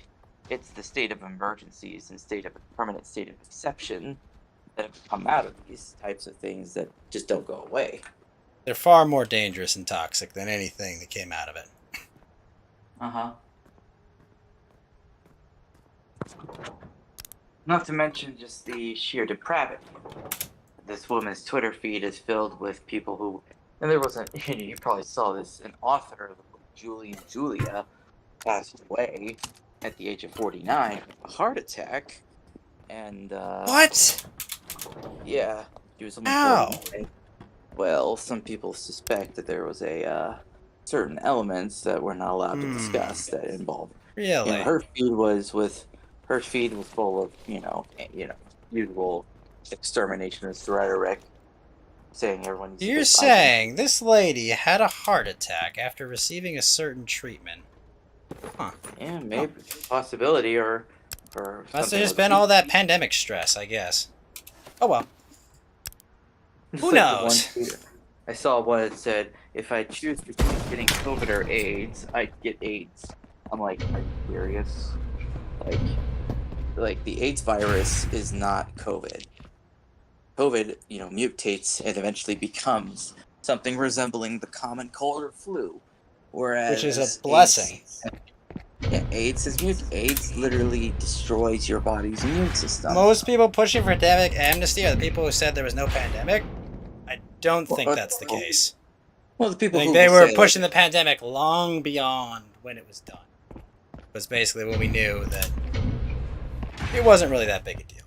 it's the state of emergencies and permanent state of exception that have come out of these types of things that just don't go away. They're far more dangerous and toxic than anything that came out of it. Uh-huh. Not to mention just the sheer depravity. This woman's Twitter feed is filled with people who, and there was you probably saw this, an author of the book, Julia, passed away at the age of 49 of a heart attack. And, What? Yeah, she was only Ow. 49. Well, some people suspect that there was a, certain elements that we're not allowed to discuss that involved. Really? You know, her feed was full of, usual exterminationist rhetoric, saying everyone needs to You're get saying this lady had a heart attack after receiving a certain treatment. Huh. Yeah, maybe possibility or Must have just been all that pandemic stress, I guess. Oh well. Who knows? I saw one that said, if I choose between getting COVID or AIDS, I'd get AIDS. I'm like, are you serious? Like the AIDS virus is not COVID. COVID, mutates and eventually becomes something resembling the common cold or flu. Whereas Which is a blessing. AIDS literally destroys your body's immune system. Most people pushing for pandemic amnesty are the people who said there was no pandemic. I don't think that's the case. Well, the people I think who they were say, pushing the pandemic long beyond when it was done. It was basically when we knew that it wasn't really that big a deal.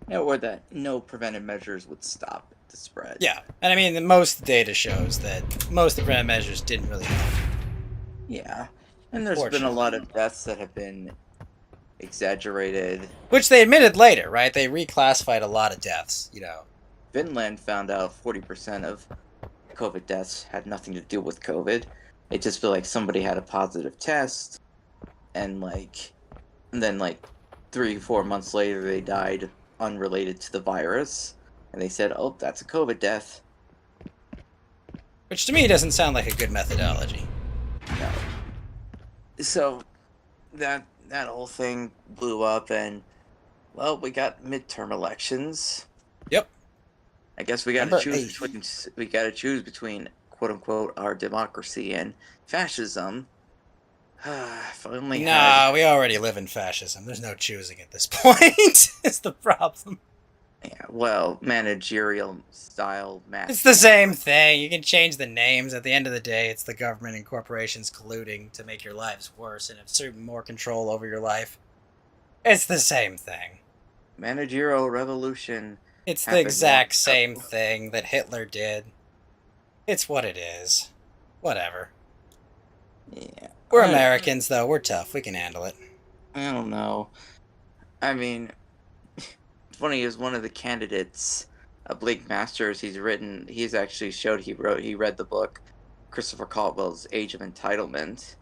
Yeah, or that no preventive measures would stop the spread. Yeah, and I mean, most data shows that most of the preventive measures didn't really help. Yeah, and there's been a lot of deaths that have been exaggerated. Which they admitted later, right? They reclassified a lot of deaths, Finland found out 40% of COVID deaths had nothing to do with COVID. It just feel like somebody had a positive test, and then 3-4 months later they died unrelated to the virus, and they said, oh, that's a COVID death. Which to me doesn't sound like a good methodology. No. So that whole thing blew up, and well, we got midterm elections. Yep. I guess we got to choose between quote unquote our democracy and fascism. If I only we already live in fascism. There's no choosing at this point. Is the problem. Yeah, well, managerial style It's the same thing. You can change the names. At the end of the day, it's the government and corporations colluding to make your lives worse and have more control over your life. It's the same thing. Managerial revolution. It's the exact same thing that Hitler did. It's what it is. Whatever. Yeah. We're Americans, though. We're tough. We can handle it. I don't know. I mean, funny is one of the candidates, Blake Masters. He's actually showed he read the book Christopher Caldwell's Age of Entitlement,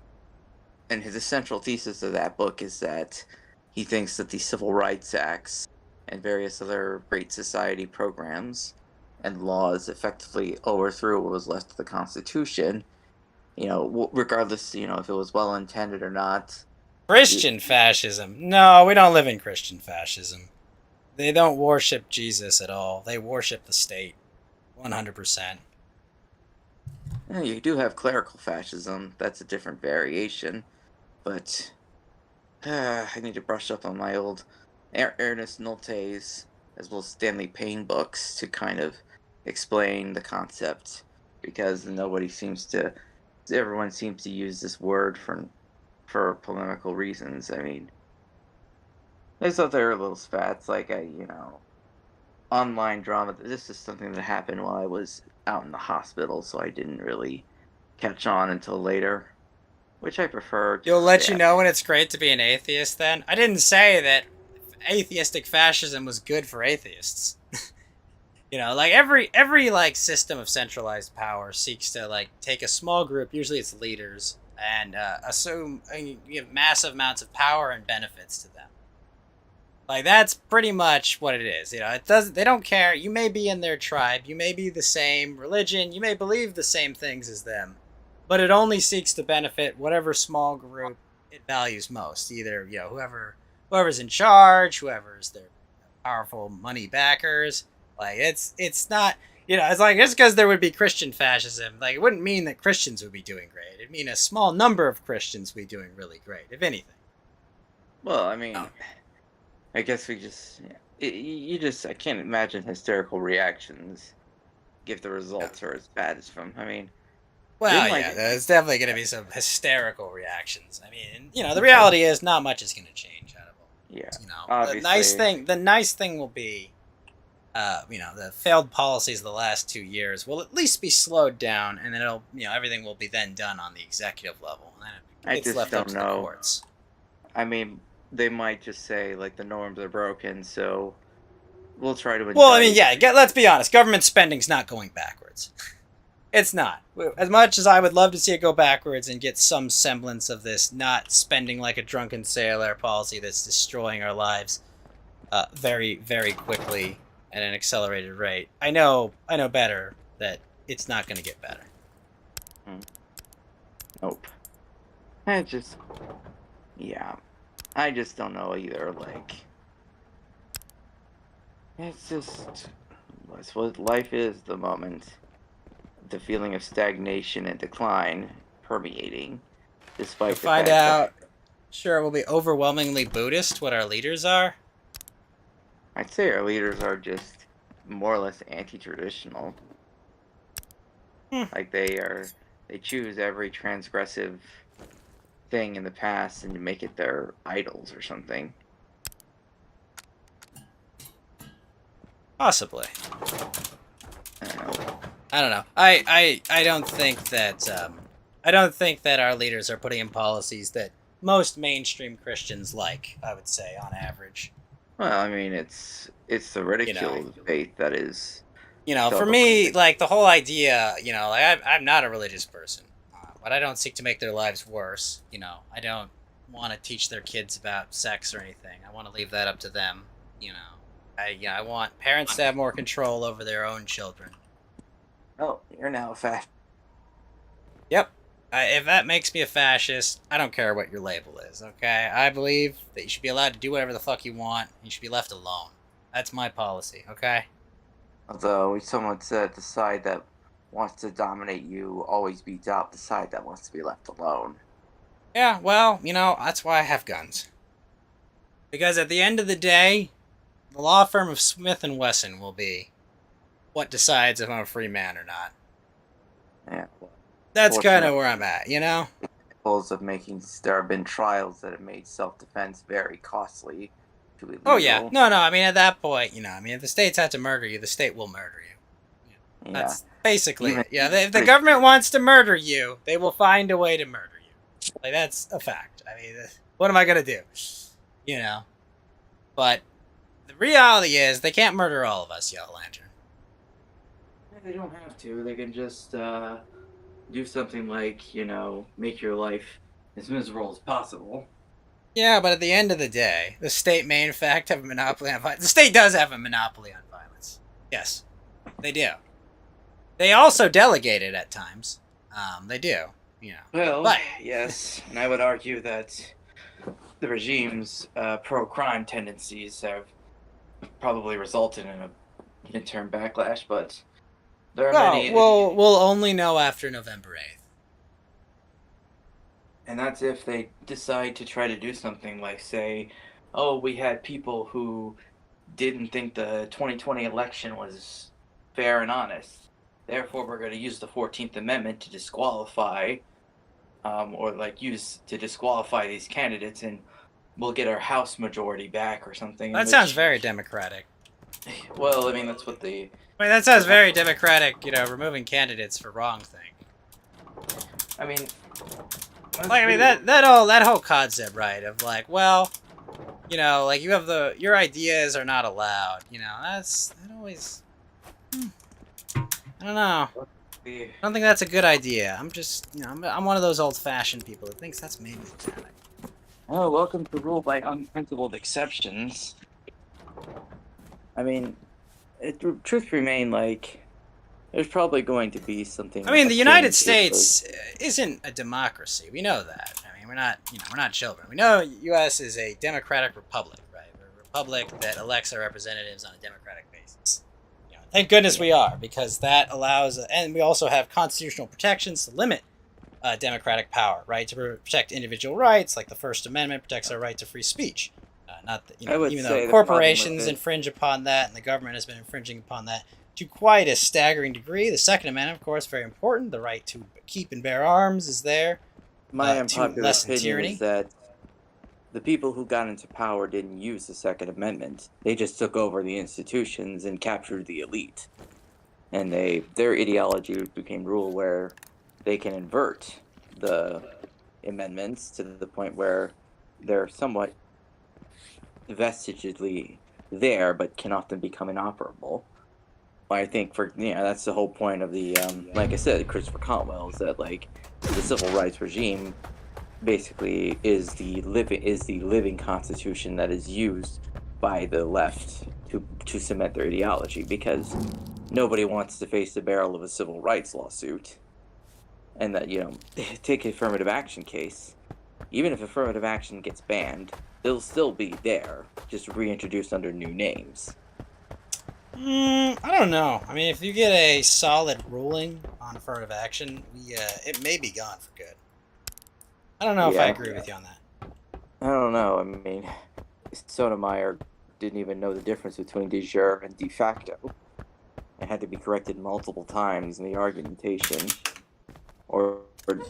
and his central thesis of that book is that he thinks that the Civil Rights Acts and various other Great Society programs and laws effectively overthrew what was left of the Constitution. Regardless, if it was well intended or not. Christian fascism. No, we don't live in Christian fascism. They don't worship Jesus at all. They worship the state. 100%. Yeah, you do have clerical fascism. That's a different variation. But I need to brush up on my old Ernest Nolte's as well as Stanley Payne books to kind of explain the concept, because everyone seems to use this word for polemical reasons. I mean, there's other little spats like online drama. This is something that happened while I was out in the hospital, so I didn't really catch on until later, which I prefer. You'll let you know when it's great to be an atheist then? I didn't say that atheistic fascism was good for atheists. You know, like every like system of centralized power seeks to like take a small group, usually it's leaders, and assume you have massive amounts of power and benefits to them. Like that's pretty much what it is. You know, they don't care. You may be in their tribe, you may be the same religion, you may believe the same things as them, but it only seeks to benefit whatever small group it values most. Either, you know, whoever's in charge, whoever's their powerful money backers. Like it's not, you know, it's like just because there would be Christian fascism, like it wouldn't mean that Christians would be doing great. It'd mean a small number of Christians would be doing really great, if anything. Well, I mean, I guess I can't imagine hysterical reactions if the results are as bad as from. I mean, well, yeah, there's definitely going to be some hysterical reactions. I mean, you know, the reality is not much is going to change out of all. Yeah, you know, obviously. the nice thing will be, you know, the failed policies of the last 2 years will at least be slowed down, and then everything will be then done on the executive level, and then it's left up to the courts. I mean, they might just say like the norms are broken, so we'll try to. Well, I mean, yeah. Let's be honest. Government spending's not going backwards. It's not. As much as I would love to see it go backwards and get some semblance of this not spending like a drunken sailor policy that's destroying our lives very, very quickly at an accelerated rate, I know better that it's not going to get better. Nope. I just don't know either. Like, that's what life is at the moment. The feeling of stagnation and decline permeating, despite to find out. Sure, it will be overwhelmingly Buddhist. What our leaders are. I'd say our leaders are just more or less anti-traditional. Like they choose every transgressive thing in the past and make it their idols or something. Possibly. I don't know. I don't think that our leaders are putting in policies that most mainstream Christians like. I would say on average. Well, I mean, it's the ridicule of faith that is. You know, for me, like the whole idea, you know, like I'm not a religious person, but I don't seek to make their lives worse. You know, I don't want to teach their kids about sex or anything. I want to leave that up to them. You know, I want parents to have more control over their own children. Oh, you're now a fascist. Yep. If that makes me a fascist, I don't care what your label is, okay? I believe that you should be allowed to do whatever the fuck you want. You should be left alone. That's my policy, okay? Although someone said the side that wants to dominate you always beats out the side that wants to be left alone. Yeah, well, you know, that's why I have guns. Because at the end of the day, the law firm of Smith & Wesson will be what decides if I'm a free man or not. Yeah. That's kind of where I'm at, you know? There have been trials that have made self-defense very costly to illegal. Oh, yeah. No, I mean, at that point, you know, I mean, if the states have to murder you, the state will murder you. Yeah. That's basically it. Yeah, if the government wants to murder you, they will find a way to murder you. Like, that's a fact. I mean, what am I going to do? You know? But the reality is, they can't murder all of us, Yellow Lantern. They don't have to. They can just do something like, you know, make your life as miserable as possible. Yeah, but at the end of the day, the state may in fact have a monopoly on violence. The state does have a monopoly on violence. Yes, they do. They also delegate it at times. They do, you know. Well, yes, and I would argue that the regime's pro-crime tendencies have probably resulted in a midterm backlash, but There are Well, many, we'll only know after November 8th. and that's if they decide to try to do something like say, oh, we had people who didn't think the 2020 election was fair and honest. Therefore, we're going to use the 14th Amendment to disqualify, or like use to disqualify these candidates, and we'll get our House majority back or something. In That sounds which, very democratic. well, I mean, that's what the. I mean, that sounds very democratic, you know, removing candidates for wrong thing. I mean, like, I mean, that whole concept, right, of like, well, you know, like you have your ideas are not allowed, you know, that always, I don't know. I don't think that's a good idea. I'm just, you know, I'm one of those old-fashioned people that thinks that's maybe a bad idea. Oh, welcome to rule by unprincipled exceptions. I mean, truth remain, like, there's probably going to be something. I mean, the United States isn't a democracy. We know that. I mean, we're not, you know, we're not children. We know U.S. is a democratic republic, right? We're a republic that elects our representatives on a democratic basis. You know, thank goodness we are, because that allows, and we also have constitutional protections to limit democratic power, right? To protect individual rights, like the First Amendment protects our right to free speech. Not that, you know, even though corporations infringe upon that, and the government has been infringing upon that to quite a staggering degree. The Second Amendment, of course, very important. The right to keep and bear arms is there. My unpopular opinion is that the people who got into power didn't use the Second Amendment. They just took over the institutions and captured the elite. And their ideology became rule where they can invert the amendments to the point where they're somewhat vestigely there, but can often become inoperable. I think that's the whole point of the like I said, Christopher Cantwell, is that like the civil rights regime basically is the living constitution that is used by the left to cement their ideology, because nobody wants to face the barrel of a civil rights lawsuit. And that, you know, take affirmative action case, even if affirmative action gets banned, it'll still be there, just reintroduced under new names. I don't know. I mean, if you get a solid ruling on affirmative action, it may be gone for good. I don't know if I agree with you on that. I don't know. I mean, Sotomayor didn't even know the difference between de jure and de facto. It had to be corrected multiple times in the argumentation, or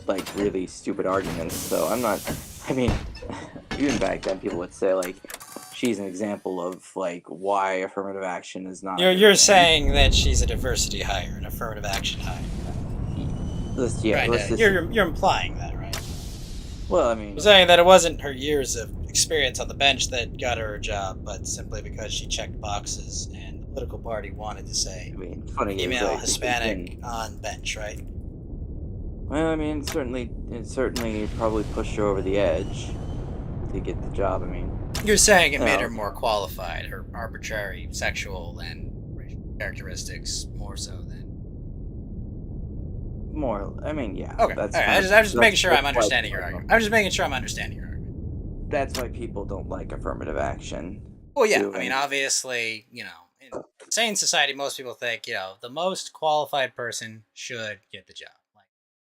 like really stupid arguments. So I'm not. I mean, even back then, people would say like, she's an example of like why affirmative action is not. You're saying that she's a diversity hire, an affirmative action hire. You're implying that, right? Well, I mean, you're saying that it wasn't her years of experience on the bench that got her a job, but simply because she checked boxes and the political party wanted to say female Hispanic on bench, right? Well, I mean, it certainly probably pushed her over the edge to get the job. I mean, you're saying it made her more qualified, her arbitrary sexual and racial characteristics more so than. More, I mean, yeah. Okay, that's I'm just making sure I'm understanding your argument. I'm just making sure I'm understanding your argument. That's why people don't like affirmative action. Well, yeah, I mean, obviously, you know, in a sane society, most people think, you know, the most qualified person should get the job. Like,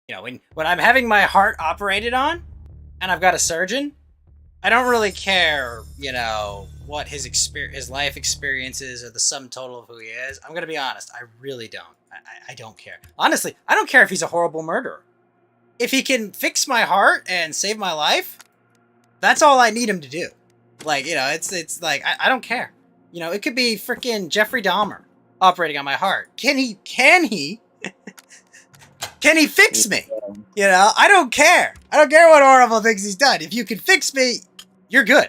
you know, when I'm having my heart operated on, and I've got a surgeon, I don't really care, you know, what his life experiences or the sum total of who he is. I'm gonna be honest, I really don't. I don't care. Honestly, I don't care if he's a horrible murderer. If he can fix my heart and save my life, that's all I need him to do. Like, you know, it's like, I don't care. You know, it could be freaking Jeffrey Dahmer operating on my heart. Can he fix me? You know, I don't care. I don't care what horrible things he's done. If you can fix me, you're good.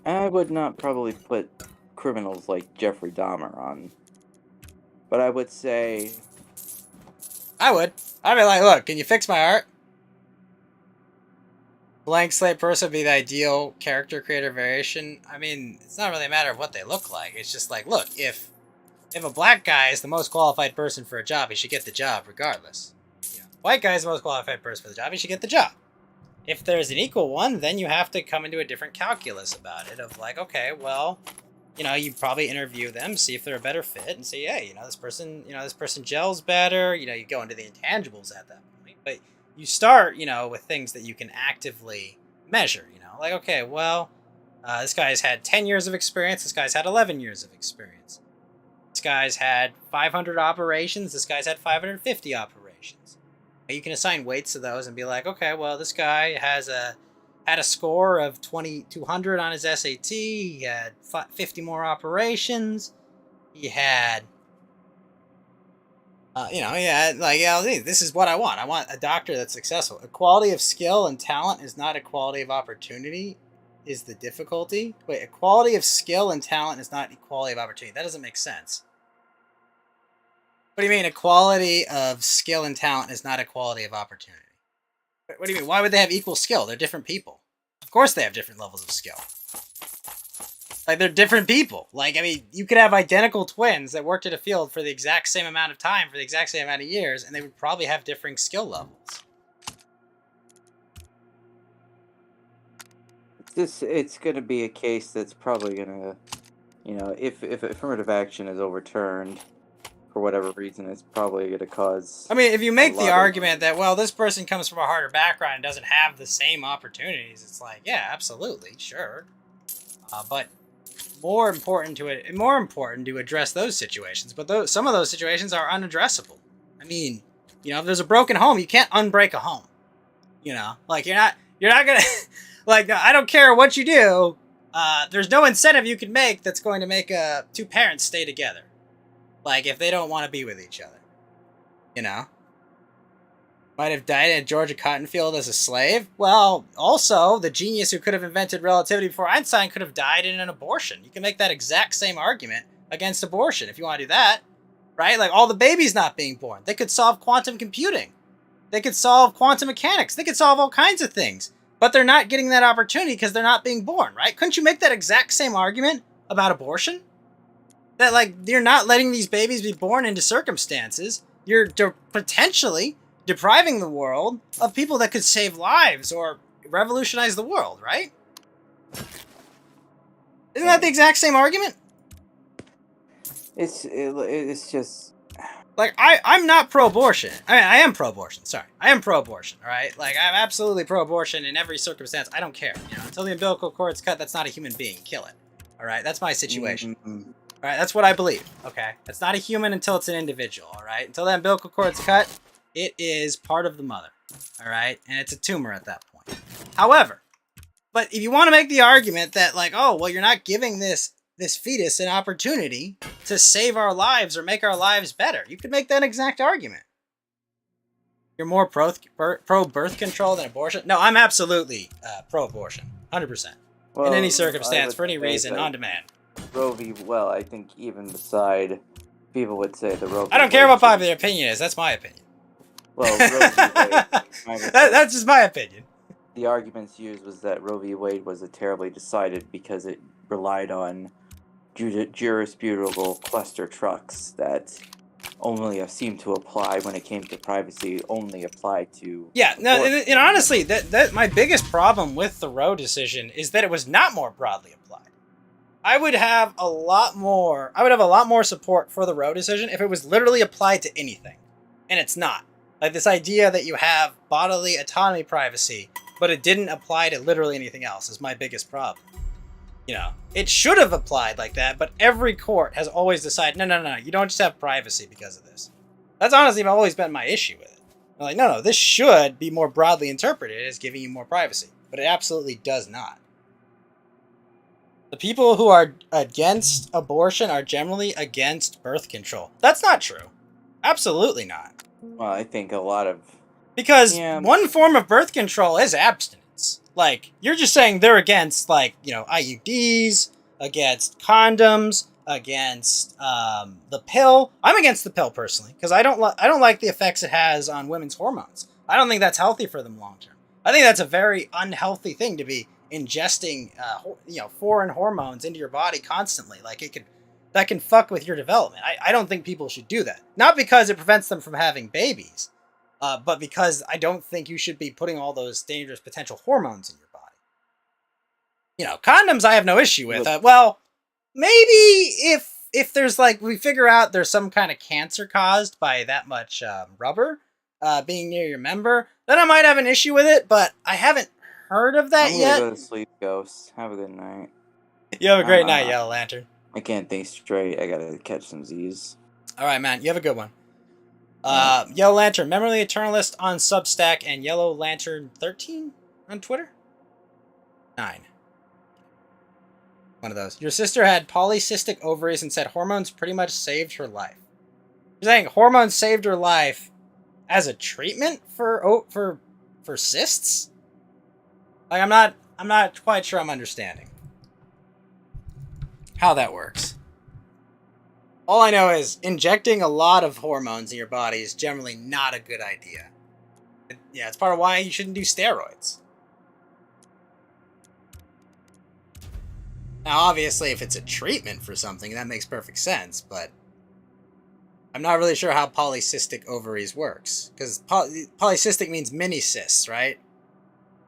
I would not probably put criminals like Jeffrey Dahmer on. But I would say... I would. I'd be like, look, can you fix my heart? Blank slate person would be the ideal character creator variation. I mean, it's not really a matter of what they look like. It's just like, look, if a black guy is the most qualified person for a job, he should get the job regardless. You know, white guy is the most qualified person for the job, he should get the job. If there's an equal one, then you have to come into a different calculus about it of like, okay, well, you probably interview them, see if they're a better fit, and say, hey, this person gels better. You go into the intangibles at that point, but you start, with things that you can actively measure. Like, okay, well, this guy's had 10 years of experience. This guy's had 11 years of experience. This guy's had 500 operations. This guy's had 550 operations. You can assign weights to those and be like, okay, well, this guy had a score of 2,200 on his SAT. He had 50 more operations. He had, this is what I want. I want a doctor that's successful. Equality of skill and talent is not equality of opportunity, is the difficulty. Wait, equality of skill and talent is not equality of opportunity. That doesn't make sense. What do you mean equality of skill and talent is not equality of opportunity? What do you mean? Why would they have equal skill? They're different people. Of course they have different levels of skill. Like, they're different people. Like, I mean, you could have identical twins that worked at a field for the exact same amount of time, for the exact same amount of years, and they would probably have differing skill levels. It's going to be a case that's probably going to, if affirmative action is overturned for whatever reason, it's probably going to cause. I mean, if you make the argument that, well, this person comes from a harder background and doesn't have the same opportunities, it's like, yeah, absolutely, sure. But more important to address those situations. But some of those situations are unaddressable. I mean, if there's a broken home, you can't unbreak a home. Like, you're not gonna, like, I don't care what you do. There's no incentive you can make that's going to make two parents stay together. Like, if they don't want to be with each other. Might have died in a Georgia cotton field as a slave. Well, also, the genius who could have invented relativity before Einstein could have died in an abortion. You can make that exact same argument against abortion if you want to do that. Right? Like, all the babies not being born. They could solve quantum computing. They could solve quantum mechanics. They could solve all kinds of things. But they're not getting that opportunity because they're not being born, right? Couldn't you make that exact same argument about abortion? That, like, you're not letting these babies be born into circumstances. You're potentially depriving the world of people that could save lives or revolutionize the world, right? Isn't that the exact same argument? It's just... Like, I'm not pro-abortion. I mean, I am pro-abortion. Sorry. I am pro-abortion, all right? Like, I'm absolutely pro-abortion in every circumstance. I don't care. Until the umbilical cord's cut, that's not a human being. Kill it. All right? That's my situation. Mm-hmm. All right? That's what I believe, okay? It's not a human until it's an individual, all right? Until the umbilical cord's cut, it is part of the mother, all right? And it's a tumor at that point. However, but if you want to make the argument that, like, oh, well, you're not giving this fetus an opportunity to save our lives or make our lives better, you could make that exact argument. You're more pro-birth control than abortion? No, I'm absolutely pro-abortion. 100%. Well, in any circumstance, for any reason, on demand. Roe v. Well, I think even beside, people would say the Roe v. I don't care what popular opinion is. That's my opinion. Well, Roe v. Wade, that's just my opinion. The arguments used was that Roe v. Wade was terribly decided because it relied on jurisprudential cluster trucks that only seemed to apply when it came to privacy, only apply to... Yeah, no, and honestly, that my biggest problem with the Roe decision is that it was not more broadly applied. I would have a lot more support for the Roe decision if it was literally applied to anything. And it's not. Like, this idea that you have bodily autonomy privacy, but it didn't apply to literally anything else is my biggest problem. It should have applied like that, but every court has always decided, no, you don't just have privacy because of this. That's honestly always been my issue with it. I'm like, no, this should be more broadly interpreted as giving you more privacy, but it absolutely does not. The people who are against abortion are generally against birth control. That's not true. Absolutely not. Well, I think a lot of... Because one form of birth control is abstinence. Like, you're just saying they're against, like, IUDs, against condoms, against the pill. I'm against the pill, personally, because I don't like the effects it has on women's hormones. I don't think that's healthy for them long term. I think that's a very unhealthy thing to be ingesting, foreign hormones into your body constantly. Like, that can fuck with your development. I don't think people should do that. Not because it prevents them from having babies, but because I don't think you should be putting all those dangerous potential hormones in your body. Condoms I have no issue with. maybe if there's like we figure out there's some kind of cancer caused by that much rubber being near your member, then I might have an issue with it. But I haven't heard of that I'm gonna yet. go to sleep, Ghost. Have a good night. You have a great night, Yellow Lantern. I can't think straight. I gotta catch some Z's. All right, man. You have a good one. Yellow Lantern, Memory Eternalist on Substack, and Yellow Lantern 13 on Twitter. 9. One of those. Your sister had polycystic ovaries and said hormones pretty much saved her life. You're saying hormones saved her life as a treatment for cysts? Like I'm not quite sure I'm understanding how that works. All I know is injecting a lot of hormones in your body is generally not a good idea. Yeah, it's part of why you shouldn't do steroids. Now, obviously, if it's a treatment for something, that makes perfect sense, but I'm not really sure how polycystic ovaries works. Because polycystic means mini cysts, right?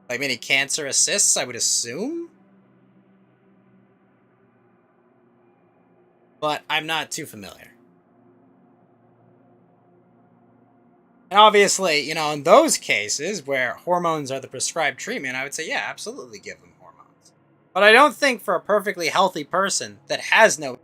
Like mini cancerous cysts, I would assume? But I'm not too familiar. And obviously, you know, in those cases where hormones are the prescribed treatment, I would say, yeah, absolutely give them hormones. But I don't think for a perfectly healthy person that has no...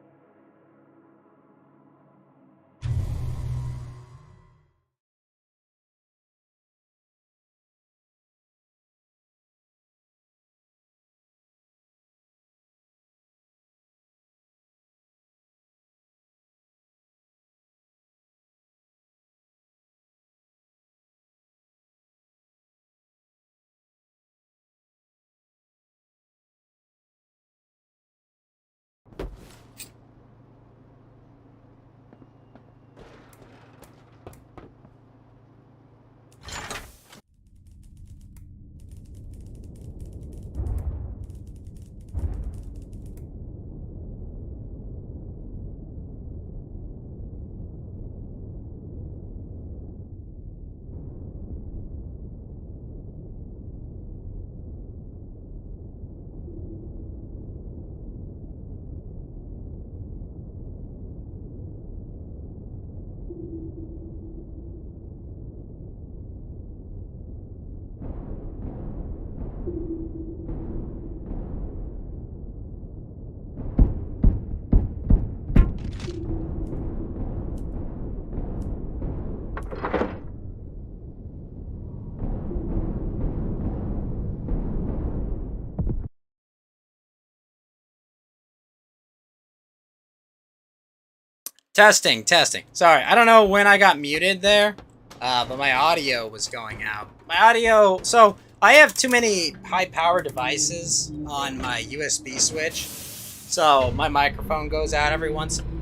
Testing. Sorry, I don't know when I got muted there, but my audio was going out. My audio... So, I have too many high-power devices on my USB switch, so my microphone goes out every once in a while.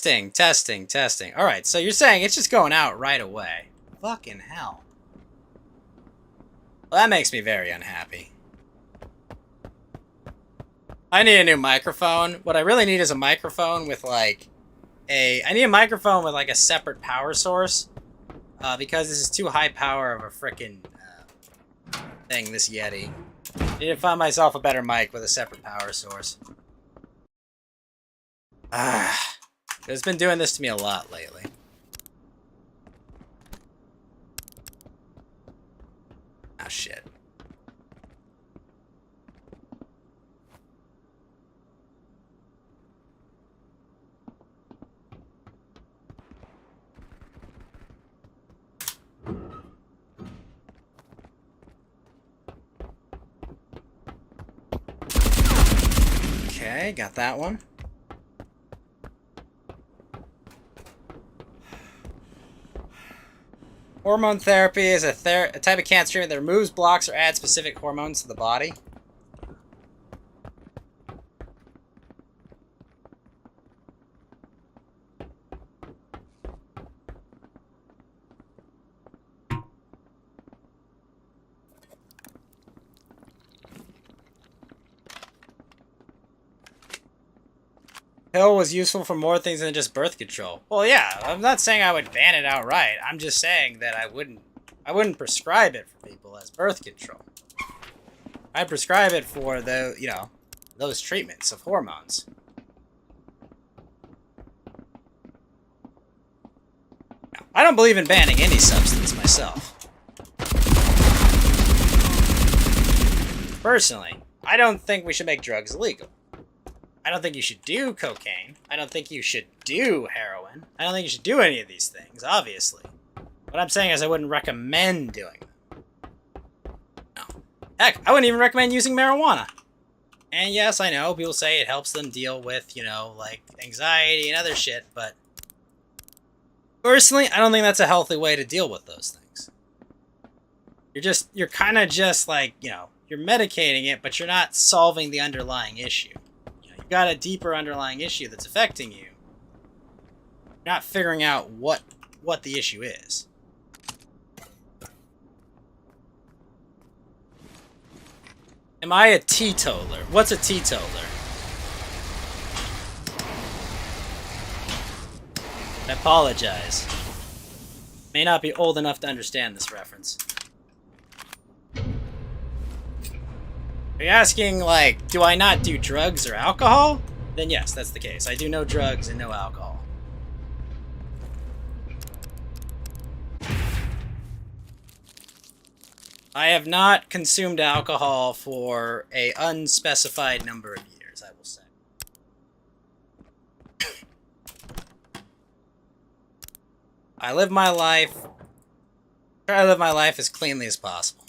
Testing. Alright, so you're saying it's just going out right away. Fucking hell. Well, that makes me very unhappy. I need a new microphone. What I really need is a microphone with, like, I need a microphone with, like, a separate power source. Because this is too high power of a frickin' thing, this Yeti. I need to find myself a better mic with a separate power source. It's been doing this to me a lot lately. Ah, shit. Okay, got that one. Hormone therapy is a type of cancer treatment that removes, blocks, or adds specific hormones to the body. Pill was useful for more things than just birth control. Well, yeah, I'm not saying I would ban it outright. I'm just saying that I wouldn't prescribe it for people as birth control. I prescribe it for the, you know, those treatments of hormones. Now, I don't believe in banning any substance myself. Personally, I don't think we should make drugs illegal. I don't think you should do cocaine. I don't think you should do heroin. I don't think you should do any of these things, obviously. What I'm saying is I wouldn't recommend doing them. No. Heck, I wouldn't even recommend using marijuana. And yes, I know, people say it helps them deal with, you know, like, anxiety and other shit, but personally, I don't think that's a healthy way to deal with those things. You're kind of just like, you know, you're medicating it, but you're not solving the underlying issue. You've got a deeper underlying issue that's affecting you. You're not figuring out what the issue is. Am I a teetotaler? What's a teetotaler? I apologize. May not be old enough to understand this reference. Are you asking, like, do I not do drugs or alcohol? Then yes, that's the case. I do no drugs and no alcohol. I have not consumed alcohol for an unspecified number of years, I will say. I live my life... try to live my life as cleanly as possible.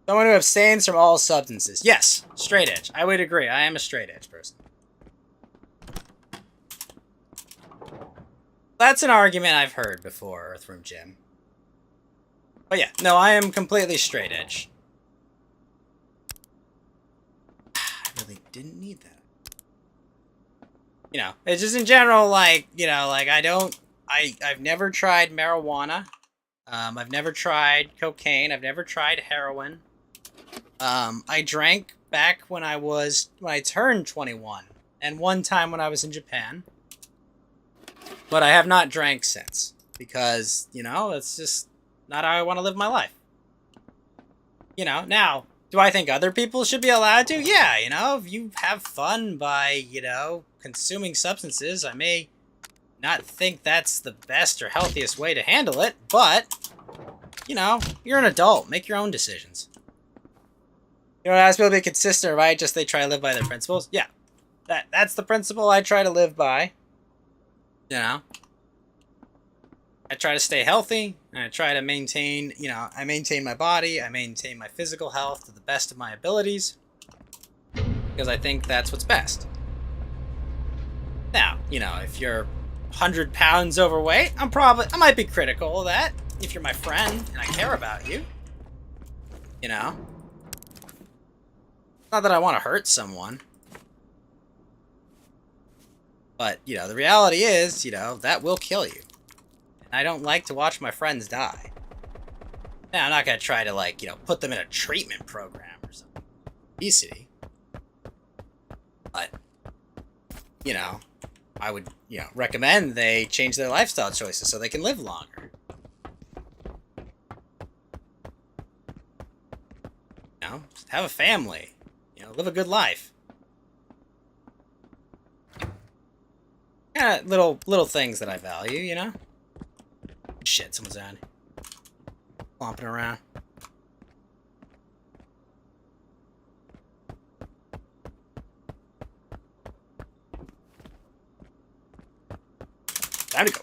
Someone who abstains from all substances. Yes, straight edge. I would agree. I am a straight edge person. That's an argument I've heard before, Earthworm Jim. But yeah, no, I am completely straight edge. I really didn't need that. You know, it's just in general, like, you know, like, I've never tried marijuana. I've never tried cocaine. I've never tried heroin. I drank back when I turned 21, and one time when I was in Japan. But I have not drank since, because, you know, it's just not how I want to live my life. You know, now, do I think other people should be allowed to? Yeah, you know, if you have fun by, you know, consuming substances, I may not think that's the best or healthiest way to handle it, but, you know, you're an adult. Make your own decisions. You know, ask people to be consistent, right? Just they try to live by their principles. Yeah, that's the principle I try to live by. You know, I try to stay healthy, and I try to maintain, you know, I maintain my body, I maintain my physical health to the best of my abilities, because I think that's what's best. Now, you know, if you're 100 pounds overweight, I might be critical of that, if you're my friend, and I care about you. You know? Not that I want to hurt someone. But, you know, the reality is, you know, that will kill you. And I don't like to watch my friends die. Now, I'm not going to try to, like, you know, put them in a treatment program or something. Obesity. But, you know, I would, you know, recommend they change their lifestyle choices so they can live longer. You know, have a family. You know, live a good life. Yeah, little things that I value, you know? Shit, someone's on. Flomping around. Time to go.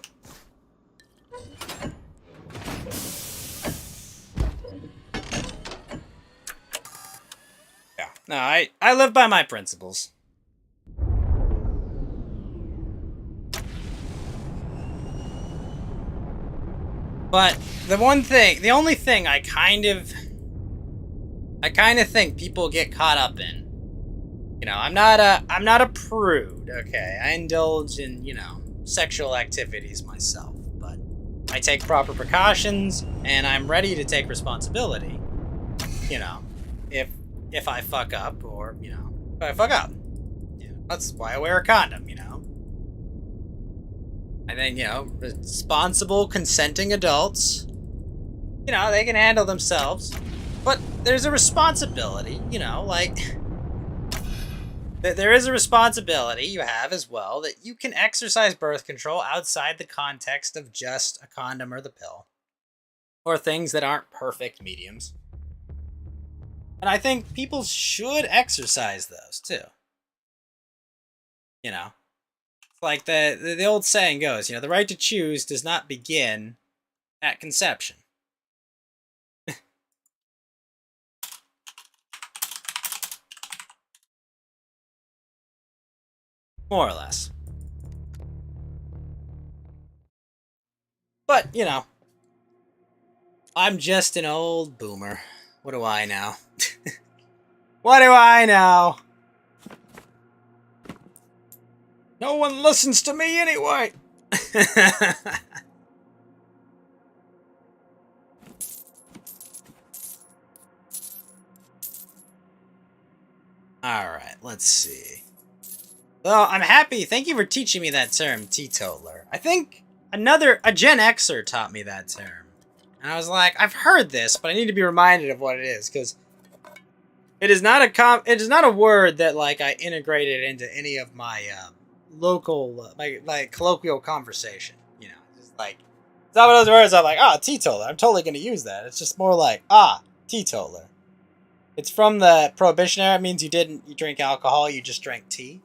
Yeah, no, I live by my principles. But the only thing I kind of think people get caught up in. You know, I'm not a prude, okay? I indulge in, you know, sexual activities myself, but I take proper precautions and I'm ready to take responsibility. You know, if I fuck up, or, you know, if I fuck up. You know, that's why I wear a condom, you know? I think, you know, responsible, consenting adults, you know, they can handle themselves. But there's a responsibility, you know, like, there is a responsibility you have as well that you can exercise birth control outside the context of just a condom or the pill. Or things that aren't perfect mediums. And I think people should exercise those, too. You know? Like the old saying goes, you know, the right to choose does not begin at conception. More or less. But, you know, I'm just an old boomer. What do I know? What do I know? No one listens to me anyway. Alright, let's see. Well, I'm happy. Thank you for teaching me that term, teetotaler. I think a Gen Xer taught me that term. And I was like, I've heard this, but I need to be reminded of what it is, because it is not a word that, like, I integrated into any of my local, my colloquial conversation. You know, just like, some of those words I'm like, teetotaler. I'm totally going to use that. It's just more like, teetotaler. It's from the Prohibition era. It means you drink alcohol, you just drank tea.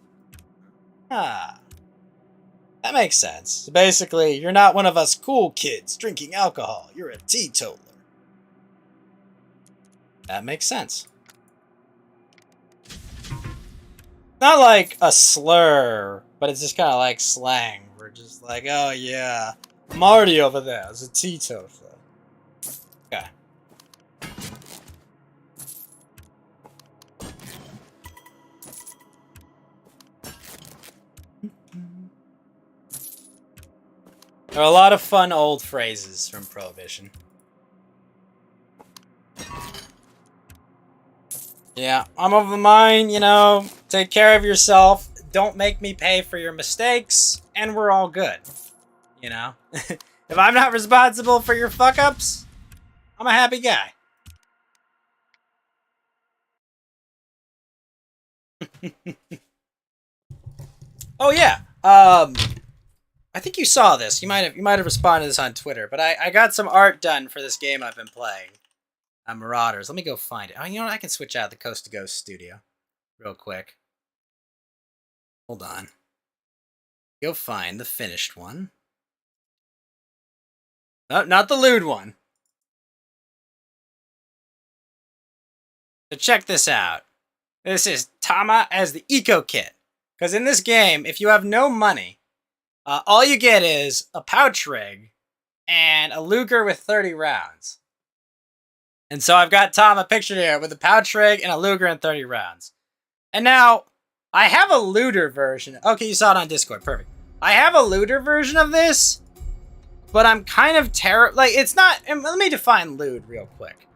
That makes sense. So basically, you're not one of us cool kids drinking alcohol. You're a teetotaler. That makes sense. Not like a slur, but it's just kind of like slang. We're just like, oh yeah, Marty over there is a teetotaler. Okay. There are a lot of fun old phrases from Prohibition. Yeah, I'm of the mind, you know, take care of yourself, don't make me pay for your mistakes, and we're all good. You know? If I'm not responsible for your fuck-ups, I'm a happy guy. Oh yeah, I think you saw this. You might have responded to this on Twitter, but I got some art done for this game I've been playing. Marauders. Let me go find it. Oh, you know what? I can switch out the Coast to Ghost studio real quick. Hold on. Go find the finished one. No, not the lewd one. So check this out. This is Tama as the Eco Kit. Because in this game, if you have no money, all you get is a pouch rig and a Luger with 30 rounds. And so I've got Tama pictured here with a pouch rig and a Luger and 30 rounds. And now, I have a looter version. Okay, you saw it on Discord. Perfect. I have a looter version of this, but I'm kind of like, it's not... Let me define lewd real quick.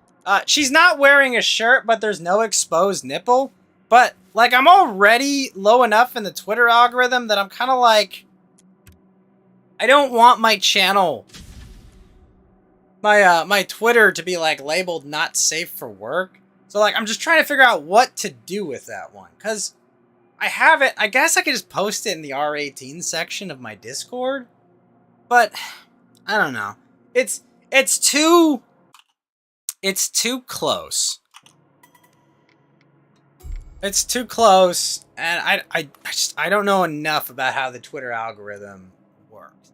She's not wearing a shirt, but there's no exposed nipple. But, like, I'm already low enough in the Twitter algorithm that I'm kind of like... I don't want my channel... my Twitter to be, like, labeled not safe for work. So, like, I'm just trying to figure out what to do with that one. Because I have it... I guess I could just post it in the R18 section of my Discord. But, I don't know. It's too close. It's too close, and I don't know enough about how the Twitter algorithm works.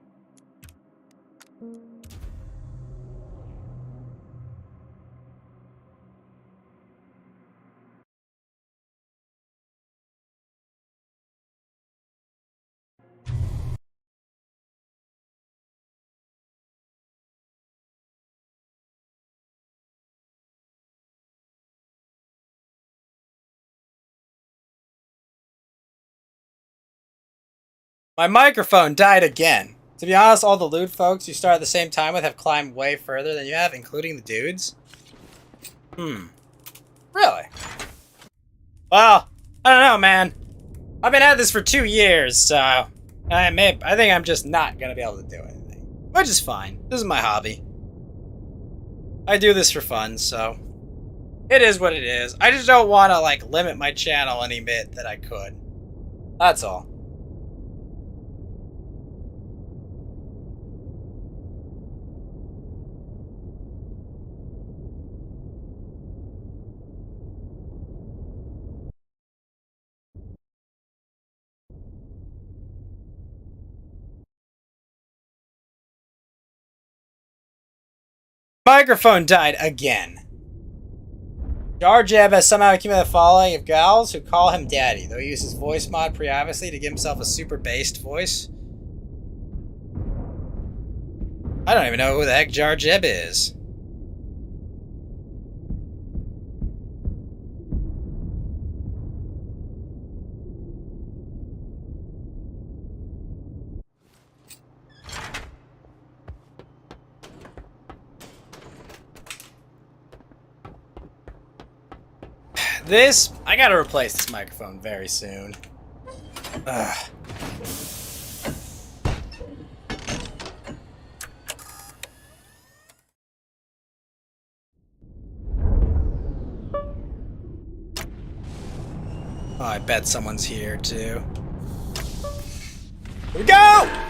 My microphone died again. To be honest, all the lewd folks you start at the same time with have climbed way further than you have, including the dudes. Really? Well, I don't know, man. I've been at this for 2 years, so I think I'm just not gonna be able to do anything. Which is fine. This is my hobby. I do this for fun, so it is what it is. I just don't want to, like, limit my channel any bit that I could. That's all. Microphone died again. Jar Jeb has somehow accumulated a following of gals who call him daddy, though he uses voice mod previously to give himself a super based voice. I don't even know who the heck Jar Jeb is. I gotta replace this microphone very soon. Ugh. Oh, I bet someone's here too. Here we go!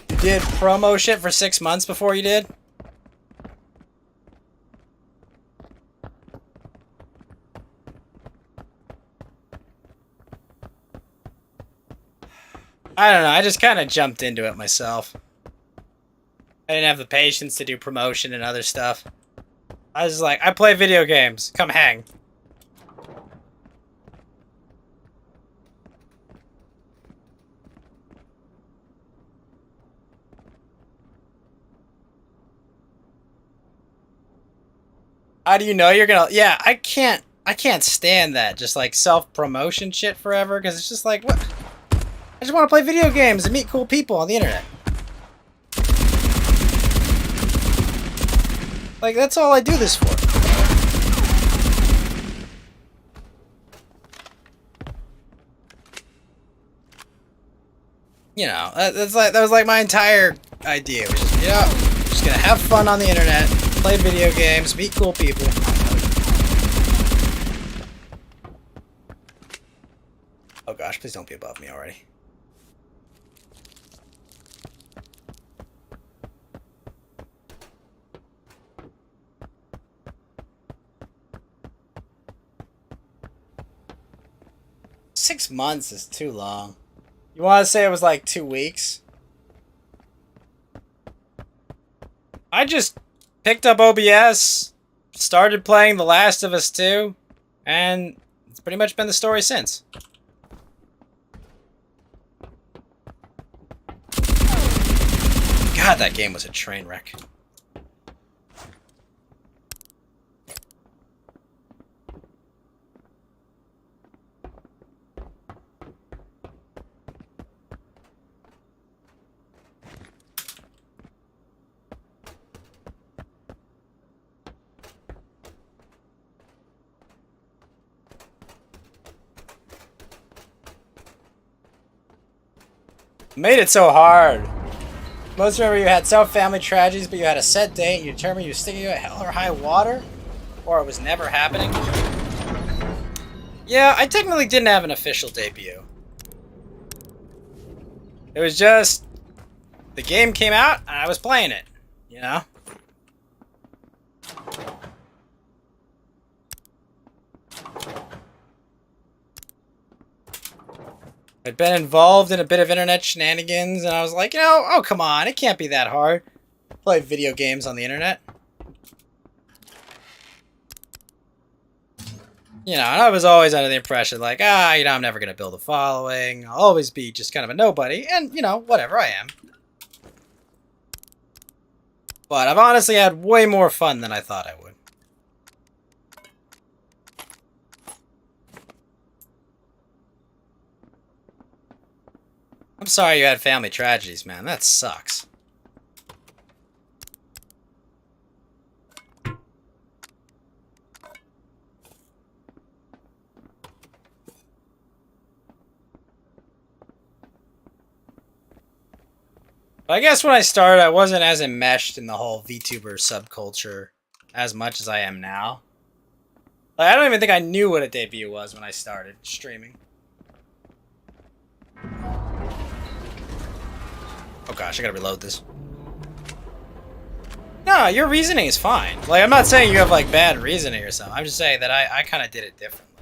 You did promo shit for 6 months before you did? I don't know, I just kind of jumped into it myself. I didn't have the patience to do promotion and other stuff. I was just like, I play video games, come hang. How do you know you're gonna... Yeah, I can't stand that, just like self-promotion shit forever, because it's just like, what? I just want to play video games and meet cool people on the internet. Like, that's all I do this for. You know, that was like my entire idea. Was just, you know, just gonna have fun on the internet, play video games, meet cool people. Oh gosh, please don't be above me already. Six months is too long. You want to say it was like 2 weeks? I just picked up OBS, started playing The Last of Us 2, and it's pretty much been the story since. God, that game was a train wreck. Made it so hard. Most remember you had some family tragedies, but you had a set date and you determined you were sticking to it hell or high water? Or it was never happening? Yeah, I technically didn't have an official debut. It was just... the game came out and I was playing it, you know? I'd been involved in a bit of internet shenanigans, and I was like, you know, oh, come on, it can't be that hard. Play video games on the internet. You know, and I was always under the impression like, I'm never going to build a following. I'll always be just kind of a nobody. And, whatever, I am. But I've honestly had way more fun than I thought I would. I'm sorry you had family tragedies, man. That sucks. But I guess when I started, I wasn't as enmeshed in the whole VTuber subculture as much as I am now. Like, I don't even think I knew what a debut was when I started streaming. Oh gosh, I gotta reload this. No, your reasoning is fine. Like, I'm not saying you have, like, bad reasoning or something. I'm just saying that I kind of did it differently.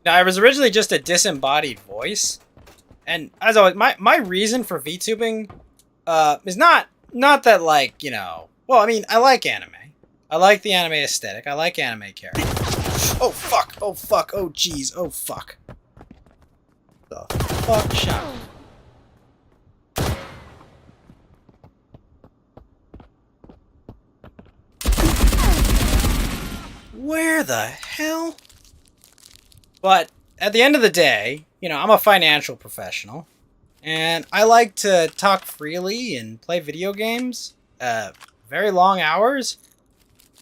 Now, I was originally just a disembodied voice. And, as always, my reason for VTubing is not that, like, well, I mean, I like anime. I like the anime aesthetic. I like anime characters. Oh, fuck. Oh, fuck. Oh, jeez. Oh, fuck. The fuck shot. Where the hell? But at the end of the day, I'm a financial professional. And I like to talk freely and play video games. Very long hours.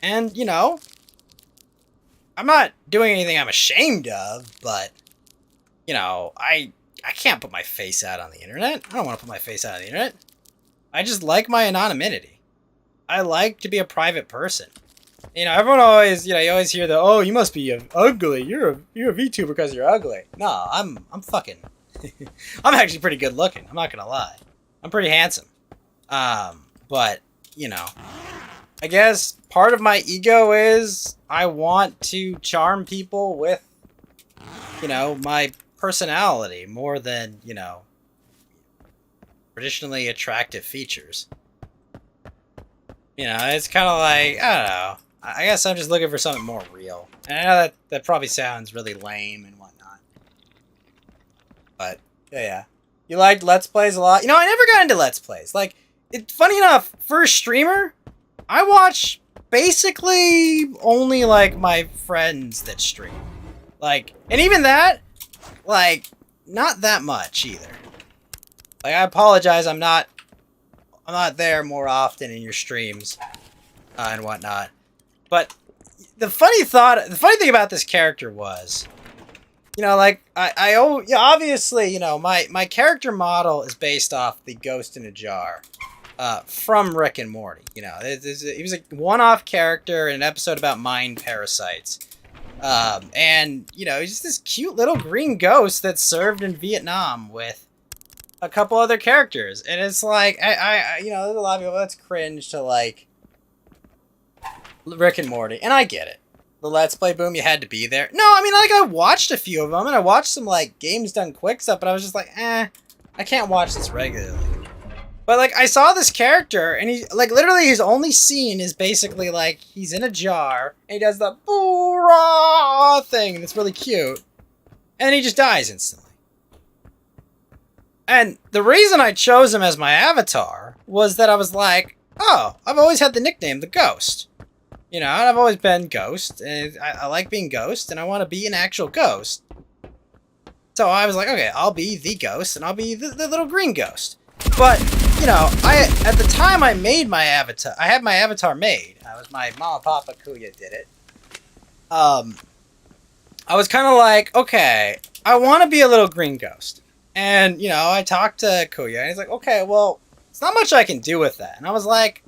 And, I'm not doing anything I'm ashamed of, but, I can't put my face out on the internet. I don't want to put my face out on the internet. I just like my anonymity. I like to be a private person. Everyone always, you always hear the, oh, you must be ugly. You're a VTuber because you're ugly. No, I'm fucking, I'm actually pretty good looking. I'm not gonna lie. I'm pretty handsome. But, I guess part of my ego is I want to charm people with, my personality more than, traditionally attractive features. It's kind of like, I don't know. I guess I'm just looking for something more real. And I know that probably sounds really lame and whatnot. But, yeah. You liked Let's Plays a lot? I never got into Let's Plays. Like, funny enough, for a streamer, I watch basically only, like, my friends that stream. Like, and even that, like, not that much either. Like, I apologize, I'm not there more often in your streams and whatnot. But the funny thing about this character was, like, I obviously, my character model is based off the Ghost in a Jar from Rick and Morty. He was a one-off character in an episode about mind parasites. And, he's just this cute little green ghost that served in Vietnam with a couple other characters. And it's like, there's a lot of people that's cringe to, like, Rick and Morty. And I get it. The Let's Play boom, you had to be there. No, I mean, like, I watched a few of them, and I watched some, like, games done quick stuff, but I was just like, I can't watch this regularly. But, like, I saw this character, and he, like, literally his only scene is basically, like, he's in a jar, and he does the boo-rah thing, and it's really cute. And then he just dies instantly. And the reason I chose him as my avatar was that I was like, oh, I've always had the nickname The Ghost. And I've always been Ghost, and I like being Ghost, and I want to be an actual ghost. So I was like, okay, I'll be the Ghost, and I'll be the little green ghost. But, at the time I made my avatar, I had my avatar made. I was my Mama Papa Kuya did it. I was kind of like, okay, I want to be a little green ghost. And, I talked to Kuya, and he's like, okay, well, there's not much I can do with that. And I was like,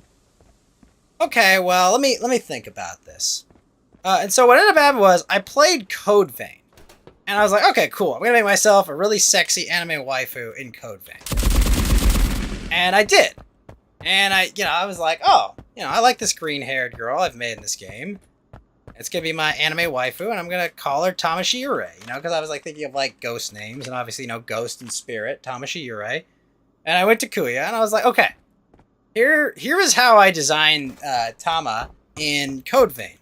okay, well, let me think about this. And so what ended up happening was I played Code Vein. And I was like, okay, cool. I'm going to make myself a really sexy anime waifu in Code Vein. And I did. And I was like, oh, I like this green-haired girl I've made in this game. It's going to be my anime waifu, and I'm going to call her Tamashi Yurei, because I was, like, thinking of, like, ghost names, and obviously, Ghost and Spirit, Tamashi Yurei. And I went to Kuya, and I was like, okay, here is how I designed Tama in Code Vein.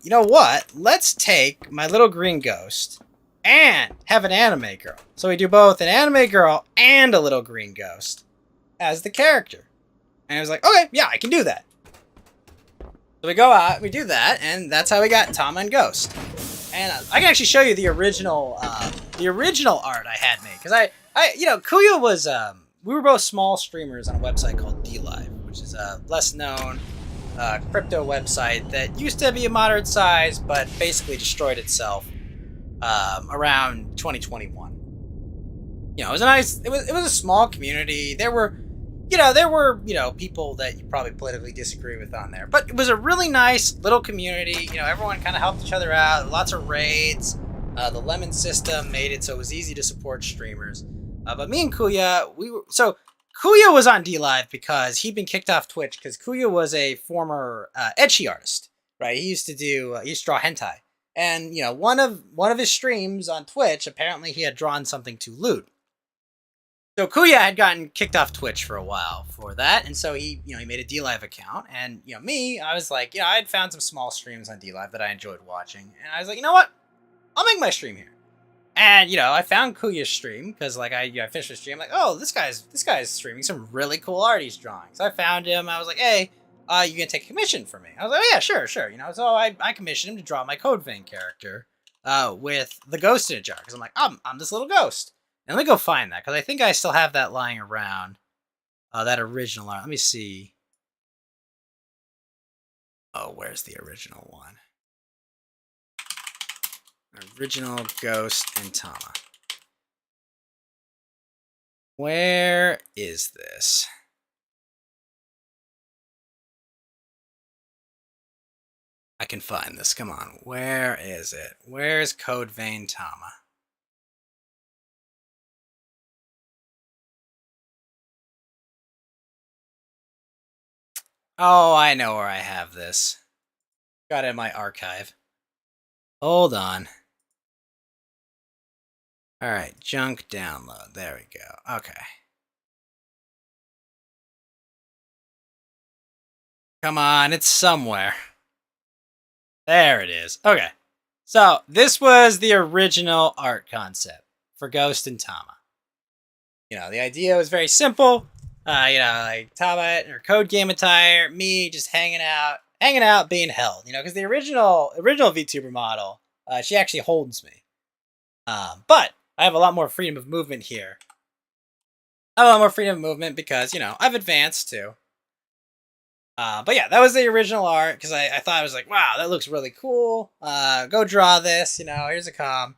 you know what? Let's take my little green ghost and have an anime girl. So we do both an anime girl and a little green ghost as the character. And I was like, okay, yeah, I can do that. So we go out, we do that, and that's how we got Tama and Ghost. And I can actually show you the original art I had made, because Kuya was, we were both small streamers on a website called DLive, which is a less known crypto website that used to be a moderate size, but basically destroyed itself around 2021. You know, it was a small community. There were people that you probably politically disagree with on there. But it was a really nice little community. You know, everyone kind of helped each other out. Lots of raids. The lemon system made it so it was easy to support streamers. But me and Kuya, Kuya was on DLive because he'd been kicked off Twitch because Kuya was a former ecchi artist, right? He used to draw hentai. And, you know, one of his streams on Twitch, apparently he had drawn something too lewd. So Kuya had gotten kicked off Twitch for a while for that, and so he made a DLive account, and me, I was like, I had found some small streams on DLive that I enjoyed watching, and I was like, you know what, I'll make my stream here, and I found Kuya's stream because like I finished the stream, like, oh, this guy's streaming some really cool art he's drawing, so I found him, I was like, hey, you gonna take a commission for me? I was like, oh yeah, sure, so I commissioned him to draw my Code Vein character, with the ghost in a jar, because I'm like, I'm this little ghost. And let me go find that, because I think I still have that lying around. That original art. Let me see. Oh, where's the original one? Original Ghost and Tama. Where is this? I can find this. Come on. Where is it? Where's Code Vein Tama? Oh, I know where I have this. Got it in my archive. Hold on. Alright, junk download. There we go. Okay. Come on, it's somewhere. There it is. Okay. So, this was the original art concept for Ghost and Tama. The idea was very simple. Like Tama or Code Game attire, me just hanging out, being held. Because the original VTuber model, she actually holds me. But I have a lot more freedom of movement here. I have a lot more freedom of movement because, I've advanced too. But yeah, that was the original art because I thought I was like, wow, that looks really cool. Go draw this, here's a com.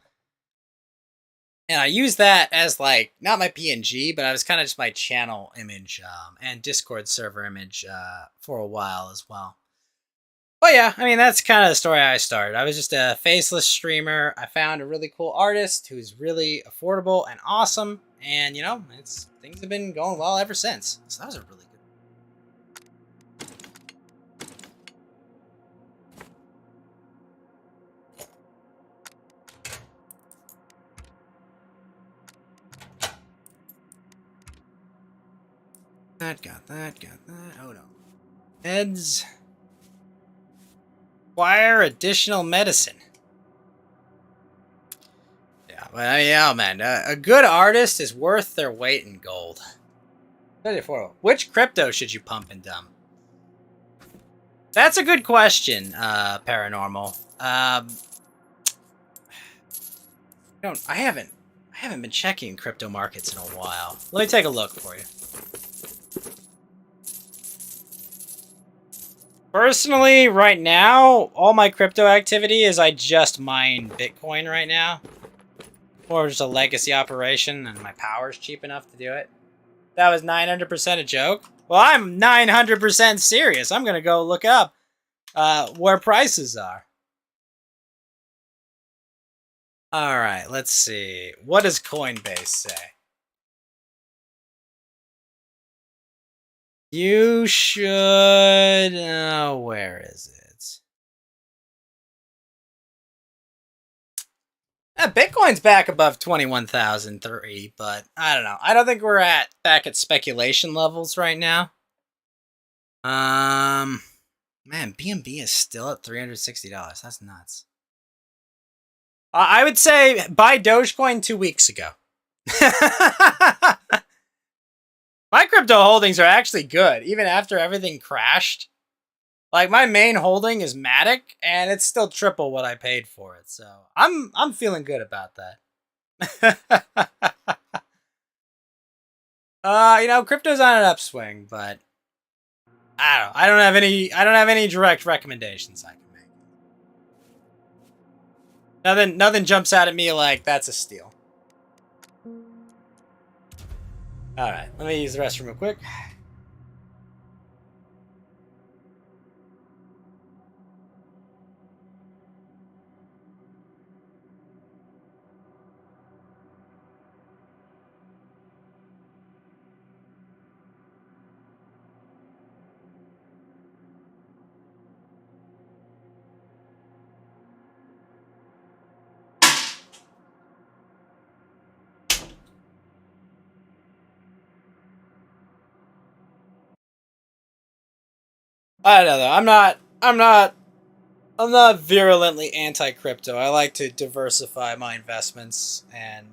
And I used that as like, not my PNG, but I was kind of just my channel image and Discord server image for a while as well. But yeah, I mean, that's kind of the story I started. I was just a faceless streamer. I found a really cool artist who's really affordable and awesome. And, things have been going well ever since. So that was a really good. Got that. Oh no. Meds. Acquire additional medicine. Yeah, but yeah, man, a good artist is worth their weight in gold. Which crypto should you pump and dump? That's a good question, Paranormal. I haven't been checking crypto markets in a while. Let me take a look for you. Personally, right now, all my crypto activity is I just mine Bitcoin right now. Or just a legacy operation, and my power's cheap enough to do it. That was 900% a joke? Well, I'm 900% serious. I'm gonna go look up where prices are. Alright, let's see. What does Coinbase say? You should... where is it? Bitcoin's back above 21,003, but I don't know. I don't think we're back at speculation levels right now. Man, BNB is still at $360. That's nuts. I would say buy Dogecoin 2 weeks ago. My crypto holdings are actually good, even after everything crashed. Like, my main holding is Matic, and it's still triple what I paid for it. So I'm feeling good about that. Crypto's on an upswing, but I don't know. I don't have any direct recommendations I can make. Nothing jumps out at me like that's a steal. Alright, let me use the restroom real quick. I don't know. I'm not virulently anti-crypto. I like to diversify my investments and,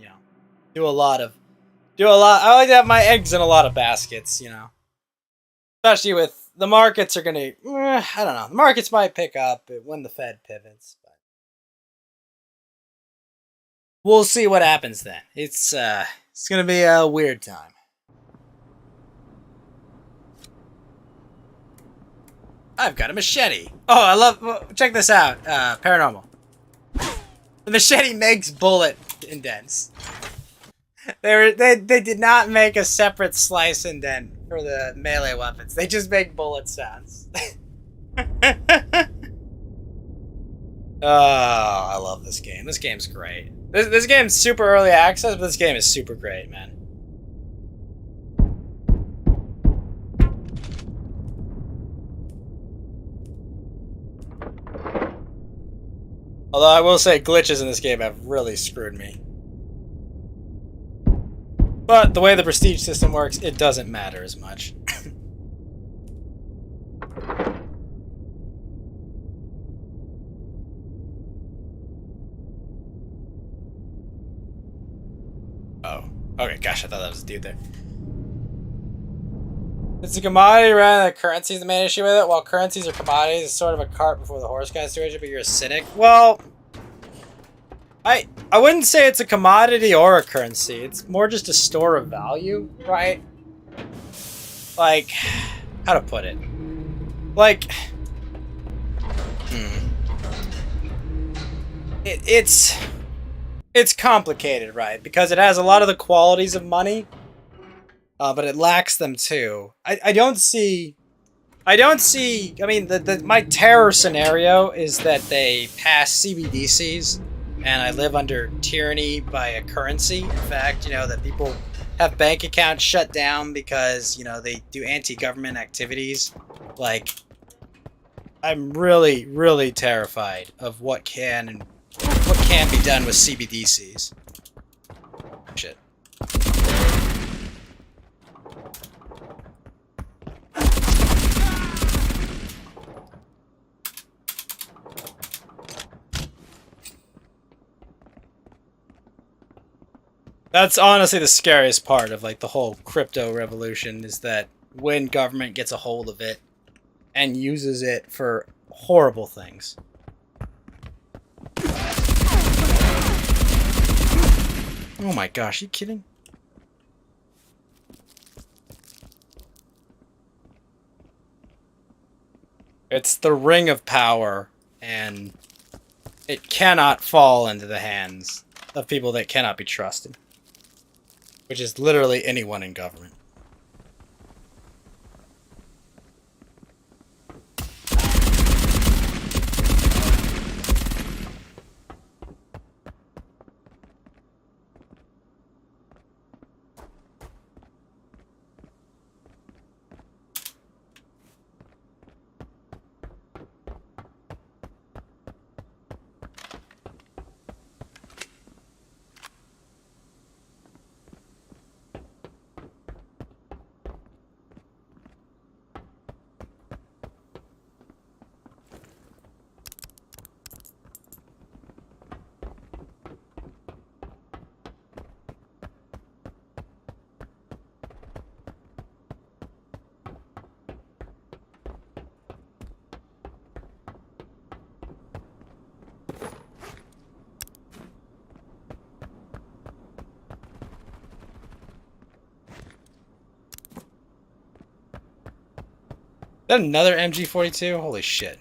do a lot. I like to have my eggs in a lot of baskets, Especially with the markets are going to, I don't know. The markets might pick up when the Fed pivots. But we'll see what happens then. It's going to be a weird time. I've got a machete. Oh, check this out. Paranormal. The machete makes bullet indents. They did not make a separate slice indent for the melee weapons. They just make bullet sounds. Oh, I love this game. This game's great. This game's super early access, but this game is super great, man. Although I will say glitches in this game have really screwed me. But the way the prestige system works, it doesn't matter as much. Oh. Okay, gosh, I thought that was a dude there. It's a commodity rather than currency is the main issue with it. While currencies are commodities, it's sort of a cart before the horse kind of situation, but you're a cynic. Well, I wouldn't say it's a commodity or a currency. It's more just a store of value, right? Like, how to put it? Like, it's complicated, right? Because it has a lot of the qualities of money, but it lacks them too. I don't see. I mean, my terror scenario is that they pass CBDCs, and I live under tyranny by a currency. In fact, that people have bank accounts shut down because, they do anti-government activities. Like, I'm really, really terrified of what can be done with CBDCs. Shit. That's honestly the scariest part of the whole crypto revolution is that when government gets a hold of it and uses it for horrible things. Oh my gosh, you kidding? It's the ring of power, and it cannot fall into the hands of people that cannot be trusted. Which is literally anyone in government. that another MG42? Holy shit.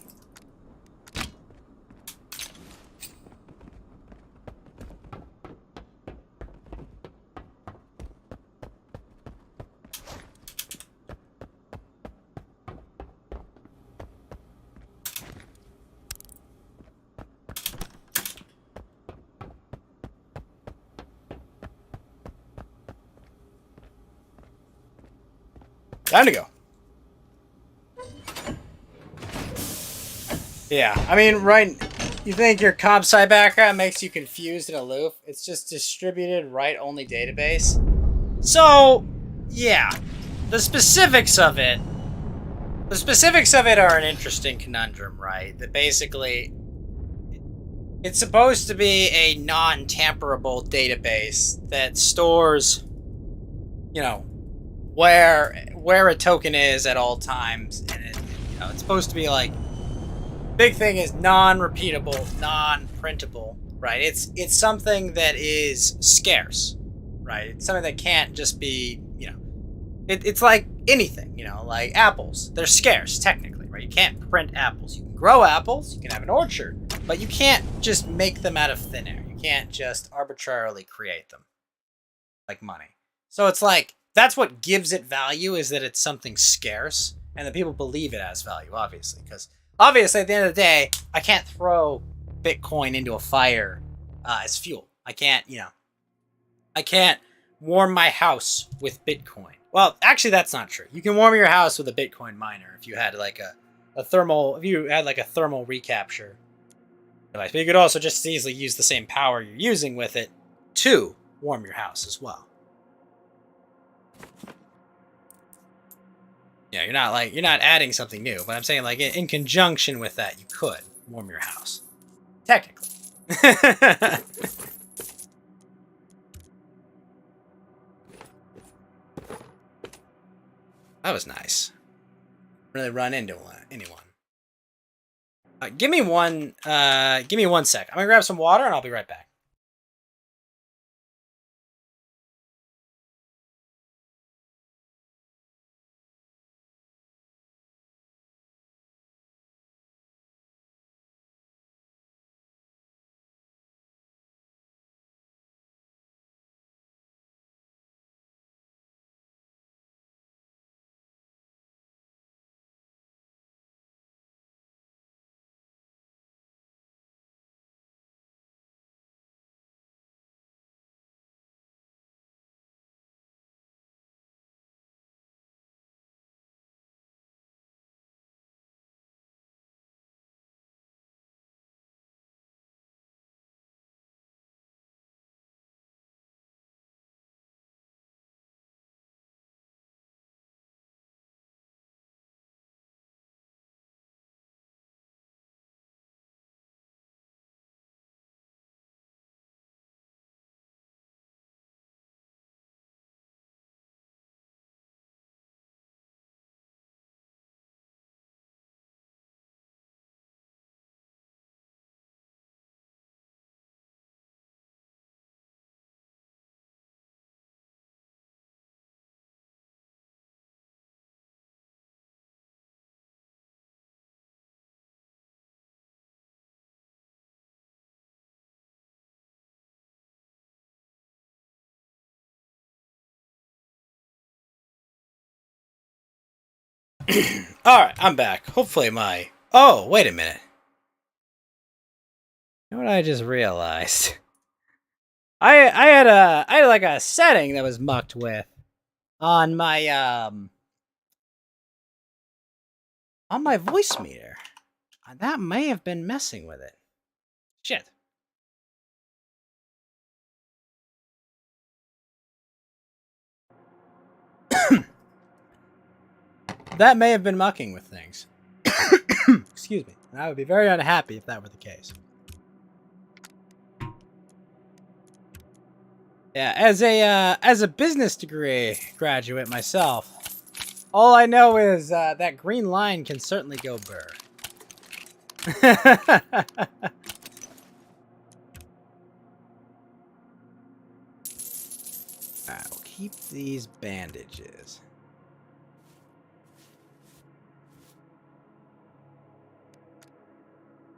Time to go. Yeah, I mean, right, you think your comp sci background makes you confused and aloof? It's just distributed write-only database. So, yeah, the specifics of it are an interesting conundrum, right? That basically, it's supposed to be a non-tamperable database that stores, you know, where a token is at all times, and it's supposed to be like, big thing is non-repeatable, non-printable, right? It's something that is scarce, right? It's something that can't just be, it's like anything, like apples. They're scarce, technically, right? You can't print apples. You can grow apples, you can have an orchard, but you can't just make them out of thin air. You can't just arbitrarily create them like money. So it's like, that's what gives it value, is that it's something scarce, and that people believe it has value, obviously, because obviously, at the end of the day, I can't throw Bitcoin into a fire as fuel. I can't, I can't warm my house with Bitcoin. Well, actually, that's not true. You can warm your house with a Bitcoin miner if you had like a thermal recapture device. But you could also just as easily use the same power you're using with it to warm your house as well. Yeah, you're not adding something new, but I'm saying like in conjunction with that, you could warm your house. Technically. That was nice. Really run into anyone. Give me one sec. I'm gonna grab some water and I'll be right back. Alright, I'm back. Hopefully my... Oh, wait a minute. You know what I just realized? I had like a setting that was mucked with on my voice meter. That may have been messing with it. Shit. That may have been mucking with things. Excuse me. And I would be very unhappy if that were the case. Yeah, as a business degree graduate myself, all I know is that green line can certainly go burr. Alright, we'll keep these bandages.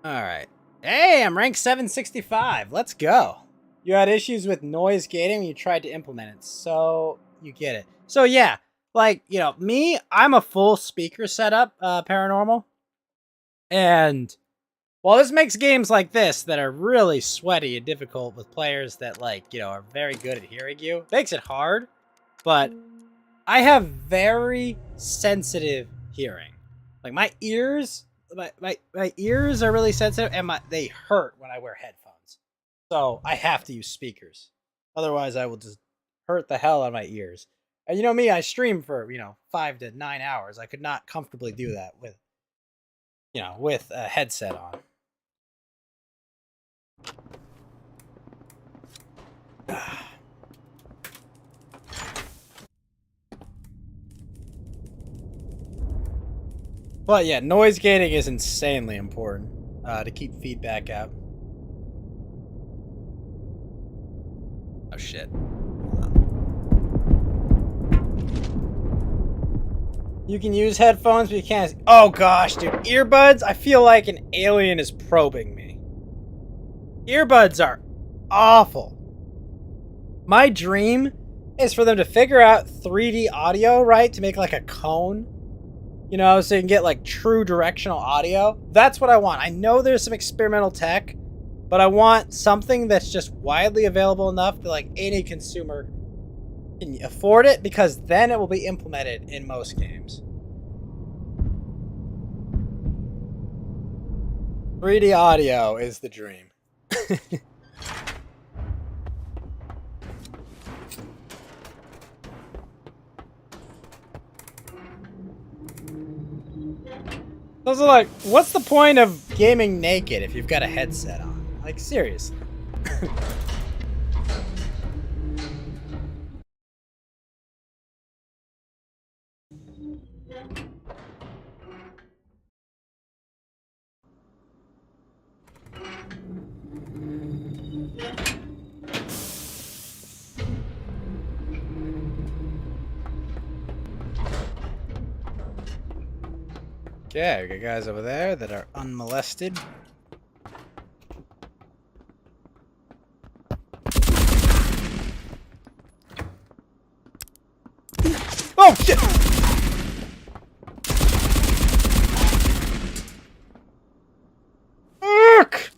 Alright. Hey, I'm rank 765. Let's go. You had issues with noise gating when you tried to implement it, so you get it. So yeah, like, you know, me, I'm a full speaker setup, paranormal. And while this makes games like this that are really sweaty and difficult with players that, like, you know, are very good at hearing you, makes it hard, but I have very sensitive hearing. Like, my ears, my ears are really sensitive, and they hurt when I wear headphones. So I have to use speakers. Otherwise, I will just hurt the hell out of my ears. And you know me, I stream for, 5 to 9 hours. I could not comfortably do that with, with a headset on. But yeah, noise gating is insanely important to keep feedback out. Oh shit. You can use headphones, but you can't. Oh gosh, dude. Earbuds? I feel like an alien is probing me. Earbuds are awful. My dream is for them to figure out 3D audio, right? To make like a cone. You know, so you can get like true directional audio. That's what I want. I know there's some experimental tech, but I want something that's just widely available enough that like any consumer can afford it, because then it will be implemented in most games. 3D audio is the dream. Also, like, what's the point of gaming naked if you've got a headset on? Like, seriously. Okay, we got guys over there that are unmolested. Oh shit! Fuck!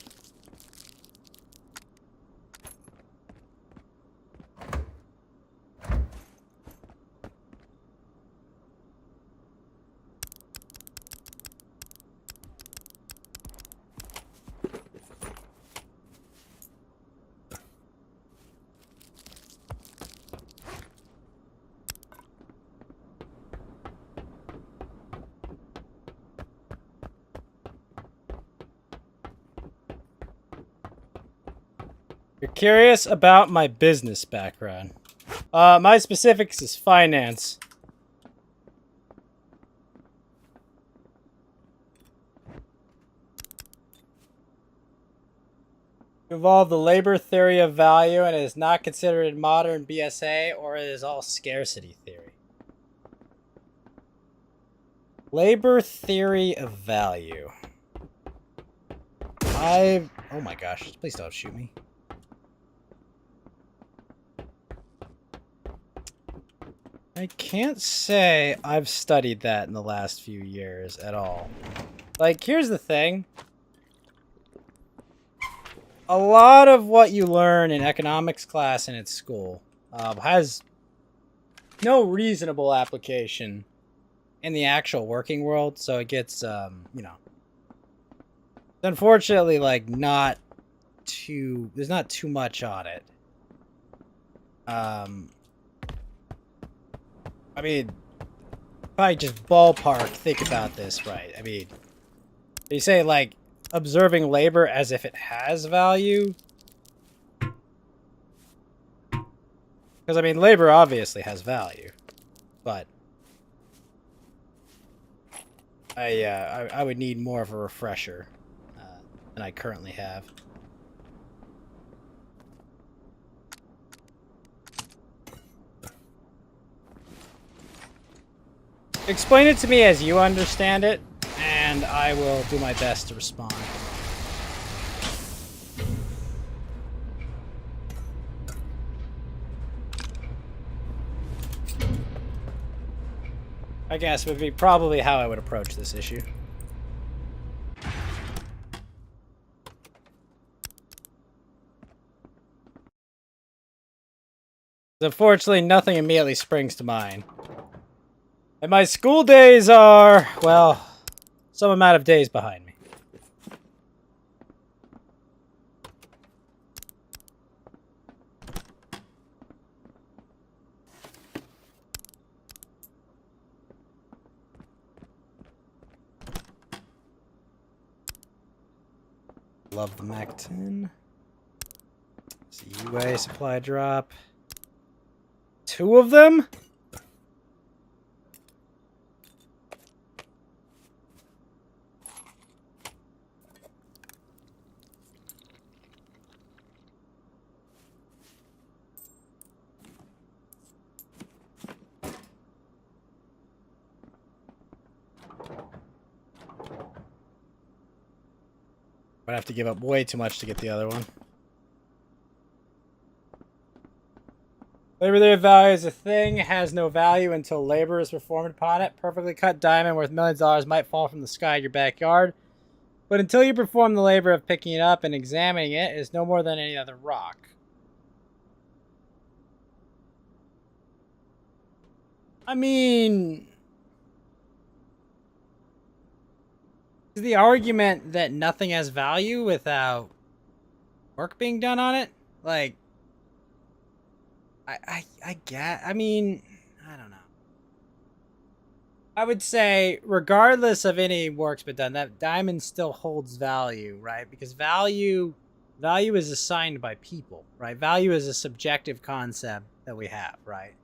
You're curious about my business background. My specifics is finance. Involve the labor theory of value, and it is not considered modern BSA, or it is all scarcity theory. Labor theory of value. Oh my gosh, please don't shoot me. I can't say I've studied that in the last few years at all. Like, here's the thing. A lot of what you learn in economics class and at school has no reasonable application in the actual working world, so it gets, unfortunately, like, there's not too much on it. I mean, probably just ballpark think about this, right? I mean, you say, like, observing labor as if it has value? Because, I mean, labor obviously has value, but I would need more of a refresher than I currently have. Explain it to me as you understand it, and I will do my best to respond. I guess would be probably how I would approach this issue. Unfortunately, nothing immediately springs to mind. And my school days are, well, some amount of days behind me. Love the Mac 10. UA supply drop. 2 of them? I'd have to give up way too much to get the other one. Labor their value is a thing, has no value until labor is performed upon it. Perfectly cut diamond worth millions of dollars might fall from the sky in your backyard, but until you perform the labor of picking it up and examining it, it is no more than any other rock. I mean, is the argument that nothing has value without work being done on it? Like, I get, I mean, I don't know. I would say, regardless of any work's been done, that diamond still holds value, right? Because value is assigned by people, right? Value is a subjective concept that we have, right?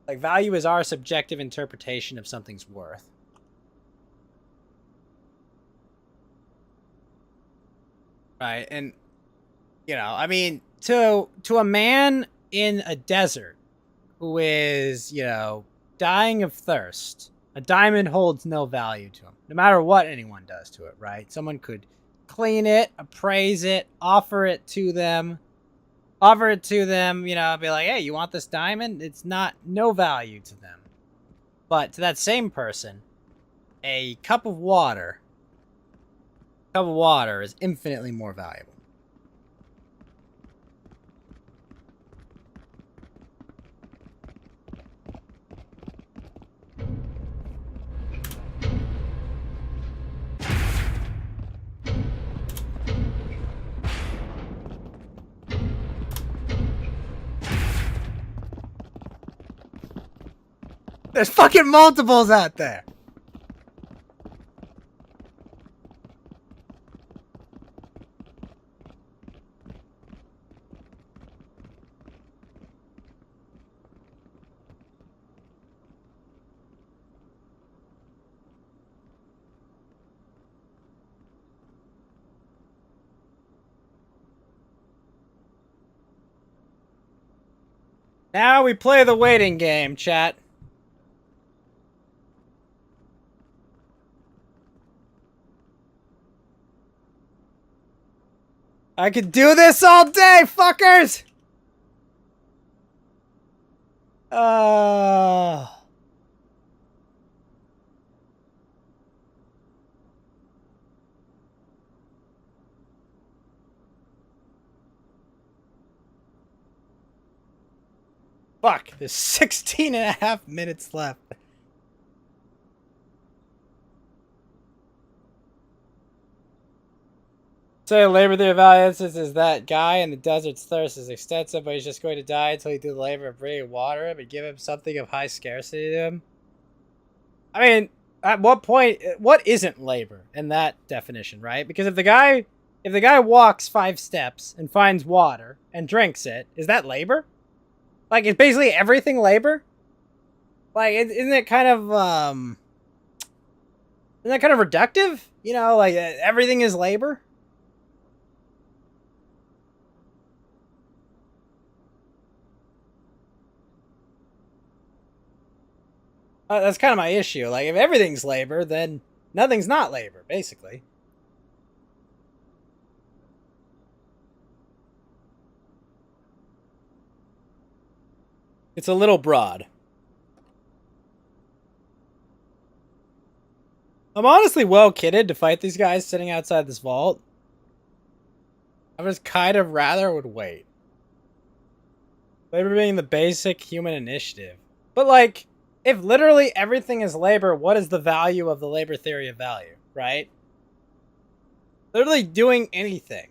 Like, value is our subjective interpretation of something's worth. Right, and, you know, I mean, to a man in a desert who is, you know, dying of thirst, a diamond holds no value to him, no matter what anyone does to it, right? Someone could clean it, appraise it, offer it to them, you know, be like, hey, you want this diamond? It's no value to them. But to that same person, a cup of water is infinitely more valuable. There's fucking multiples out there. Now we play the waiting game, chat. I could do this all day, fuckers! Fuck, there's 16 and a half minutes left. So labor their value is that guy in the desert's thirst is extensive, but he's just going to die until you do the labor of bringing water him and give him something of high scarcity to him. I mean, at what point, what isn't labor in that definition, right? Because if the guy walks 5 steps and finds water and drinks it, is that labor? Like, is basically everything labor? Like, isn't it kind of reductive? You know, like everything is labor. That's kind of my issue. Like, if everything's labor, then nothing's not labor, basically. It's a little broad. I'm honestly well kitted to fight these guys sitting outside this vault. I was kind of rather would wait. Labor being the basic human initiative. But like, if literally everything is labor, what is the value of the labor theory of value, right? Literally doing anything,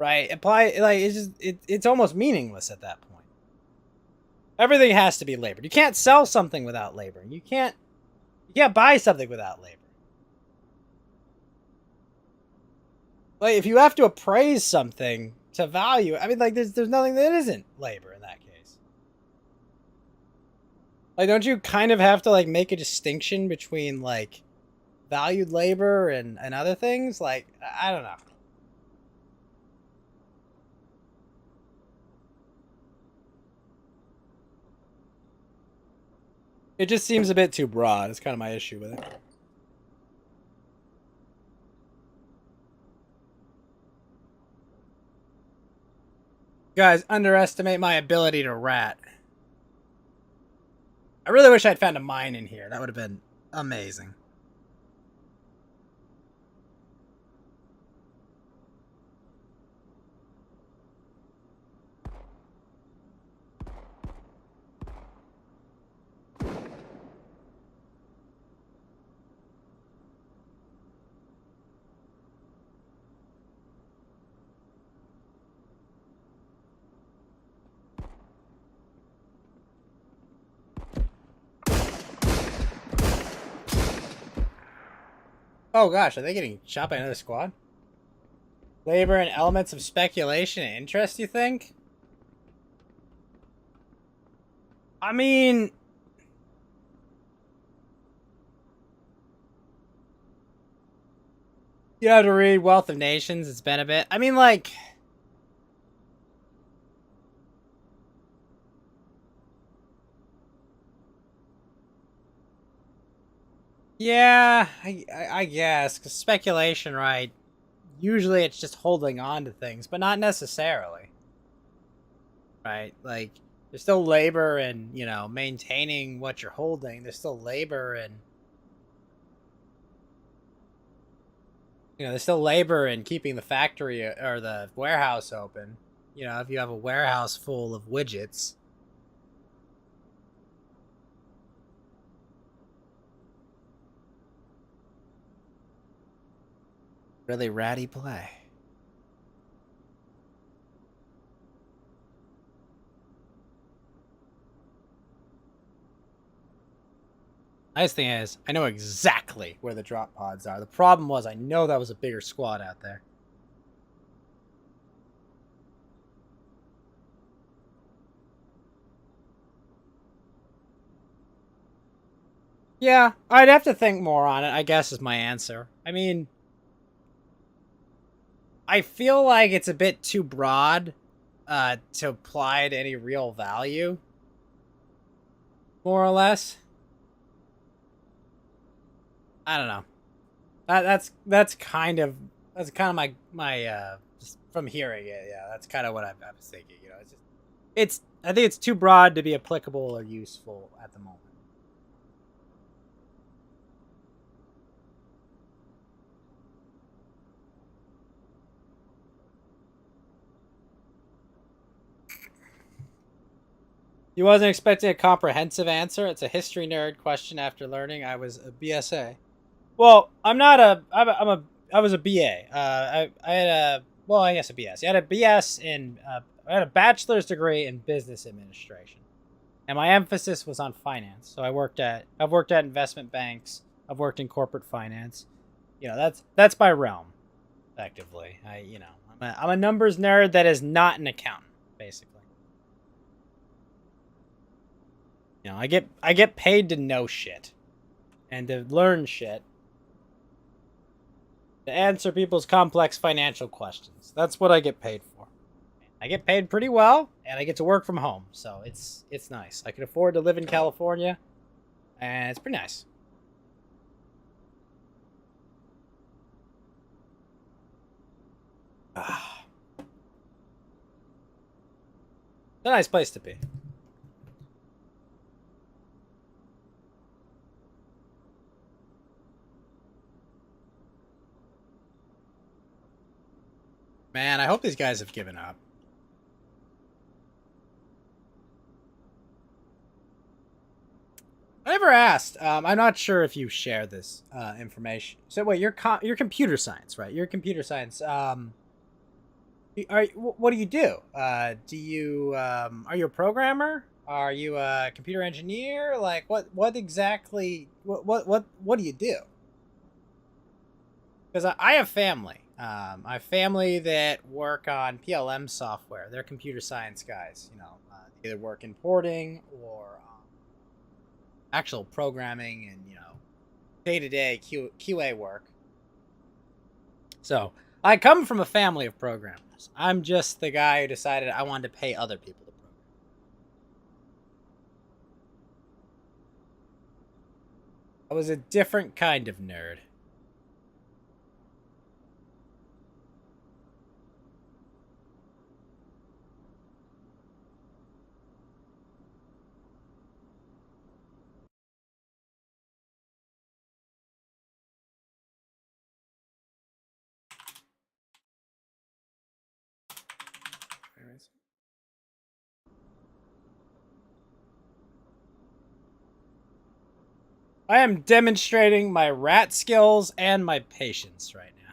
right? Apply, like, it's just, it's almost meaningless at that point. Everything has to be labored. You can't sell something without labor. You can't buy something without labor. Like, if you have to appraise something to value, I mean, like, there's nothing that isn't labor in that case. Like, don't you kind of have to, like, make a distinction between, like, valued labor and other things? Like, I don't know. It just seems a bit too broad. It's kind of my issue with it. Guys, underestimate my ability to rat. I really wish I'd found a mine in here. That would have been amazing. Oh gosh, are they getting shot by another squad? Labor and elements of speculation and interest, you think? I mean, you have to read Wealth of Nations. It's been a bit. I mean, like, yeah, I guess, because speculation, right? Usually it's just holding on to things, but not necessarily. Right? Like, there's still labor in, you know, maintaining what you're holding. There's still labor in, you know, there's still labor in keeping the factory or the warehouse open. You know, if you have a warehouse full of widgets. Really ratty play. Nice thing is, I know exactly where the drop pods are. The problem was, I know that was a bigger squad out there. Yeah, I'd have to think more on it, I guess is my answer. I mean, I feel like it's a bit too broad to apply to any real value. More or less. I don't know. That's kind of my just from hearing it. Yeah, that's kind of what I was thinking. You know, I think it's too broad to be applicable or useful at the moment. You wasn't expecting a comprehensive answer. It's a history nerd question after learning I was a BSA. Well, I'm not a. I was a BA. I had a. Well, I guess a BS. I had a BS in. I had a bachelor's degree in business administration, and my emphasis was on finance. So I've worked at investment banks. I've worked in corporate finance. You know, that's my realm, effectively. I'm a numbers nerd that is not an accountant, basically. You know, I get paid to know shit, and to learn shit, to answer people's complex financial questions. That's what I get paid for. I get paid pretty well, and I get to work from home, so it's nice. I can afford to live in California, and it's pretty nice. It's a nice place to be. Man, I hope these guys have given up. I never asked. I'm not sure if you share this information. So wait, you're computer science, right? You're computer science. What do you do? Are you a programmer? Are you a computer engineer? Like what exactly what do you do? Because I have family. I have family that work on PLM software. They're computer science guys. They either work in porting or actual programming and day-to-day QA work. So I come from a family of programmers. I'm just the guy who decided I wanted to pay other people to program. I was a different kind of nerd. I am demonstrating my rat skills and my patience right now.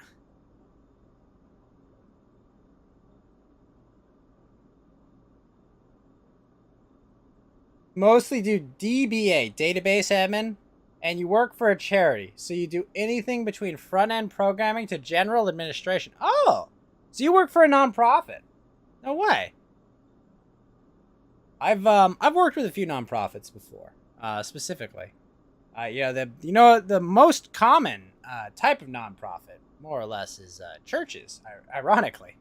Mostly do DBA, database admin, and you work for a charity. So you do anything between front-end programming to general administration. Oh, so you work for a nonprofit. No way. I've worked with a few nonprofits before, specifically. The most common type of nonprofit, more or less, is churches. Ironically,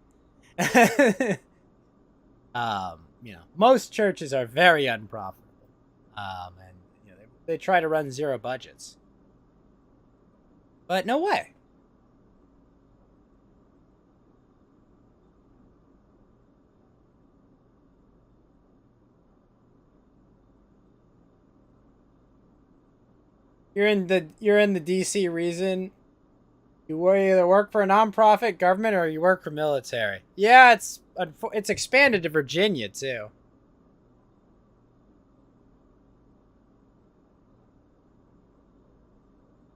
most churches are very unprofitable, and they try to run zero budgets. But no way. You're in the DC region. You either work for a nonprofit, government, or you work for military. Yeah, it's expanded to Virginia too.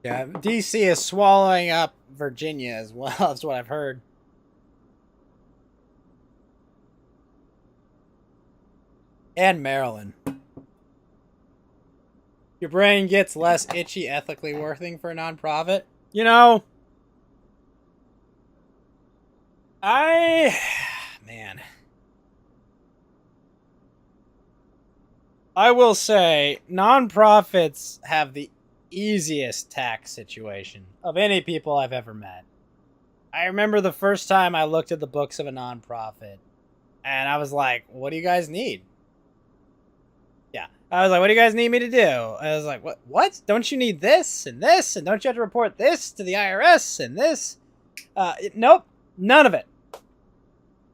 Yeah, DC is swallowing up Virginia as well. That's what I've heard. And Maryland. Your brain gets less itchy ethically working for a nonprofit. Man. I will say, nonprofits have the easiest tax situation of any people I've ever met. I remember the first time I looked at the books of a nonprofit, and I was like, what do you guys need? Yeah. I was like, what do you guys need me to do? I was like, what? Don't you need this and this? And don't you have to report this to the IRS and this? Nope. None of it.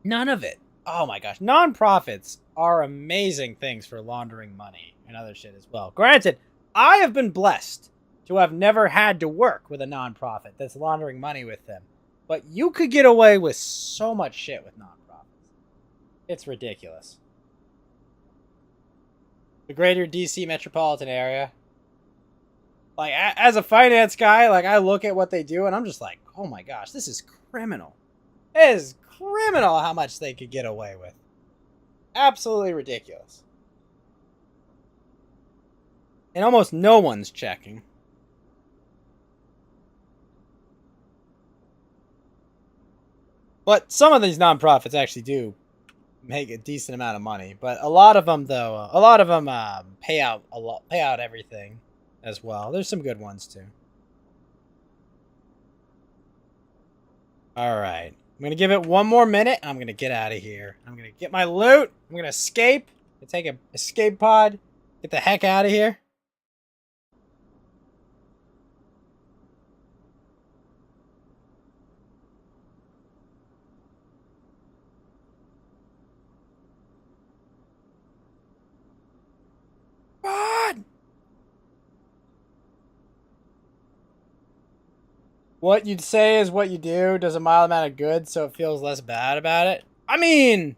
None of it. Oh my gosh. Nonprofits are amazing things for laundering money and other shit as well. Granted, I have been blessed to have never had to work with a nonprofit that's laundering money with them. But you could get away with so much shit with nonprofits. It's ridiculous. The greater DC metropolitan area. Like, as a finance guy, like, I look at what they do and I'm just like, oh my gosh, this is criminal. It is criminal how much they could get away with. Absolutely ridiculous. And almost no one's checking. But some of these nonprofits actually do make a decent amount of money. But a lot of them, though, pay out everything as well. There's some good ones too. All right. I'm going to give it one more minute, and I'm going to get out of here. I'm going to get my loot. I'm going to escape. Take an escape pod. Get the heck out of here. God! what you'd say is what you do does a mild amount of good, so it feels less bad about it. I mean,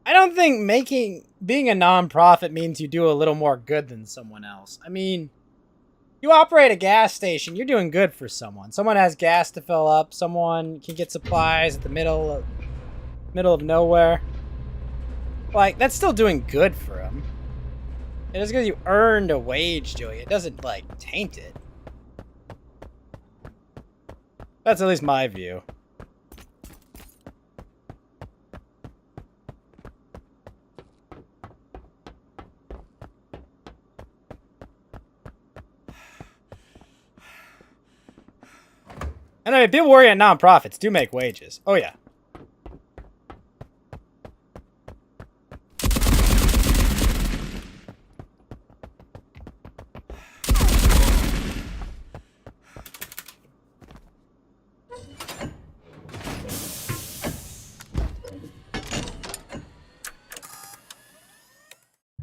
I don't think being a non-profit means you do a little more good than someone else. I mean, you operate a gas station, you're doing good for someone. Someone has gas to fill up, someone can get supplies at the middle of nowhere. Like, that's still doing good for them. And just because you earned a wage doing it doesn't, like, taint it. That's at least my view. And I mean, people working at nonprofits do make wages. Oh, yeah.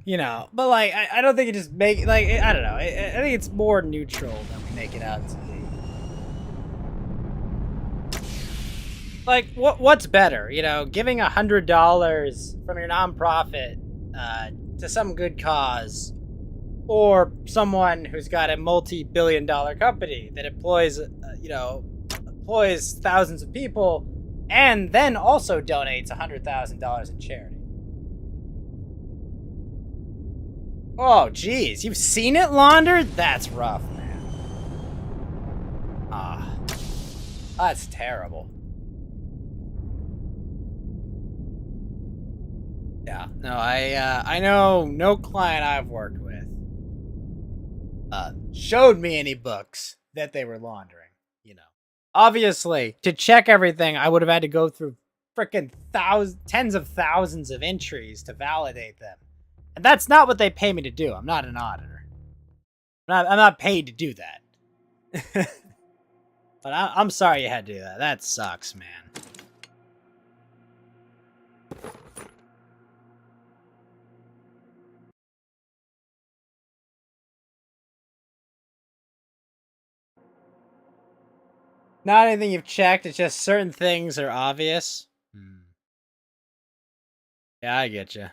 You know, but like, I don't think it just make, like, I don't know. I think it's more neutral than we make it out to be. Like, what's better? You know, giving $100 from your nonprofit to some good cause, or someone who's got a multi-billion-dollar company that employs, employs thousands of people, and then also donates $100,000 in charity. Oh, geez. You've seen it laundered? That's rough, man. That's terrible. Yeah. No, I know no client I've worked with showed me any books that they were laundering, you know. Obviously, to check everything, I would have had to go through freaking tens of thousands of entries to validate them. And that's not what they pay me to do. I'm not an auditor. I'm not paid to do that. But I'm sorry you had to do that. That sucks, man. Not anything you've checked, it's just certain things are obvious. Yeah, I get you.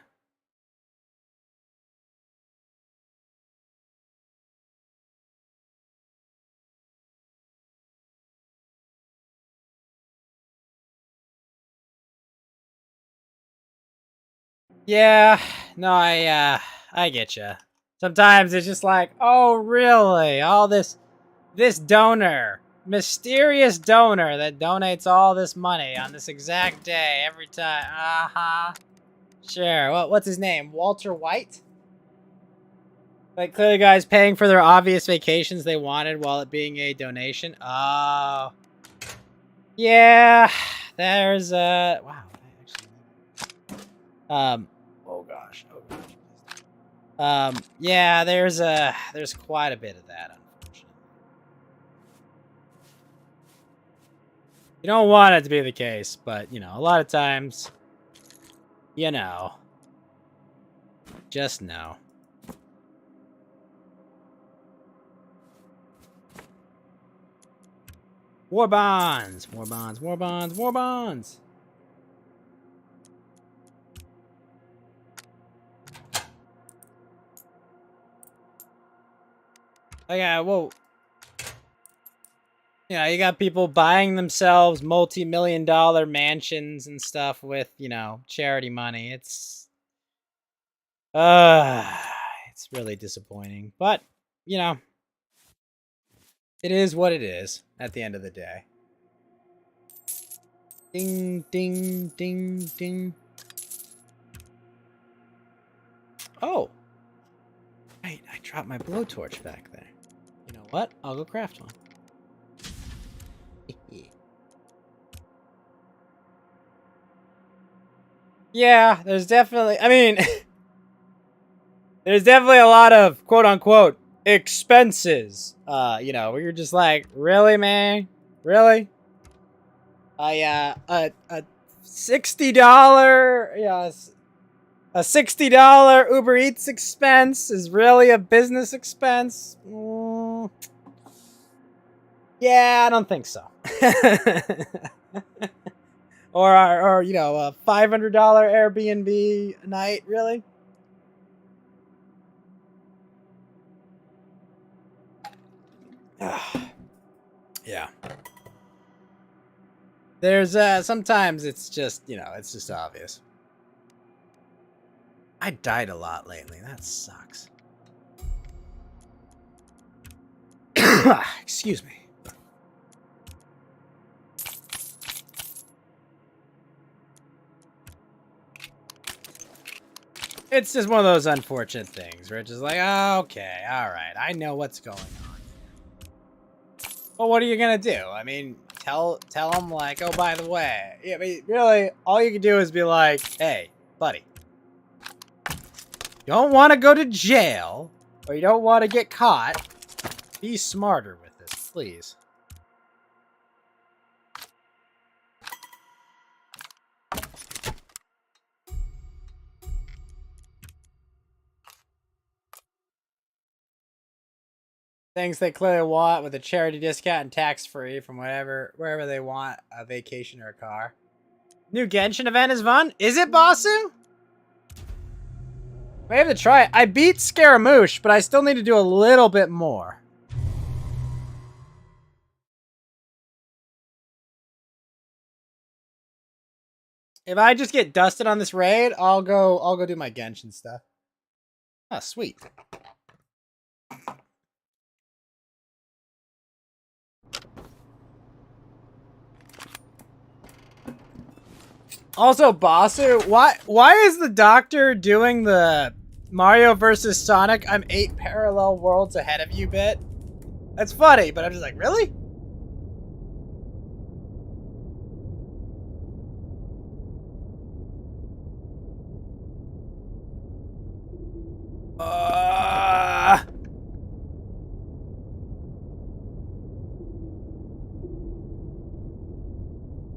Yeah, no, I get you. Sometimes it's just like, oh, really? All this donor, mysterious donor that donates all this money on this exact day every time. Sure. What's his name? Walter White? Like, clearly guys paying for their obvious vacations they wanted while it being a donation. Oh. Yeah. There's wow. Oh gosh. Yeah, there's quite a bit of that, unfortunately. You don't want it to be the case, but you know, a lot of times, you know, just know. War bonds, war bonds, war bonds, war bonds. Oh yeah, well, you know, you got people buying themselves multi-million-dollar mansions and stuff with, you know, charity money. It's really disappointing, but you know, it is what it is at the end of the day. Ding, ding, ding, ding. Oh. Right, I dropped my blowtorch back there. You know what? I'll go craft one. Yeah, there's definitely, I mean, there's definitely a lot of quote-unquote expenses. You know, where you're just like, really, man? Really? A $60, yeah, a $60 Uber Eats expense is really a business expense? Yeah, I don't think so. or you know, a $500 Airbnb a night, really? Yeah. There's sometimes it's just, you know, it's just obvious. I died a lot lately. That sucks. Excuse me. It's just one of those unfortunate things where it's just like, oh, okay, all right, I know what's going on. Well, what are you gonna do? I mean, tell them like, oh, by the way, I mean, really, all you can do is be like, hey, buddy, you don't want to go to jail, or you don't want to get caught. Be smarter with this, please. Things they clearly want with a charity discount and tax-free from wherever they want, a vacation or a car. New Genshin event is fun. Is it, Basu? I have to try it. I beat Scaramouche, but I still need to do a little bit more. If I just get dusted on this raid, I'll go do my Genshin stuff. Oh, sweet. Also, Basu, why is the doctor doing the Mario versus Sonic I'm 8 parallel worlds ahead of you bit? That's funny, but I'm just like, really?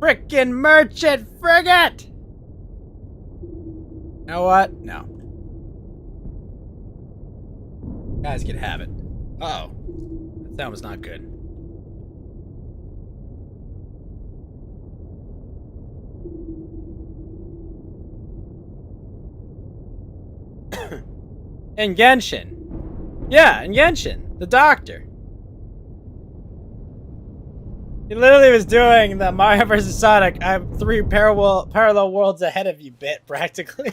Frickin' merchant frigate! You know what? No. Guys can have it. Uh-oh. That was not good. In Genshin. Yeah, in Genshin. The doctor. He literally was doing the Mario vs. Sonic I'm 3 parallel worlds ahead of you bit, practically.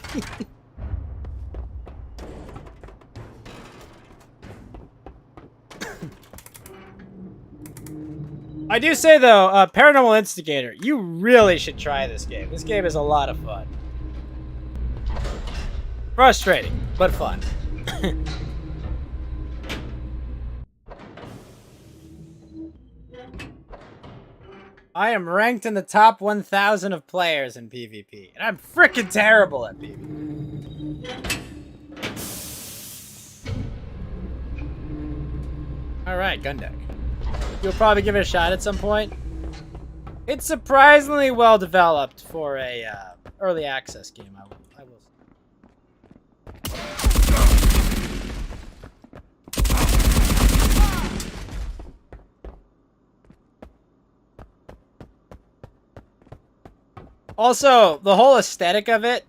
I do say, though, Paranormal Instigator, you really should try this game. This game is a lot of fun. Frustrating, but fun. I am ranked in the top 1,000 of players in PvP, and I'm frickin' terrible at PvP. Alright, gun deck. You'll probably give it a shot at some point. It's surprisingly well developed for a early access game, I will say. Also, the whole aesthetic of it,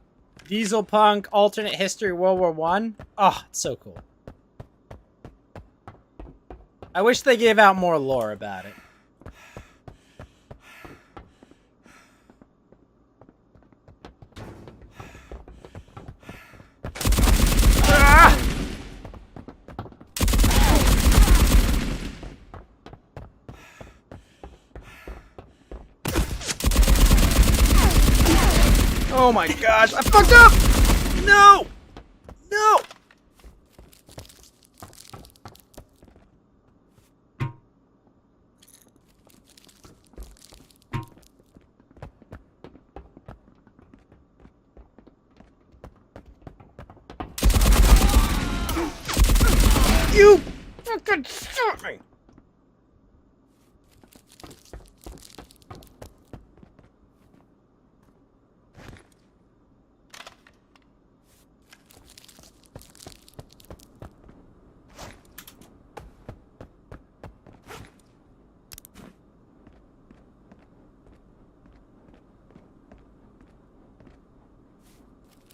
diesel punk, alternate history, World War I. Oh, it's so cool. I wish they gave out more lore about it. Ah! Oh my gosh, I fucked up! No! No! You fucking shot me!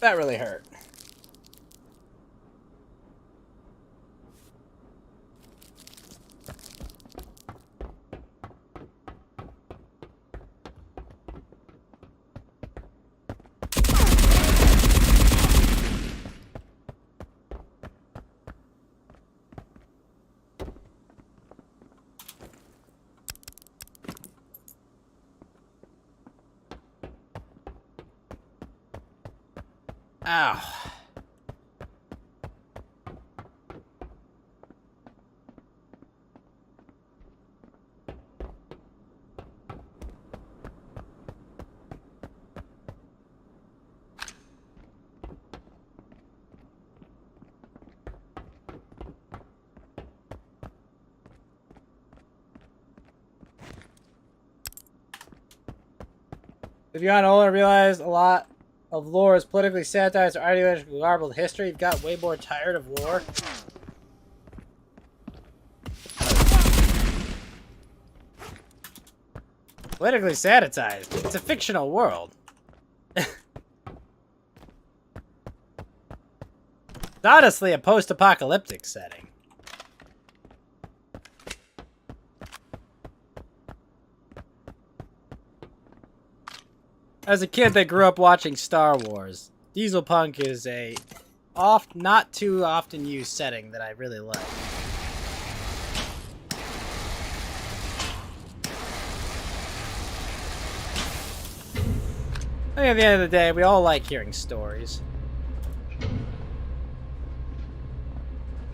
That really hurt. Ow. If you're on older, realize a lot of lore is politically sanitized or ideologically garbled history. You've got way more tired of lore. Politically sanitized. It's a fictional world. It's honestly a post-apocalyptic setting. As a kid that grew up watching Star Wars, Diesel Punk is a not too often used setting that I really like. I think at the end of the day, we all like hearing stories.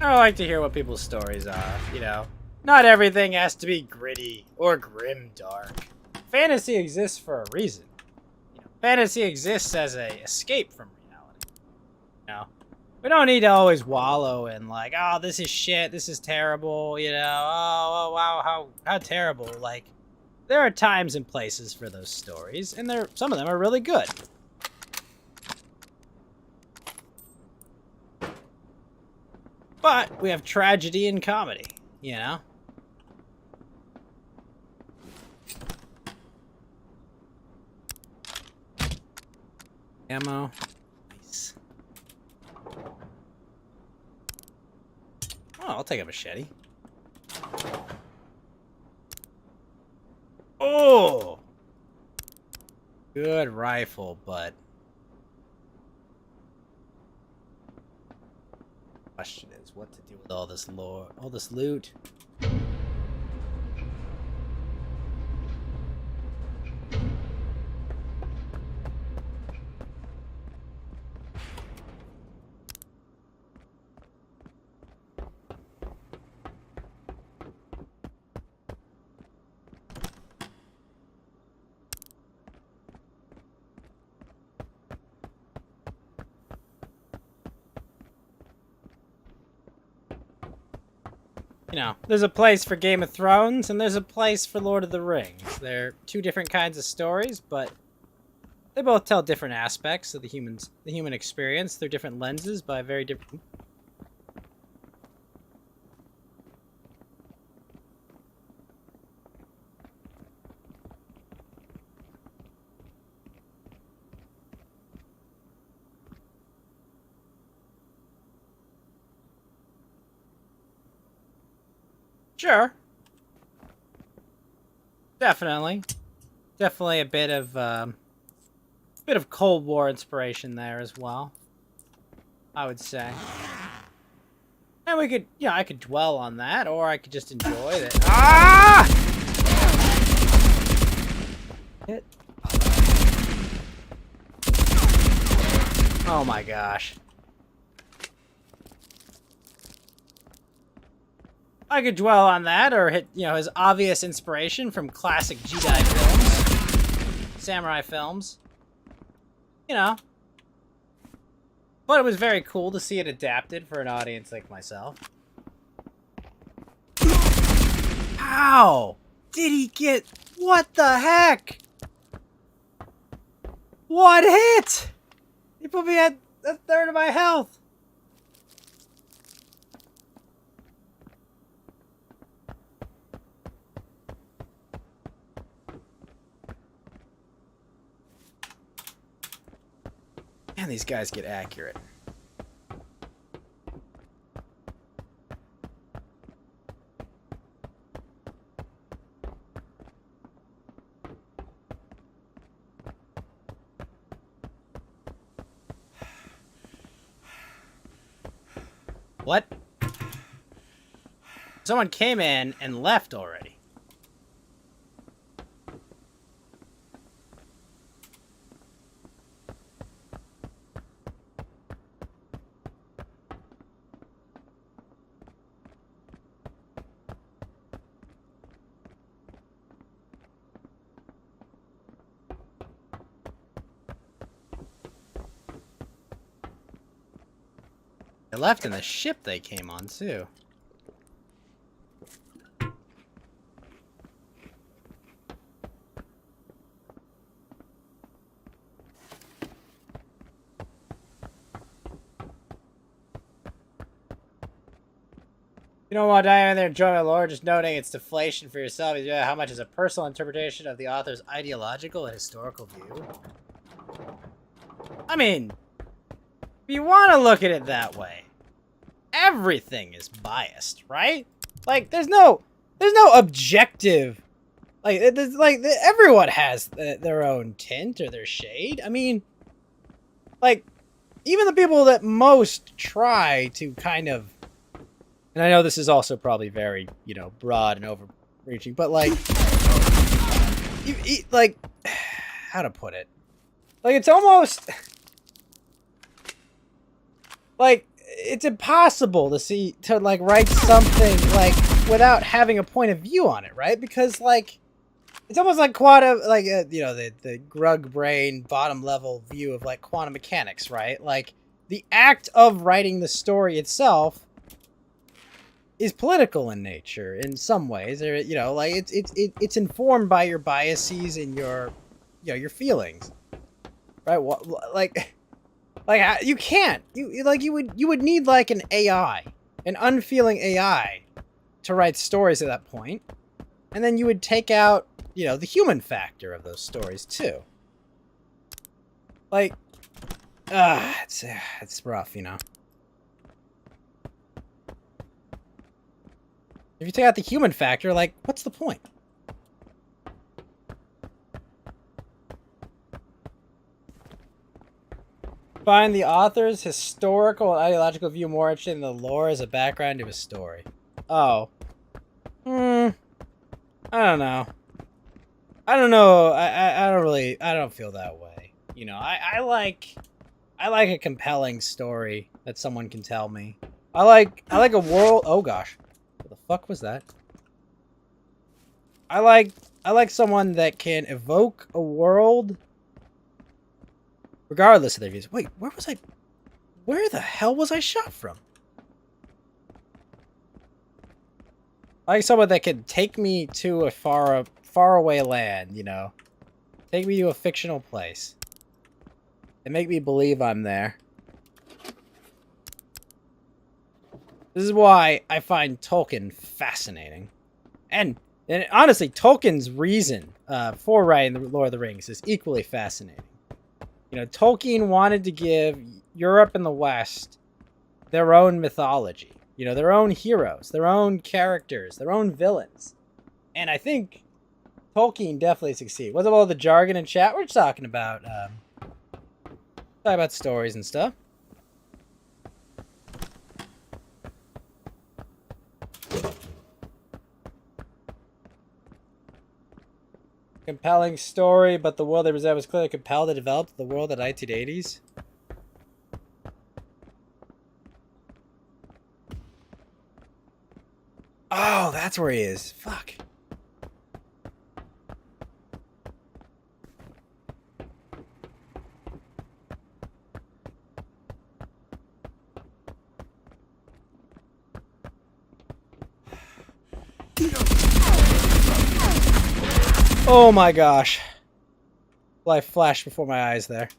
I like to hear what people's stories are, you know. Not everything has to be gritty or grim dark. Fantasy exists for a reason. You know, fantasy exists as a escape from reality. You know, we don't need to always wallow in like, oh, this is shit, this is terrible, you know, oh wow, how terrible. Like, there are times and places for those stories, and some of them are really good. But we have tragedy and comedy, you know? Ammo. Nice. Oh, I'll take a machete. Oh! Good rifle, but... question is what to do with all this lore, all this loot. You know, there's a place for Game of Thrones, and there's a place for Lord of the Rings. They're two different kinds of stories, but they both tell different aspects of the human experience. They're different lenses by very different... Sure. Definitely. Definitely a bit of Cold War inspiration there as well, I would say. And we could, yeah, I could dwell on that, or I could just enjoy it. Ah! Hit. Oh my gosh. I could dwell on that, or hit, you know, his obvious inspiration from classic Jedi films, samurai films. You know. But it was very cool to see it adapted for an audience like myself. How did he get... What the heck? What hit? He put me at a third of my health. Man, these guys get accurate. What? Someone came in and left already. They left in the ship they came on, too. You don't want to dive in there and enjoy my lore, just noting its deflation for yourself. Yeah, how much is a personal interpretation of the author's ideological and historical view? I mean, if you want to look at it that way, everything is biased, right? Like, there's no objective. Like, everyone has their own tint or their shade. I mean, like, even the people that most try to kind of, and I know this is also probably very, you know, broad and overreaching, but like, like, how to put it? Like, it's almost like it's impossible to like write something like without having a point of view on it, right? Because like, it's almost like quantum, like you know, the grug brain bottom level view of like quantum mechanics, right? Like, the act of writing the story itself is political in nature in some ways. Or, you know, like it's informed by your biases and your, you know, your feelings, right? Like you can't, you would need like an AI, an unfeeling AI, to write stories at that point, and then you would take out, you know, the human factor of those stories too. Like, it's rough, you know. If you take out the human factor, like, what's the point? Find the author's historical and ideological view more interesting than the lore as a background to a story. Oh. I don't know. I don't know. I don't feel that way. You know, I like a compelling story that someone can tell me. I like a world. Oh gosh. What the fuck was that? I like someone that can evoke a world regardless of their views. Wait, where the hell was I shot from? I like someone that can take me to a far away land, you know. Take me to a fictional place. And make me believe I'm there. This is why I find Tolkien fascinating. And honestly, Tolkien's reason for writing the Lord of the Rings is equally fascinating. You know, Tolkien wanted to give Europe and the West their own mythology. You know, their own heroes, their own characters, their own villains. And I think Tolkien definitely succeeded. What's up all the jargon in chat? We're just talking about stories and stuff. Compelling story, but the world they present was clearly compelled to develop the world of the 1980s. Oh, that's where he is. Fuck. Oh my gosh. Life flashed before my eyes there.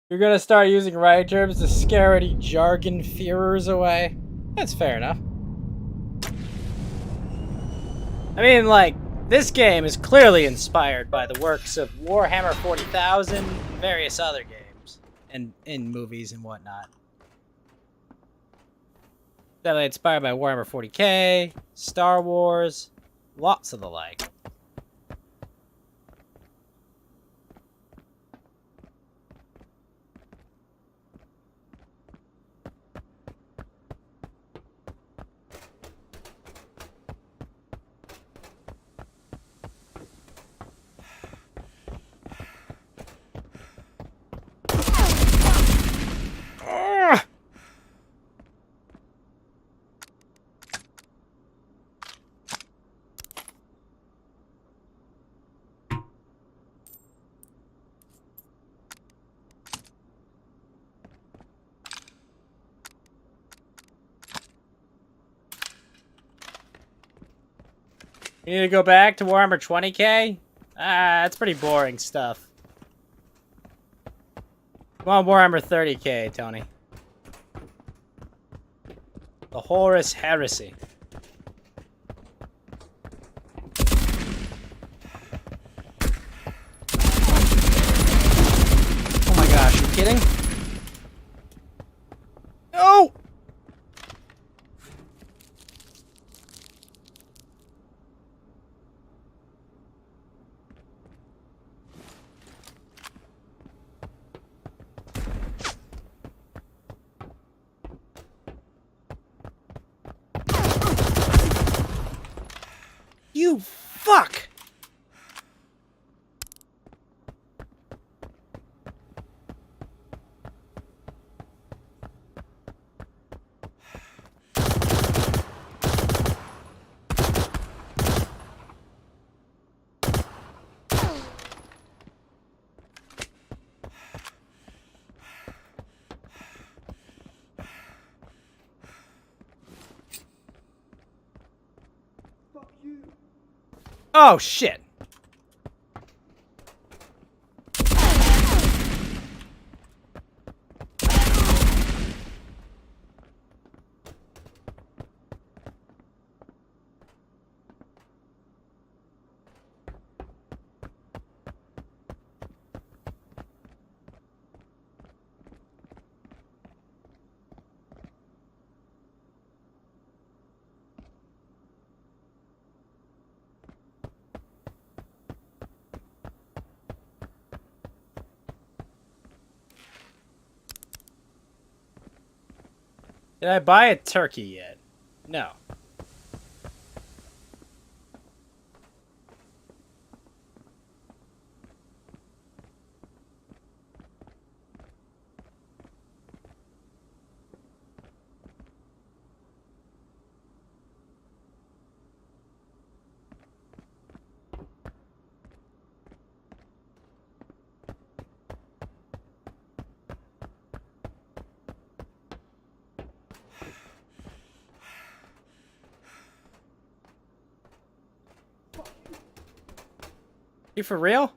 You're gonna start using writing terms to scare any jargon fearers away? That's fair enough. I mean, like, this game is clearly inspired by the works of Warhammer 40,000 and various other games, and in movies and whatnot. Definitely inspired by Warhammer 40k, Star Wars, lots of the like. You need to go back to Warhammer 20k? Ah, that's pretty boring stuff. Come on, Warhammer 30k, Tony. The Horus Heresy. Oh my gosh, you kidding? No! You fuck! Oh shit. Did I buy a turkey yet? No. You for real?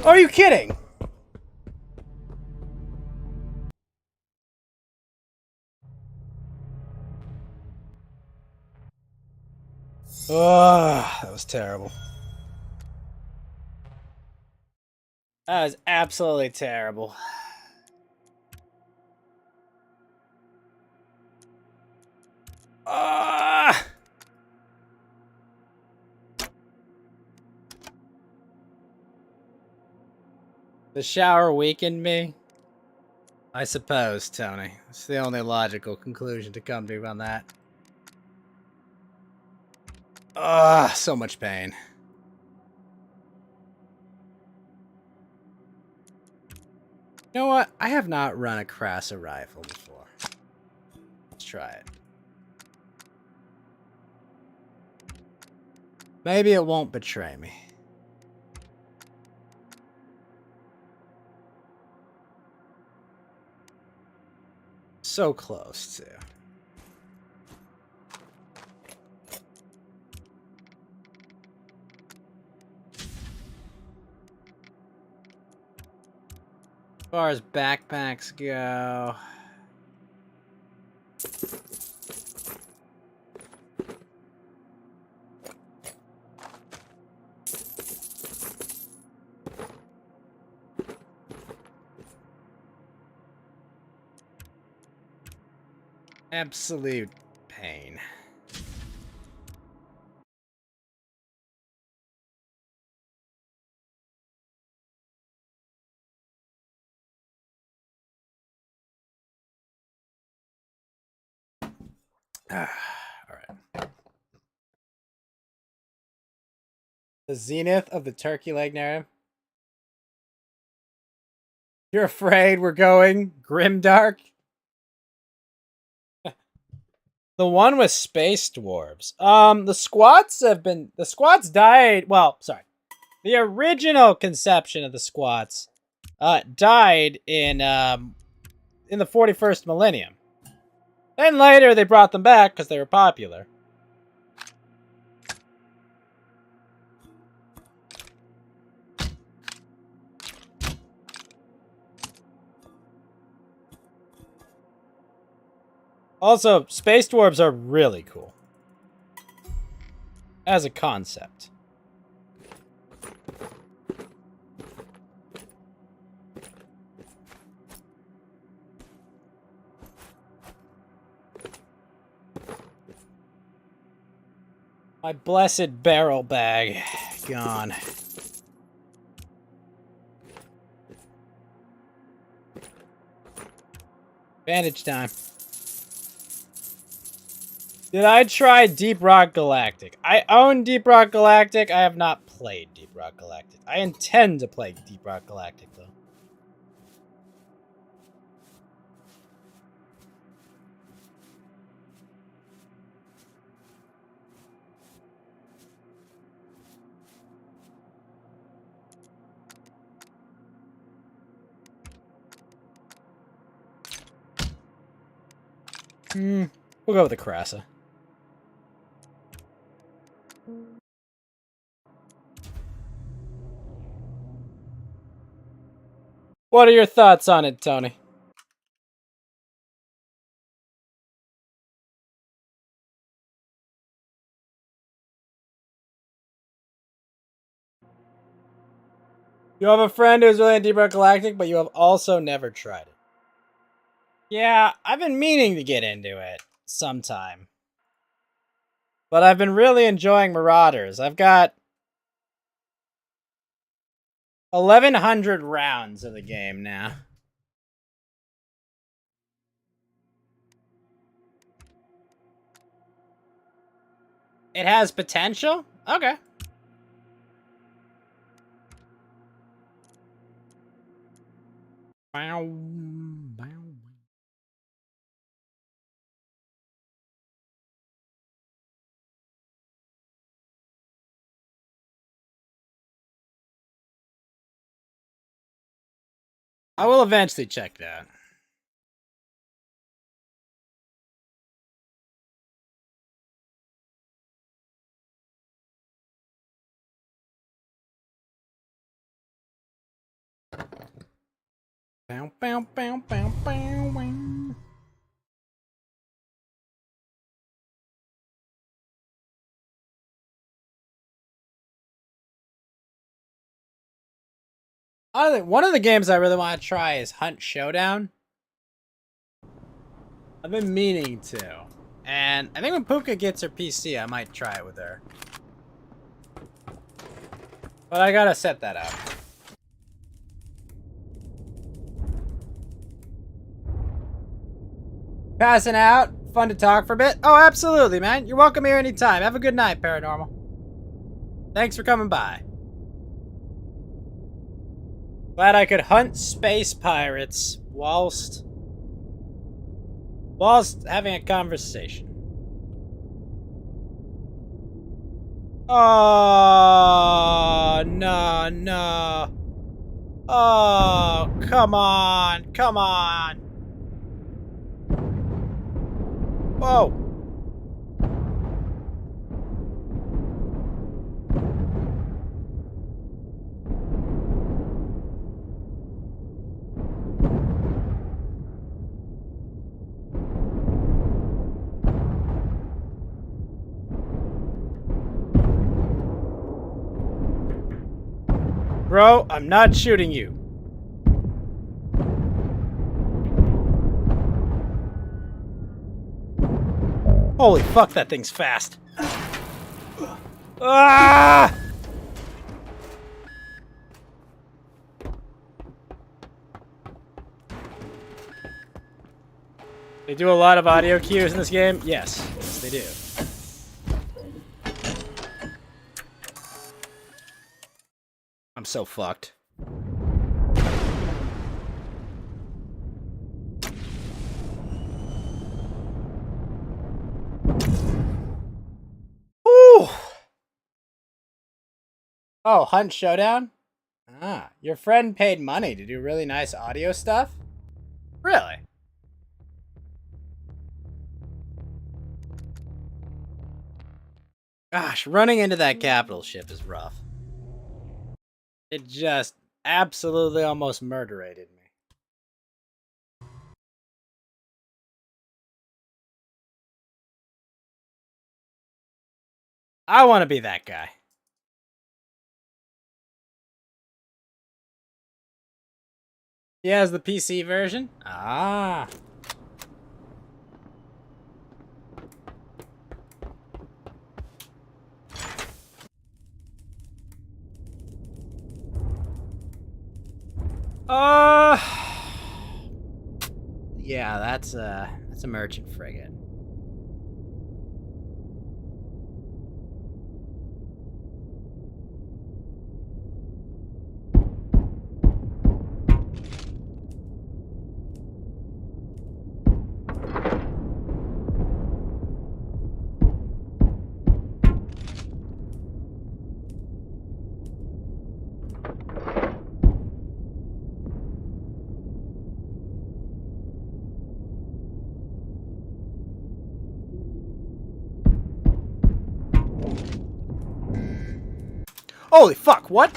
Are you kidding? Oh, that was terrible. That was absolutely terrible. Ah! The shower weakened me? I suppose, Tony. It's the only logical conclusion to come to on that. Ah, so much pain. You know what? I have not run a Krasa rifle before. Let's try it. Maybe it won't betray me. So close, too. As far as backpacks go... absolute pain. Alright. The zenith of the turkey leg narrative. You're afraid we're going grimdark? The one with space dwarves. The squats died. Well, sorry. The original conception of the squats died in the 41st millennium. Then later they brought them back because they were popular. Also, space dwarves are really cool. As a concept. My blessed barrel bag. Gone. Bandage time. Did I try Deep Rock Galactic? I own Deep Rock Galactic. I have not played Deep Rock Galactic. I intend to play Deep Rock Galactic, though. We'll go with the Krasa. What are your thoughts on it, Tony? You have a friend who's really into Deep Rock Galactic, but you have also never tried it. Yeah, I've been meaning to get into it sometime. But I've been really enjoying Marauders. I've got 1,100 rounds of the game now. It has potential? Okay. I will eventually check that. Bow, bow, bow, bow, bow, bow. One of the games I really want to try is Hunt Showdown. I've been meaning to. And I think when Puka gets her PC, I might try it with her. But I gotta set that up. Passing out? Fun to talk for a bit? Oh, absolutely, man. You're welcome here anytime. Have a good night, Paranormal. Thanks for coming by. Glad I could hunt space pirates whilst having a conversation. Oh, no, no. Oh, come on. Come on. Whoa. Bro, I'm not shooting you. Holy fuck, that thing's fast. Ah! They do a lot of audio cues in this game? Yes. Yes, they do. I'm so fucked. Ooh. Oh, Hunt Showdown? Ah, your friend paid money to do really nice audio stuff? Really? Gosh, running into that capital ship is rough. It just absolutely almost murderated me. I want to be that guy. He has the PC version? Ah. Yeah, that's a merchant frigate. Holy fuck, what?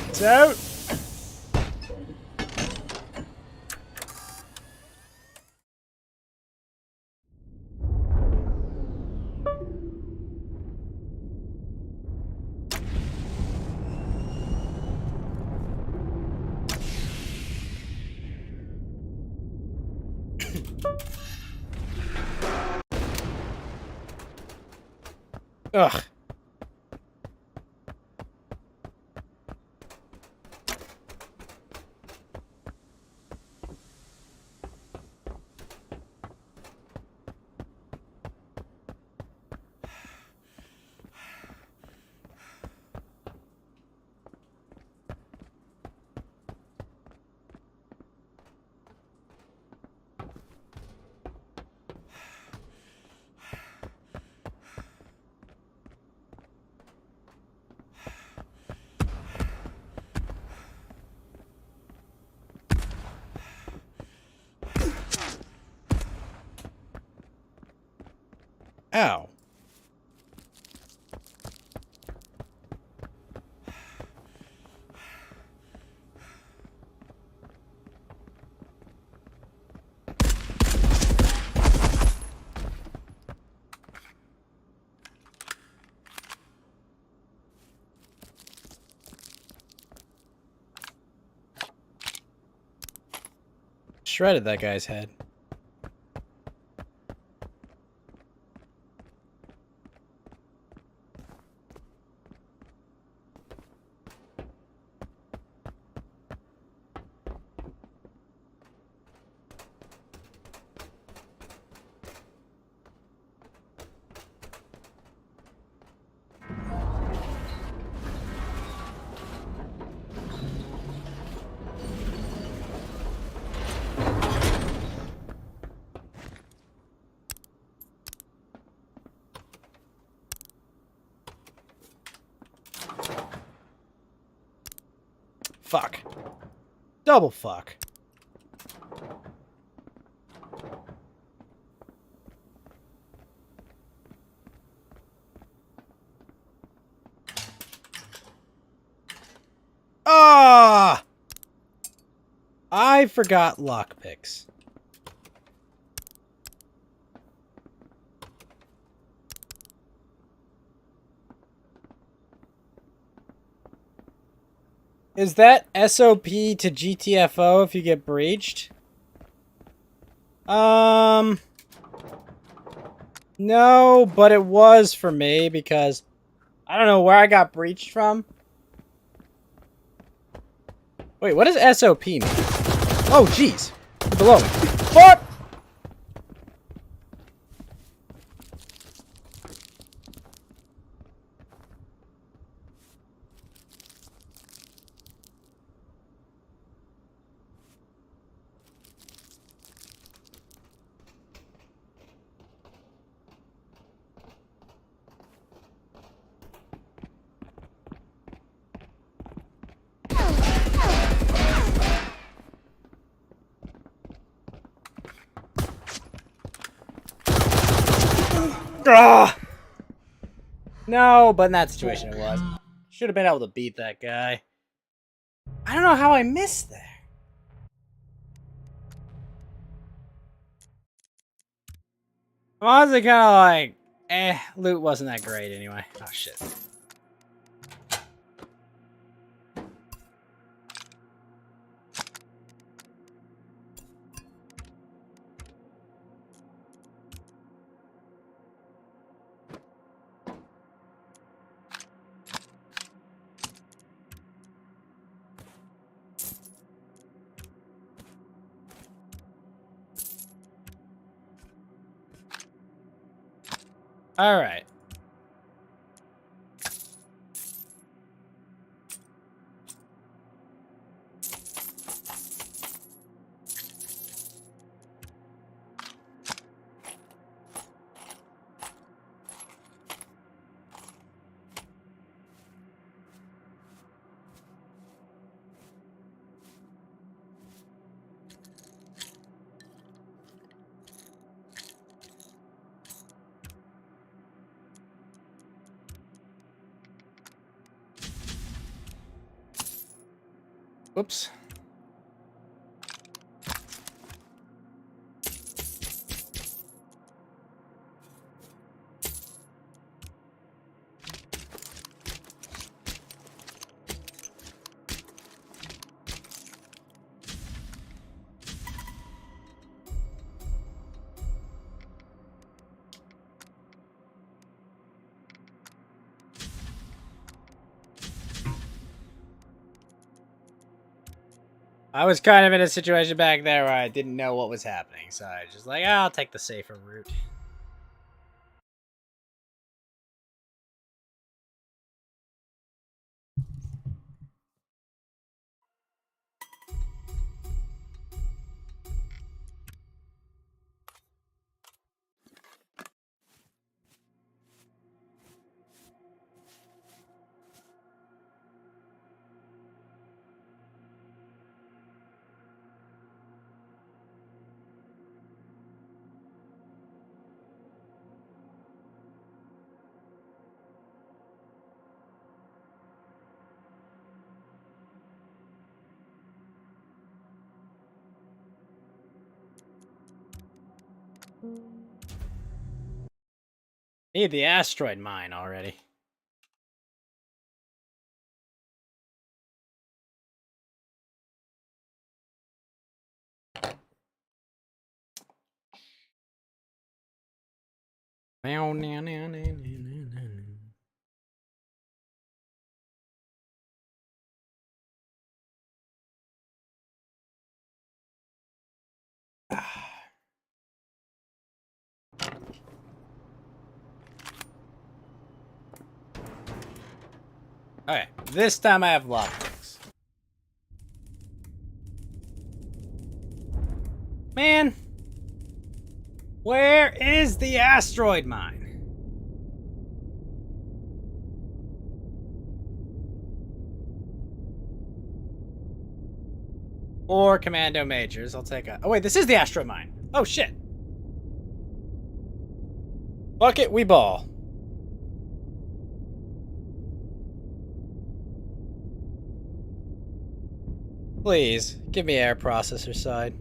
It's out. Ugh. Ow. Shredded that guy's head. Fuck. Double fuck. Ah! I forgot lockpicks. Is that SOP to GTFO if you get breached? No, but it was for me because I don't know where I got breached from. Wait, what does SOP mean? Oh, jeez. Below me. Fuck! Ugh. No, but in that situation it was. Should have been able to beat that guy. I don't know how I missed there. I'm honestly kind of like, loot wasn't that great anyway. Oh, shit. All right. Whoops. I was kind of in a situation back there where I didn't know what was happening, so I was just like, I'll take the safer route. Need the asteroid mine already. Okay, this time I have lockpicks. Man, where is the asteroid mine? Or commando majors. I'll take a... Oh, wait, this is the asteroid mine. Oh, shit. Fuck it, we ball. Please, give me air processor side.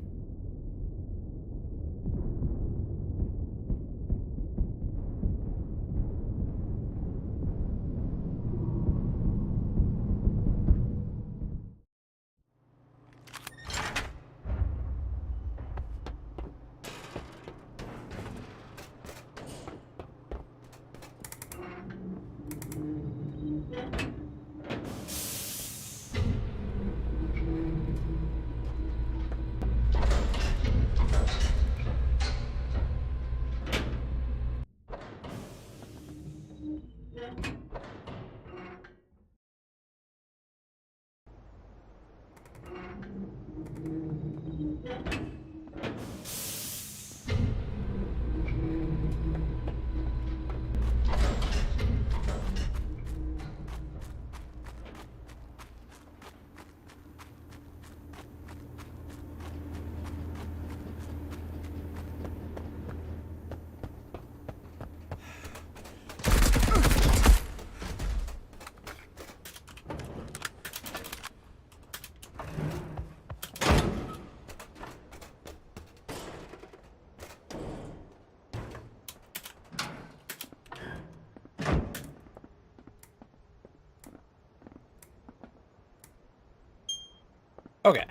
Okay.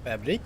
Fabric.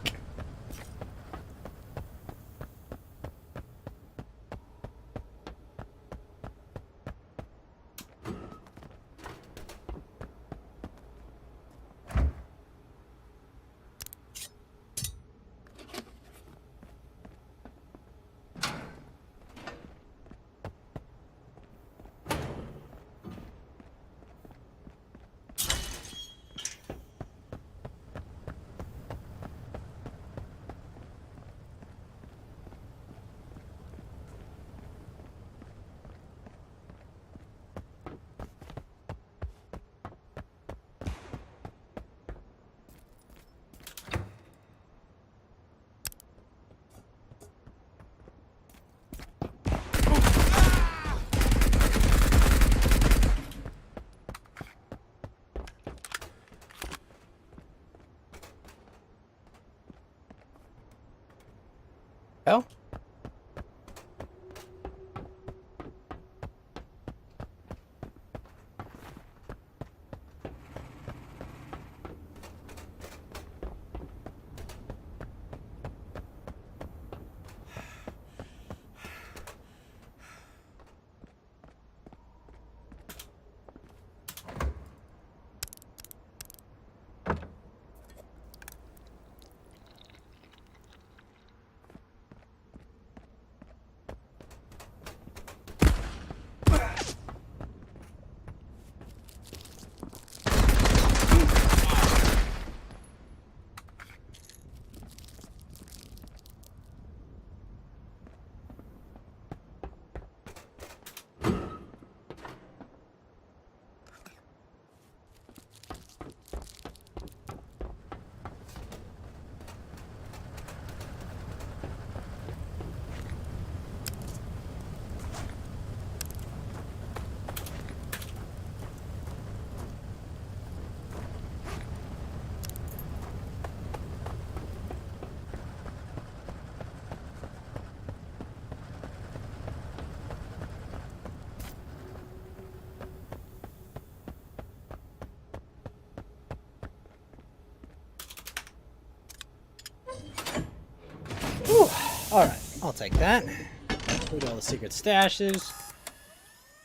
I'll take that. Include all the secret stashes.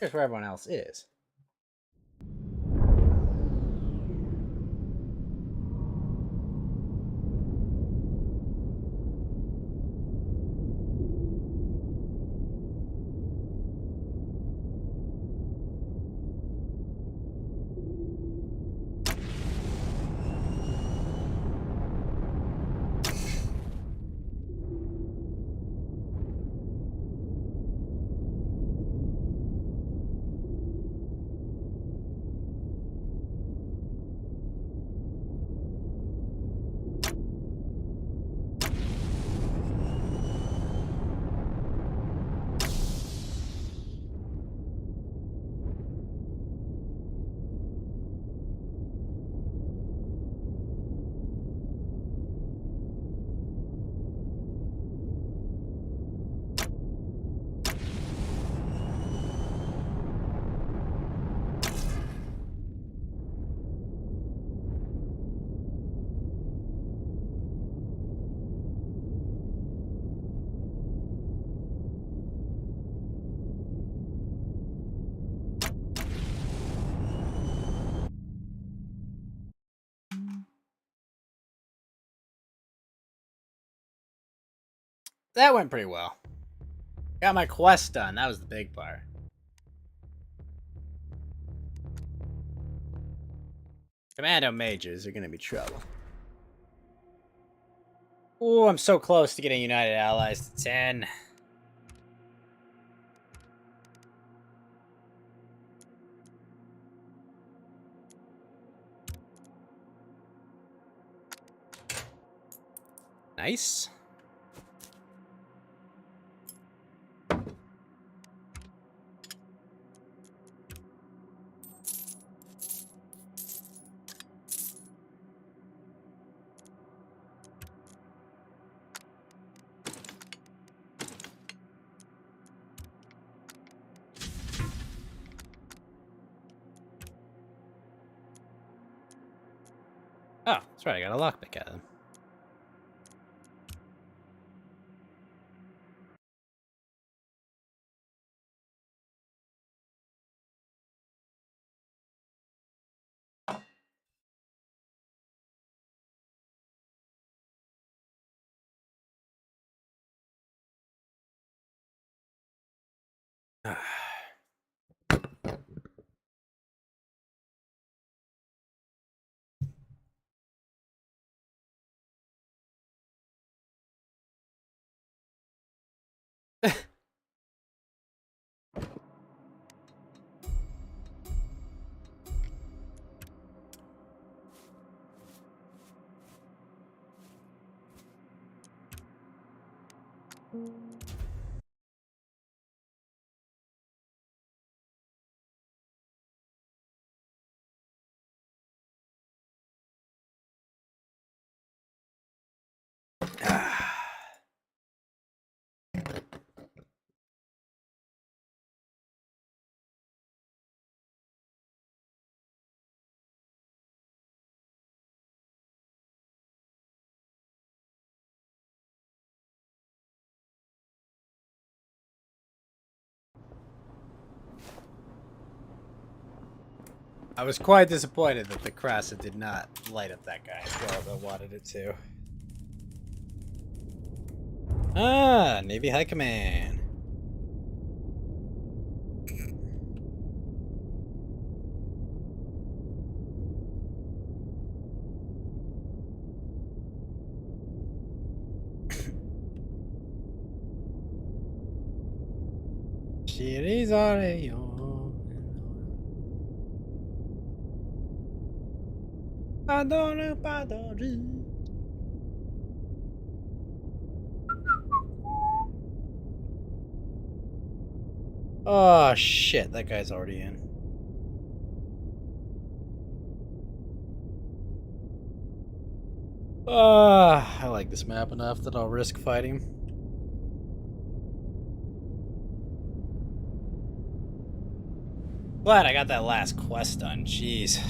Here's where everyone else is. That went pretty well. Got my quest done. That was the big part. Commando majors are gonna be trouble. Ooh, I'm so close to getting United Allies to 10. Nice. Oh, that's right. I got a lockpick out of them. I was quite disappointed that the Krasa did not light up that guy as well as I wanted it to. Ah, Navy High Command. Oh shit, that guy's already in. I like this map enough that I'll risk fighting. Glad I got that last quest done, jeez.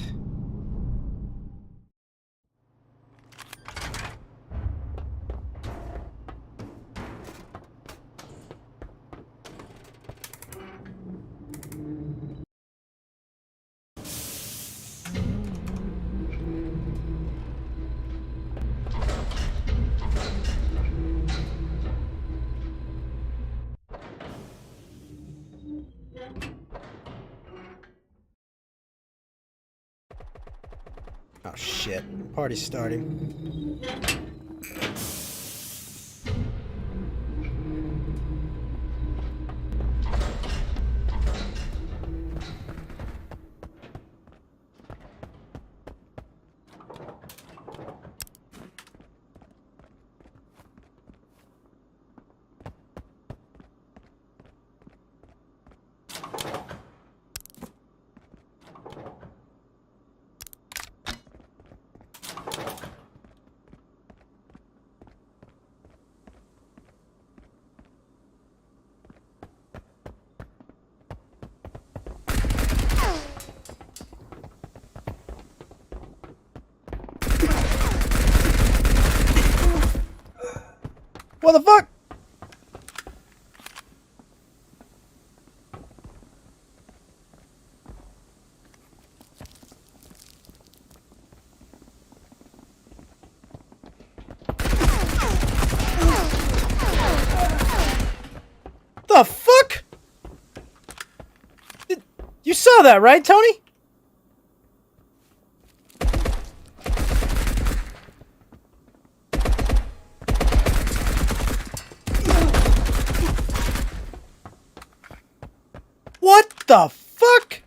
Oh shit. Party's starting. What the fuck? The fuck? You saw that, right, Tony? What the fuck?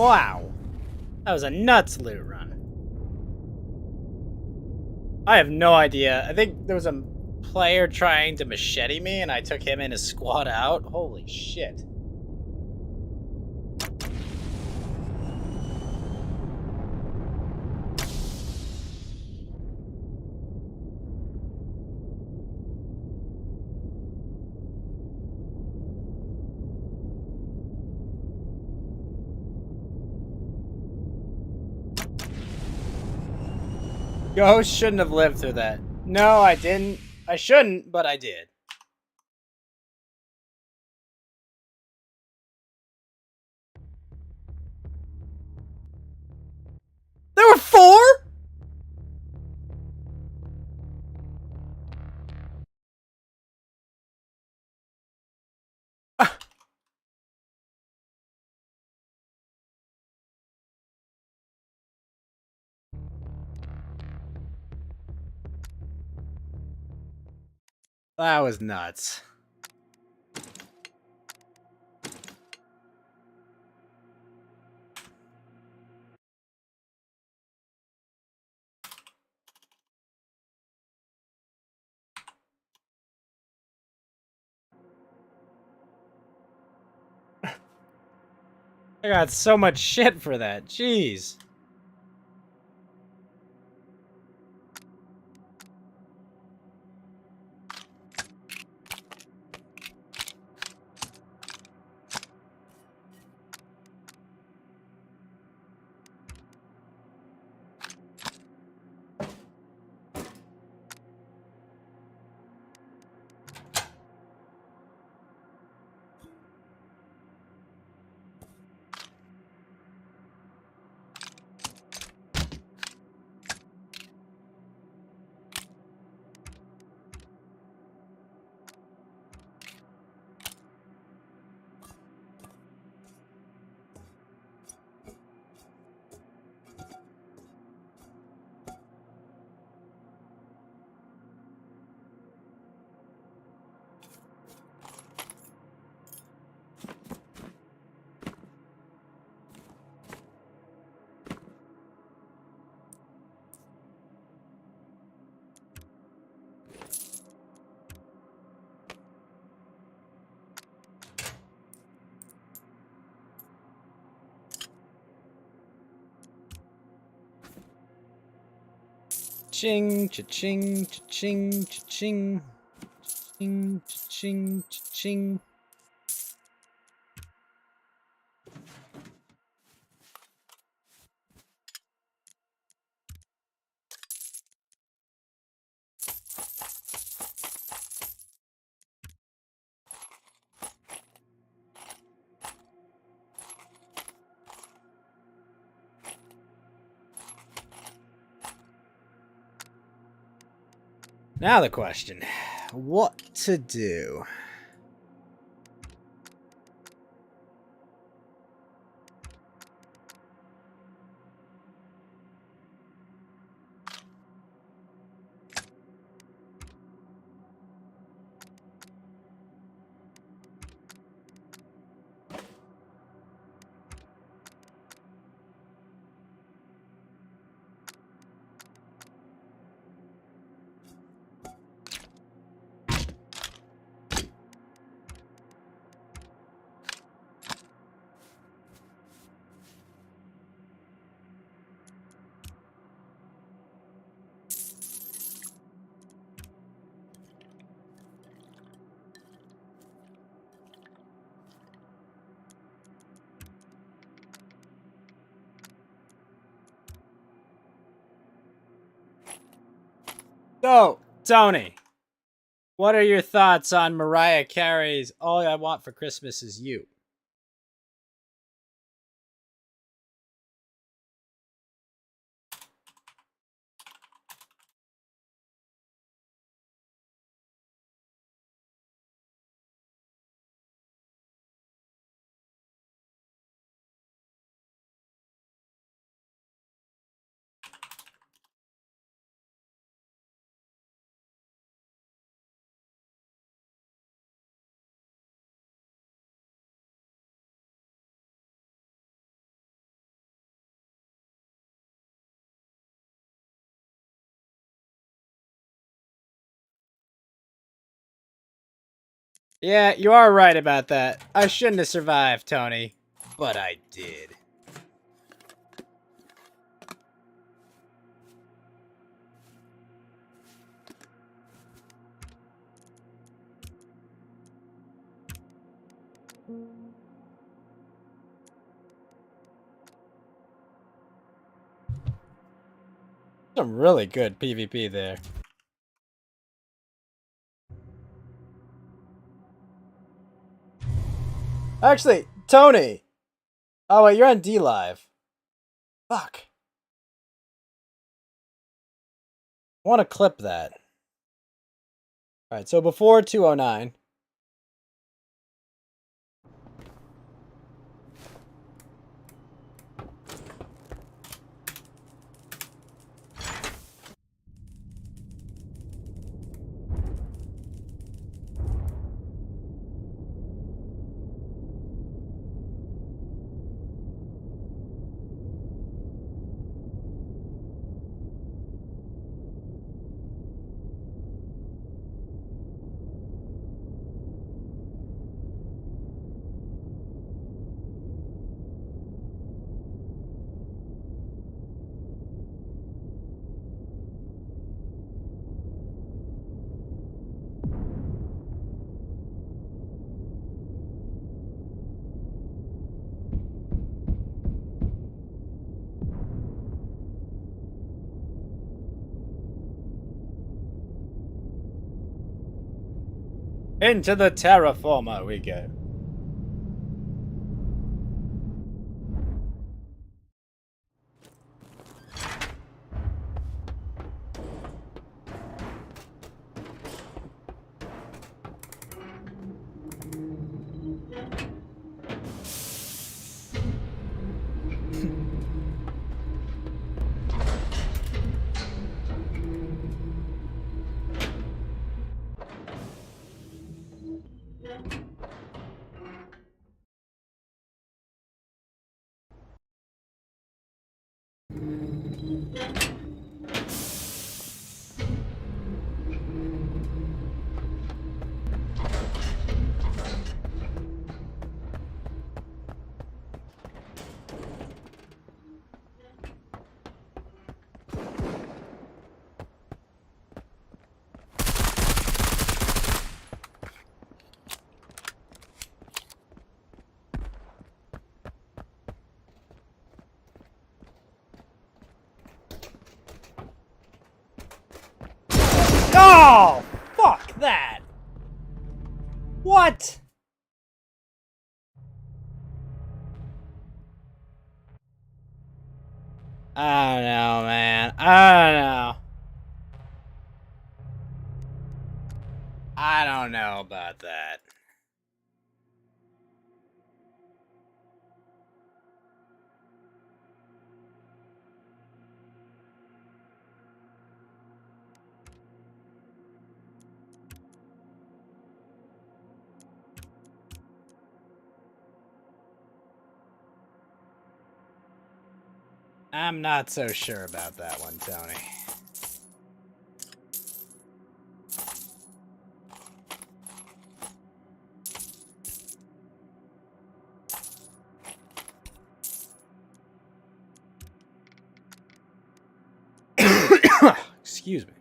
Wow. That was a nuts loot run. I have no idea. I think there was a player trying to machete me and I took him in his squad out. Holy shit. Ghost shouldn't have lived through that. No, I didn't. I shouldn't, but I did. There were 4? That was nuts. I got so much shit for that. Jeez. Ching, cha-ching, cha-ching, cha-ching. Ching, cha-ching, cha-ching. Now the question, what to do? So, Tony, what are your thoughts on Mariah Carey's All I Want for Christmas Is You? Yeah, you are right about that. I shouldn't have survived, Tony. But I did. Some really good PvP there. Actually, Tony! Oh wait, you're on D Live. Fuck. I want to clip that. Alright, so before 209. Into the terraformer we go. Oh, fuck that. What? I don't know, man. I don't know. I don't know about that. I'm not so sure about that one, Tony. Excuse me.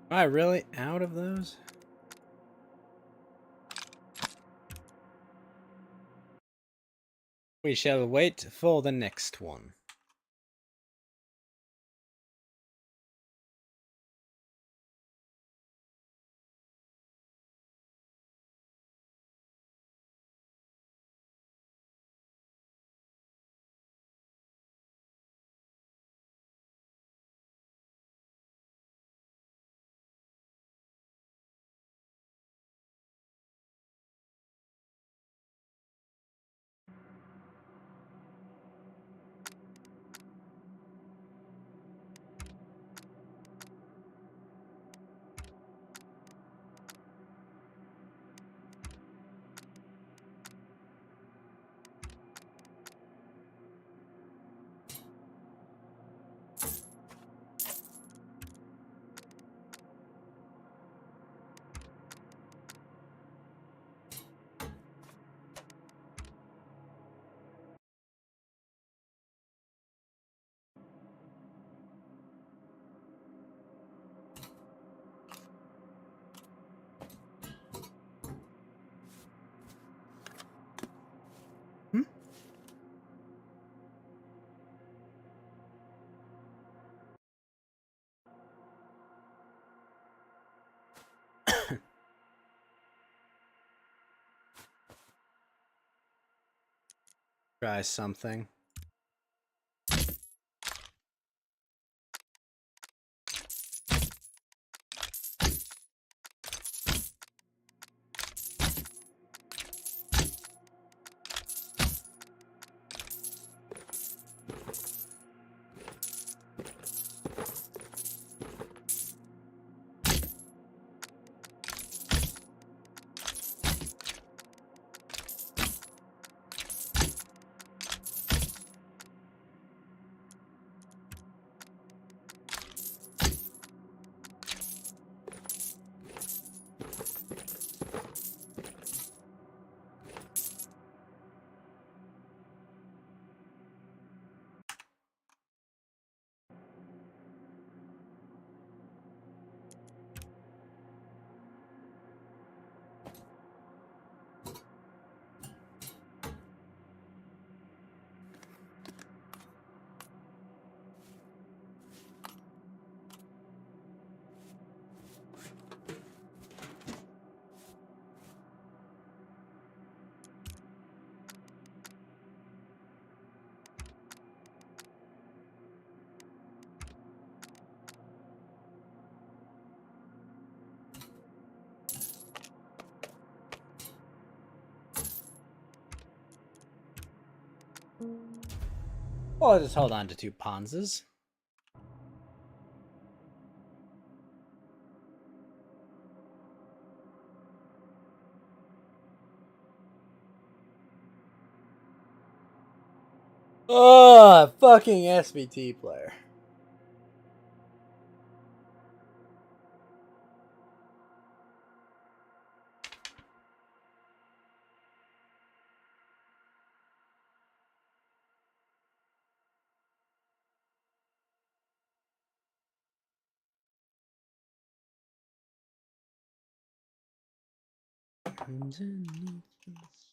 Am I really out of those? We shall wait for the next one. Try something. Well, I'll just hold on to 2 Ponzas. Oh, fucking SVT player. Underneath this.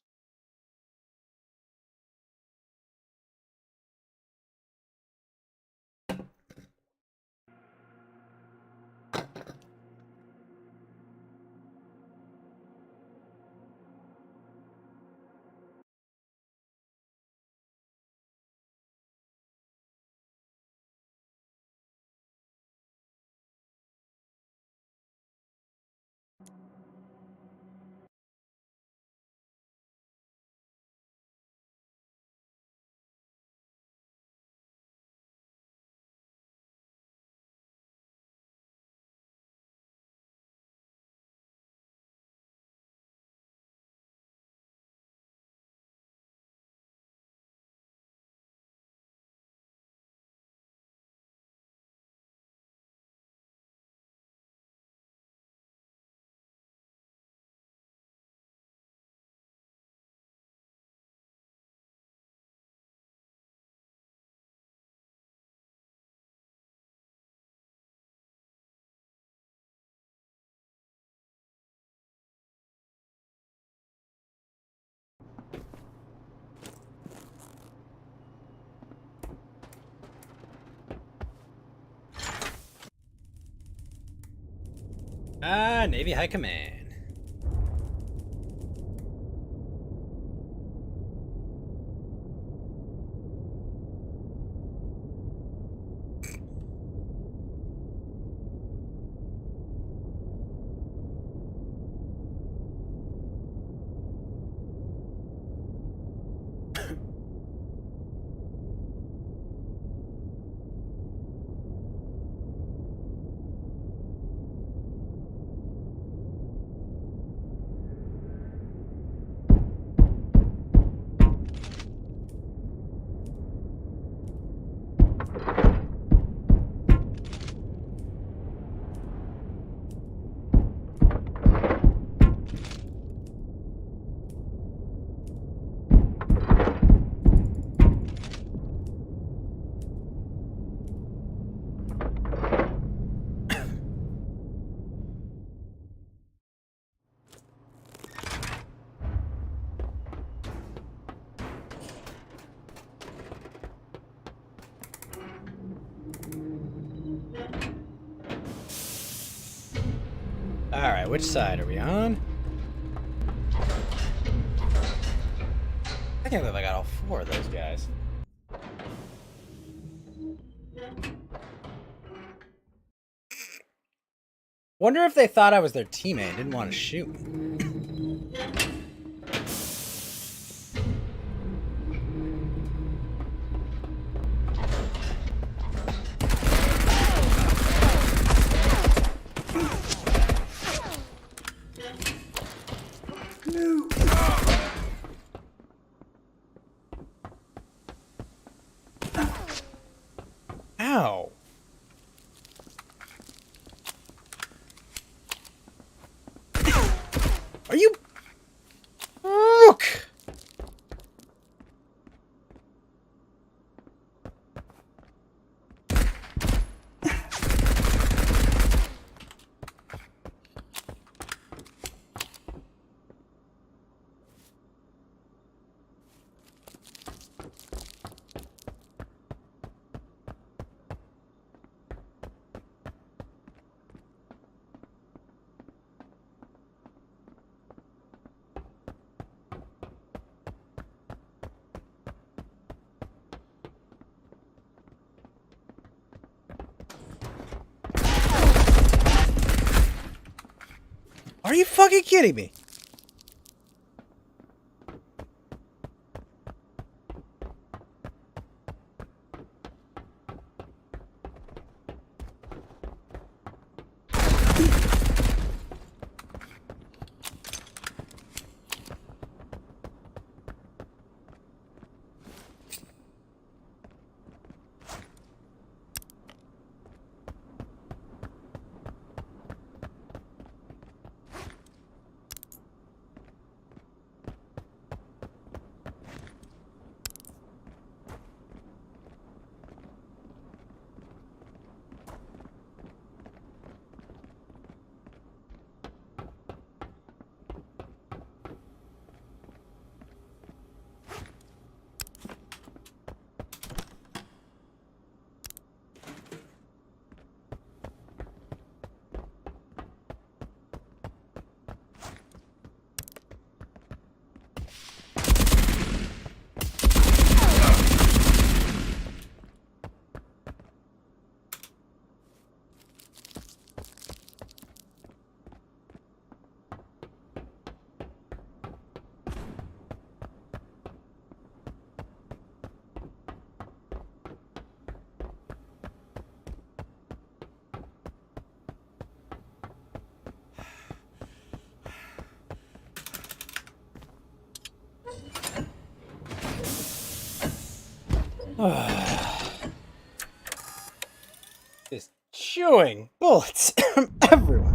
Navy High Command. Alright, which side are we on? I can't believe I got all 4 of those guys. Wonder if they thought I was their teammate and didn't want to shoot me. Ow. Are you... Look! Are you fucking kidding me? Just chewing bullets everywhere.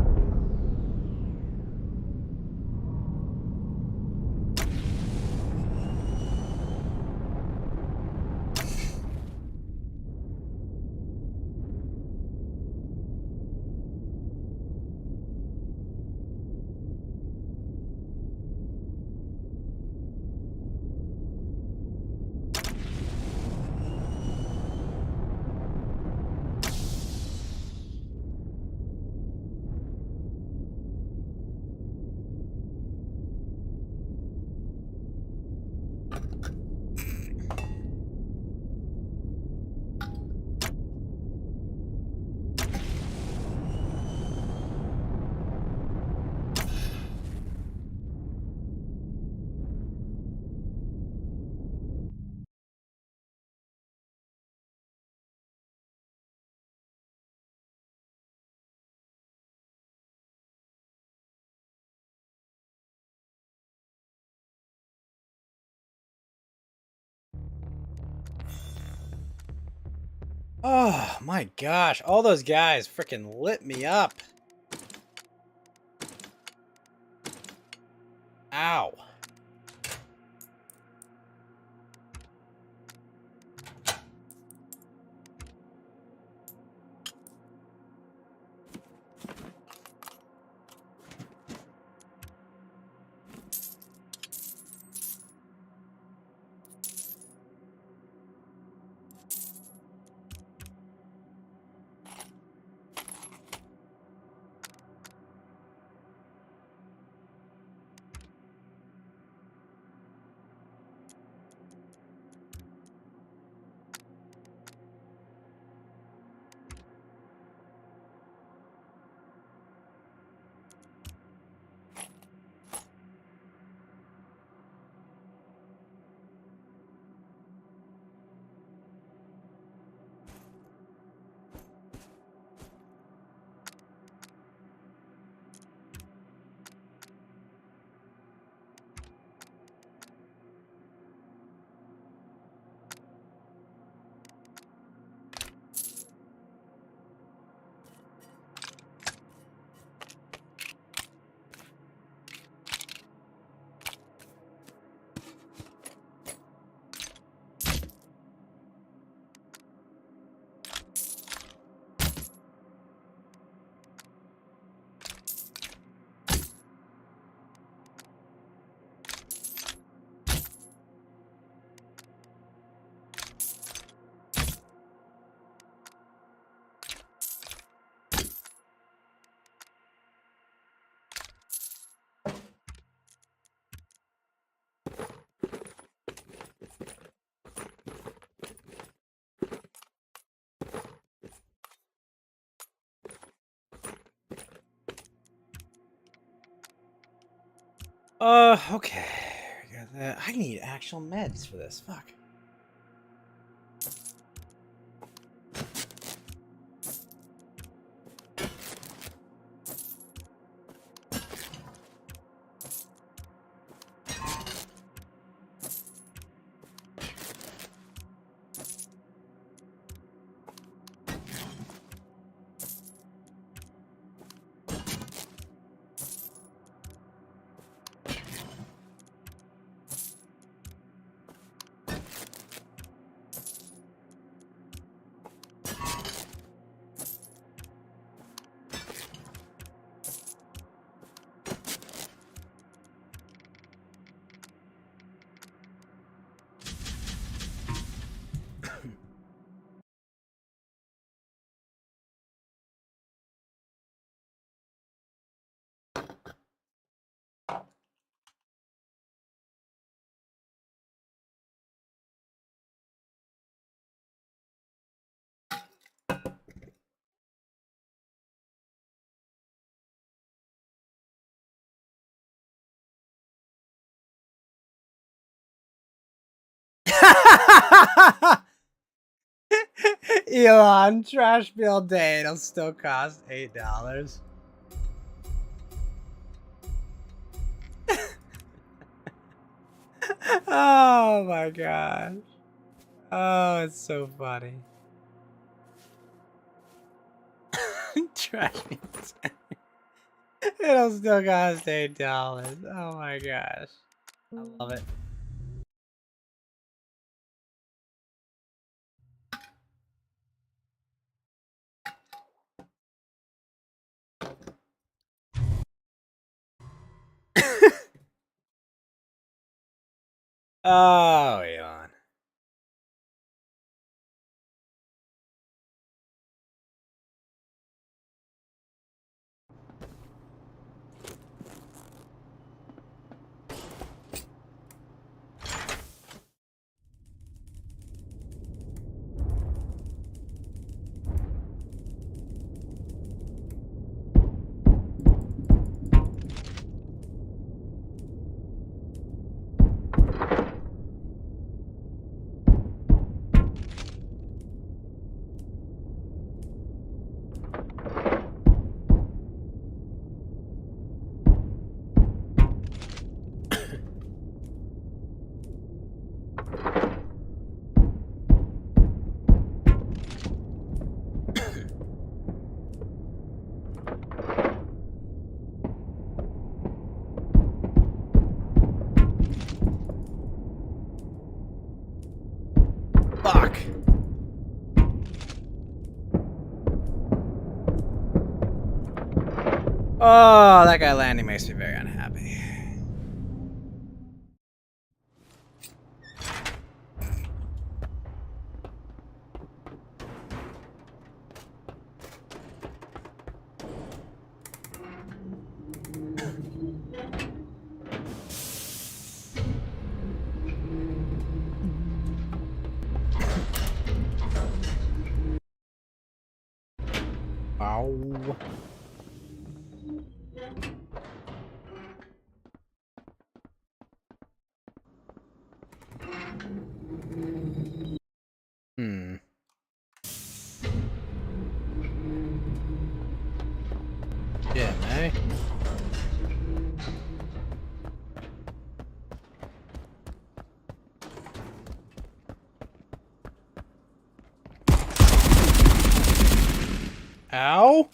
Oh my gosh, all those guys freaking lit me up. Ow. Okay. We got that. I need actual meds for this. Fuck. Elon, trash bill day. It'll still cost $8. Oh my gosh. Oh, it's so funny. Trash bill day. It'll still cost $8. Oh my gosh. I love it. Oh, Elon. Fuck! Oh, that guy landing makes me very unhappy. Ow. Hmm. Yeah, man. Ow.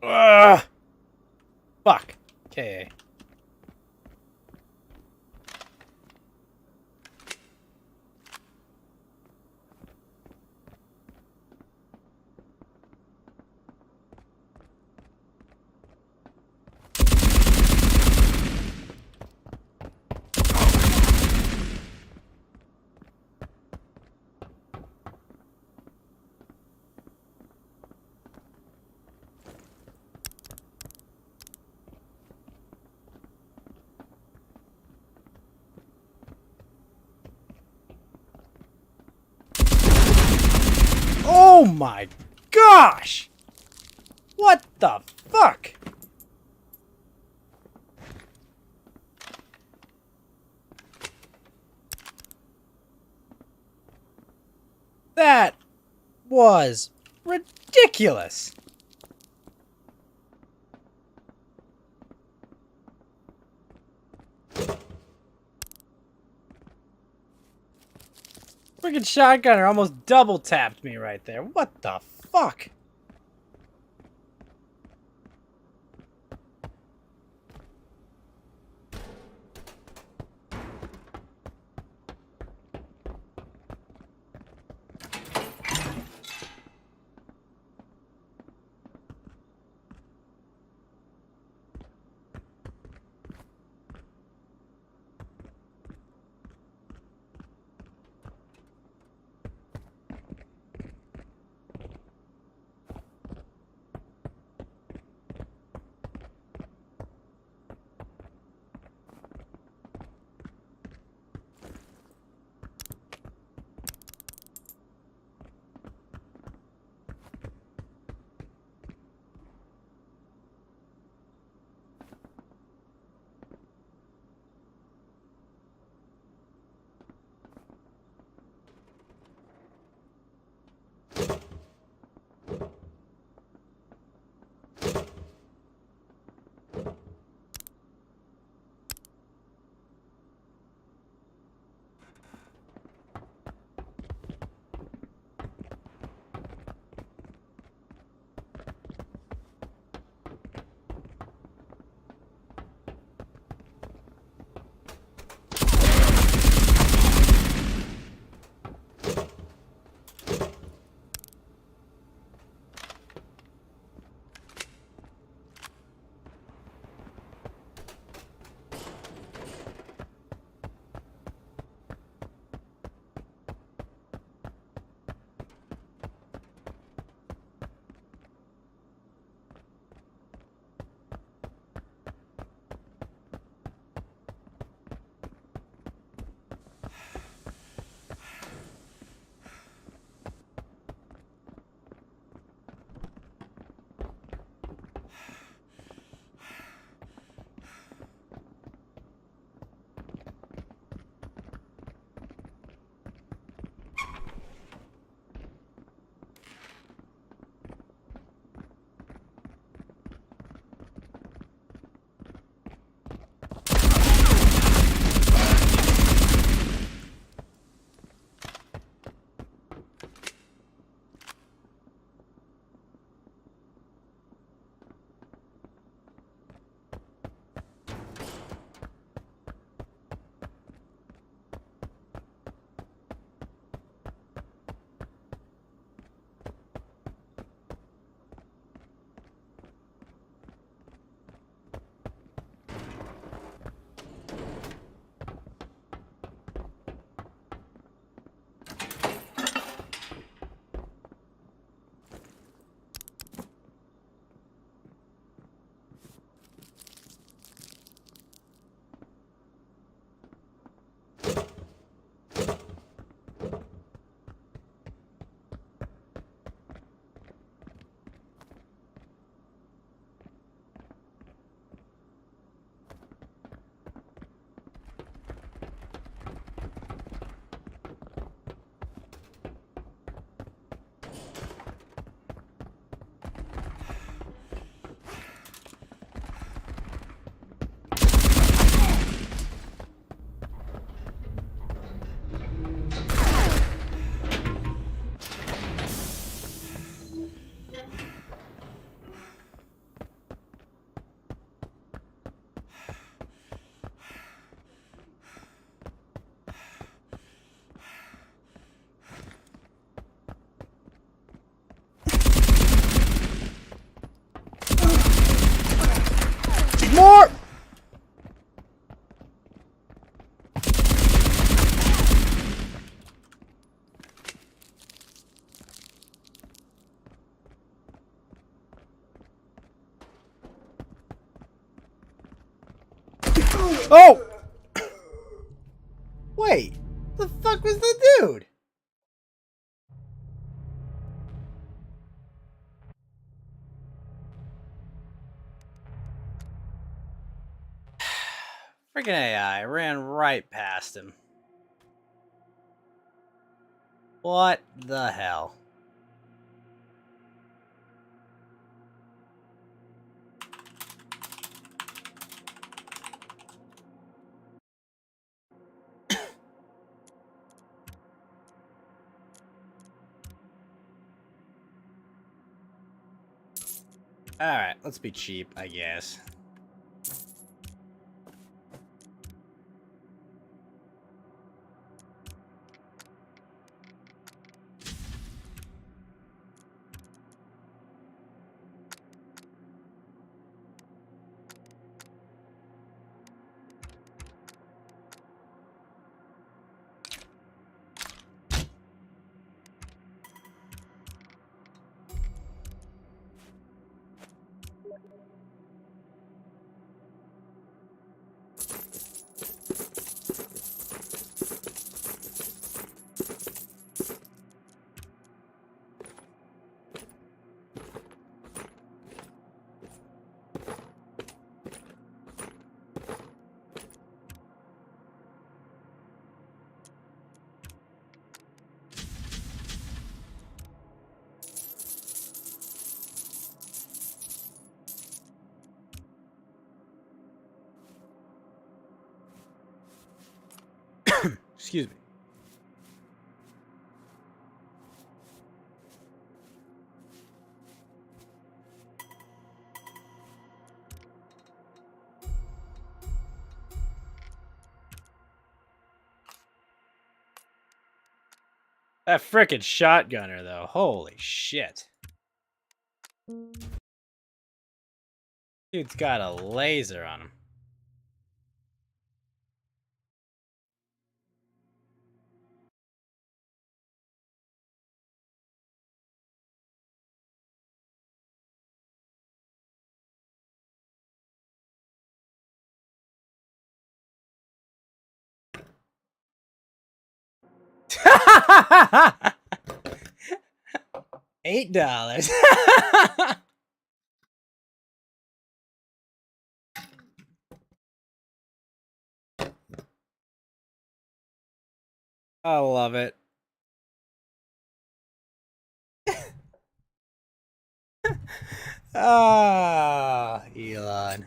Ugh. Fuck. Okay. Oh my gosh! What the fuck? That was ridiculous. Freaking shotgunner almost double tapped me right there. What the fuck? Oh! Wait, the fuck was the dude? Freaking AI ran right past him. What the hell? Alright, let's be cheap, I guess. Excuse me. That frickin' shotgunner, though. Holy shit. Dude's got a laser on him. $8. I love it. Ah, Elon.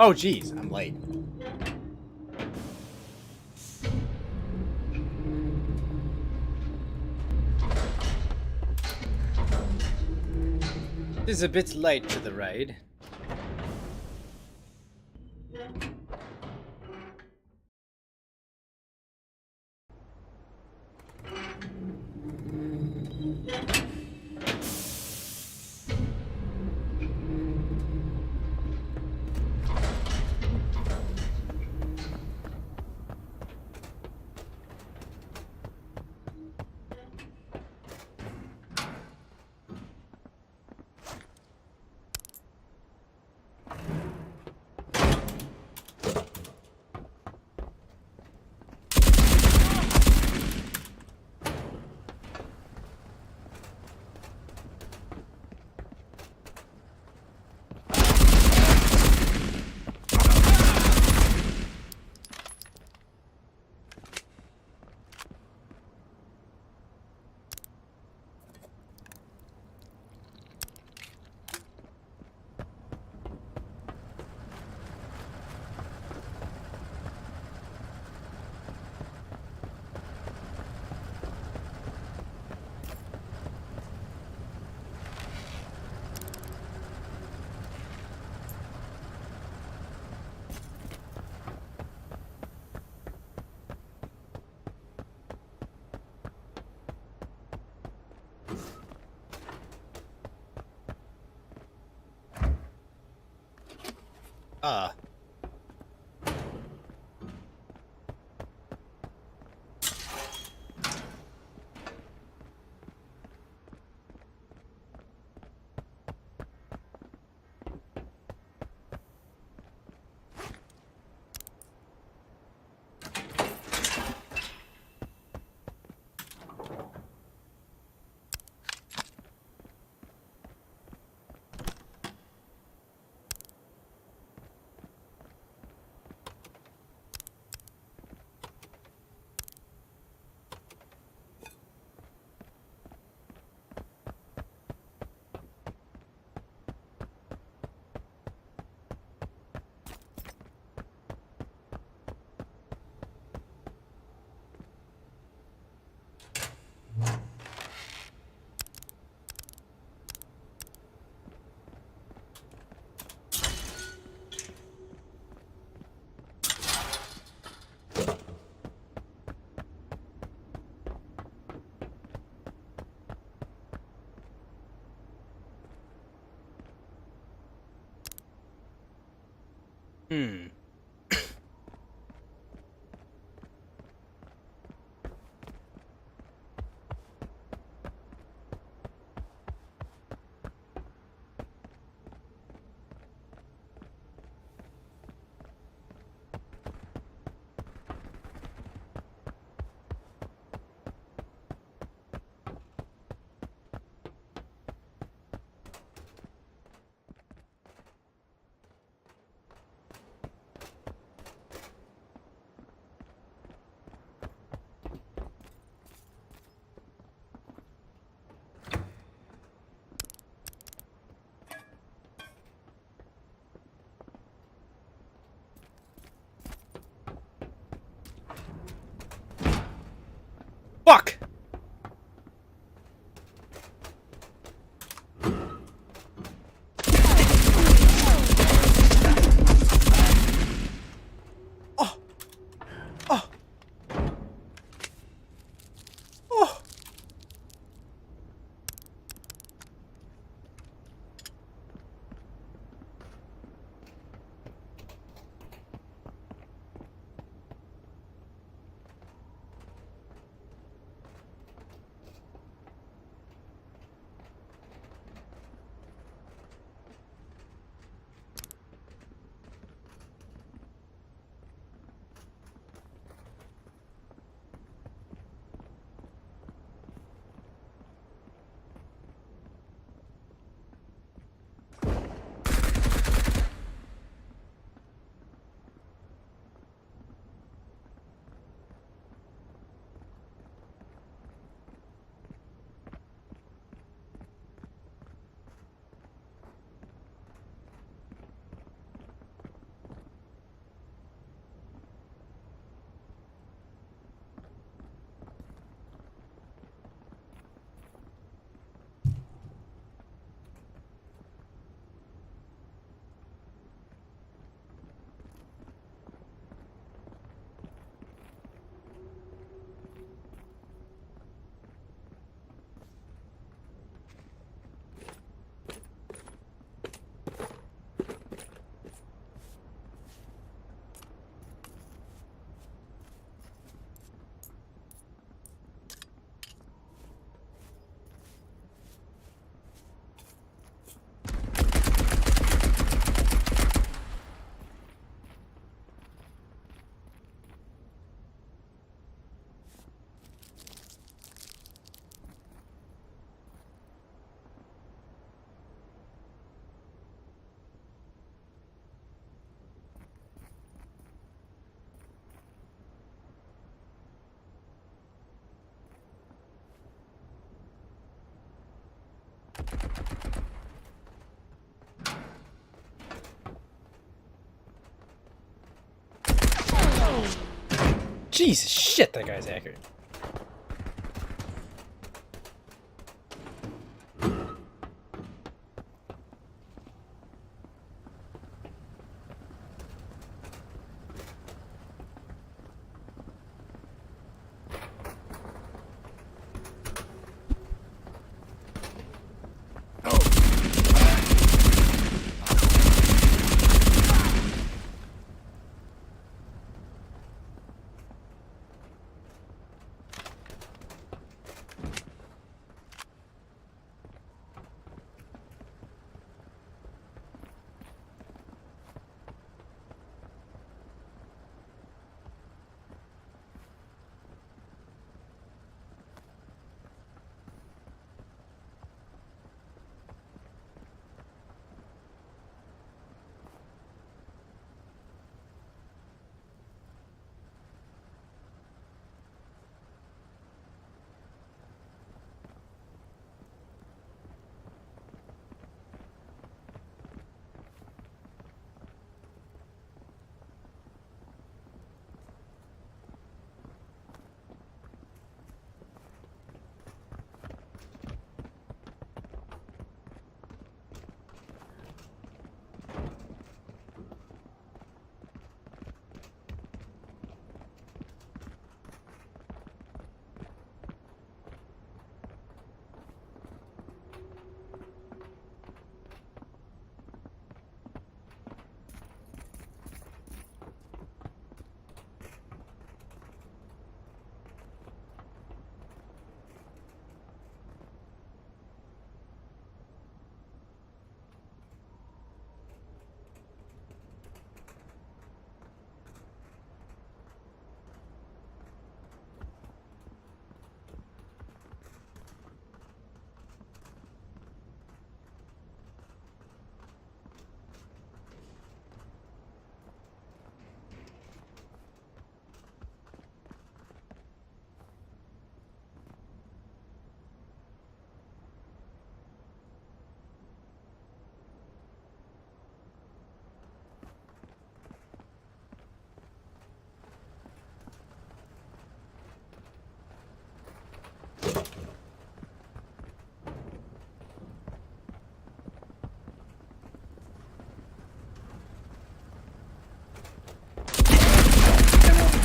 Oh, geez, I'm late. Is a bit late to the raid. Hmm. Fuck! Oh! Oh! Oh! Jesus shit, that guy's accurate.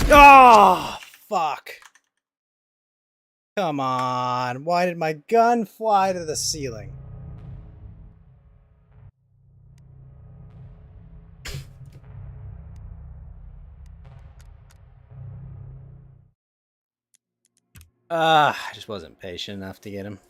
Oh, fuck. Come on. Why did my gun fly to the ceiling? I just wasn't patient enough to get him.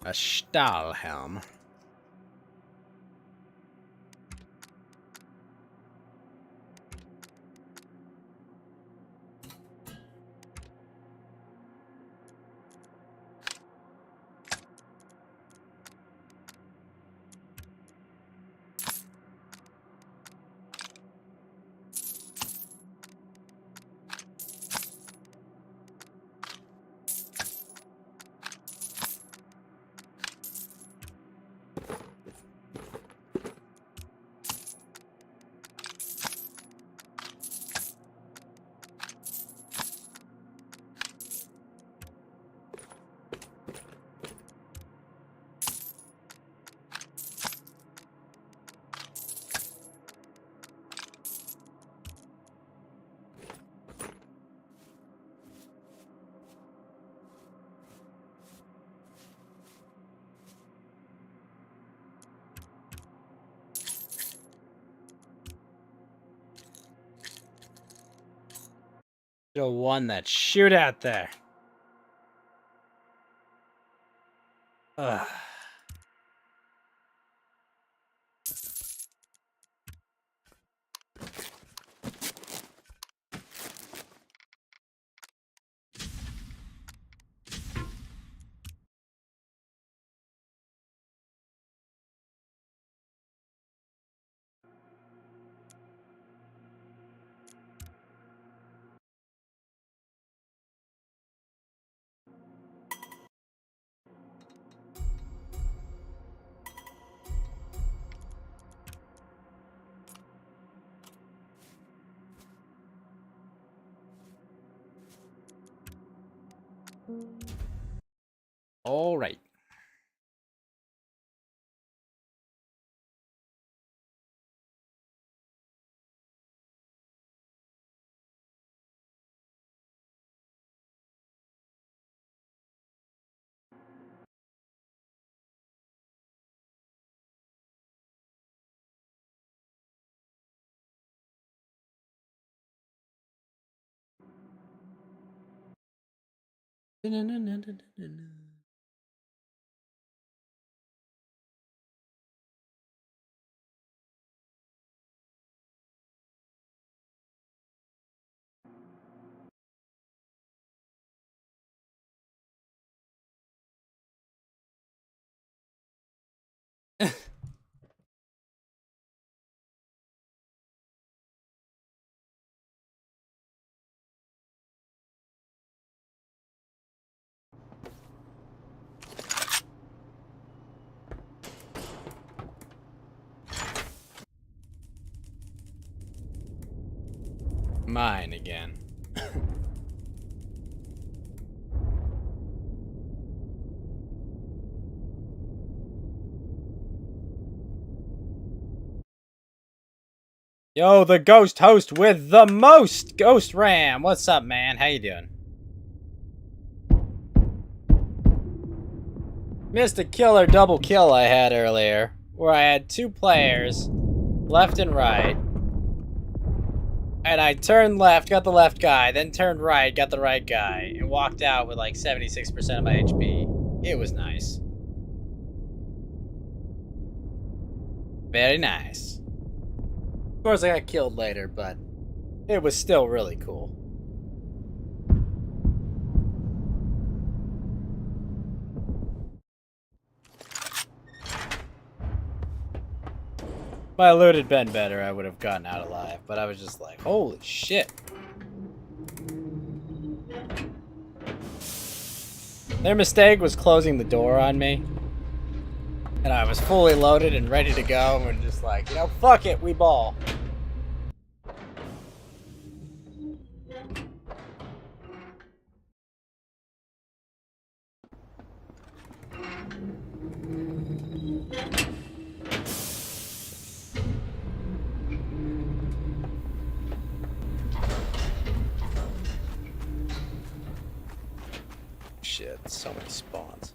A Stahlhelm. Should have won that shootout there. Ugh. All right. Mine again. Yo, the ghost host with the most! Ghost Ram! What's up, man? How you doing? Missed a killer double kill I had earlier, where I had two players, left and right, and I turned left, got the left guy, then turned right, got the right guy, and walked out with like 76% of my HP. It was nice. Very nice. Of course, I got killed later, but it was still really cool. If my loot had been better, I would have gotten out alive, but I was just like, holy shit. Their mistake was closing the door on me. And I was fully loaded and ready to go, and we're just like, you know, fuck it, we ball. Shit, so many spawns.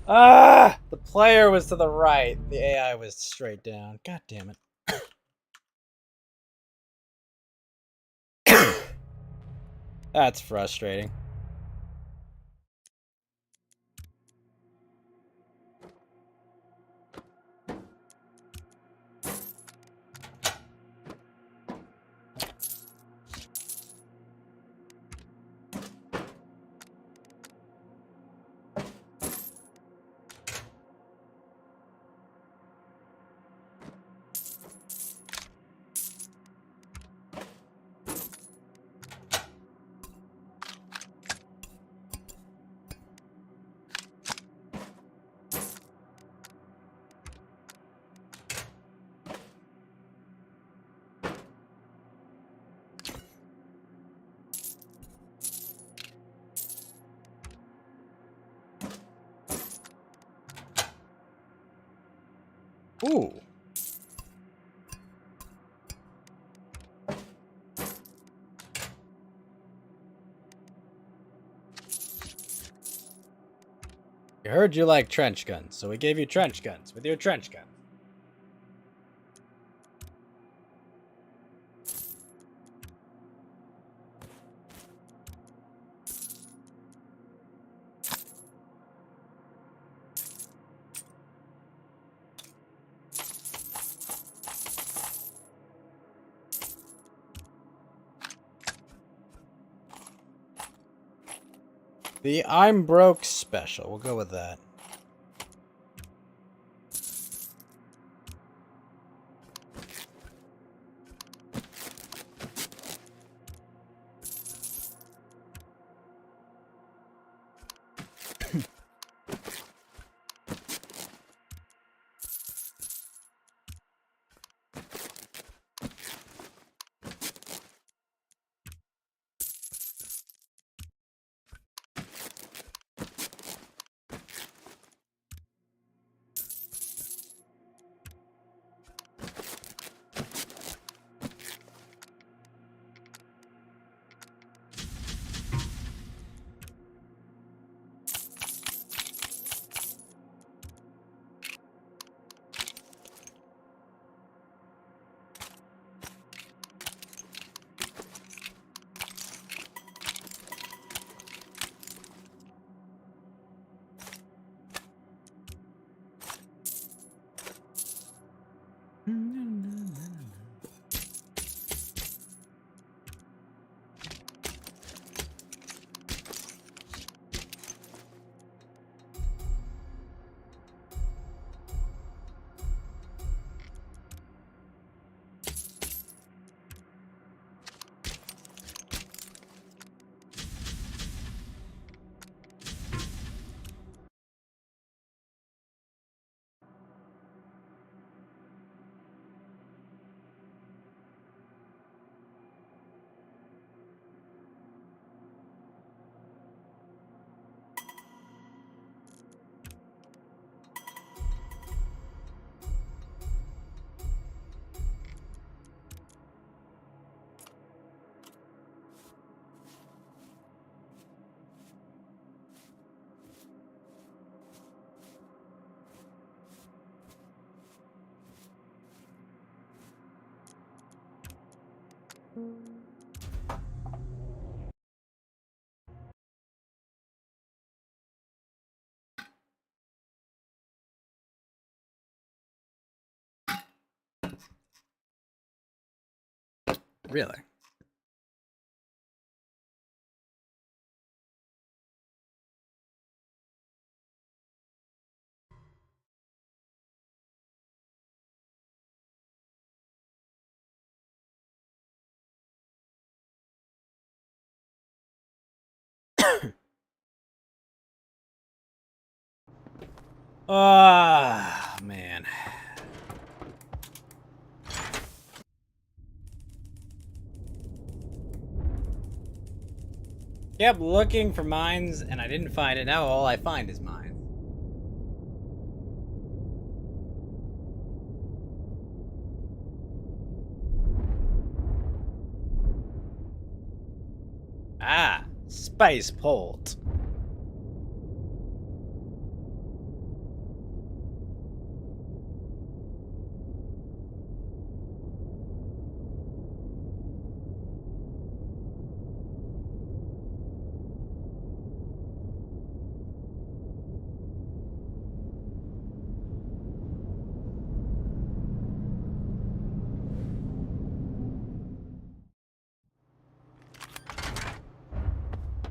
Ah! The player was to the right. The AI was straight down. God damn it. That's frustrating. Ooh. We heard you like trench guns, so we gave you trench guns with your trench gun. The I'm broke special. We'll go with that. Really? Ah, man. Kept looking for mines and I didn't find it. Now all I find is mines. Ah, spaceport.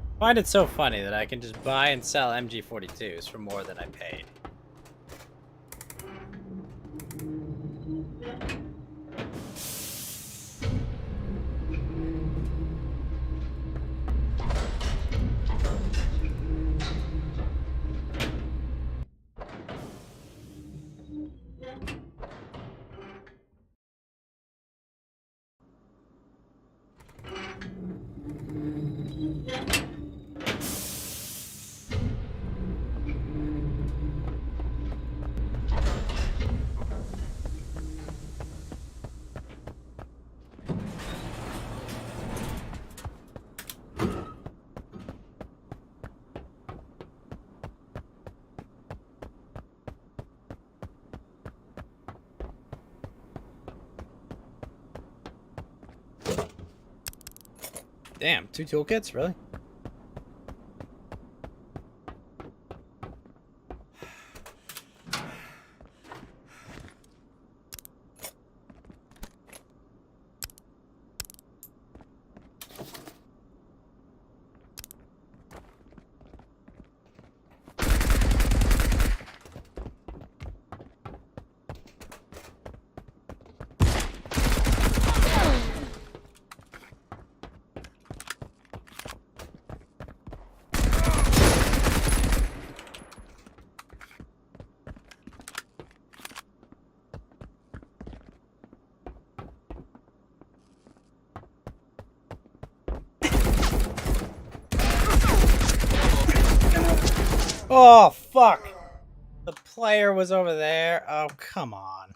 I find it so funny that I can just buy and sell MG42s for more than I paid. Damn, 2 toolkits? Really? Oh, fuck! The player was over there. Oh, come on.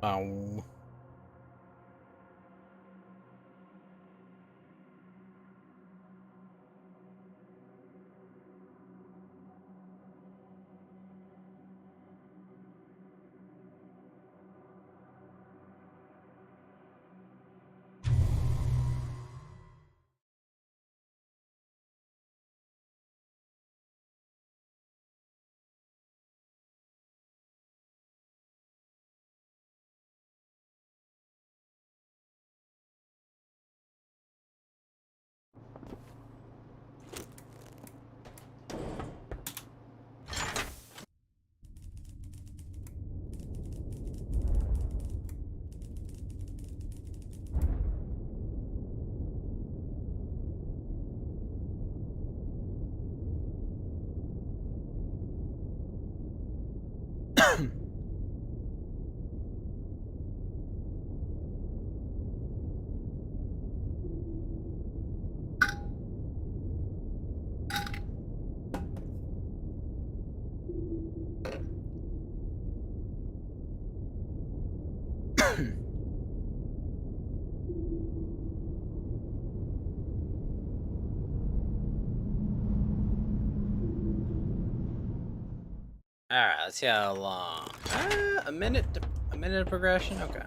Oh. Alright, let's see how long. A minute of progression? Okay.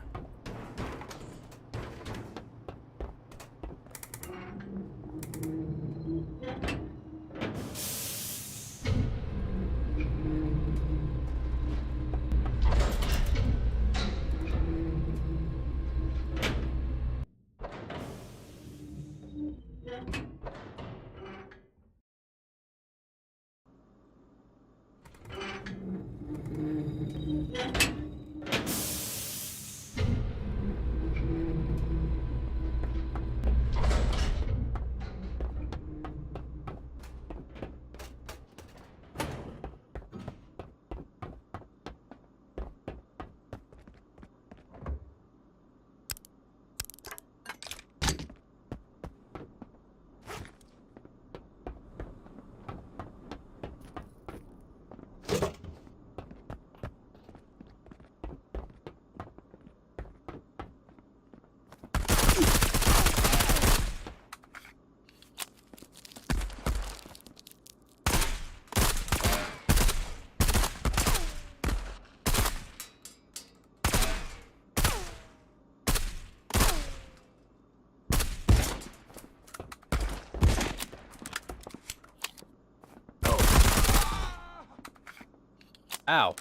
Ow.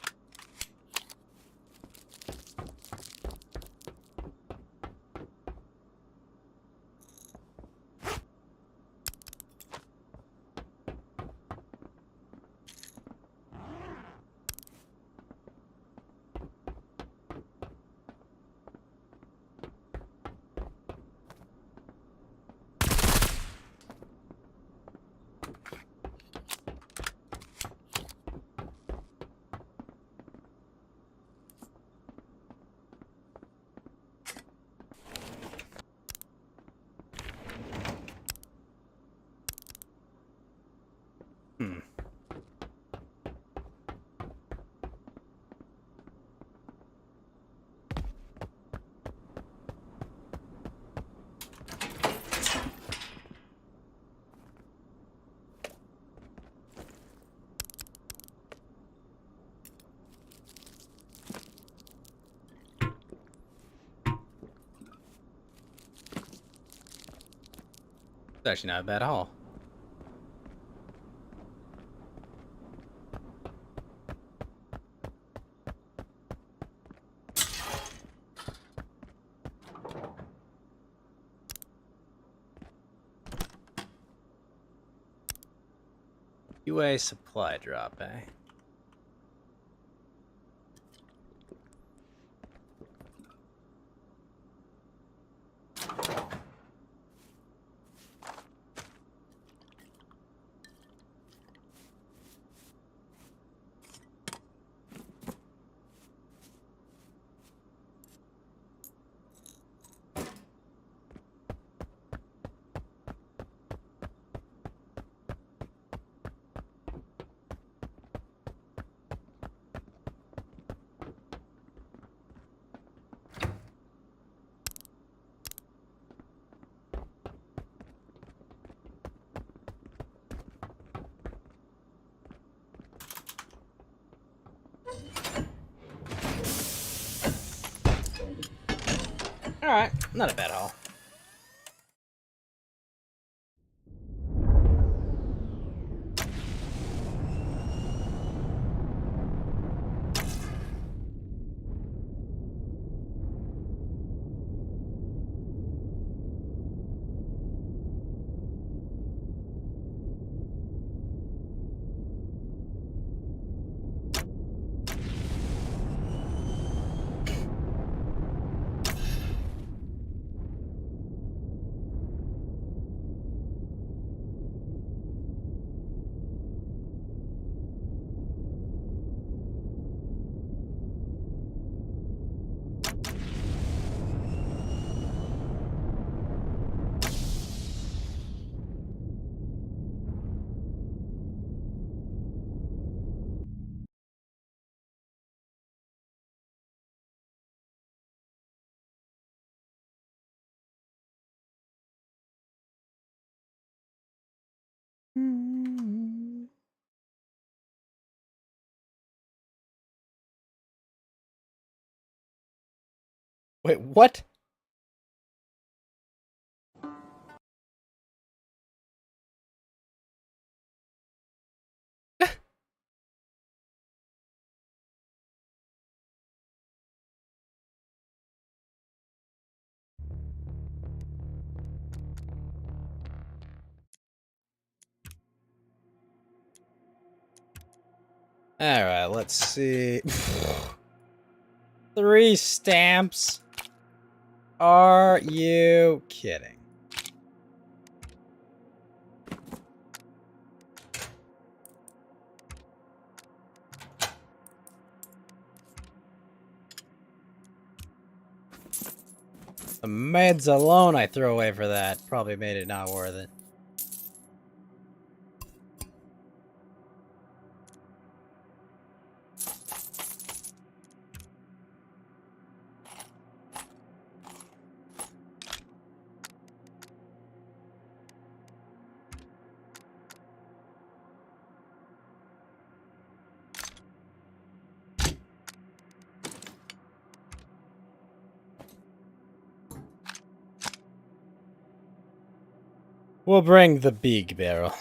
Hmm. It's actually not bad at all. UA supply drop, eh? Alright, not a bad haul. Wait, what? Alright, let's see. 3 stamps? Are you kidding? The meds alone I threw away for that probably made it not worth it. We'll bring the big barrel.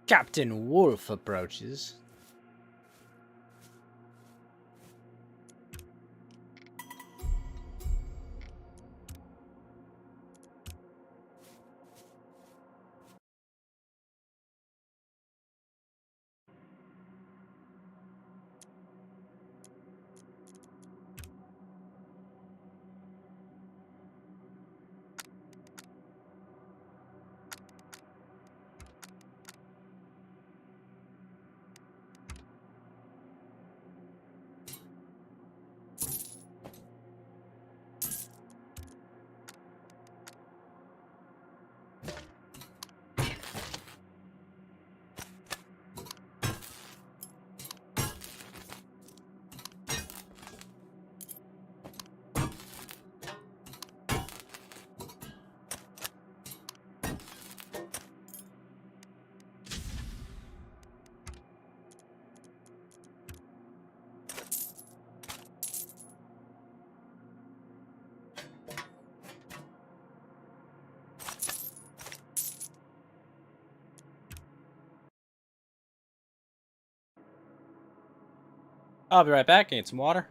Captain Wolf approaches. I'll be right back. Get some water.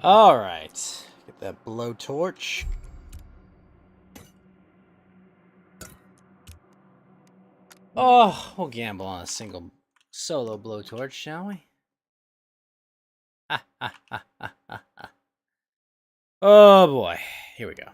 All right. Get that blowtorch. Oh, we'll gamble on a single solo blowtorch, shall we? Oh boy. Here we go.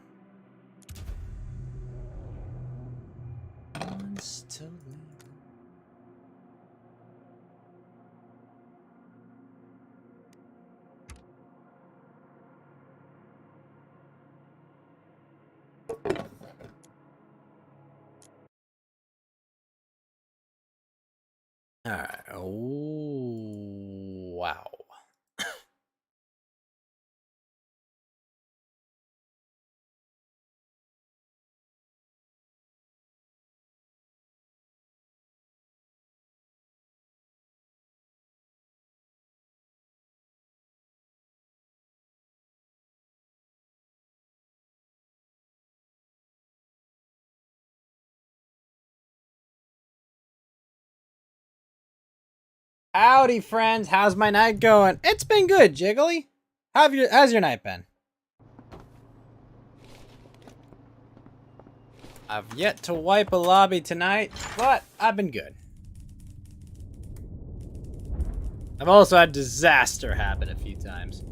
All right. Oh, wow. Howdy, friends. How's my night going? It's been good, Jiggly. How's your night been? I've yet to wipe a lobby tonight, but I've been good. I've also had disaster happen a few times.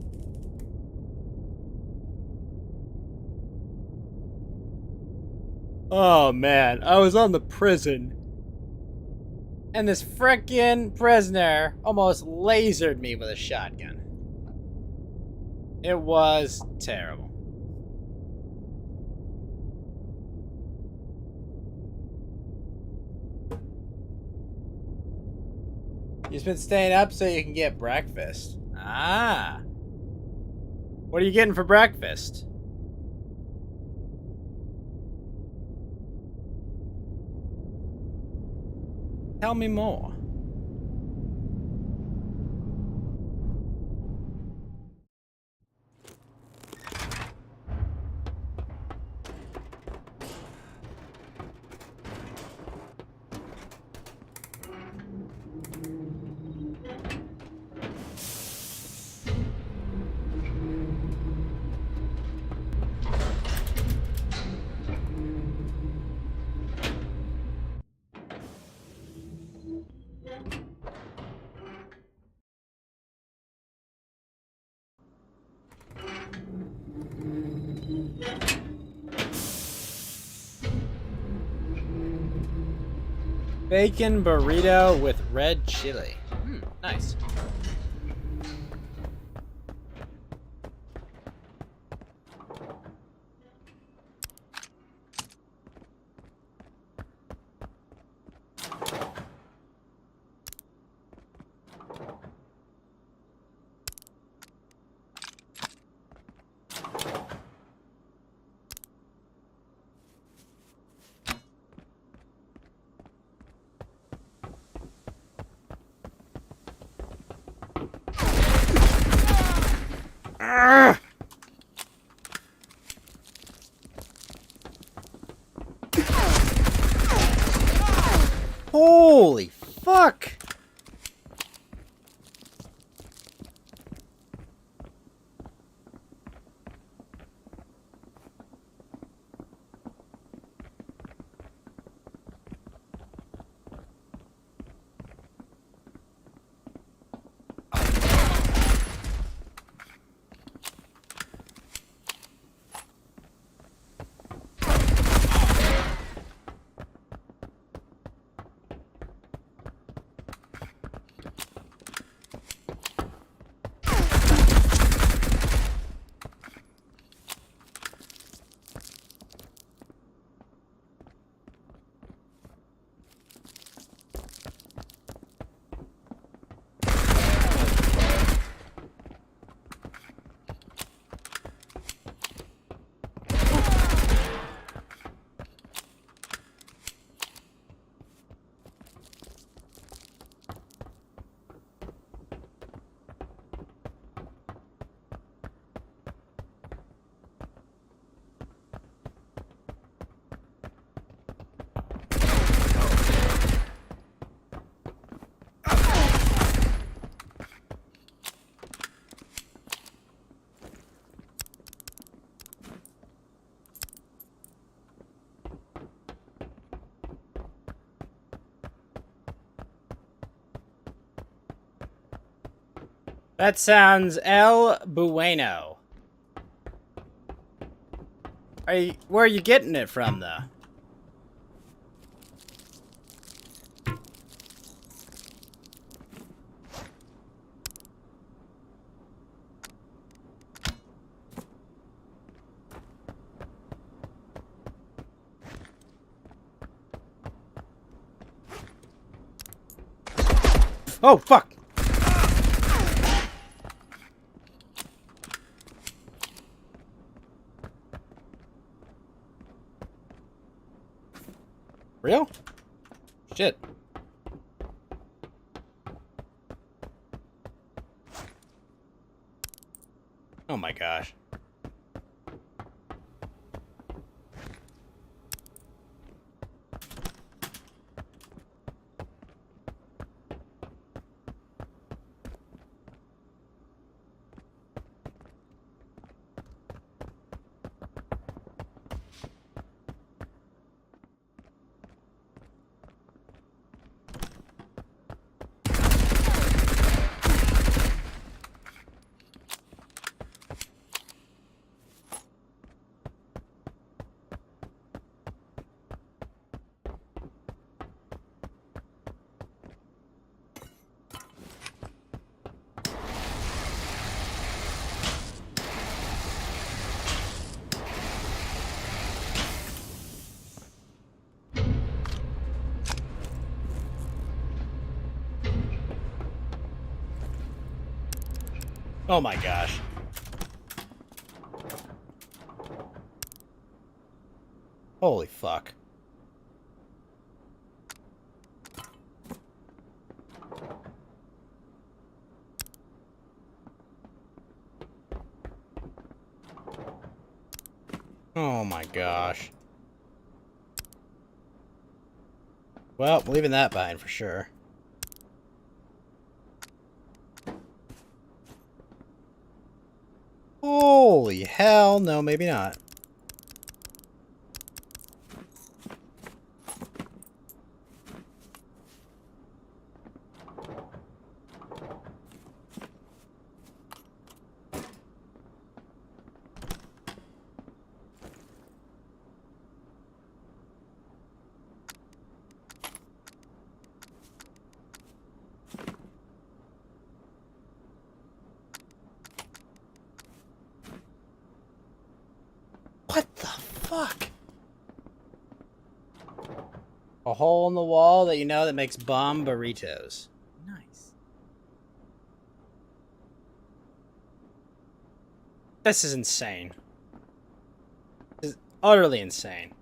Oh man, I was on the prison. And this frickin' prisoner almost lasered me with a shotgun. It was terrible. You've been staying up so you can get breakfast. Ah. What are you getting for breakfast? Tell me more. Bacon burrito with red chili. Nice. fuck? That sounds El Bueno. Where are you getting it from, though? Oh, fuck! Real? Shit. Oh my gosh. Oh my gosh. Holy fuck. Oh my gosh. Well, leaving that behind for sure. Holy hell, no, maybe not. What the fuck? A hole in the wall that you know that makes bomb burritos. Nice. This is insane. This is utterly insane.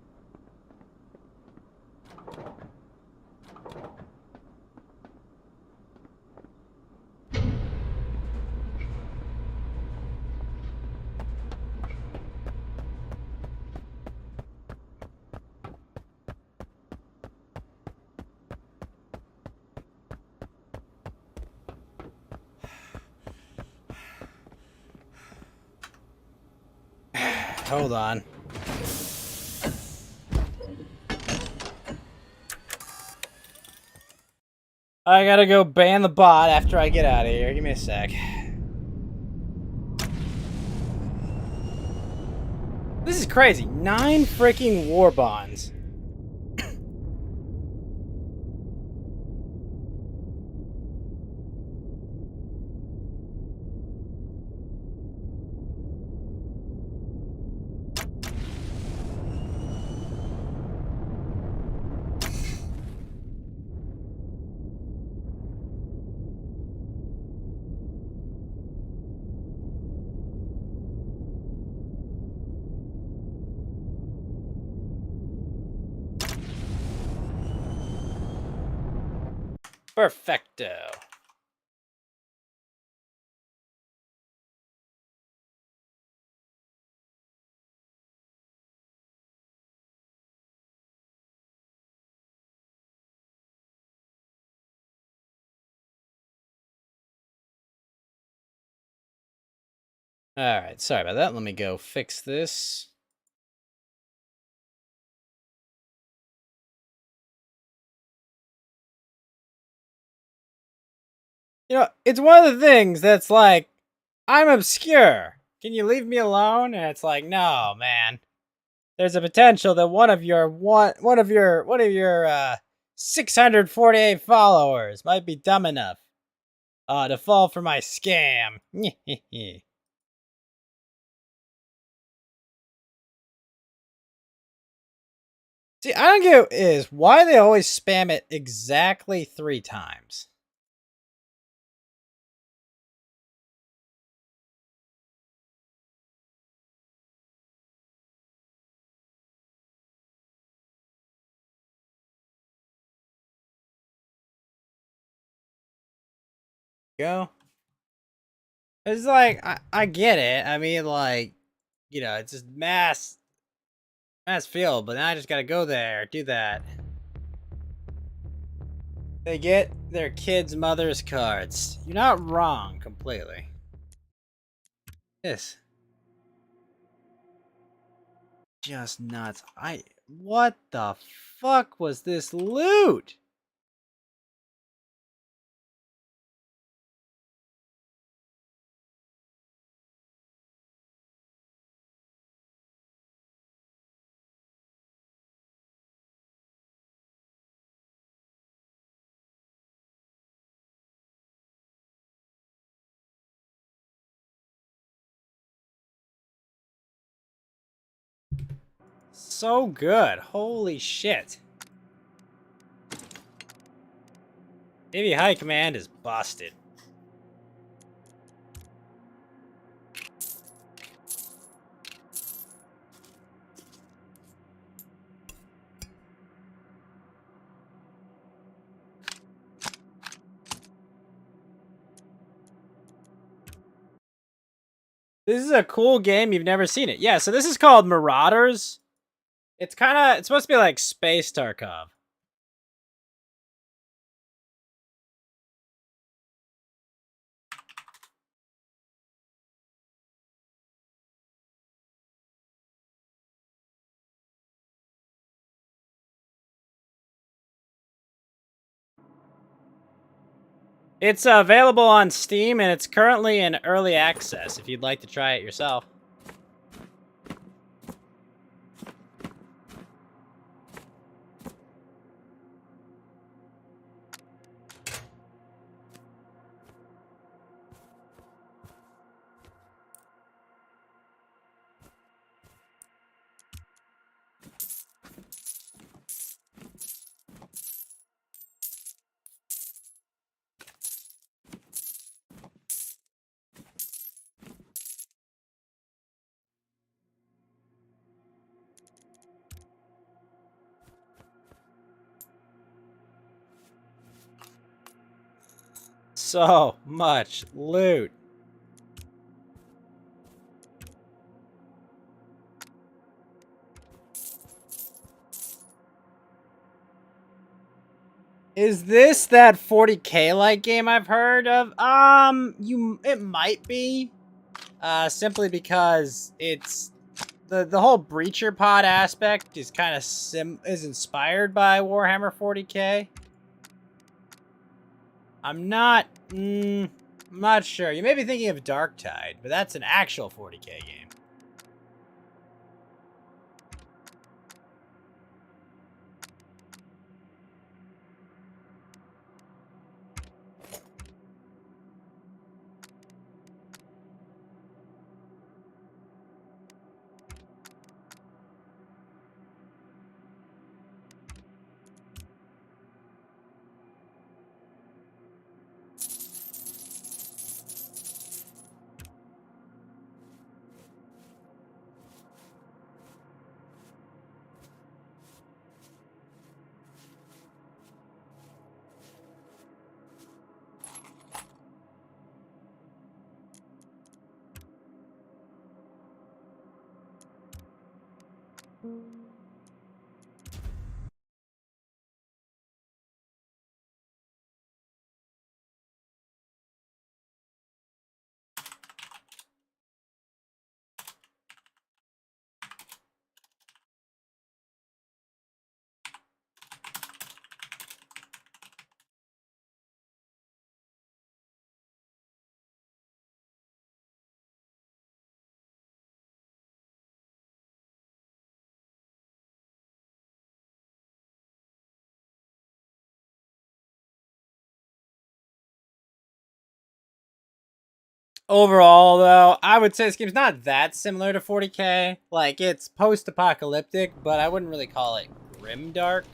Hold on. I gotta go ban the bot after I get out of here. Give me a sec. This is crazy. 9 freaking war bonds. Perfecto. Alright, sorry about that. Let me go fix this. You know, it's one of the things that's like, I'm obscure. Can you leave me alone? And it's like, no, man. There's a potential that one of your 648 followers might be dumb enough to fall for my scam. See, I don't get is why they always spam it exactly 3 times. Go. It's like I get it. I mean, like, you know, it's just mass field, but then I just gotta go there, do that. They get their kids' mother's cards. You're not wrong completely. This. Just nuts. What the fuck was this loot? So good. Holy shit. Navy High Command is busted. This is a cool game. You've never seen it. Yeah, so this is called Marauders. It's supposed to be like Space Tarkov. It's available on Steam, and it's currently in early access if you'd like to try it yourself. So much loot. Is this that 40K like game I've heard of? It might be. Simply because it's the whole breacher pod aspect is kind of is inspired by Warhammer 40K. I'm not sure. You may be thinking of Darktide, but that's an actual 40K game. Overall, though, I would say this game's not that similar to 40K. Like, it's post-apocalyptic, but I wouldn't really call it grimdark.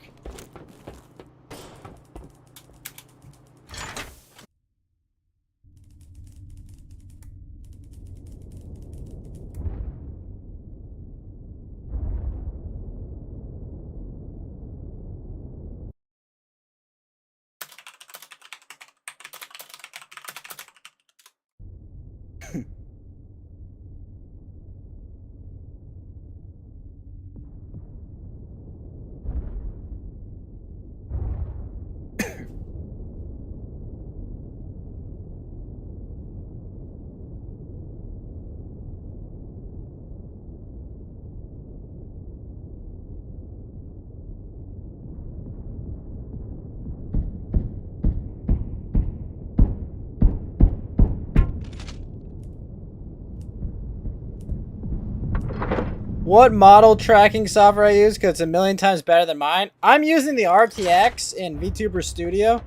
What model tracking software I use, because it's a million times better than mine. I'm using the RTX in Vtuber Studio.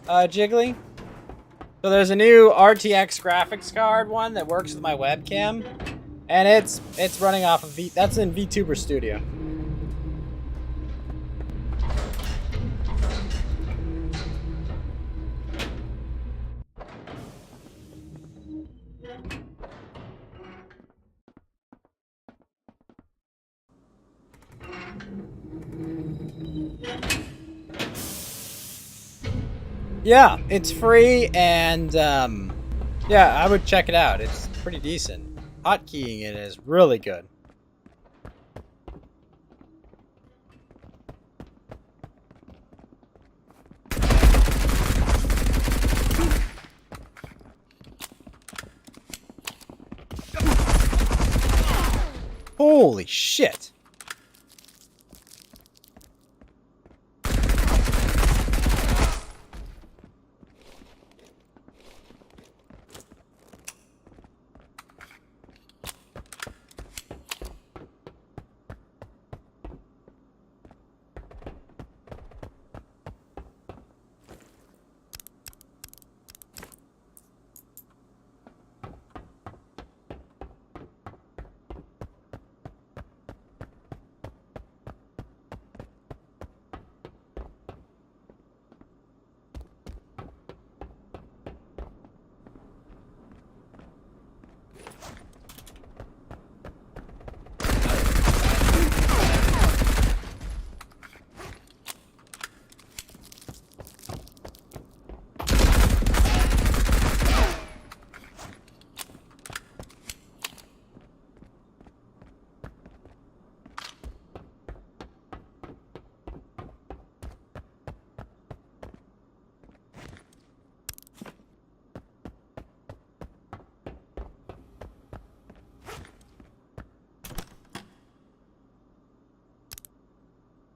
Jiggly. So there's a new RTX graphics card one that works with my webcam. And it's running off of that's in Vtuber Studio. Yeah, it's free, and yeah, I would check it out. It's pretty decent. Hotkeying it is really good. Holy shit.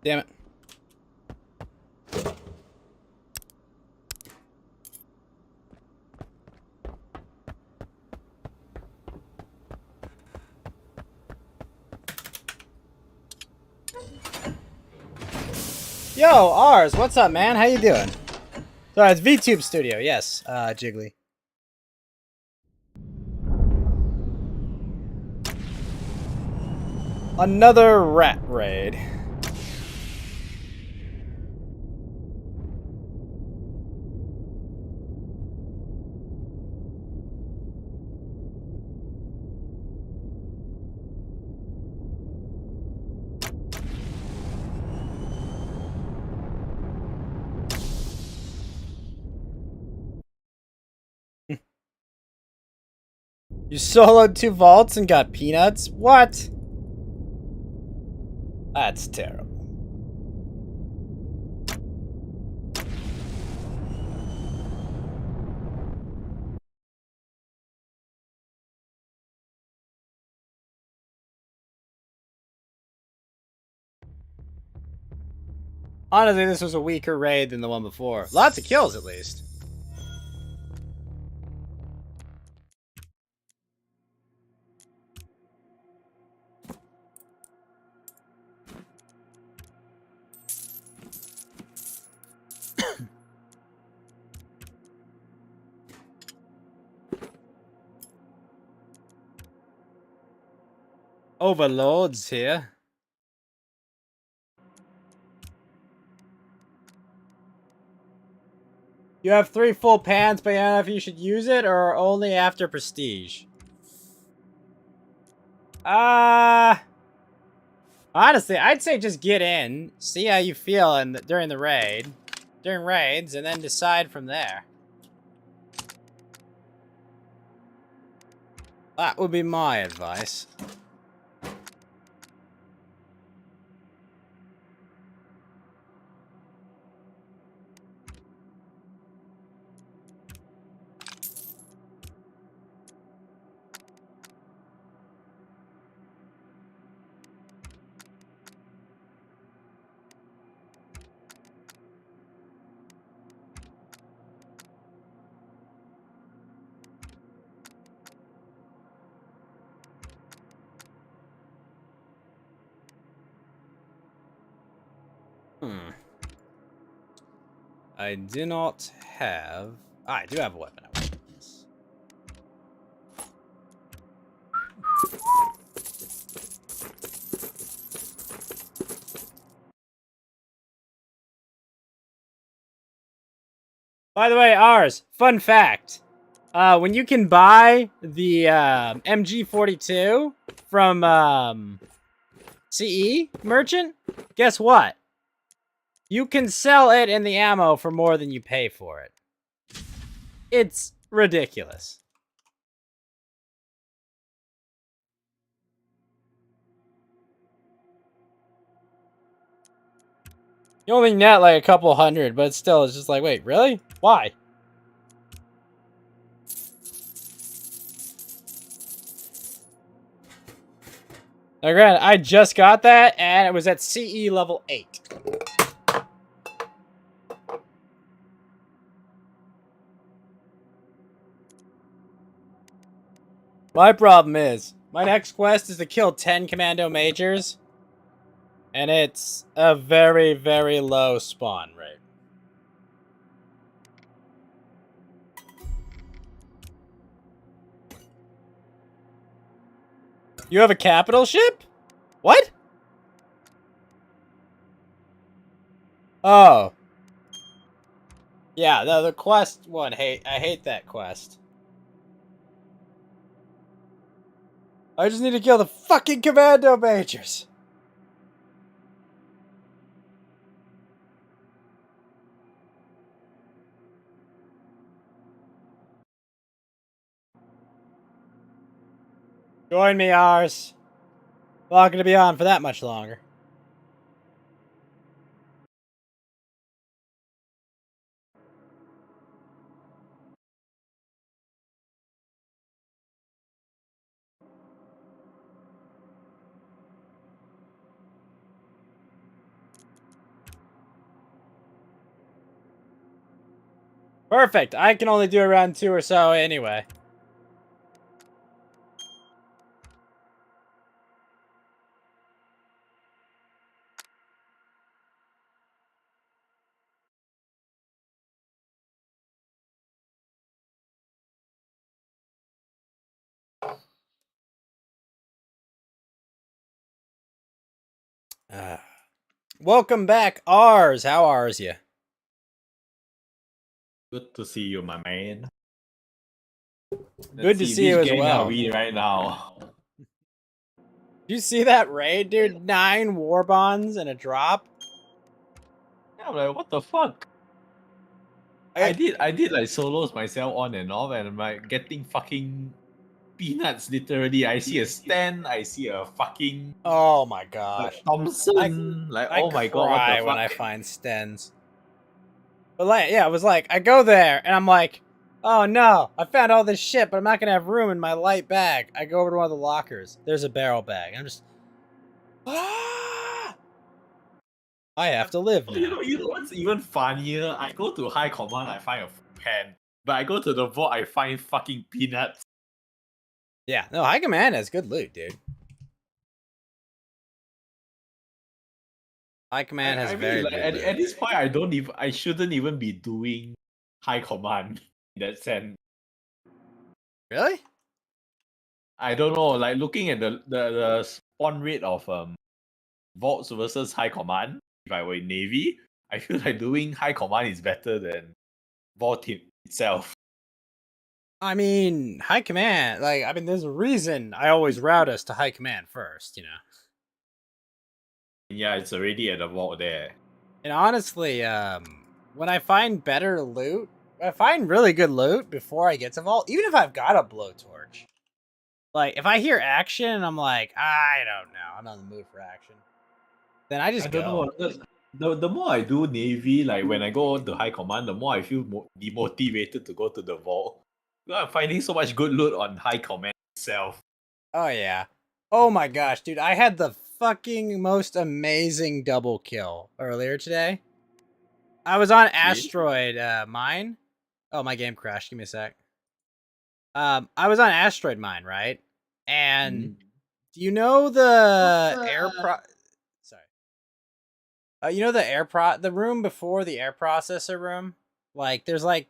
Damn it. Yo, Ars, what's up, man? How you doing? Sorry, it's VTube Studio. Yes, Jiggly. Another rat raid. You soloed 2 vaults and got peanuts? What? That's terrible. Honestly, this was a weaker raid than the one before. Lots of kills, at least. Overlords here. You have 3 full pans, but you don't know if you should use it or only after prestige. Honestly, I'd say just get in, see how you feel during raids, and then decide from there. That would be my advice. I do not have... I do have a weapon. By the way, ours, fun fact. When you can buy the MG42 from CE Merchant, guess what? You can sell it and the ammo for more than you pay for it. It's ridiculous. You only net like a couple hundred, but still, it's just like, wait, really? Why? Now, granted, I just got that, and it was at CE level 8. My problem is, my next quest is to kill 10 Commando Majors, and it's a very, very low spawn rate. You have a capital ship? What? Oh. Yeah, the quest one, I hate that quest. I just need to kill the fucking Commando Majors. Join me, Ars. Not gonna be on for that much longer. Perfect. I can only do around 2 or so anyway. Welcome back, Ars. How Ars you? Good to see you, my man. Good to see you as well. Are we right now? Did you see that raid, dude? 9 war bonds and a drop. Yeah, I'm like, what the fuck? I did like solos myself on and off, and I'm like getting fucking peanuts. Literally, I see a stand, I see a fucking Oh my gosh, Thompson. I oh my god, what the cry fuck? when I find stens. But like, yeah, it was like I go there and I'm like, oh no, I found all this shit, but I'm not gonna have room in my light bag. I go over to one of the lockers. There's a barrel bag. I'm just, I have to live now. You know what's even funnier? I go to high command, I find a pen, but I go to the vault, I find fucking peanuts. Yeah, no, high command has good loot, dude. High command has very like, good loot. at this point, I shouldn't even be doing high command in that sense. Really? I don't know. Like looking at the spawn rate of vaults versus high command. If I were in Navy, I feel like doing high command is better than vault itself. I mean, high command, like, I mean, there's a reason I always route us to high command first, you know? Yeah, it's already at the vault there. And honestly, when I find better loot, I find really good loot before I get to vault, even if I've got a blowtorch. Like, if I hear action and I'm like, I don't know, I'm not in the mood for action, then I just I don't know. The more I do Navy, like when I go on to high command, the more I feel demotivated to go to the vault. I'm finding so much good loot on high command itself. Oh yeah. Oh my gosh, dude, I had the fucking most amazing double kill earlier today. I was on Asteroid Mine. Oh, my game crashed. Give me a sec. I was on Asteroid Mine, right? And do you know the you know the room before the air processor room? Like there's like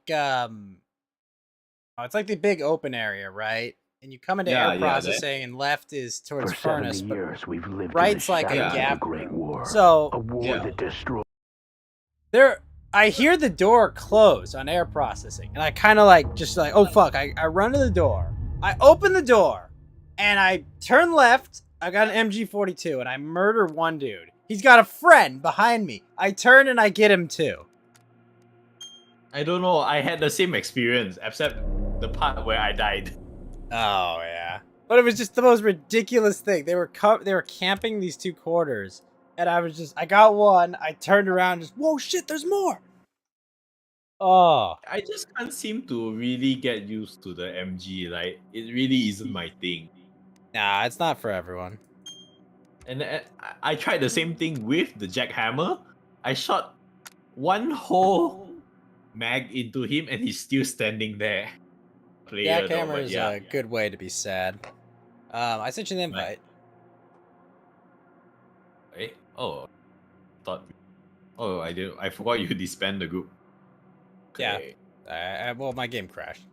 it's like the big open area, right? And you come into air processing, and left is towards furnace. For 70 years, we've lived right's in the like a shadows of gap. the Great War. So a war that destroyed. I hear the door close on air processing, and I kind of like just like, oh fuck! I run to the door. I open the door, and I turn left. I got an MG42, and I murder one dude. He's got a friend behind me. I turn and I get him too. I don't know. I had the same experience, except the part where I died. Oh yeah, but it was just the most ridiculous thing. They were camping these 2 quarters, and I got one. I turned around, just whoa shit, there's more. Oh, I just can't seem to really get used to the MG. Like it really isn't my thing. Nah, it's not for everyone. And I tried the same thing with the jackhammer. I shot one whole mag into him, and he's still standing there. Jackhammer is a good way to be sad. I sent you an invite. Hey, oh, I did. I forgot you disband the group. Okay. Yeah. Well, my game crashed.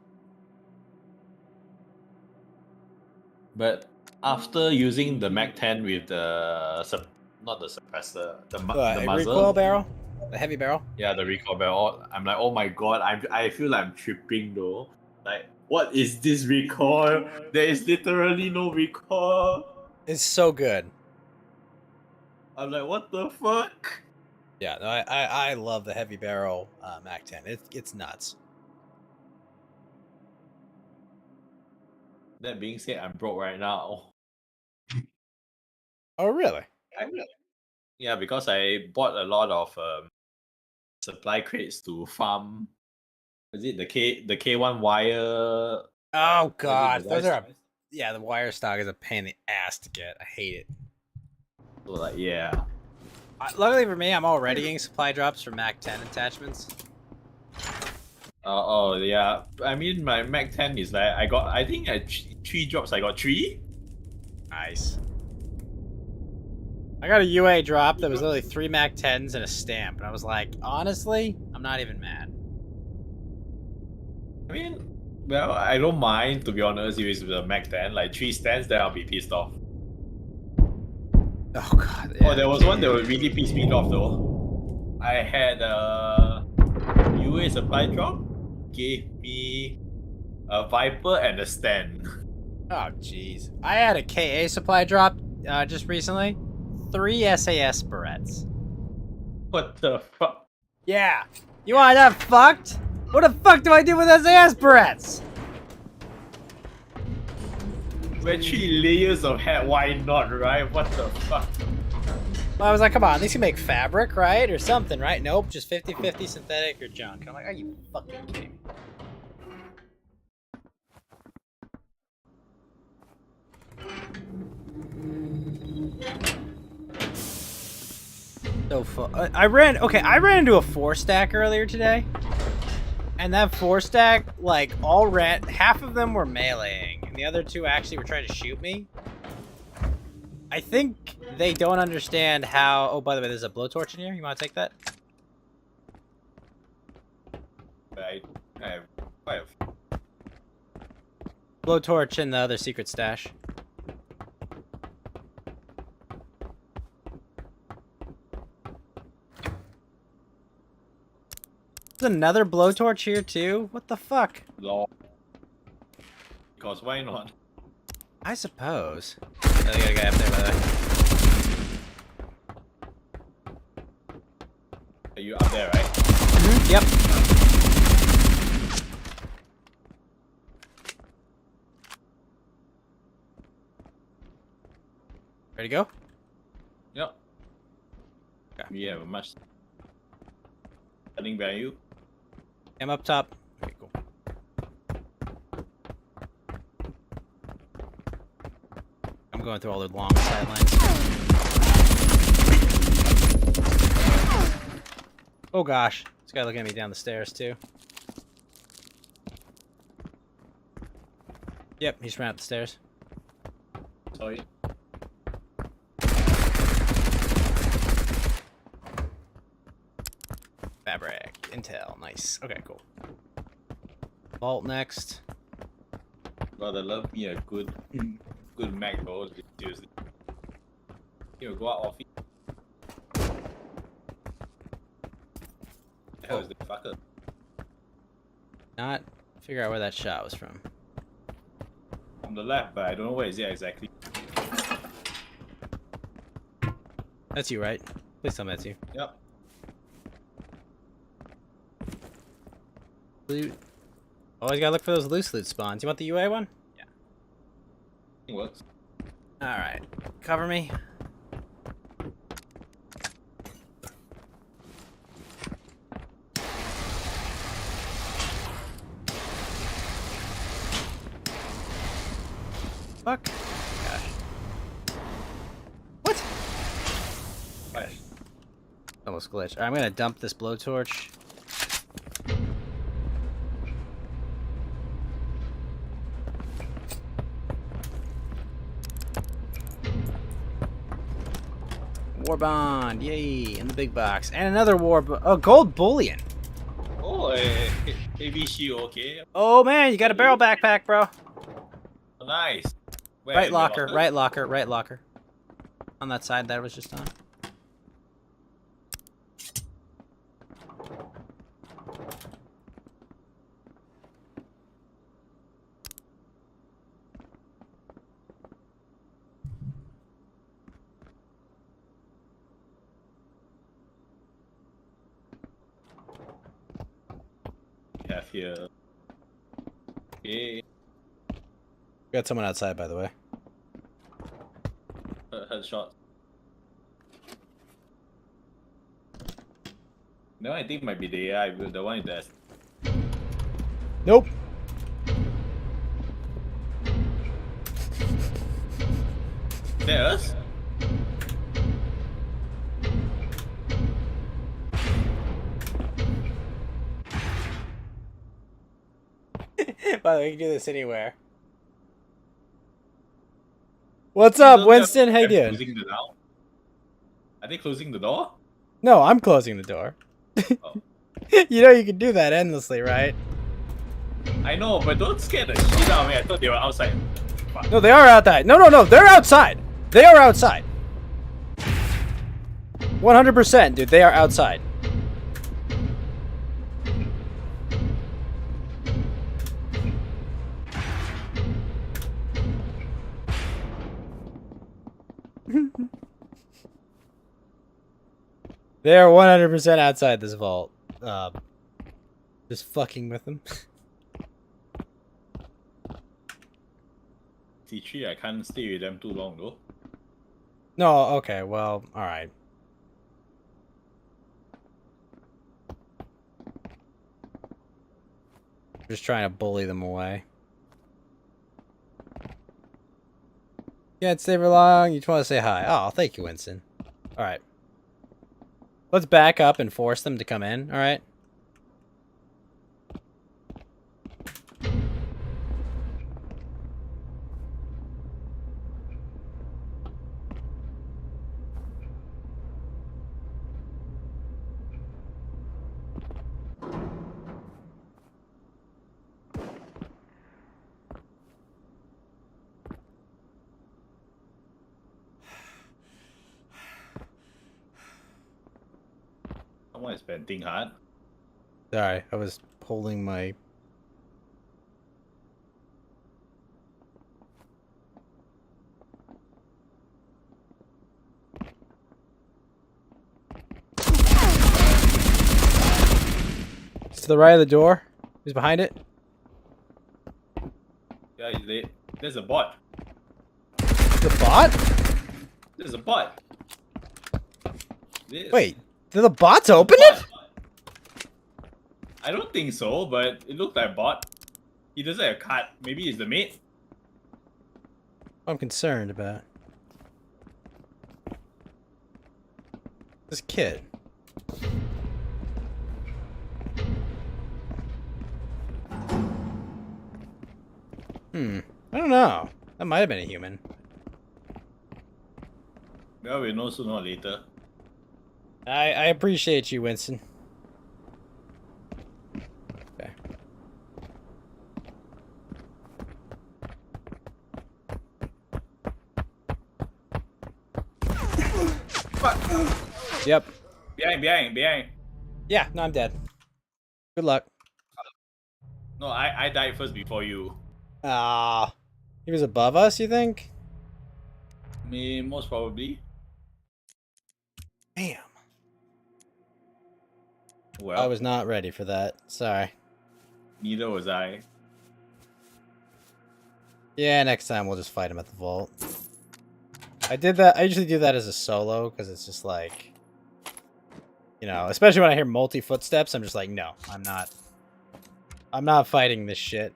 But after using the Mag 10 with the not the suppressor, the muzzle, recoil barrel, the heavy barrel. Yeah, the recoil barrel. I'm like, oh my god, I feel like I'm tripping though. Like, what is this recoil? There is literally no recoil. It's so good. I'm like, what the fuck? Yeah, no, I love the heavy barrel Mag 10. It's nuts. That being said, I'm broke right now. Oh really? Yeah, because I bought a lot of supply crates to farm. Is it the K1 wire? Oh god, those are the wire stock is a pain in the ass to get. I hate it. So like yeah. Luckily for me, I'm already getting supply drops for Mag 10 attachments. Oh yeah. I mean, my Mac 10 is like I think at 3 drops I got 3. Nice. I got a UA drop that was literally 3 Mac 10s and a stamp, and I was like, honestly, I'm not even mad. I mean, well, I don't mind, to be honest, if it's the Mac 10. Like 3 stands, then I'll be pissed off. Oh god. Yeah. Oh, there was one that would really piss me off though. I had a UA supply drop, gave me a Viper and a stand. Oh jeez. I had a KA supply drop just recently. 3 SAS barrettes. What the fuck? Yeah. You want that fucked? What the fuck do I do with SAS barrettes? We're 3 layers of hat, why not, right? What the fuck? Well, I was like, come on, at least you make fabric, right? Or something, right? Nope, just 50-50 synthetic or junk. And I'm like, are you fucking kidding me? So I ran into a 4-stack earlier today. And that 4-stack, like, all ran, half of them were meleeing, and the other 2 actually were trying to shoot me. I think they don't understand how... Oh, by the way, there's a blowtorch in here. You want to take that? I have quite a few. Blowtorch in the other secret stash. There's another blowtorch here, too? What the fuck? Lol. Because why not? I suppose. Oh, they got a guy up there, by the way. Are you up there, right? Mm-hmm. Yep. Ready to go? Yep. Okay. We have a much starting value. I'm up top. Okay, cool. I'm going through all the long sidelines. Oh gosh. This guy looking at me down the stairs too. Yep, he's ran up the stairs. Sorry. Fabric. Intel. Nice. Okay, cool. Vault next. Brother, love me a good Mac, bro. Seriously. Here, go out office. The hell is the fucker? Not figure out where that shot was from. From the left, but I don't know where is it exactly. That's you, right? Please tell me that's you. Yep. Loot. Always gotta look for those loose loot spawns. You want the UA one? Yeah. It works. Alright. Cover me. Fuck. Gosh. What? Flash. Almost glitched. Alright, I'm gonna dump this blowtorch. War bond, yay! In the big box, and another gold bullion. Oh, ABC, okay. Oh man, you got a barrel backpack, bro. Oh, nice. Where, Right locker, right locker, right locker. On that side that I was just on. We have here. Okay. Got someone outside, by the way. Headshot. No, I think it might be the AI, but the one that. Nope. There's. Well, we can do this anywhere. What's up, Winston? How you doing? Closing the door? Are they closing the door? No, I'm closing the door. Oh. You know you can do that endlessly, right? I know, but don't scare the shit out of me. I thought they were outside. Fuck. No, they are outside. No, they're outside. They are outside. 100%, dude. They are outside. They are 100% outside this vault. Just fucking with them. T3, I can't stay with them too long though. No, okay, well, alright. Just trying to bully them away. Can't stay for long. You just want to say hi. Oh, thank you, Winston. Alright. Let's back up and force them to come in, alright? Someone is venting hard. Sorry, I was holding my... It's to the right of the door. Who's behind it? Yeah, there's a bot. The bot? There's a bot. Wait, did the bots open it? I don't think so, but it looked like a bot. He doesn't have a card. Maybe he's the mate. I'm concerned about this kid. I don't know. That might have been a human. Well, we'll know sooner or later. I appreciate you, Winston. Okay. Yep. Behind. Yeah, no, I'm dead. Good luck. No, I died first before you. Ah, he was above us, you think? Me, most probably. Damn. Well, I was not ready for that. Sorry. Neither was I. Yeah, next time we'll just fight him at the vault. I did that. I usually do that as a solo because it's just like, you know, especially when I hear multi footsteps, I'm just like, no, I'm not fighting this shit.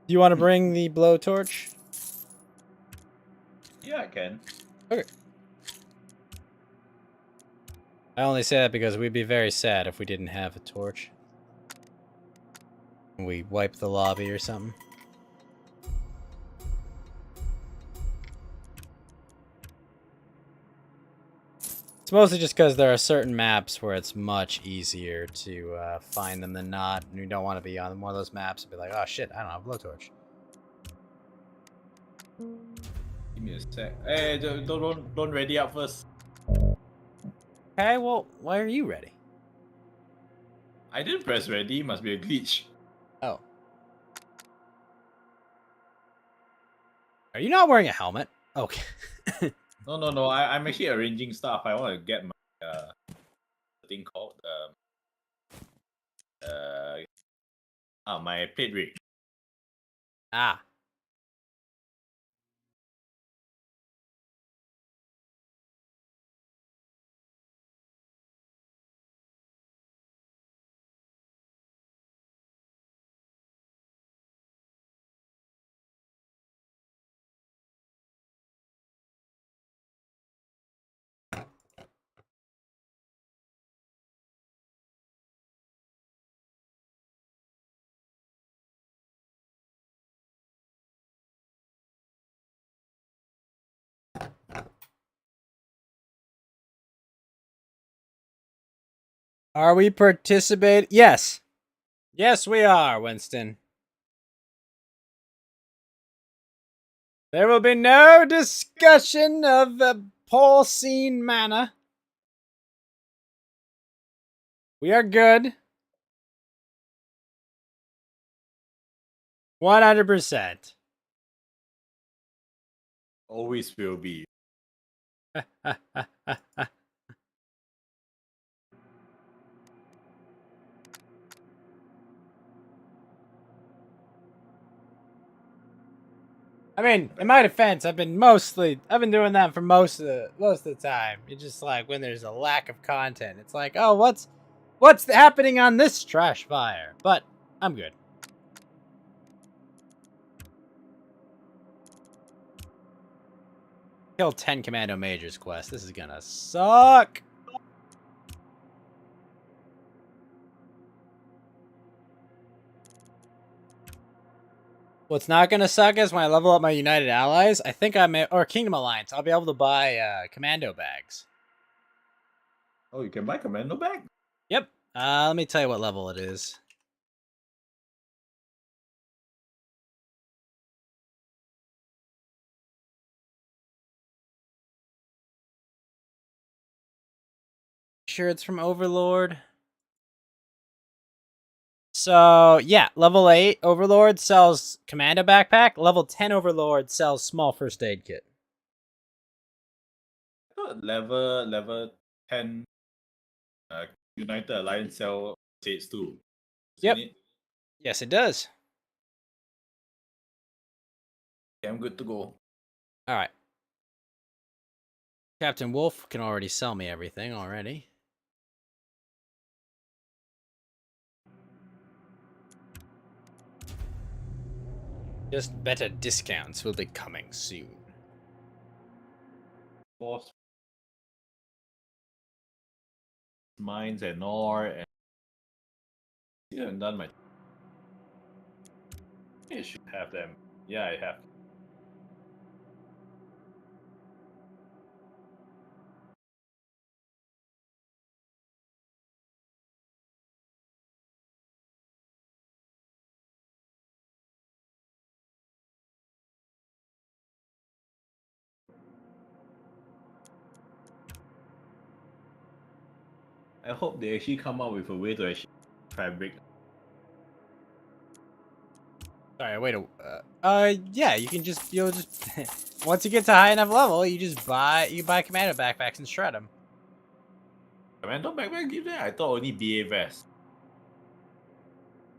Do you want to bring the blowtorch? Yeah, I can. Okay. I only say that because we'd be very sad if we didn't have a torch. We wipe the lobby or something. It's mostly just because there are certain maps where it's much easier to find them than not, and you don't want to be on one of those maps and be like, oh shit, I don't have a blowtorch. Give me a sec. Hey, don't ready up first. Okay, well, why are you ready? I didn't press ready. Must be a glitch. Oh. Are you not wearing a helmet? Okay. No. I'm actually arranging stuff. I want to get my thing called? My plate rig. Ah. Are we participating? Yes. Yes, we are, Winston. There will be no discussion of the porcine manner. We are good. 100%. Always will be. I mean, in my defense, I've been doing that for most of the time. It's just like when there's a lack of content, it's like, oh, what's happening on this trash fire? But I'm good. Kill 10 Commando Majors quest. This is gonna suck. What's not gonna suck is when I level up my United Allies. I think or Kingdom Alliance. I'll be able to buy commando bags. Oh, you can buy commando bag? Yep. Let me tell you what level it is. Sure, it's from Overlord. So yeah, level 8 Overlord sells commando backpack. Level 10 Overlord sells small first aid kit. Level 10 United Alliance sell states too. Yep. It? Yes, it does. Okay, I'm good to go. All right. Captain Wolf can already sell me everything already. Just better discounts will be coming soon. Boss mines and ore and I haven't done my. I should have them. Yeah, I have. I hope they actually come up with a way to actually fabric. Sorry, wait yeah, you'll just once you get to high enough level, you buy commando backpacks and shred them. Commando backpack give that? I thought only BA vest.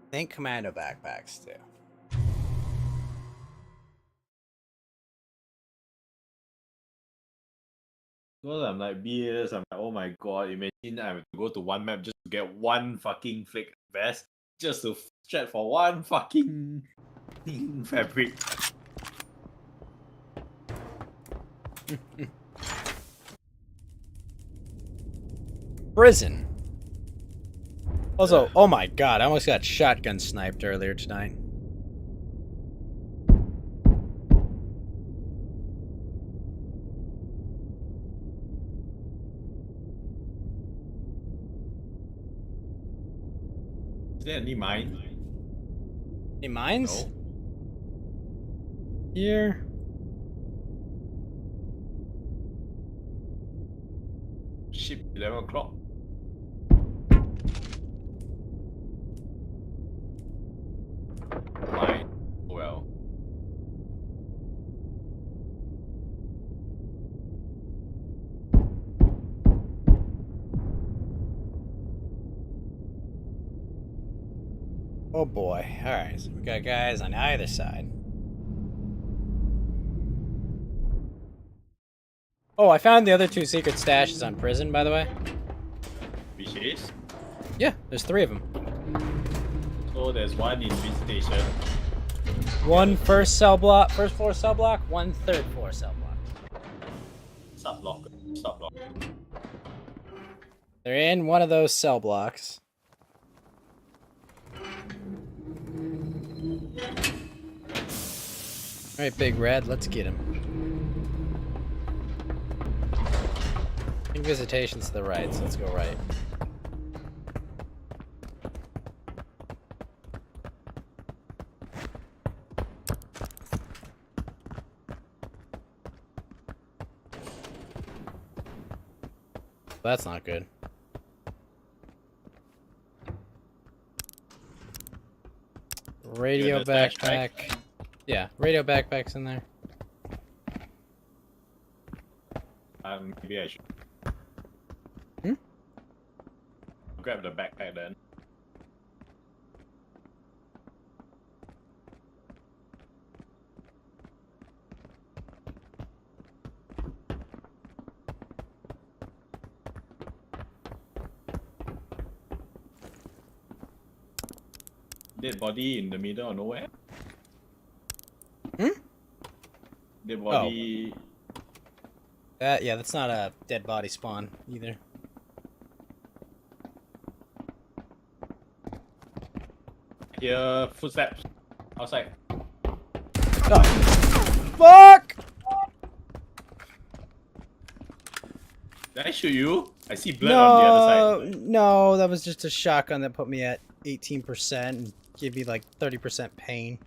I think commando backpacks too. Because I'm like BAs, I'm like, oh my god, imagine I have to go to one map just to get one fucking flick vest, just to stretch for one fucking fabric. Prison. Also, oh my god, I almost got shotgun sniped earlier tonight. Is there any mine? Any mines? No. Here. Ship 11 o'clock. Mine. Well. Oh boy. Alright, so we got guys on either side. Oh, I found the other 2 secret stashes on prison, by the way. Which is? Yeah, there's 3 of them. So there's one in visitation. One first floor cell block, one third floor cell block. Subblock. Subblock. They're in one of those cell blocks. Alright, Big Red, let's get him. Visitation's to the right, so let's go right. That's not good. Radio backpack. Yeah, radio backpack's in there. Maybe I should. Grab the backpack then. Dead body in the middle of nowhere? Dead body... Yeah, that's not a dead body spawn, either. Here, footsteps. Outside. Oh. Fuck! Did I shoot you? I see blood on the other side. No, that was just a shotgun that put me at 18% and gave me like 30% pain.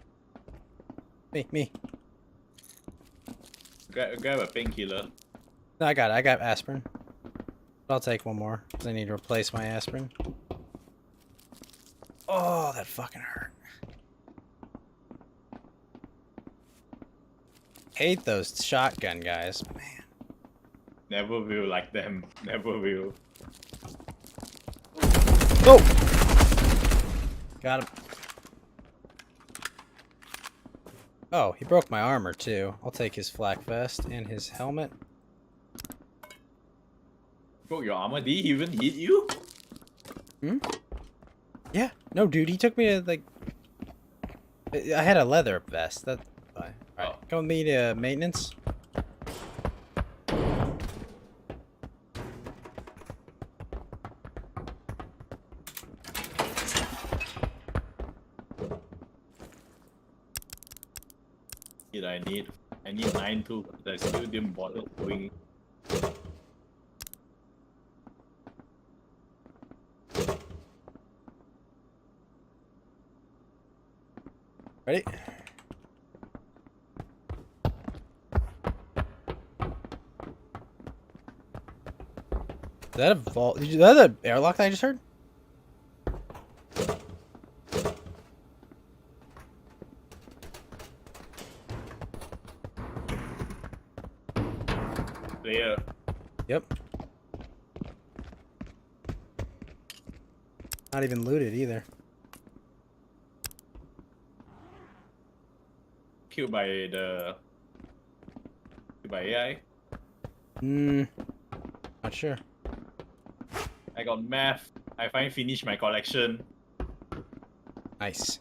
Me. Grab a painkiller. No, I got it. I got aspirin. I'll take one more, because I need to replace my aspirin. Oh, that fucking hurt. Hate those shotgun guys, man. Never will like them. Never will. Oh! Got him. Oh, he broke my armor too. I'll take his flak vest and his helmet. Broke your armor? Did he even hit you? Yeah. No, dude, he took me to, like... I had a leather vest. That's fine. Alright, come with me to maintenance. I need 9 too, but I still didn't bother going. Ready? Is that a vault? Is that an airlock that I just heard? Player. Yep. Not even looted either. Killed by AI. Not sure. I got math. I finally finished my collection. Nice.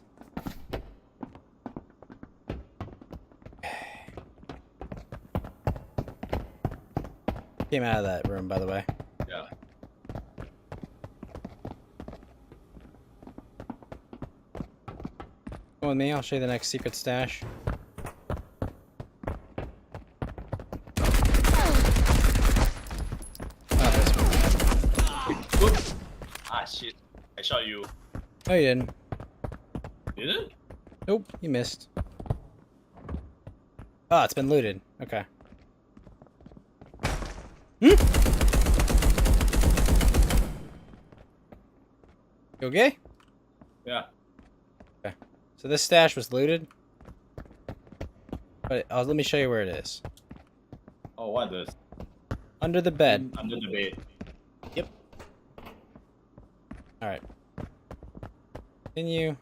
Came out of that room, by the way. Yeah. Come with me, I'll show you the next secret stash. Ah shit. I shot you. No, you didn't. Didn't? Nope, you missed. Oh, it's been looted. Okay. You okay? Yeah. Okay. So this stash was looted. But let me show you where it is. Oh, what is? Under the bed. Under the bed. Yep. Alright. Continue.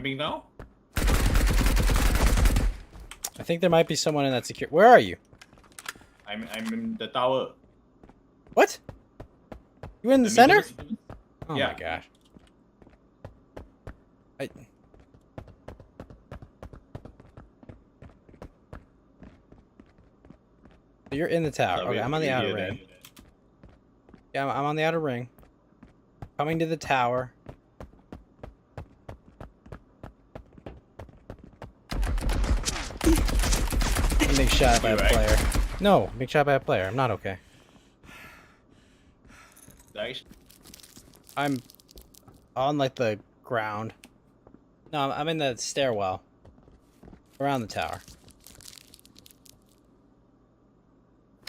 Coming now? I think there might be someone in that secure. Where are you? I'm in the tower. What? You in the center? middle- Oh Yeah. my gosh. You're in the tower. So Okay, I'm on the we're outer here ring. then. Yeah, I'm on the outer ring. Coming to the tower. I'm being shot by a player. No, being shot by a player. I'm not okay. Nice. I'm on like the ground. No, I'm in the stairwell. Around the tower.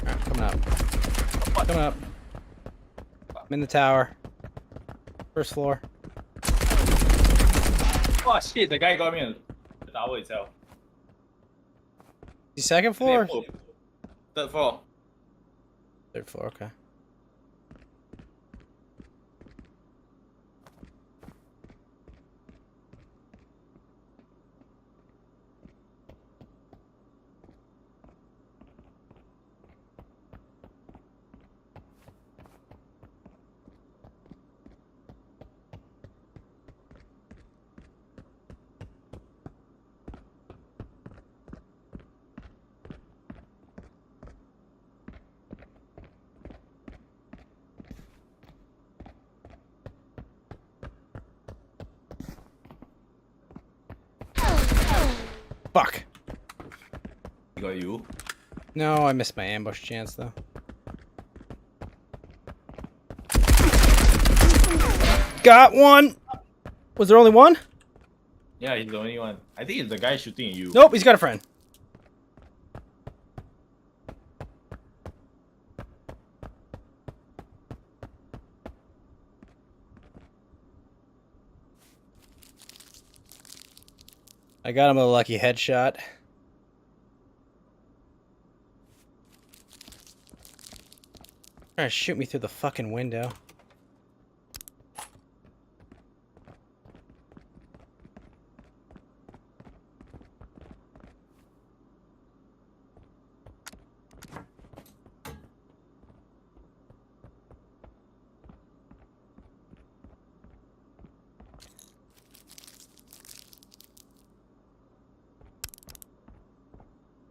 Alright, coming up. Coming up. I'm in the tower. First floor. Oh shit, the guy got me on the tower itself. The second floor? Third floor. Third floor, okay. Fuck. Got you. No, I missed my ambush chance though. Got one! Was there only one? Yeah, he's the only one. I think it's the guy shooting at you. Nope, he's got a friend. I got him a lucky headshot. Trying to shoot me through the fucking window.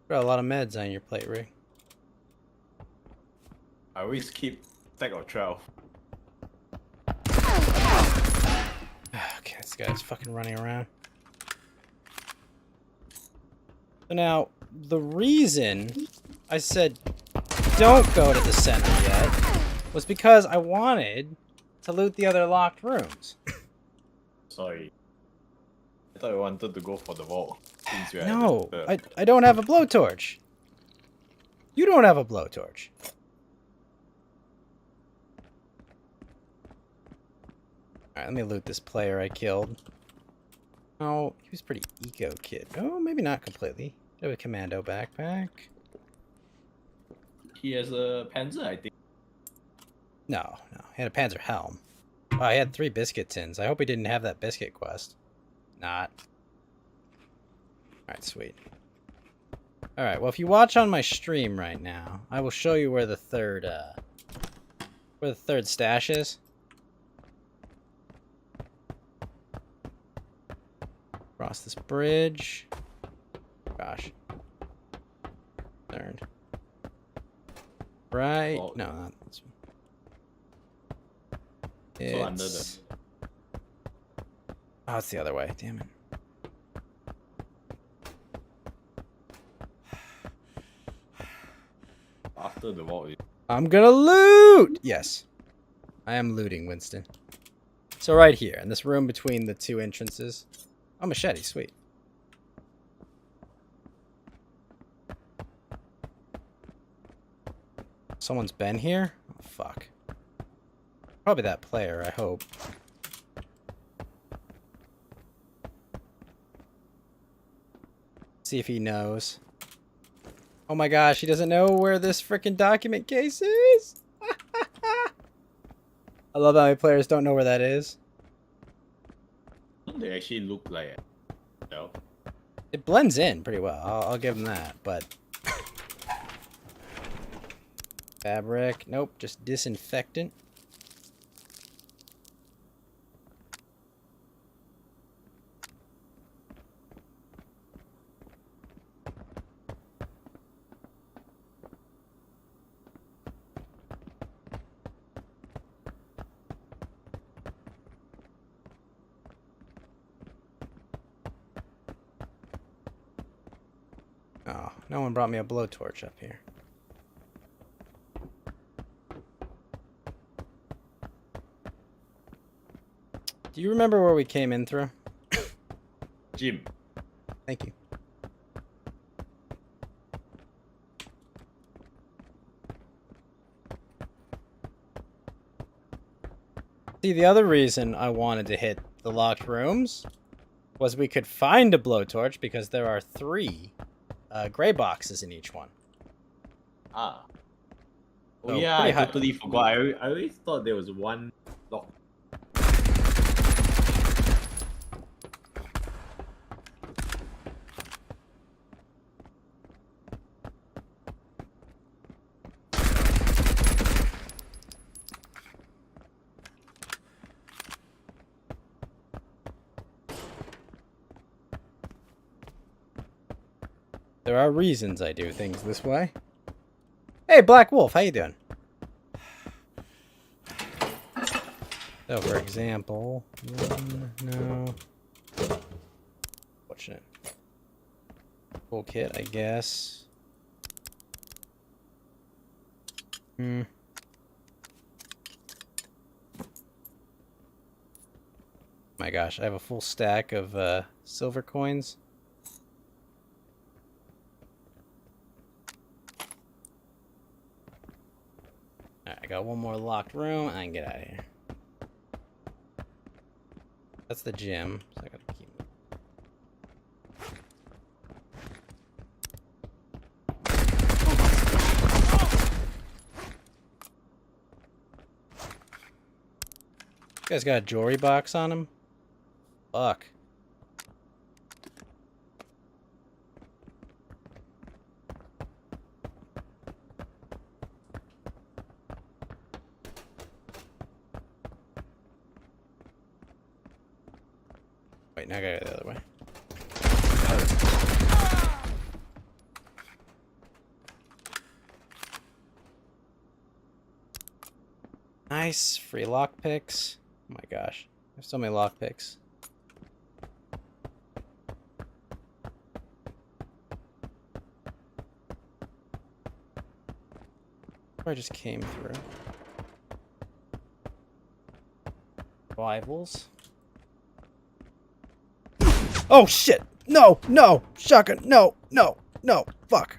Got a lot of meds on your plate, Rick. I always keep stack of 12. Okay, this guy's fucking running around. So now, the reason I said don't go to the center yet was because I wanted to loot the other locked rooms. Sorry. I thought you wanted to go for the vault. Since you're No, at I don't have a blowtorch. You don't have a blowtorch. Alright, let me loot this player I killed. Oh, he was pretty eco kid. Oh, maybe not completely. He had a commando backpack. He has a Panzer, I think. No, he had a Panzer helm. Wow, he had 3 biscuit tins. I hope he didn't have that biscuit quest. Not. Alright, sweet. Alright, well if you watch on my stream right now, I will show you where the third stash is. Cross this bridge. Gosh. Third. Right? Oh. No, not this one. So under It's... Oh, it's the other way. Damn it. After the vault. I'm gonna loot! Yes. I am looting, Winston. So right here, in this room between the 2 entrances. Oh, machete, sweet. Someone's been here? Oh, fuck. Probably that player, I hope. See if he knows. Oh my gosh, he doesn't know where this freaking document case is! I love how many players don't know where that is. They actually look like No. It blends in pretty well. I'll give them that, but fabric, nope, just disinfectant. Oh, no one brought me a blowtorch up here. Do you remember where we came in through? Jim. Thank you. See, the other reason I wanted to hit the locked rooms was we could find a blowtorch because there are 3 gray boxes in each one. Ah. Oh So, yeah, I pretty high. totally forgot. I always thought there was one lock. There are reasons I do things this way. Hey, Black Wolf, how you doing? So, for example, no. Fortunate. Full kit, I guess. My gosh, I have a full stack of silver coins. Alright, I got one more locked room, and I can get out of here. That's the gym, so I gotta keep moving. You guys got a jewelry box on him? Fuck. Wait, now I gotta go the other way. Nice, free lockpicks. Oh my gosh, there's so many lockpicks. I just came through. Rivals. Oh shit! No, no, shotgun, no, no, no, fuck.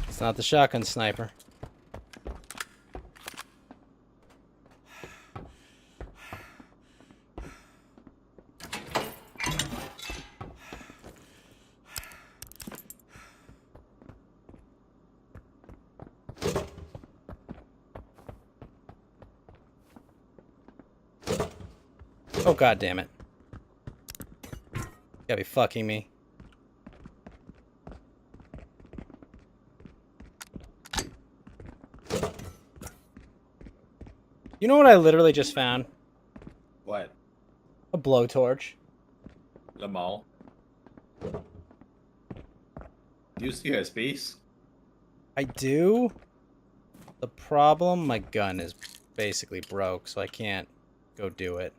It's not the shotgun sniper. Oh god damn it. You gotta be fucking me. You know what I literally just found? What? A blowtorch. Lamau. Do you still have space? I do. The problem, my gun is basically broke, so I can't go do it.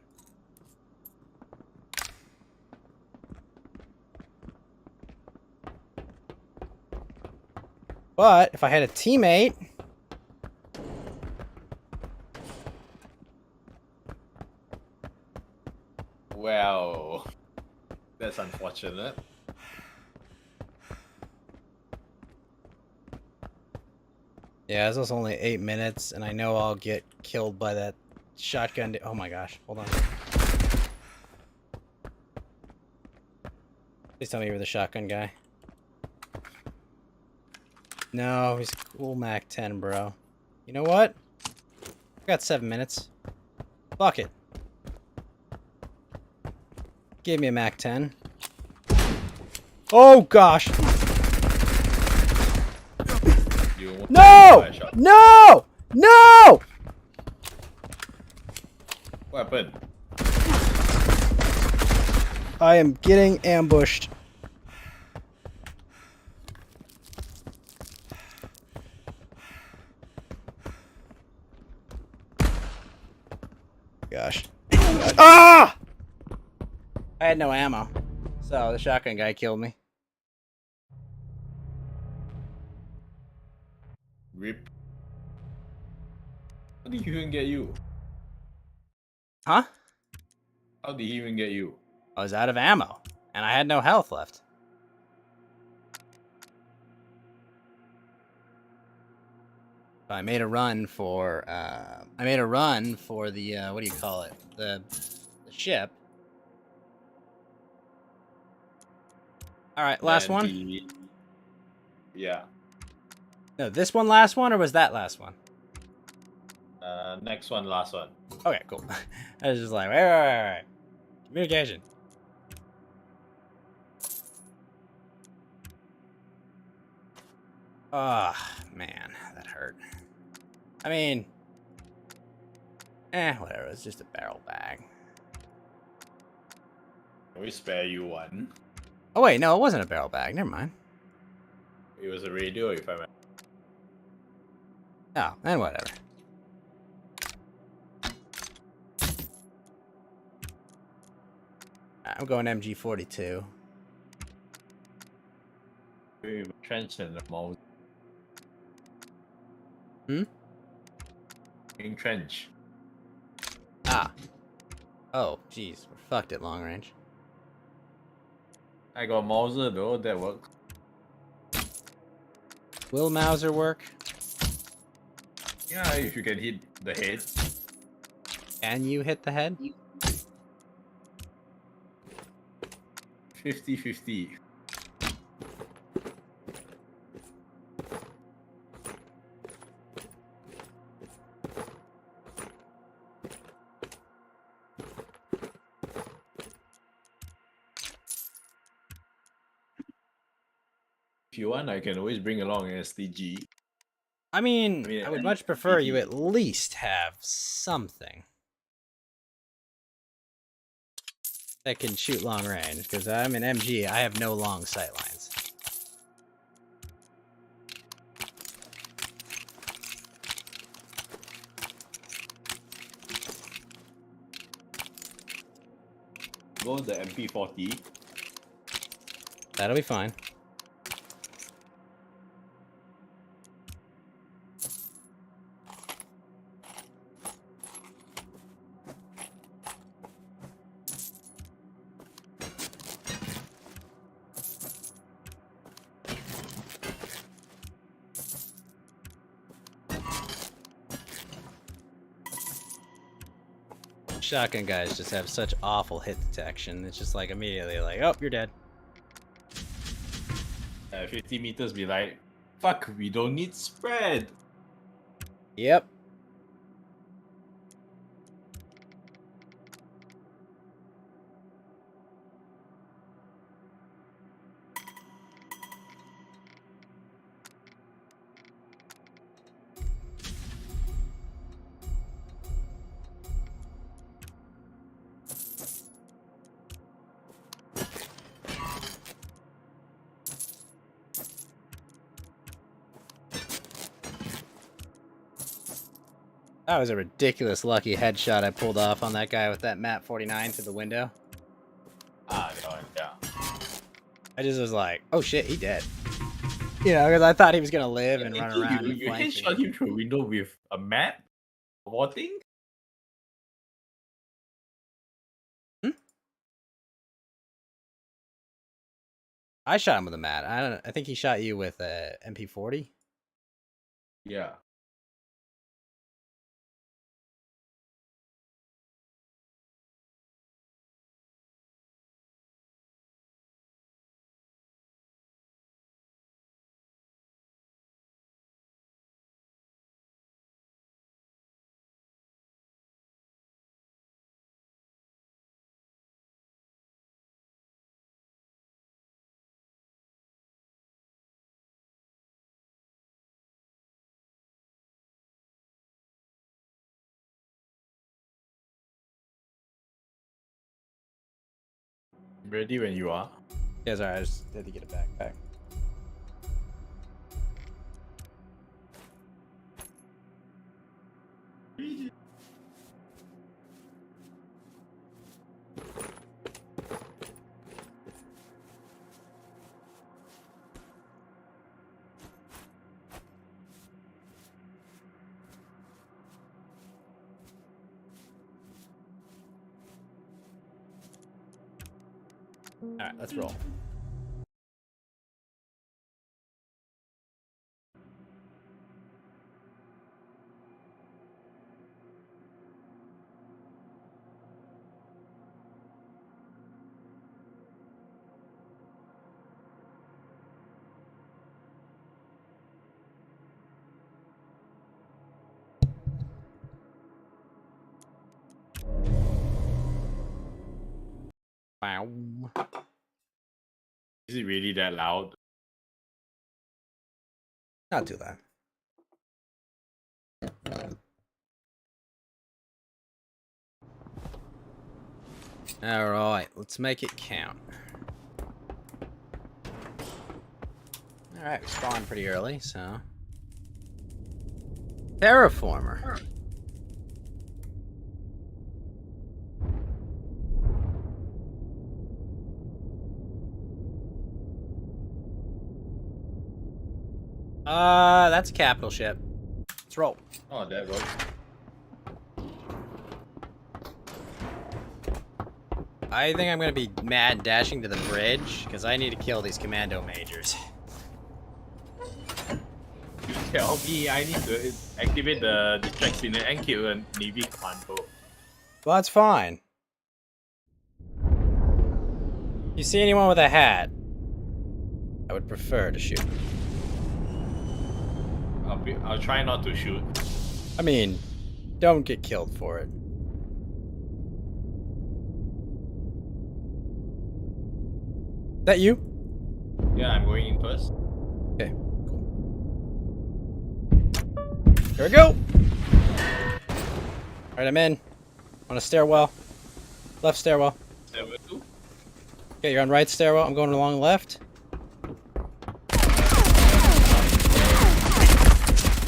But if I had a teammate... Well, that's unfortunate. Yeah, this was only 8 minutes, and I know I'll get killed by that shotgun. Oh my gosh, hold on. Please tell me you're the shotgun guy. No, he's a cool Mac 10, bro. You know what? I got 7 minutes. Fuck it. Give me a Mac 10. Oh gosh! No! No! No! What happened? I am getting ambushed. Gosh. Ah! I had no ammo, so the shotgun guy killed me. Rip. How did he even get you? Huh? How did he even get you? I was out of ammo, and I had no health left. I made a run for the what do you call it? The ship. All right, last Then one. Yeah. No, this one last one, or was that last one? Next one, last one. Okay, cool. I was just like, wait. Communication. Ah, man, that hurt. I mean, whatever. It's just a barrel bag. Can we spare you one? Oh wait, no, it wasn't a barrel bag. Never mind. It was a radio, if I remember. Oh, then whatever. I'm going MG42. Trench in the mouth. In trench. Ah. Oh, jeez. We're fucked at long range. I got Mauser though, that works. Will Mauser work? Yeah, if you can hit the head. Can you hit the head? 50-50. If you want, I can always bring along an STG. I mean, I would much prefer you at least have something that can shoot long range, because I'm an MG. I have no long sight lines. Go the MP40. That'll be fine. Shotgun guys just have such awful hit detection. It's just like immediately like, oh, you're dead. 50 meters be like, fuck, we don't need spread. Yep. That was a ridiculous lucky headshot I pulled off on that guy with that map 49 through the window. Ah, yeah. I just was like, oh shit, he dead. You know, because I thought he was gonna live and run Actually, around and you flank headshot me. him through a window with a map? What thing? I shot him with a mat. I think he shot you with a MP40. Yeah. Ready when you are. Yeah, sorry, I just had to get a backpack. Alright, let's roll. Wow. Is it really that loud? Not too loud. Alright, let's make it count. Alright, we spawned pretty early, so. Terraformer. That's a capital ship. Let's roll. Oh, that works. I think I'm gonna be mad dashing to the bridge, because I need to kill these commando majors. You tell me I need to activate the distraction and kill a Navy commando. Well, that's fine. You see anyone with a hat? I would prefer to shoot. I'll try not to shoot. I mean, don't get killed for it. Is that you? Yeah, I'm going in first. Okay, cool. Here we go! Alright, I'm in. On a stairwell. Left stairwell. Level 2. Okay, you're on right stairwell. I'm going along left.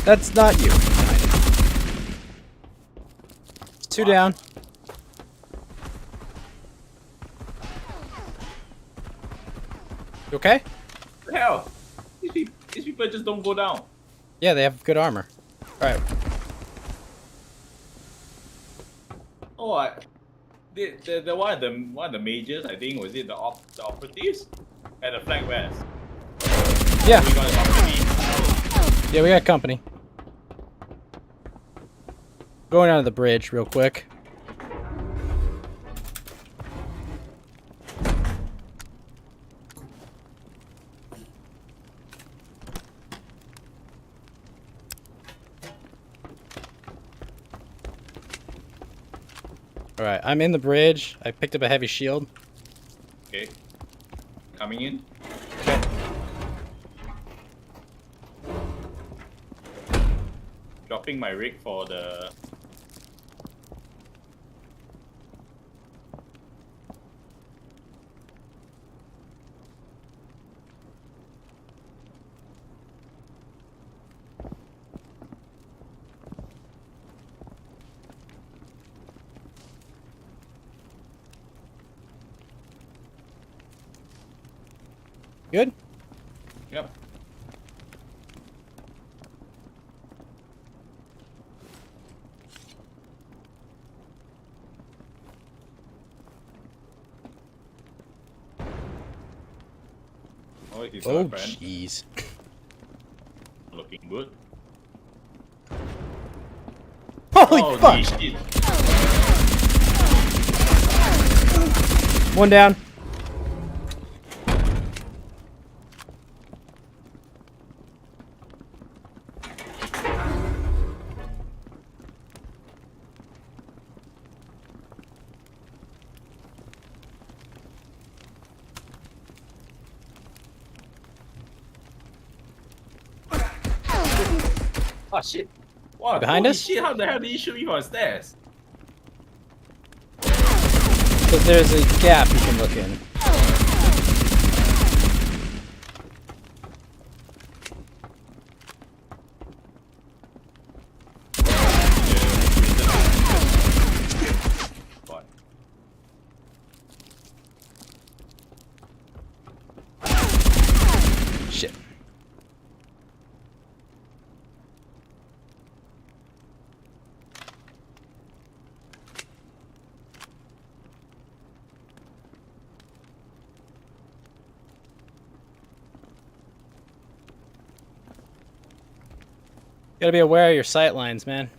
That's not you. It's two down. You okay? What the hell? These people just don't go down. Yeah, they have good armor. Alright. Oh, the one of the majors, I think, was it the operatives? At the flag west. Yeah. We got company. Yeah, we got company. Going onto the bridge real quick. Alright, I'm in the bridge. I picked up a heavy shield. Okay. Coming in. Okay. Dropping my rig for the... Yep. Oh, he's Oh, our friend. jeez. Looking good. Holy fuck! Shit. One down. Oh shit. What? Behind Holy us? shit, how the hell did he shoot me from stairs? Because there's a gap you can look in. Shit. Gotta be aware of your sight lines, man.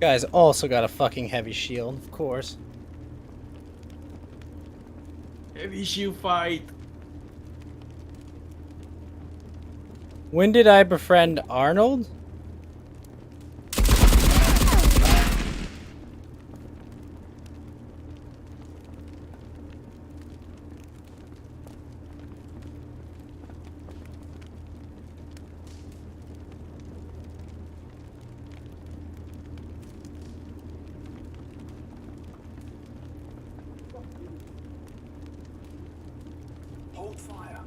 Guy's also got a fucking heavy shield, of course. Heavy shield fight. When did I befriend Arnold? Hold fire.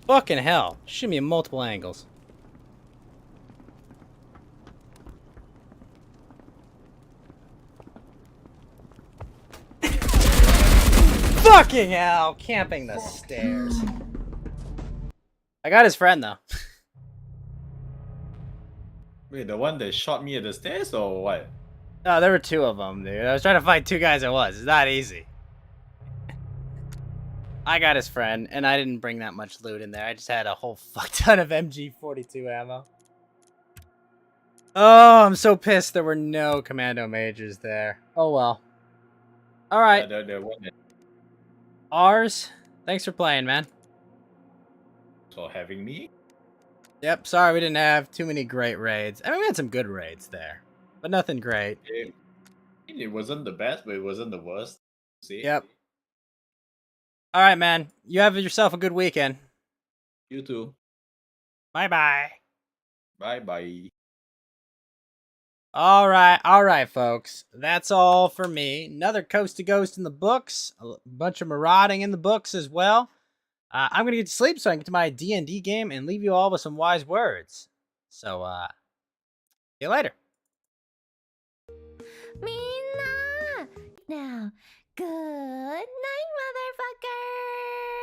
Fucking hell. Shoot me in multiple angles. Fucking hell. Camping the stairs. I got his friend, though. Wait, the one that shot me at the stairs or what? No, there were two of them, dude. I was trying to fight two guys at once. It's not easy. I got his friend, and I didn't bring that much loot in there. I just had a whole fuck ton of MG42 ammo. Oh, I'm so pissed there were no commando majors there. Oh well. All right. The one that Ours. Thanks for playing, man. for having me. Yep. Sorry we didn't have too many great raids. I mean, we had some good raids there, but nothing great. It wasn't the best, but it wasn't the worst. See? Yep. All right, man. You have yourself a good weekend. You too. Bye-bye. Bye-bye. All right, folks. That's all for me. Another Coast to Ghost in the books. A bunch of marauding in the books as well. I'm gonna get to sleep so I can get to my D&D game and leave you all with some wise words. So, see you later. みんな Now, good night, motherfucker!